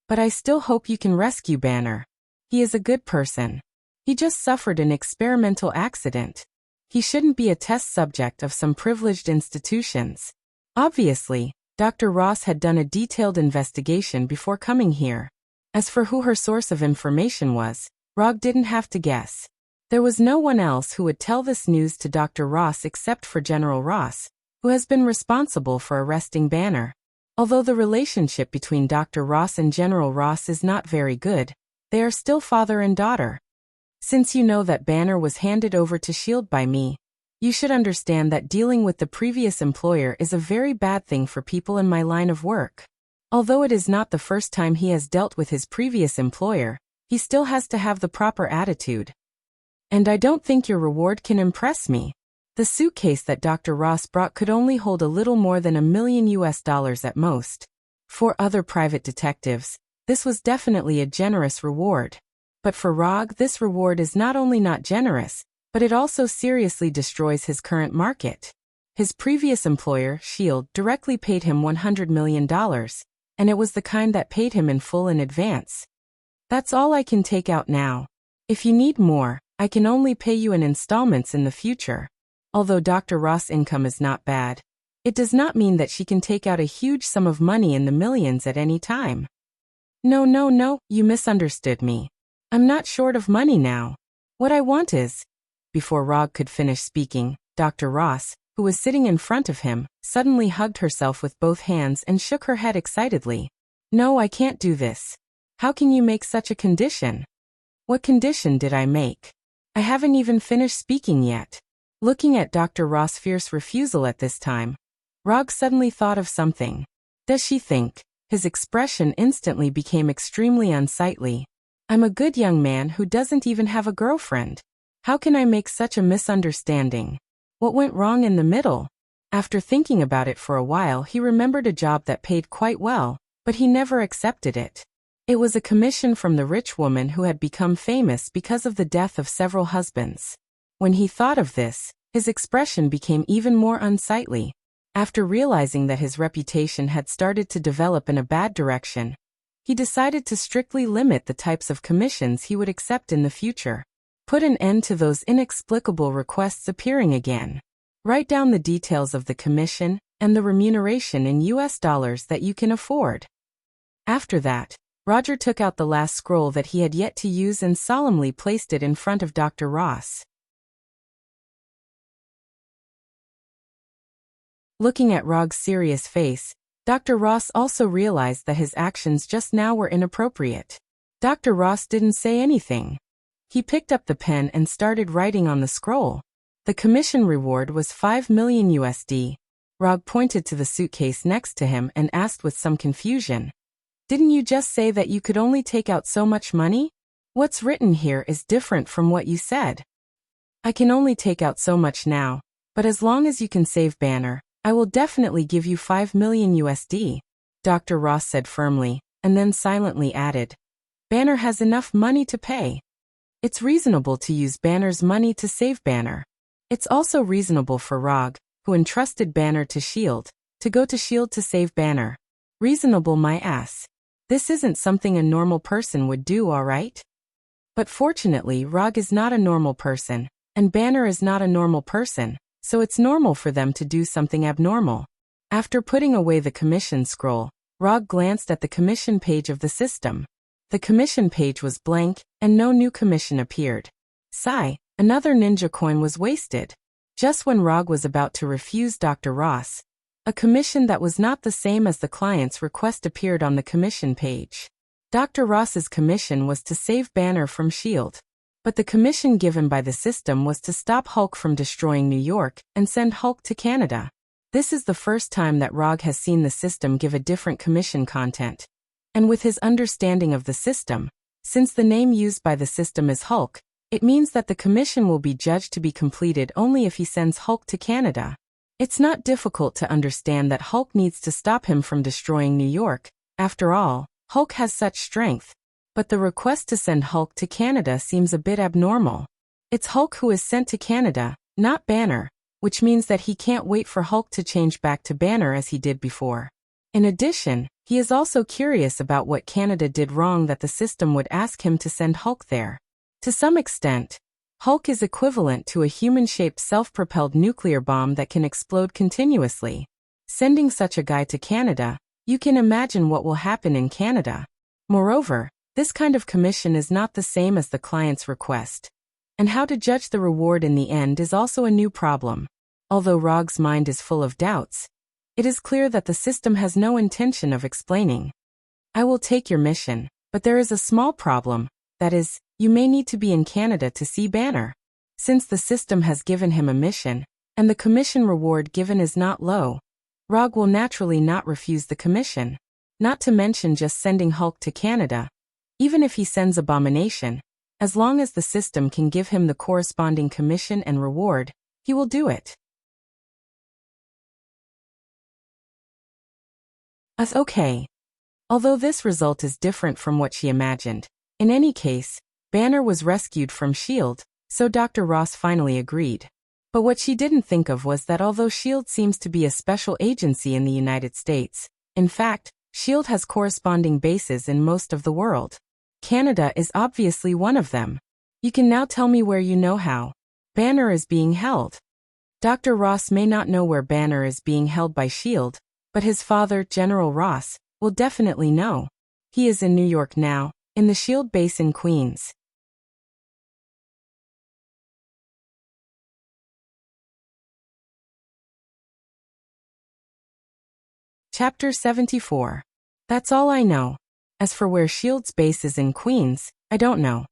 Speaker 1: But I still hope you can rescue Banner. He is a good person. He just suffered an experimental accident. He shouldn't be a test subject of some privileged institutions. Obviously, Dr. Ross had done a detailed investigation before coming here. As for who her source of information was, Rog didn't have to guess. There was no one else who would tell this news to Dr. Ross except for General Ross, who has been responsible for arresting Banner. Although the relationship between Dr. Ross and General Ross is not very good, they are still father and daughter. Since you know that Banner was handed over to S.H.I.E.L.D. by me, you should understand that dealing with the previous employer is a very bad thing for people in my line of work. Although it is not the first time he has dealt with his previous employer, he still has to have the proper attitude. And I don't think your reward can impress me. The suitcase that Dr. Ross brought could only hold a little more than $1 million at most. For other private detectives, this was definitely a generous reward. But for Rog, this reward is not only not generous, but it also seriously destroys his current market. His previous employer, S.H.I.E.L.D., directly paid him $100 million, and it was the kind that paid him in full in advance. That's all I can take out now. If you need more, I can only pay you in installments in the future. Although Dr. Ross' income is not bad, it does not mean that she can take out a huge sum of money in the millions at any time. No, you misunderstood me. I'm not short of money now. What I want is... Before Rog could finish speaking, Dr. Ross, who was sitting in front of him, suddenly hugged herself with both hands and shook her head excitedly. No, I can't do this. How can you make such a condition? What condition did I make? I haven't even finished speaking yet. Looking at Dr. Ross' fierce refusal at this time, Rog suddenly thought of something. Does she think? His expression instantly became extremely unsightly. I'm a good young man who doesn't even have a girlfriend. How can I make such a misunderstanding? What went wrong in the middle? After thinking about it for a while, he remembered a job that paid quite well, but he never accepted it. It was a commission from the rich woman who had become famous because of the death of several husbands. When he thought of this, his expression became even more unsightly. After realizing that his reputation had started to develop in a bad direction, he decided to strictly limit the types of commissions he would accept in the future. Put an end to those inexplicable requests appearing again. Write down the details of the commission and the remuneration in US dollars that you can afford. After that, Roger took out the last scroll that he had yet to use and solemnly placed it in front of Dr. Ross. Looking at Rog's serious face, Dr. Ross also realized that his actions just now were inappropriate. Dr. Ross didn't say anything. He picked up the pen and started writing on the scroll. The commission reward was $5 million USD. Rog pointed to the suitcase next to him and asked with some confusion. Didn't you just say that you could only take out so much money? What's written here is different from what you said. I can only take out so much now, but as long as you can save Banner, I will definitely give you $5 million USD, Dr. Ross said firmly, and then silently added. Banner has enough money to pay. It's reasonable to use Banner's money to save Banner. It's also reasonable for Rog, who entrusted Banner to S.H.I.E.L.D., to go to S.H.I.E.L.D. to save Banner. Reasonable my ass. This isn't something a normal person would do, alright? But fortunately, Rog is not a normal person, and Banner is not a normal person, so it's normal for them to do something abnormal. After putting away the commission scroll, Rog glanced at the commission page of the system. The commission page was blank, and no new commission appeared. Sigh, another ninja coin was wasted. Just when Rog was about to refuse Dr. Ross, a commission that was not the same as the client's request appeared on the commission page. Dr. Ross's commission was to save Banner from S.H.I.E.L.D., but the commission given by the system was to stop Hulk from destroying New York and send Hulk to Canada. This is the first time that Rog has seen the system give a different commission content. And with his understanding of the system, since the name used by the system is Hulk, it means that the commission will be judged to be completed only if he sends Hulk to Canada. It's not difficult to understand that Hulk needs to stop him from destroying New York. After all, Hulk has such strength. But the request to send Hulk to Canada seems a bit abnormal. It's Hulk who is sent to Canada, not Banner. which means that he can't wait for Hulk to change back to Banner as he did before. In addition, he is also curious about what Canada did wrong that the system would ask him to send Hulk there. To some extent, Hulk is equivalent to a human-shaped self-propelled nuclear bomb that can explode continuously. Sending such a guy to Canada, you can imagine what will happen in Canada. Moreover, this kind of commission is not the same as the client's request. And how to judge the reward in the end is also a new problem. Although Rog's mind is full of doubts, it is clear that the system has no intention of explaining. I will take your mission, but there is a small problem, that is, you may need to be in Canada to see Banner. Since the system has given him a mission, and the commission reward given is not low, Rog will naturally not refuse the commission. Not to mention just sending Hulk to Canada. Even if he sends Abomination, as long as the system can give him the corresponding commission and reward, he will do it. Okay. Although this result is different from what she imagined, in any case, Banner was rescued from S.H.I.E.L.D., so Dr. Ross finally agreed. But what she didn't think of was that although S.H.I.E.L.D. seems to be a special agency in the United States, in fact, S.H.I.E.L.D. has corresponding bases in most of the world. Canada is obviously one of them. You can now tell me where you know how Banner is being held. Dr. Ross may not know where Banner is being held by S.H.I.E.L.D., but his father, General Ross, will definitely know. He is in New York now, in the S.H.I.E.L.D. base in Queens. Chapter 74. That's all I know. As for where S.H.I.E.L.D.'s base is in Queens, I don't know.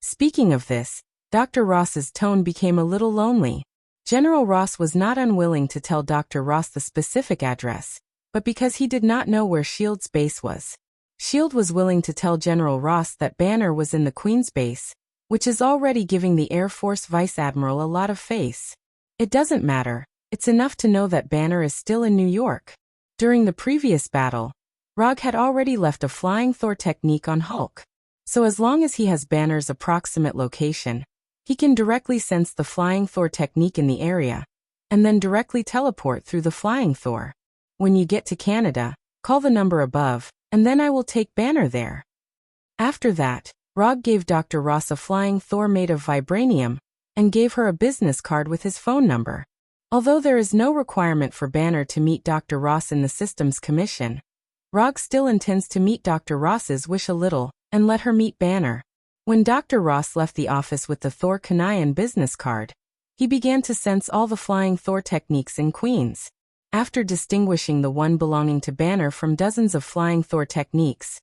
Speaker 1: Speaking of this, Dr. Ross's tone became a little lonely. General Ross was not unwilling to tell Dr. Ross the specific address, but because he did not know where S.H.I.E.L.D.'s base was. S.H.I.E.L.D. was willing to tell General Ross that Banner was in the Queens base, which is already giving the Air Force Vice Admiral a lot of face. It doesn't matter, it's enough to know that Banner is still in New York. During the previous battle, Rog had already left a flying Thor technique on Hulk. So as long as he has Banner's approximate location, he can directly sense the flying Thor technique in the area, and then directly teleport through the flying Thor. When you get to Canada, call the number above, and then I will take Banner there. After that, Rog gave Dr. Ross a flying Thor made of vibranium, and gave her a business card with his phone number. Although there is no requirement for Banner to meet Dr. Ross in the system's commission, Rog still intends to meet Dr. Ross's wish a little, and let her meet Banner. When Dr. Ross left the office with the Thor Kanayan business card, he began to sense all the flying Thor techniques in Queens. After distinguishing the one belonging to Banner from dozens of flying Thor techniques,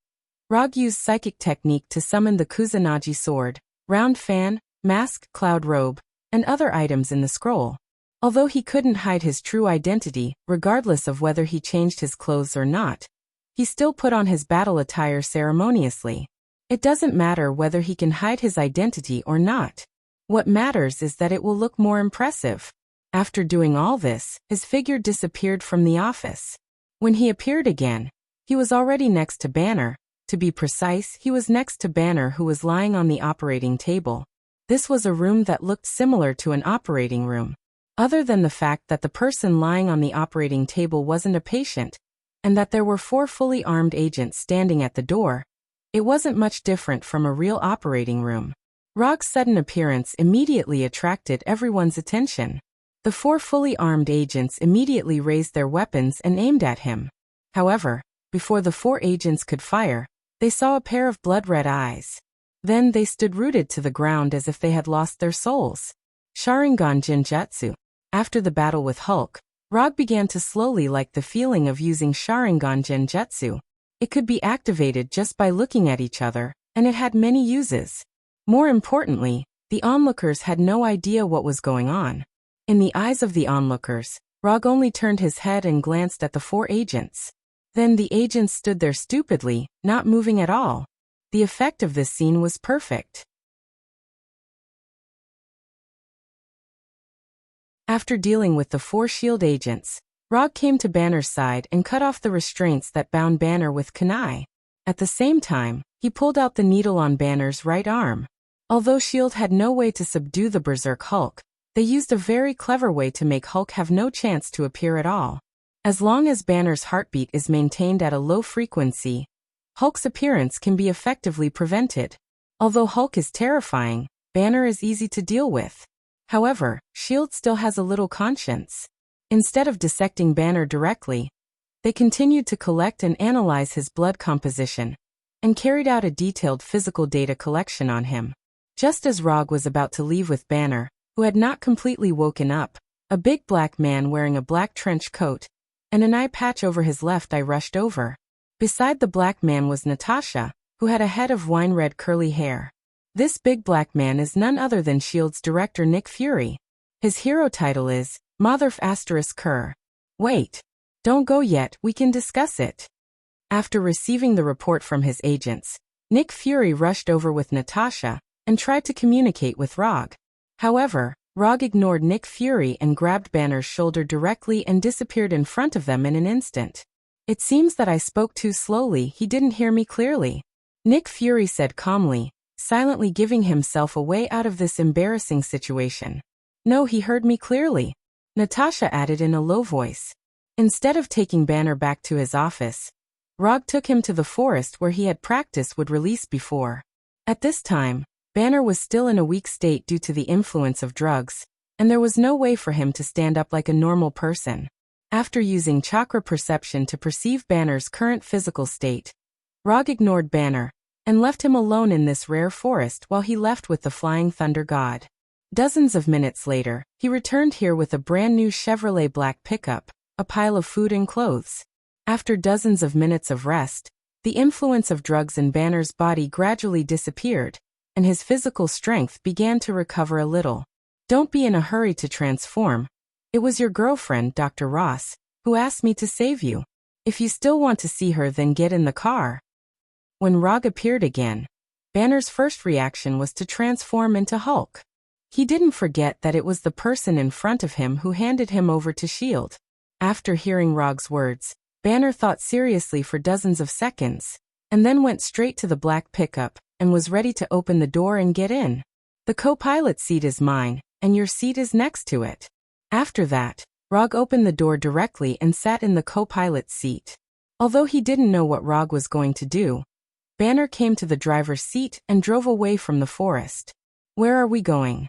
Speaker 1: Rog used psychic technique to summon the Kusanagi sword, round fan, mask, cloud robe, and other items in the scroll. Although he couldn't hide his true identity, regardless of whether he changed his clothes or not, he still put on his battle attire ceremoniously. It doesn't matter whether he can hide his identity or not. What matters is that it will look more impressive. After doing all this, his figure disappeared from the office. When he appeared again, he was already next to Banner. To be precise, he was next to Banner, who was lying on the operating table. This was a room that looked similar to an operating room. Other than the fact that the person lying on the operating table wasn't a patient, and that there were 4 fully armed agents standing at the door, it wasn't much different from a real operating room. Rog's sudden appearance immediately attracted everyone's attention. The 4 fully armed agents immediately raised their weapons and aimed at him. However, before the 4 agents could fire, they saw a pair of blood-red eyes. Then they stood rooted to the ground as if they had lost their souls. Sharingan Jinjutsu. After the battle with Hulk, Rog began to slowly like the feeling of using Sharingan Jinjutsu. It could be activated just by looking at each other, and it had many uses. More importantly, the onlookers had no idea what was going on. In the eyes of the onlookers, Rog only turned his head and glanced at the 4 agents. Then the agents stood there stupidly, not moving at all. The effect of this scene was perfect. After dealing with the 4 S.H.I.E.L.D. agents, Rog came to Banner's side and cut off the restraints that bound Banner with kunai. At the same time, he pulled out the needle on Banner's right arm. Although S.H.I.E.L.D. had no way to subdue the Berserk Hulk, They used a very clever way to make Hulk have no chance to appear at all. As long as Banner's heartbeat is maintained at a low frequency, Hulk's appearance can be effectively prevented. Although Hulk is terrifying, Banner is easy to deal with. However, S.H.I.E.L.D. still has a little conscience. Instead of dissecting Banner directly, they continued to collect and analyze his blood composition, and carried out a detailed physical data collection on him. Just as Rog was about to leave with Banner, who had not completely woken up, a big black man wearing a black trench coat and an eye patch over his left eye rushed over. Beside the black man was Natasha, who had a head of wine-red curly hair. This big black man is none other than S.H.I.E.L.D.'s director Nick Fury. His hero title is Motherf *****. Wait. Don't go yet, we can discuss it. After receiving the report from his agents, Nick Fury rushed over with Natasha and tried to communicate with Rog. However, Rog ignored Nick Fury and grabbed Banner's shoulder directly and disappeared in front of them in an instant. It seems that I spoke too slowly, he didn't hear me clearly. Nick Fury said calmly, silently giving himself a way out of this embarrassing situation. No, he heard me clearly, Natasha added in a low voice. Instead of taking Banner back to his office, Rog took him to the forest where he had practiced would release before. At this time, Banner was still in a weak state due to the influence of drugs, and there was no way for him to stand up like a normal person. After using chakra perception to perceive Banner's current physical state, Rog ignored Banner and left him alone in this rare forest while he left with the Flying Thunder God. Dozens of minutes later, he returned here with a brand new Chevrolet black pickup, a pile of food and clothes. After dozens of minutes of rest, the influence of drugs in Banner's body gradually disappeared, and his physical strength began to recover a little. Don't be in a hurry to transform. It was your girlfriend, Dr. Ross, who asked me to save you. If you still want to see her, then get in the car. When Rog appeared again, Banner's first reaction was to transform into Hulk. He didn't forget that it was the person in front of him who handed him over to S.H.I.E.L.D. After hearing Rog's words, Banner thought seriously for dozens of seconds, and then went straight to the black pickup, and was ready to open the door and get in. The co-pilot seat is mine, and your seat is next to it. After that, Rog opened the door directly and sat in the co-pilot's seat. Although he didn't know what Rog was going to do, Banner came to the driver's seat and drove away from the forest. Where are we going?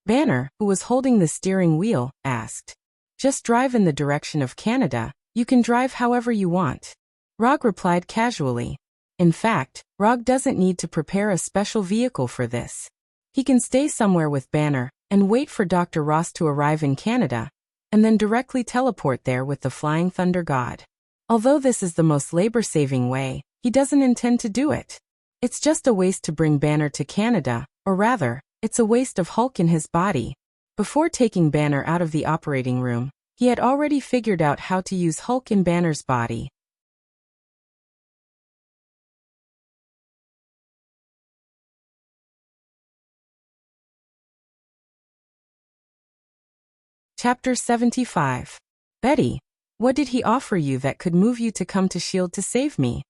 Speaker 1: Banner, who was holding the steering wheel, asked. Just drive in the direction of Canada, you can drive however you want. Rog replied casually. In fact, Rog doesn't need to prepare a special vehicle for this. He can stay somewhere with Banner and wait for Dr. Ross to arrive in Canada, and then directly teleport there with the Flying Thunder God. Although this is the most labor-saving way, he doesn't intend to do it. It's just a waste to bring Banner to Canada, or rather, it's a waste of Hulk in his body. Before taking Banner out of the operating room, he had already figured out how to use Hulk in Banner's body. Chapter 75. Betty, what did he offer you that could move you to come to S.H.I.E.L.D. to save me?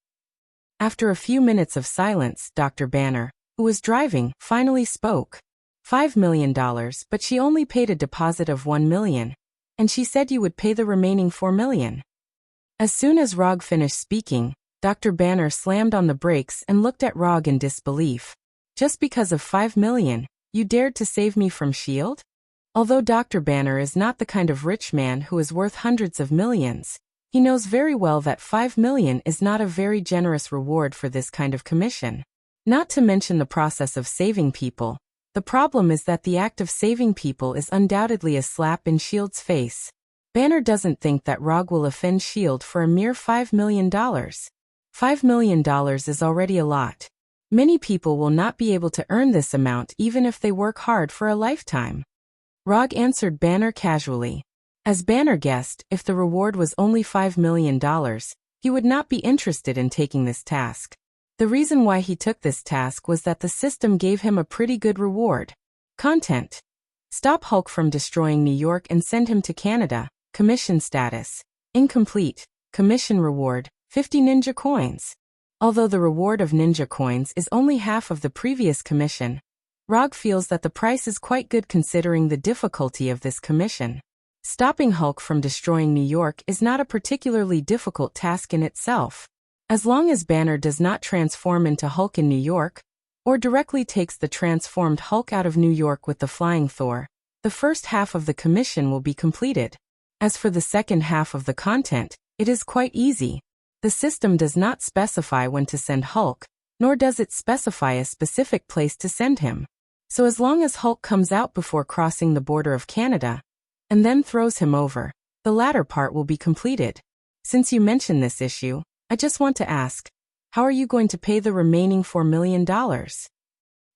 Speaker 1: After a few minutes of silence, Dr. Banner, who was driving, finally spoke. $5 million, but she only paid a deposit of $1 million, and she said you would pay the remaining $4 million. As soon as Rog finished speaking, Dr. Banner slammed on the brakes and looked at Rog in disbelief. Just because of $5 million, you dared to save me from S.H.I.E.L.D.? Although Dr. Banner is not the kind of rich man who is worth hundreds of millions, he knows very well that $5 million is not a very generous reward for this kind of commission. Not to mention the process of saving people. The problem is that the act of saving people is undoubtedly a slap in S.H.I.E.L.D.'s face. Banner doesn't think that Rog will offend S.H.I.E.L.D. for a mere $5 million. $5 million is already a lot. Many people will not be able to earn this amount even if they work hard for a lifetime. Rog answered Banner casually. As Banner guessed, if the reward was only $5 million, he would not be interested in taking this task. The reason why he took this task was that the system gave him a pretty good reward. Content. Stop Hulk from destroying New York and send him to Canada. Commission status. Incomplete. Commission reward, 50 ninja coins. Although the reward of ninja coins is only half of the previous commission, Rog feels that the price is quite good considering the difficulty of this commission. Stopping Hulk from destroying New York is not a particularly difficult task in itself. As long as Banner does not transform into Hulk in New York, or directly takes the transformed Hulk out of New York with the flying Thor, the first half of the commission will be completed. As for the second half of the content, it is quite easy. The system does not specify when to send Hulk, nor does it specify a specific place to send him. So as long as Hulk comes out before crossing the border of Canada, and then throws him over, the latter part will be completed. Since you mentioned this issue, I just want to ask, how are you going to pay the remaining $4 million?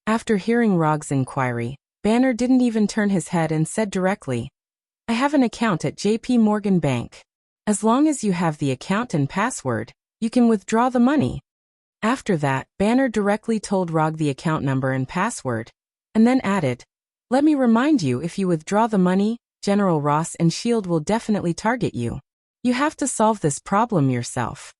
Speaker 1: After hearing Rog's inquiry, Banner didn't even turn his head and said directly, I have an account at JP Morgan Bank. As long as you have the account and password, you can withdraw the money. After that, Banner directly told Rog the account number and password, and then added, let me remind you, if you withdraw the money, General Ross and S.H.I.E.L.D. will definitely target you. You have to solve this problem yourself.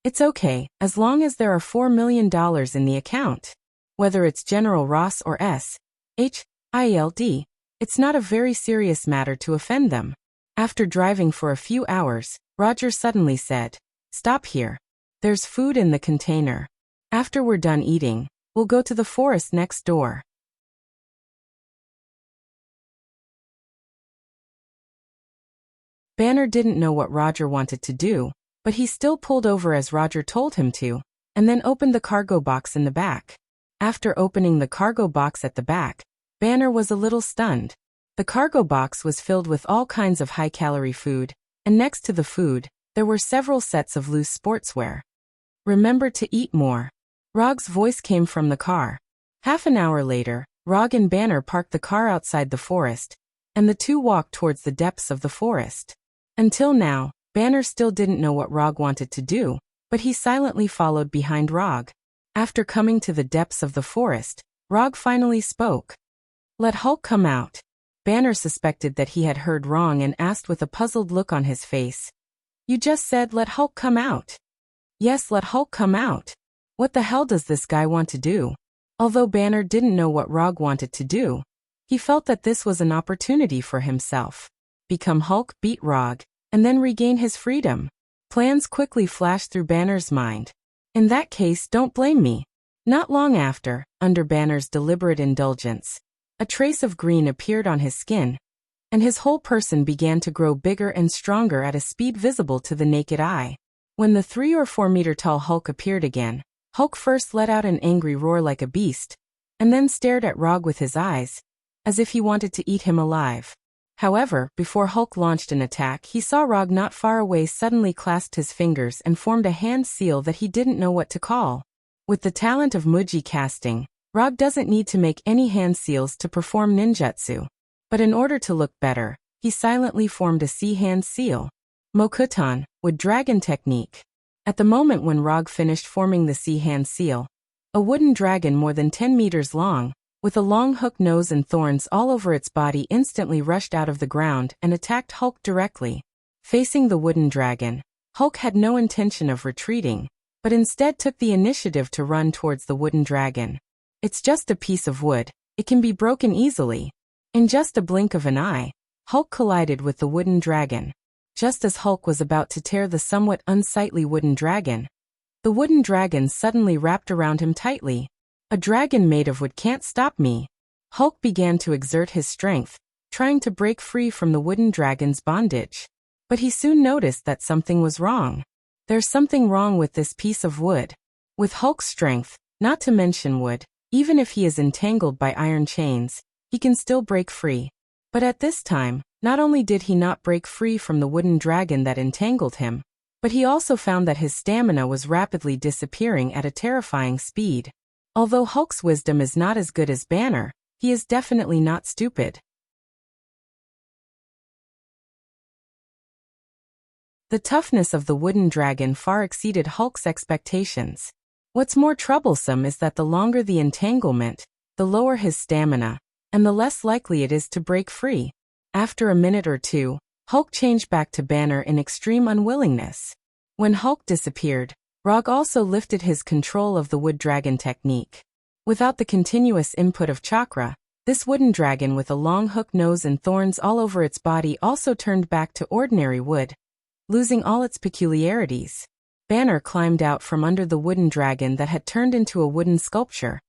Speaker 1: It's okay, as long as there are $4 million in the account. Whether it's General Ross or S.H.I.E.L.D., it's not a very serious matter to offend them. After driving for a few hours, Roger suddenly said, stop here. There's food in the container. After we're done eating, we'll go to the forest next door. Banner didn't know what Roger wanted to do, but he still pulled over as Roger told him to, and then opened the cargo box in the back. After opening the cargo box at the back, Banner was a little stunned. The cargo box was filled with all kinds of high-calorie food, and next to the food, there were several sets of loose sportswear. Remember to eat more. Rog's voice came from the car. Half an hour later, Rog and Banner parked the car outside the forest, and the two walked towards the depths of the forest. Until now, Banner still didn't know what Rog wanted to do, but he silently followed behind Rog. After coming to the depths of the forest, Rog finally spoke. Let Hulk come out. Banner suspected that he had heard wrong and asked with a puzzled look on his face. You just said let Hulk come out. Yes, let Hulk come out. What the hell does this guy want to do? Although Banner didn't know what Rog wanted to do, he felt that this was an opportunity for himself. Become Hulk, beat Rog, and then regain his freedom. Plans quickly flashed through Banner's mind. In that case, don't blame me. Not long after, under Banner's deliberate indulgence, a trace of green appeared on his skin, and his whole person began to grow bigger and stronger at a speed visible to the naked eye. When the 3 or 4 meter tall Hulk appeared again, Hulk first let out an angry roar like a beast, and then stared at Rog with his eyes, as if he wanted to eat him alive. However, before Hulk launched an attack, he saw Rog not far away suddenly clasped his fingers and formed a hand seal that he didn't know what to call. With the talent of Muji casting, Rog doesn't need to make any hand seals to perform ninjutsu. But in order to look better, he silently formed a sea hand seal. Mokutan, wood dragon technique. At the moment when Rog finished forming the sea hand seal, a wooden dragon more than 10 meters long, with a long hook nose and thorns all over its body, instantly rushed out of the ground and attacked Hulk directly. Facing the wooden dragon, Hulk had no intention of retreating, but instead took the initiative to run towards the wooden dragon. It's just a piece of wood, it can be broken easily. In just a blink of an eye, Hulk collided with the wooden dragon. Just as Hulk was about to tear the somewhat unsightly wooden dragon, the wooden dragon suddenly wrapped around him tightly. A dragon made of wood can't stop me. Hulk began to exert his strength, trying to break free from the wooden dragon's bondage. But he soon noticed that something was wrong. There's something wrong with this piece of wood. With Hulk's strength, not to mention wood, even if he is entangled by iron chains, he can still break free. But at this time, not only did he not break free from the wooden dragon that entangled him, but he also found that his stamina was rapidly disappearing at a terrifying speed. Although Hulk's wisdom is not as good as Banner, he is definitely not stupid. The toughness of the wooden dragon far exceeded Hulk's expectations. What's more troublesome is that the longer the entanglement, the lower his stamina, and the less likely it is to break free. After a minute or two, Hulk changed back to Banner in extreme unwillingness. When Hulk disappeared, Rog also lifted his control of the wood dragon technique. Without the continuous input of chakra, this wooden dragon with a long hook nose and thorns all over its body also turned back to ordinary wood, losing all its peculiarities. Banner climbed out from under the wooden dragon that had turned into a wooden sculpture,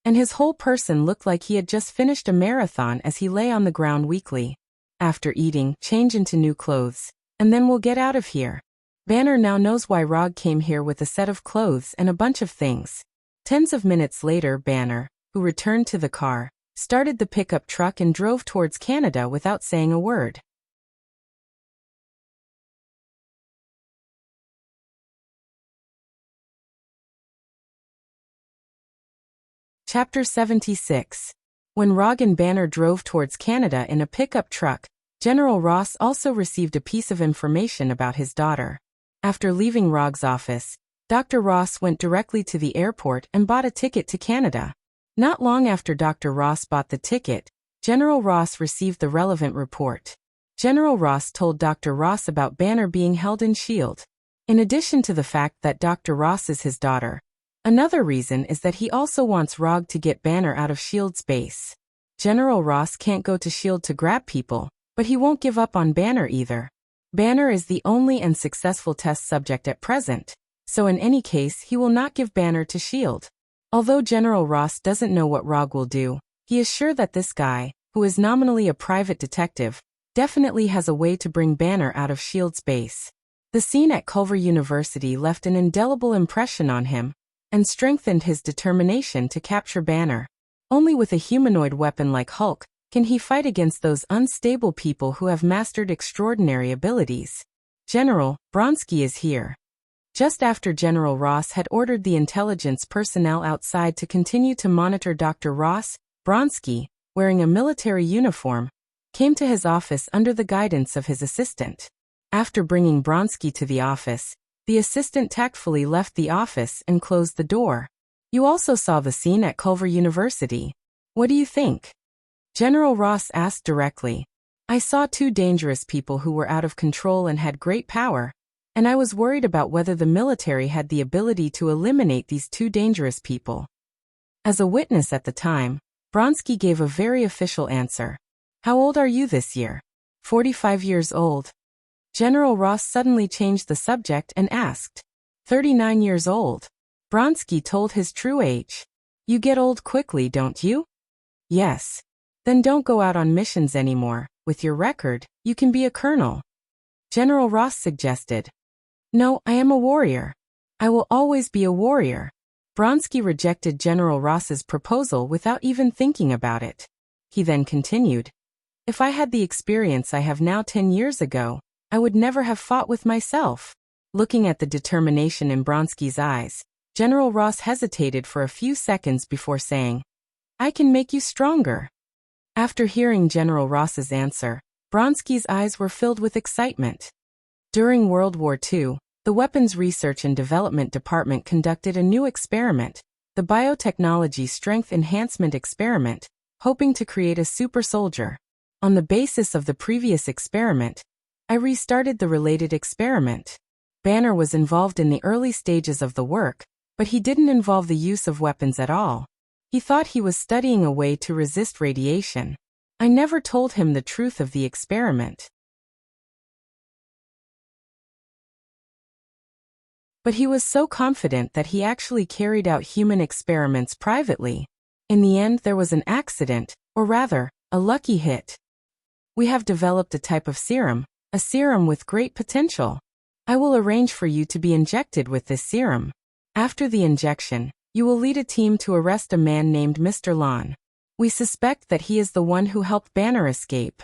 Speaker 1: and his whole person looked like he had just finished a marathon as he lay on the ground weakly. After eating, change into new clothes, and then we'll get out of here. Banner now knows why Rog came here with a set of clothes and a bunch of things. Tens of minutes later, Banner, who returned to the car, started the pickup truck and drove towards Canada without saying a word. Chapter 76. When Rog and Banner drove towards Canada in a pickup truck, General Ross also received a piece of information about his daughter. After leaving Rog's office, Dr. Ross went directly to the airport and bought a ticket to Canada. Not long after Dr. Ross bought the ticket, General Ross received the relevant report. General Ross told Dr. Ross about Banner being held in S.H.I.E.L.D. In addition to the fact that Dr. Ross is his daughter, another reason is that he also wants Rog to get Banner out of S.H.I.E.L.D's base. General Ross can't go to S.H.I.E.L.D. to grab people, but he won't give up on Banner either. Banner is the only and successful test subject at present, so in any case he will not give Banner to S.H.I.E.L.D. Although General Ross doesn't know what Rog will do, he is sure that this guy, who is nominally a private detective, definitely has a way to bring Banner out of S.H.I.E.L.D's base. The scene at Culver University left an indelible impression on him, and strengthened his determination to capture Banner. Only with a humanoid weapon like Hulk can he fight against those unstable people who have mastered extraordinary abilities. General, Bronsky is here. Just after General Ross had ordered the intelligence personnel outside to continue to monitor Dr. Ross, Bronsky, wearing a military uniform, came to his office under the guidance of his assistant. After bringing Bronsky to the office, the assistant tactfully left the office and closed the door. You also saw the scene at Culver University. What do you think? General Ross asked directly. I saw two dangerous people who were out of control and had great power, and I was worried about whether the military had the ability to eliminate these two dangerous people. As a witness at the time, Bronsky gave a very official answer. How old are you this year? 45 years old. General Ross suddenly changed the subject and asked. 39 years old. Bronsky told his true age. You get old quickly, don't you? Yes. Then don't go out on missions anymore. With your record, you can be a colonel. General Ross suggested. No, I am a warrior. I will always be a warrior. Bronsky rejected General Ross's proposal without even thinking about it. He then continued. If I had the experience I have now 10 years ago, I would never have fought with myself. Looking at the determination in Bronsky's eyes, General Ross hesitated for a few seconds before saying, I can make you stronger. After hearing General Ross's answer, Bronsky's eyes were filled with excitement. During World War II, the Weapons Research and Development Department conducted a new experiment, the Biotechnology Strength Enhancement Experiment, hoping to create a super soldier. On the basis of the previous experiment, I restarted the related experiment. Banner was involved in the early stages of the work, but he didn't involve the use of weapons at all. He thought he was studying a way to resist radiation. I never told him the truth of the experiment. But he was so confident that he actually carried out human experiments privately. In the end, there was an accident, or rather, a lucky hit. We have developed a type of serum, a serum with great potential. I will arrange for you to be injected with this serum. After the injection, you will lead a team to arrest a man named Mr. Lon. We suspect that he is the one who helped Banner escape.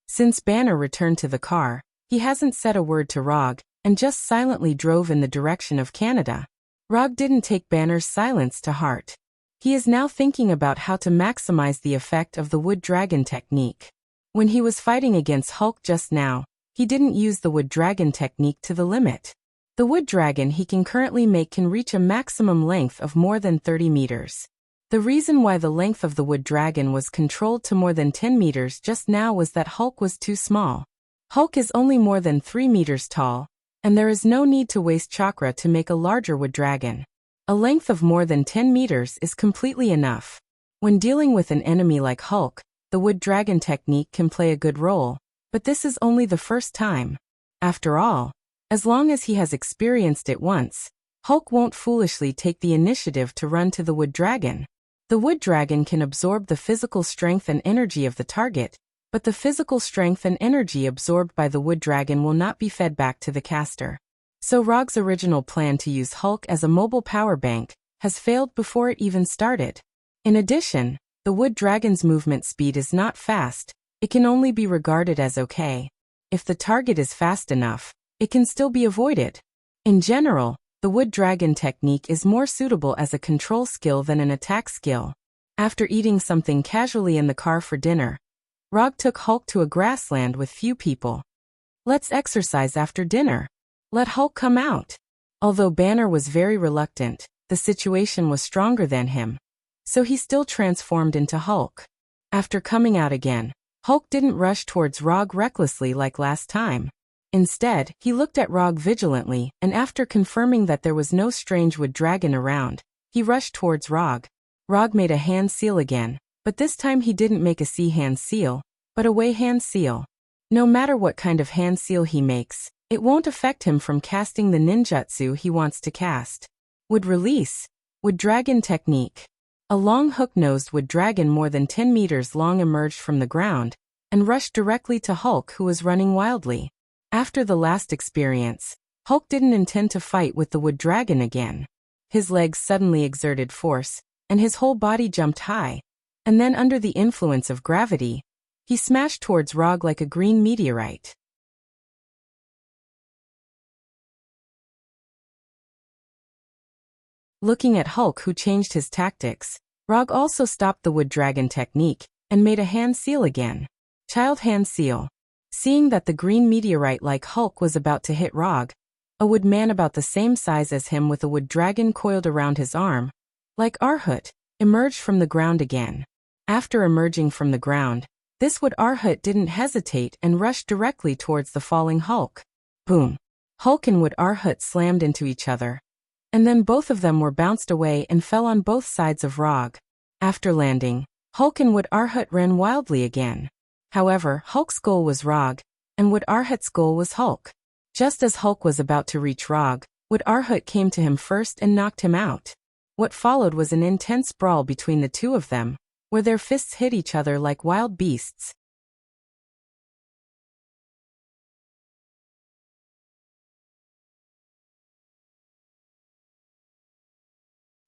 Speaker 1: Since Banner returned to the car, he hasn't said a word to Rog, and just silently drove in the direction of Canada. Rog didn't take Banner's silence to heart. He is now thinking about how to maximize the effect of the wood dragon technique. When he was fighting against Hulk just now, he didn't use the wood dragon technique to the limit. The wood dragon he can currently make can reach a maximum length of more than 30 meters. The reason why the length of the wood dragon was controlled to more than 10 meters just now was that Hulk was too small. Hulk is only more than 3 meters tall, and there is no need to waste chakra to make a larger wood dragon. A length of more than 10 meters is completely enough. When dealing with an enemy like Hulk, the wood dragon technique can play a good role, but this is only the first time. After all, as long as he has experienced it once, Hulk won't foolishly take the initiative to run to the wood dragon. The wood dragon can absorb the physical strength and energy of the target, but the physical strength and energy absorbed by the wood dragon will not be fed back to the caster. So Rog's original plan to use Hulk as a mobile power bank has failed before it even started. In addition, the wood dragon's movement speed is not fast, it can only be regarded as okay. If the target is fast enough, it can still be avoided. In general, the wood dragon technique is more suitable as a control skill than an attack skill. After eating something casually in the car for dinner, Rog took Hulk to a grassland with few people. "Let's exercise after dinner. Let Hulk come out." Although Banner was very reluctant, the situation was stronger than him. So he still transformed into Hulk. After coming out again, Hulk didn't rush towards Rog recklessly like last time. Instead, he looked at Rog vigilantly, and after confirming that there was no strange wood dragon around, he rushed towards Rog. Rog made a hand seal again, but this time he didn't make a sea hand seal, but a way hand seal. No matter what kind of hand seal he makes, it won't affect him from casting the ninjutsu he wants to cast. Wood release. Wood dragon technique. A long hook-nosed wood dragon more than 10 meters long emerged from the ground and rushed directly to Hulk, who was running wildly. After the last experience, Hulk didn't intend to fight with the wood dragon again. His legs suddenly exerted force, and his whole body jumped high. And then under the influence of gravity, he smashed towards Rog like a green meteorite. Looking at Hulk, who changed his tactics, Rog also stopped the wood dragon technique and made a hand seal again. Child hand seal. Seeing that the green meteorite like Hulk was about to hit Rog, a wood man about the same size as him with a wood dragon coiled around his arm, like Arhut, emerged from the ground again. After emerging from the ground, this wood Arhut didn't hesitate and rushed directly towards the falling Hulk. Boom! Hulk and wood Arhut slammed into each other, and then both of them were bounced away and fell on both sides of Rog. After landing, Hulk and wood Arhut ran wildly again. However, Hulk's goal was Rog, and wood Arhut's goal was Hulk. Just as Hulk was about to reach Rog, wood Arhut came to him first and knocked him out. What followed was an intense brawl between the two of them, where their fists hit each other like wild beasts.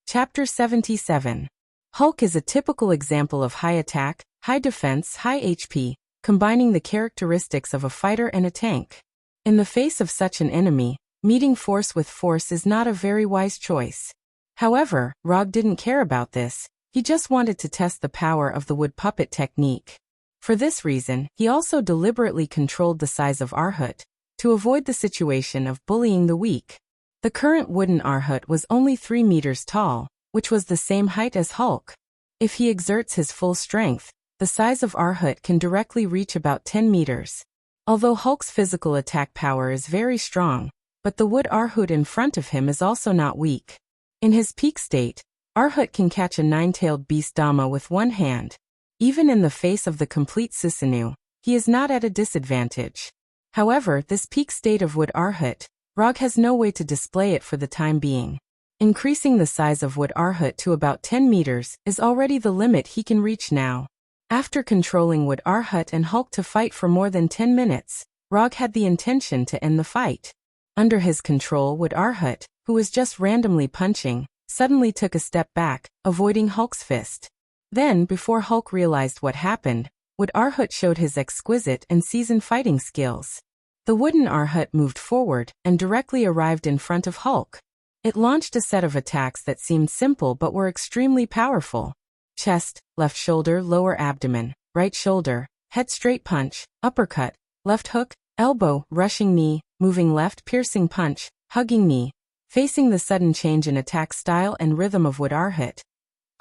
Speaker 1: Chapter 77. Hulk is a typical example of high attack, high defense, high HP, combining the characteristics of a fighter and a tank. In the face of such an enemy, meeting force with force is not a very wise choice. However, Rog didn't care about this. He just wanted to test the power of the wood puppet technique. For this reason, he also deliberately controlled the size of Arhut, to avoid the situation of bullying the weak. The current wooden Arhut was only 3 meters tall, which was the same height as Hulk. If he exerts his full strength, the size of Arhut can directly reach about 10 meters. Although Hulk's physical attack power is very strong, but the wood Arhut in front of him is also not weak. In his peak state, Arhut can catch a 9-tailed beast Dama with one hand. Even in the face of the complete Susanoo, he is not at a disadvantage. However, this peak state of wood Arhut, Rog has no way to display it for the time being. Increasing the size of wood Arhut to about 10 meters is already the limit he can reach now. After controlling wood Arhut and Hulk to fight for more than 10 minutes, Rog had the intention to end the fight. Under his control, wood Arhut, who was just randomly punching, suddenly took a step back, avoiding Hulk's fist. Then, before Hulk realized what happened, wood Arhut showed his exquisite and seasoned fighting skills. The wooden Arhut moved forward and directly arrived in front of Hulk. It launched a set of attacks that seemed simple but were extremely powerful. Chest, left shoulder, lower abdomen, right shoulder, head straight punch, uppercut, left hook, elbow, rushing knee, moving left, piercing punch, hugging knee. Facing the sudden change in attack style and rhythm of wood Arhut,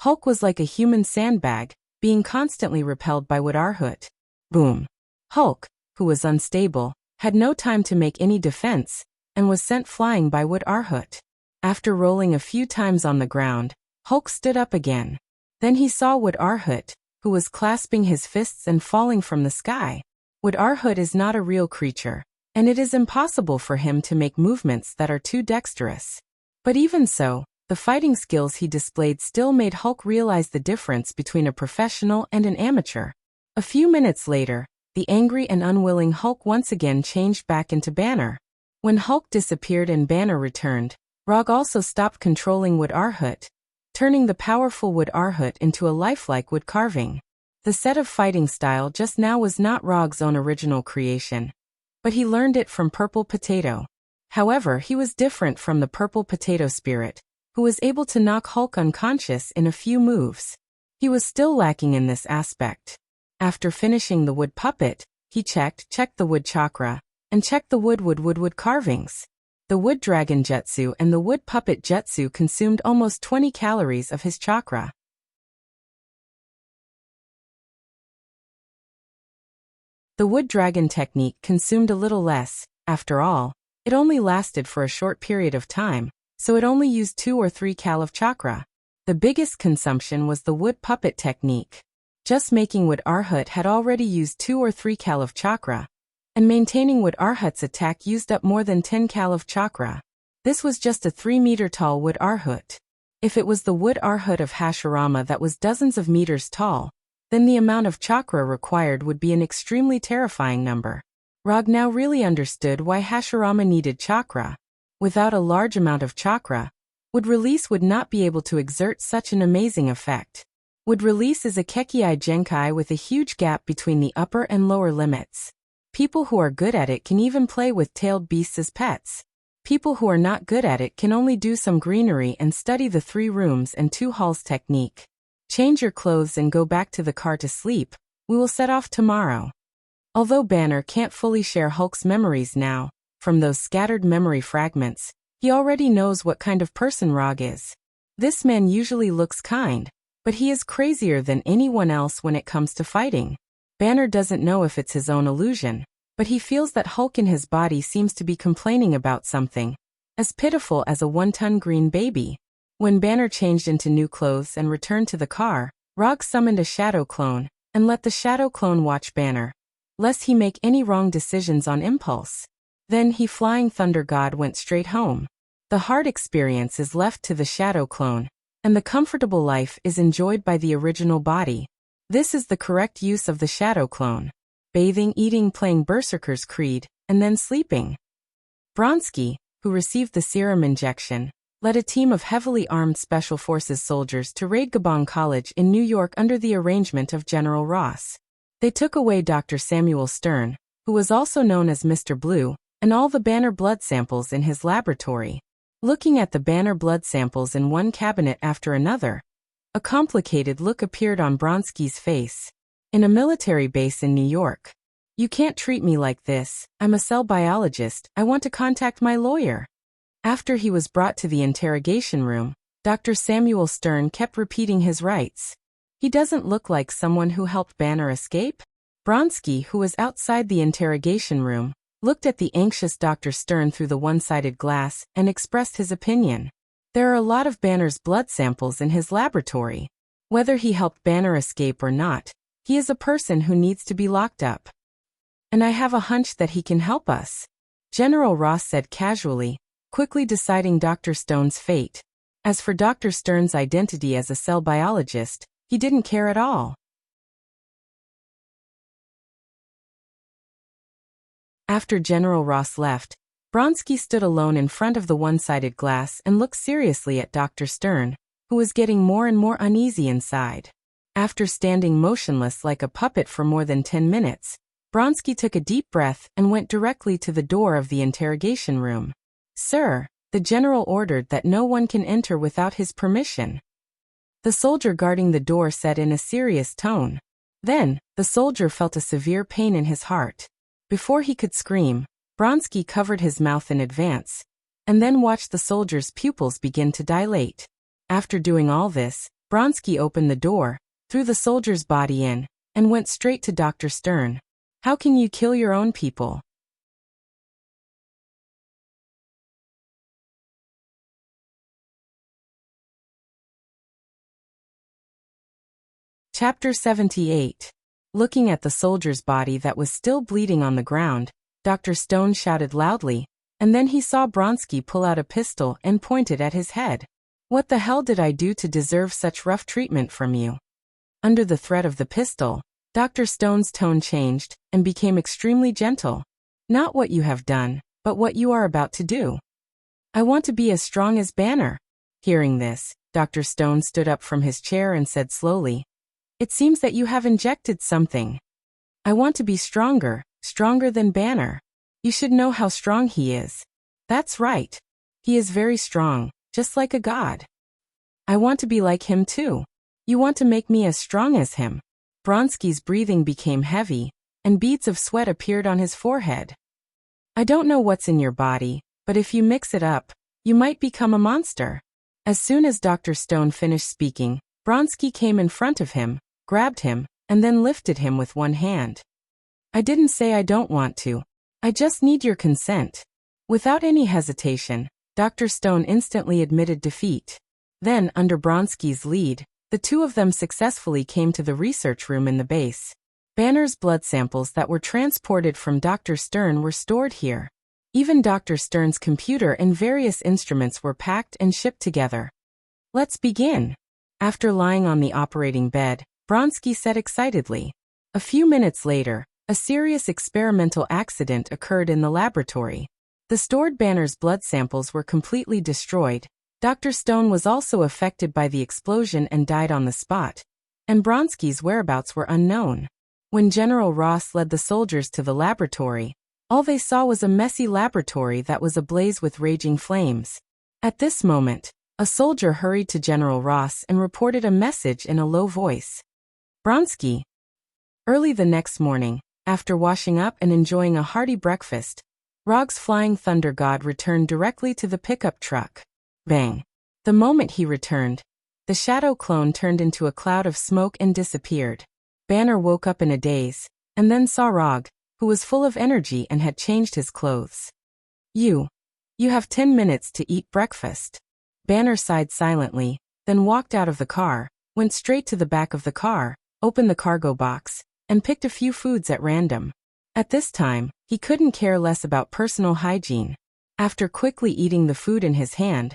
Speaker 1: Hulk was like a human sandbag, being constantly repelled by wood Arhut. Boom! Hulk, who was unstable, had no time to make any defense, and was sent flying by Wood Arhut. After rolling a few times on the ground, Hulk stood up again. Then he saw Wood Arhut, who was clasping his fists and falling from the sky. Wood Arhut is not a real creature, and it is impossible for him to make movements that are too dexterous. But even so, the fighting skills he displayed still made Hulk realize the difference between a professional and an amateur. A few minutes later, the angry and unwilling Hulk once again changed back into Banner. When Hulk disappeared and Banner returned, Rog also stopped controlling Wood Arhut, turning the powerful Wood Arhut into a lifelike wood carving. The set of fighting style just now was not Rog's own original creation, but he learned it from Purple Potato. However, he was different from the Purple Potato spirit, who was able to knock Hulk unconscious in a few moves. He was still lacking in this aspect. After finishing the wood puppet, he checked the wood chakra, and checked the wood carvings. The wood dragon jutsu and the wood puppet jutsu consumed almost 20 calories of his chakra. The wood dragon technique consumed a little less. After all, it only lasted for a short period of time, so it only used 2 or 3 cal of chakra. The biggest consumption was the wood puppet technique. Just making Wood Arhut had already used 2 or 3 cal of chakra, and maintaining Wood Arhut's attack used up more than 10 cal of chakra. This was just a 3-meter-tall Wood Arhut. If it was the Wood Arhut of Hashirama that was dozens of meters tall, then the amount of chakra required would be an extremely terrifying number. Rog now really understood why Hashirama needed chakra. Without a large amount of chakra, Wood Release would not be able to exert such an amazing effect. Wood Release is a Kekei Genkai with a huge gap between the upper and lower limits. People who are good at it can even play with tailed beasts as pets. People who are not good at it can only do some greenery and study the 3 rooms and 2 halls technique. Change your clothes and go back to the car to sleep. We will set off tomorrow. Although Banner can't fully share Hulk's memories now, from those scattered memory fragments, he already knows what kind of person Rog is. This man usually looks kind, but he is crazier than anyone else when it comes to fighting. Banner doesn't know if it's his own illusion, but he feels that Hulk in his body seems to be complaining about something, as pitiful as a 1-ton green baby. When Banner changed into new clothes and returned to the car, Rog summoned a shadow clone, and let the shadow clone watch Banner, lest he make any wrong decisions on impulse. Then he Flying Thunder God went straight home. The hard experience is left to the shadow clone, and the comfortable life is enjoyed by the original body. This is the correct use of the shadow clone. Bathing, eating, playing Berserker's Creed, and then sleeping. Bronsky, who received the serum injection, led a team of heavily armed Special Forces soldiers to raid Gabong College in New York under the arrangement of General Ross. They took away Dr. Samuel Stern, who was also known as Mr. Blue, and all the Banner blood samples in his laboratory. Looking at the Banner blood samples in one cabinet after another, a complicated look appeared on Bronsky's face. In a military base in New York. You can't treat me like this. I'm a cell biologist. I want to contact my lawyer. After he was brought to the interrogation room, Dr. Samuel Stern kept repeating his rights. He doesn't look like someone who helped Banner escape. Bronsky, who was outside the interrogation room, looked at the anxious Dr. Stern through the one-sided glass and expressed his opinion. There are a lot of Banner's blood samples in his laboratory. Whether he helped Banner escape or not, he is a person who needs to be locked up. And I have a hunch that he can help us, General Ross said casually, quickly deciding Dr. Stone's fate. As for Dr. Stern's identity as a cell biologist, he didn't care at all. After General Ross left, Bronsky stood alone in front of the one-sided glass and looked seriously at Dr. Stern, who was getting more and more uneasy inside. After standing motionless like a puppet for more than 10 minutes, Bronsky took a deep breath and went directly to the door of the interrogation room. Sir, the general ordered that no one can enter without his permission. The soldier guarding the door said in a serious tone. Then, the soldier felt a severe pain in his heart. Before he could scream, Bronsky covered his mouth in advance, and then watched the soldier's pupils begin to dilate. After doing all this, Bronsky opened the door, threw the soldier's body in, and went straight to Dr. Stern. How can you kill your own people? Chapter 78. Looking at the soldier's body that was still bleeding on the ground, Dr. Stone shouted loudly, and then he saw Bronsky pull out a pistol and point it at his head. "What the hell did I do to deserve such rough treatment from you?" Under the threat of the pistol, Dr. Stone's tone changed and became extremely gentle. "Not what you have done, but what you are about to do. I want to be as strong as Banner." Hearing this, Dr. Stone stood up from his chair and said slowly, "It seems that you have injected something. I want to be stronger, stronger than Banner. You should know how strong he is." "That's right. He is very strong, just like a god. I want to be like him too." "You want to make me as strong as him." Bronsky's breathing became heavy, and beads of sweat appeared on his forehead. "I don't know what's in your body, but if you mix it up, you might become a monster." As soon as Dr. Stone finished speaking, Bronsky came in front of him, grabbed him, and then lifted him with one hand. "I didn't say I don't want to. I just need your consent." Without any hesitation, Dr. Stone instantly admitted defeat. Then, under Bronsky's lead, the two of them successfully came to the research room in the base. Banner's blood samples that were transported from Dr. Stern were stored here. Even Dr. Stern's computer and various instruments were packed and shipped together. "Let's begin." After lying on the operating bed, Bronsky said excitedly. A few minutes later, a serious experimental accident occurred in the laboratory. The stored Banner's blood samples were completely destroyed. Dr. Stone was also affected by the explosion and died on the spot, and Bronsky's whereabouts were unknown. When General Ross led the soldiers to the laboratory, all they saw was a messy laboratory that was ablaze with raging flames. At this moment, a soldier hurried to General Ross and reported a message in a low voice. "Bronsky." Early the next morning, after washing up and enjoying a hearty breakfast, Rog's flying thunder god returned directly to the pickup truck. Bang! The moment he returned, the shadow clone turned into a cloud of smoke and disappeared. Banner woke up in a daze, and then saw Rog, who was full of energy and had changed his clothes. You have 10 minutes to eat breakfast." Banner sighed silently, then walked out of the car, went straight to the back of the car, opened the cargo box, and picked a few foods at random. At this time, he couldn't care less about personal hygiene. After quickly eating the food in his hand,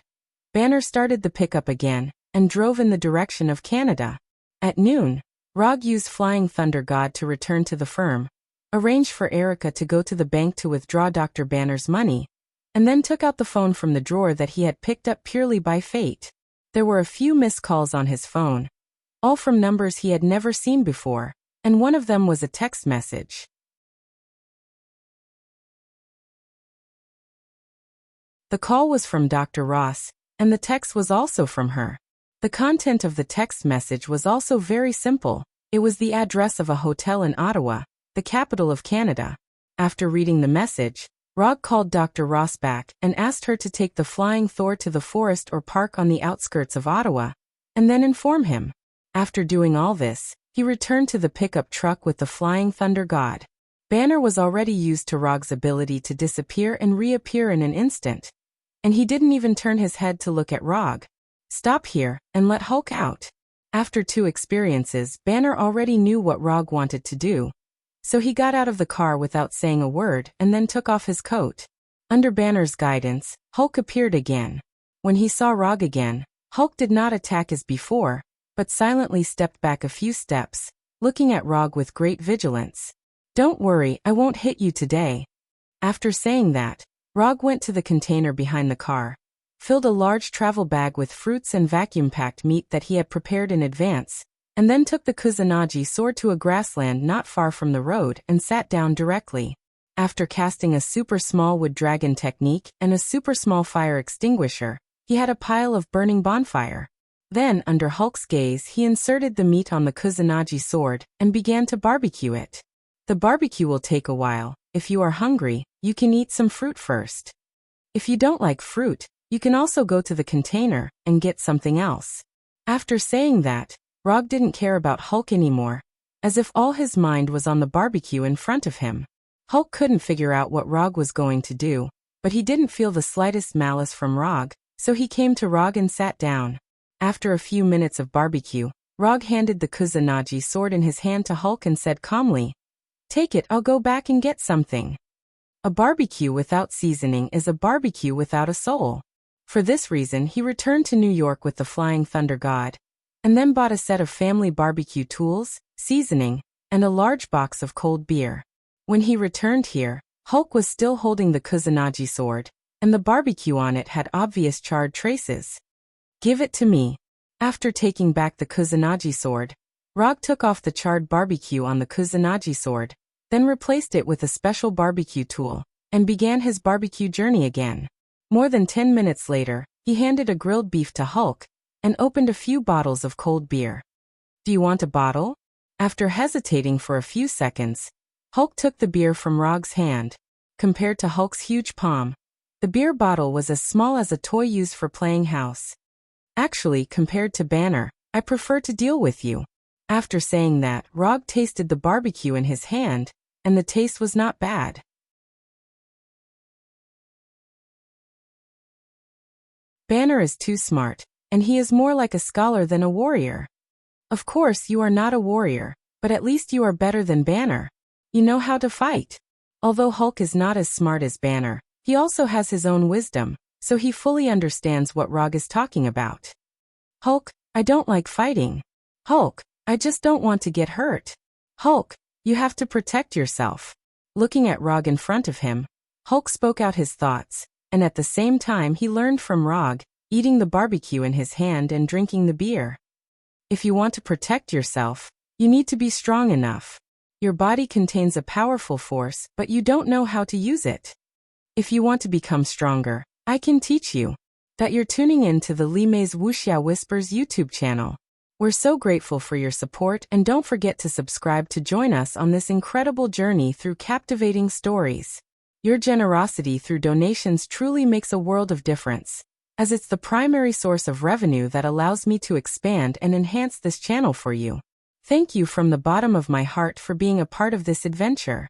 Speaker 1: Banner started the pickup again, and drove in the direction of Canada. At noon, Rog used Flying Thunder God to return to the firm, arranged for Erica to go to the bank to withdraw Dr. Banner's money, and then took out the phone from the drawer that he had picked up purely by fate. There were a few missed calls on his phone, all from numbers he had never seen before, and one of them was a text message. The call was from Dr. Ross, and the text was also from her. The content of the text message was also very simple. It was the address of a hotel in Ottawa, the capital of Canada. After reading the message, Rog called Dr. Ross back and asked her to take the Flying Thor to the forest or park on the outskirts of Ottawa, and then inform him. After doing all this, he returned to the pickup truck with the Flying Thunder God. Banner was already used to Rog's ability to disappear and reappear in an instant, and he didn't even turn his head to look at Rog. "Stop here, and let Hulk out." After 2 experiences, Banner already knew what Rog wanted to do, so he got out of the car without saying a word and then took off his coat. Under Banner's guidance, Hulk appeared again. When he saw Rog again, Hulk did not attack as before, but silently stepped back a few steps, looking at Rog with great vigilance. "Don't worry, I won't hit you today." After saying that, Rog went to the container behind the car, filled a large travel bag with fruits and vacuum-packed meat that he had prepared in advance, and then took the Kusanagi sword to a grassland not far from the road and sat down directly. After casting a super small wood dragon technique and a super small fire extinguisher, he had a pile of burning bonfire. Then, under Hulk's gaze, he inserted the meat on the Kusanagi sword and began to barbecue it. "The barbecue will take a while. If you are hungry, you can eat some fruit first. If you don't like fruit, you can also go to the container and get something else." After saying that, Rog didn't care about Hulk anymore, as if all his mind was on the barbecue in front of him. Hulk couldn't figure out what Rog was going to do, but he didn't feel the slightest malice from Rog, so he came to Rog and sat down. After a few minutes of barbecue, Rog handed the Kusanagi sword in his hand to Hulk and said calmly, "Take it, I'll go back and get something." A barbecue without seasoning is a barbecue without a soul. For this reason, he returned to New York with the Flying Thunder God, and then bought a set of family barbecue tools, seasoning, and a large box of cold beer. When he returned here, Hulk was still holding the Kusanagi sword, and the barbecue on it had obvious charred traces. "Give it to me." After taking back the Kusanagi sword, Rog took off the charred barbecue on the Kusanagi sword, then replaced it with a special barbecue tool, and began his barbecue journey again. More than 10 minutes later, he handed a grilled beef to Hulk, and opened a few bottles of cold beer. "Do you want a bottle?" After hesitating for a few seconds, Hulk took the beer from Rog's hand. Compared to Hulk's huge palm, the beer bottle was as small as a toy used for playing house. "Actually, compared to Banner, I prefer to deal with you." After saying that, Rog tasted the barbecue in his hand, and the taste was not bad. Banner is too smart, and he is more like a scholar than a warrior. Of course, you are not a warrior, but at least you are better than Banner. You know how to fight. Although Hulk is not as smart as Banner, he also has his own wisdom, so he fully understands what Rog is talking about. "Hulk, I don't like fighting." "Hulk, I just don't want to get hurt." "Hulk, you have to protect yourself." Looking at Rog in front of him, Hulk spoke out his thoughts, and at the same time he learned from Rog, eating the barbecue in his hand and drinking the beer. If you want to protect yourself, you need to be strong enough. Your body contains a powerful force, but you don't know how to use it. If you want to become stronger, I can teach you. That you're tuning in to the Li Mei's Wuxia Whispers YouTube channel. We're so grateful for your support, and don't forget to subscribe to join us on this incredible journey through captivating stories. Your generosity through donations truly makes a world of difference, as it's the primary source of revenue that allows me to expand and enhance this channel for you. Thank you from the bottom of my heart for being a part of this adventure.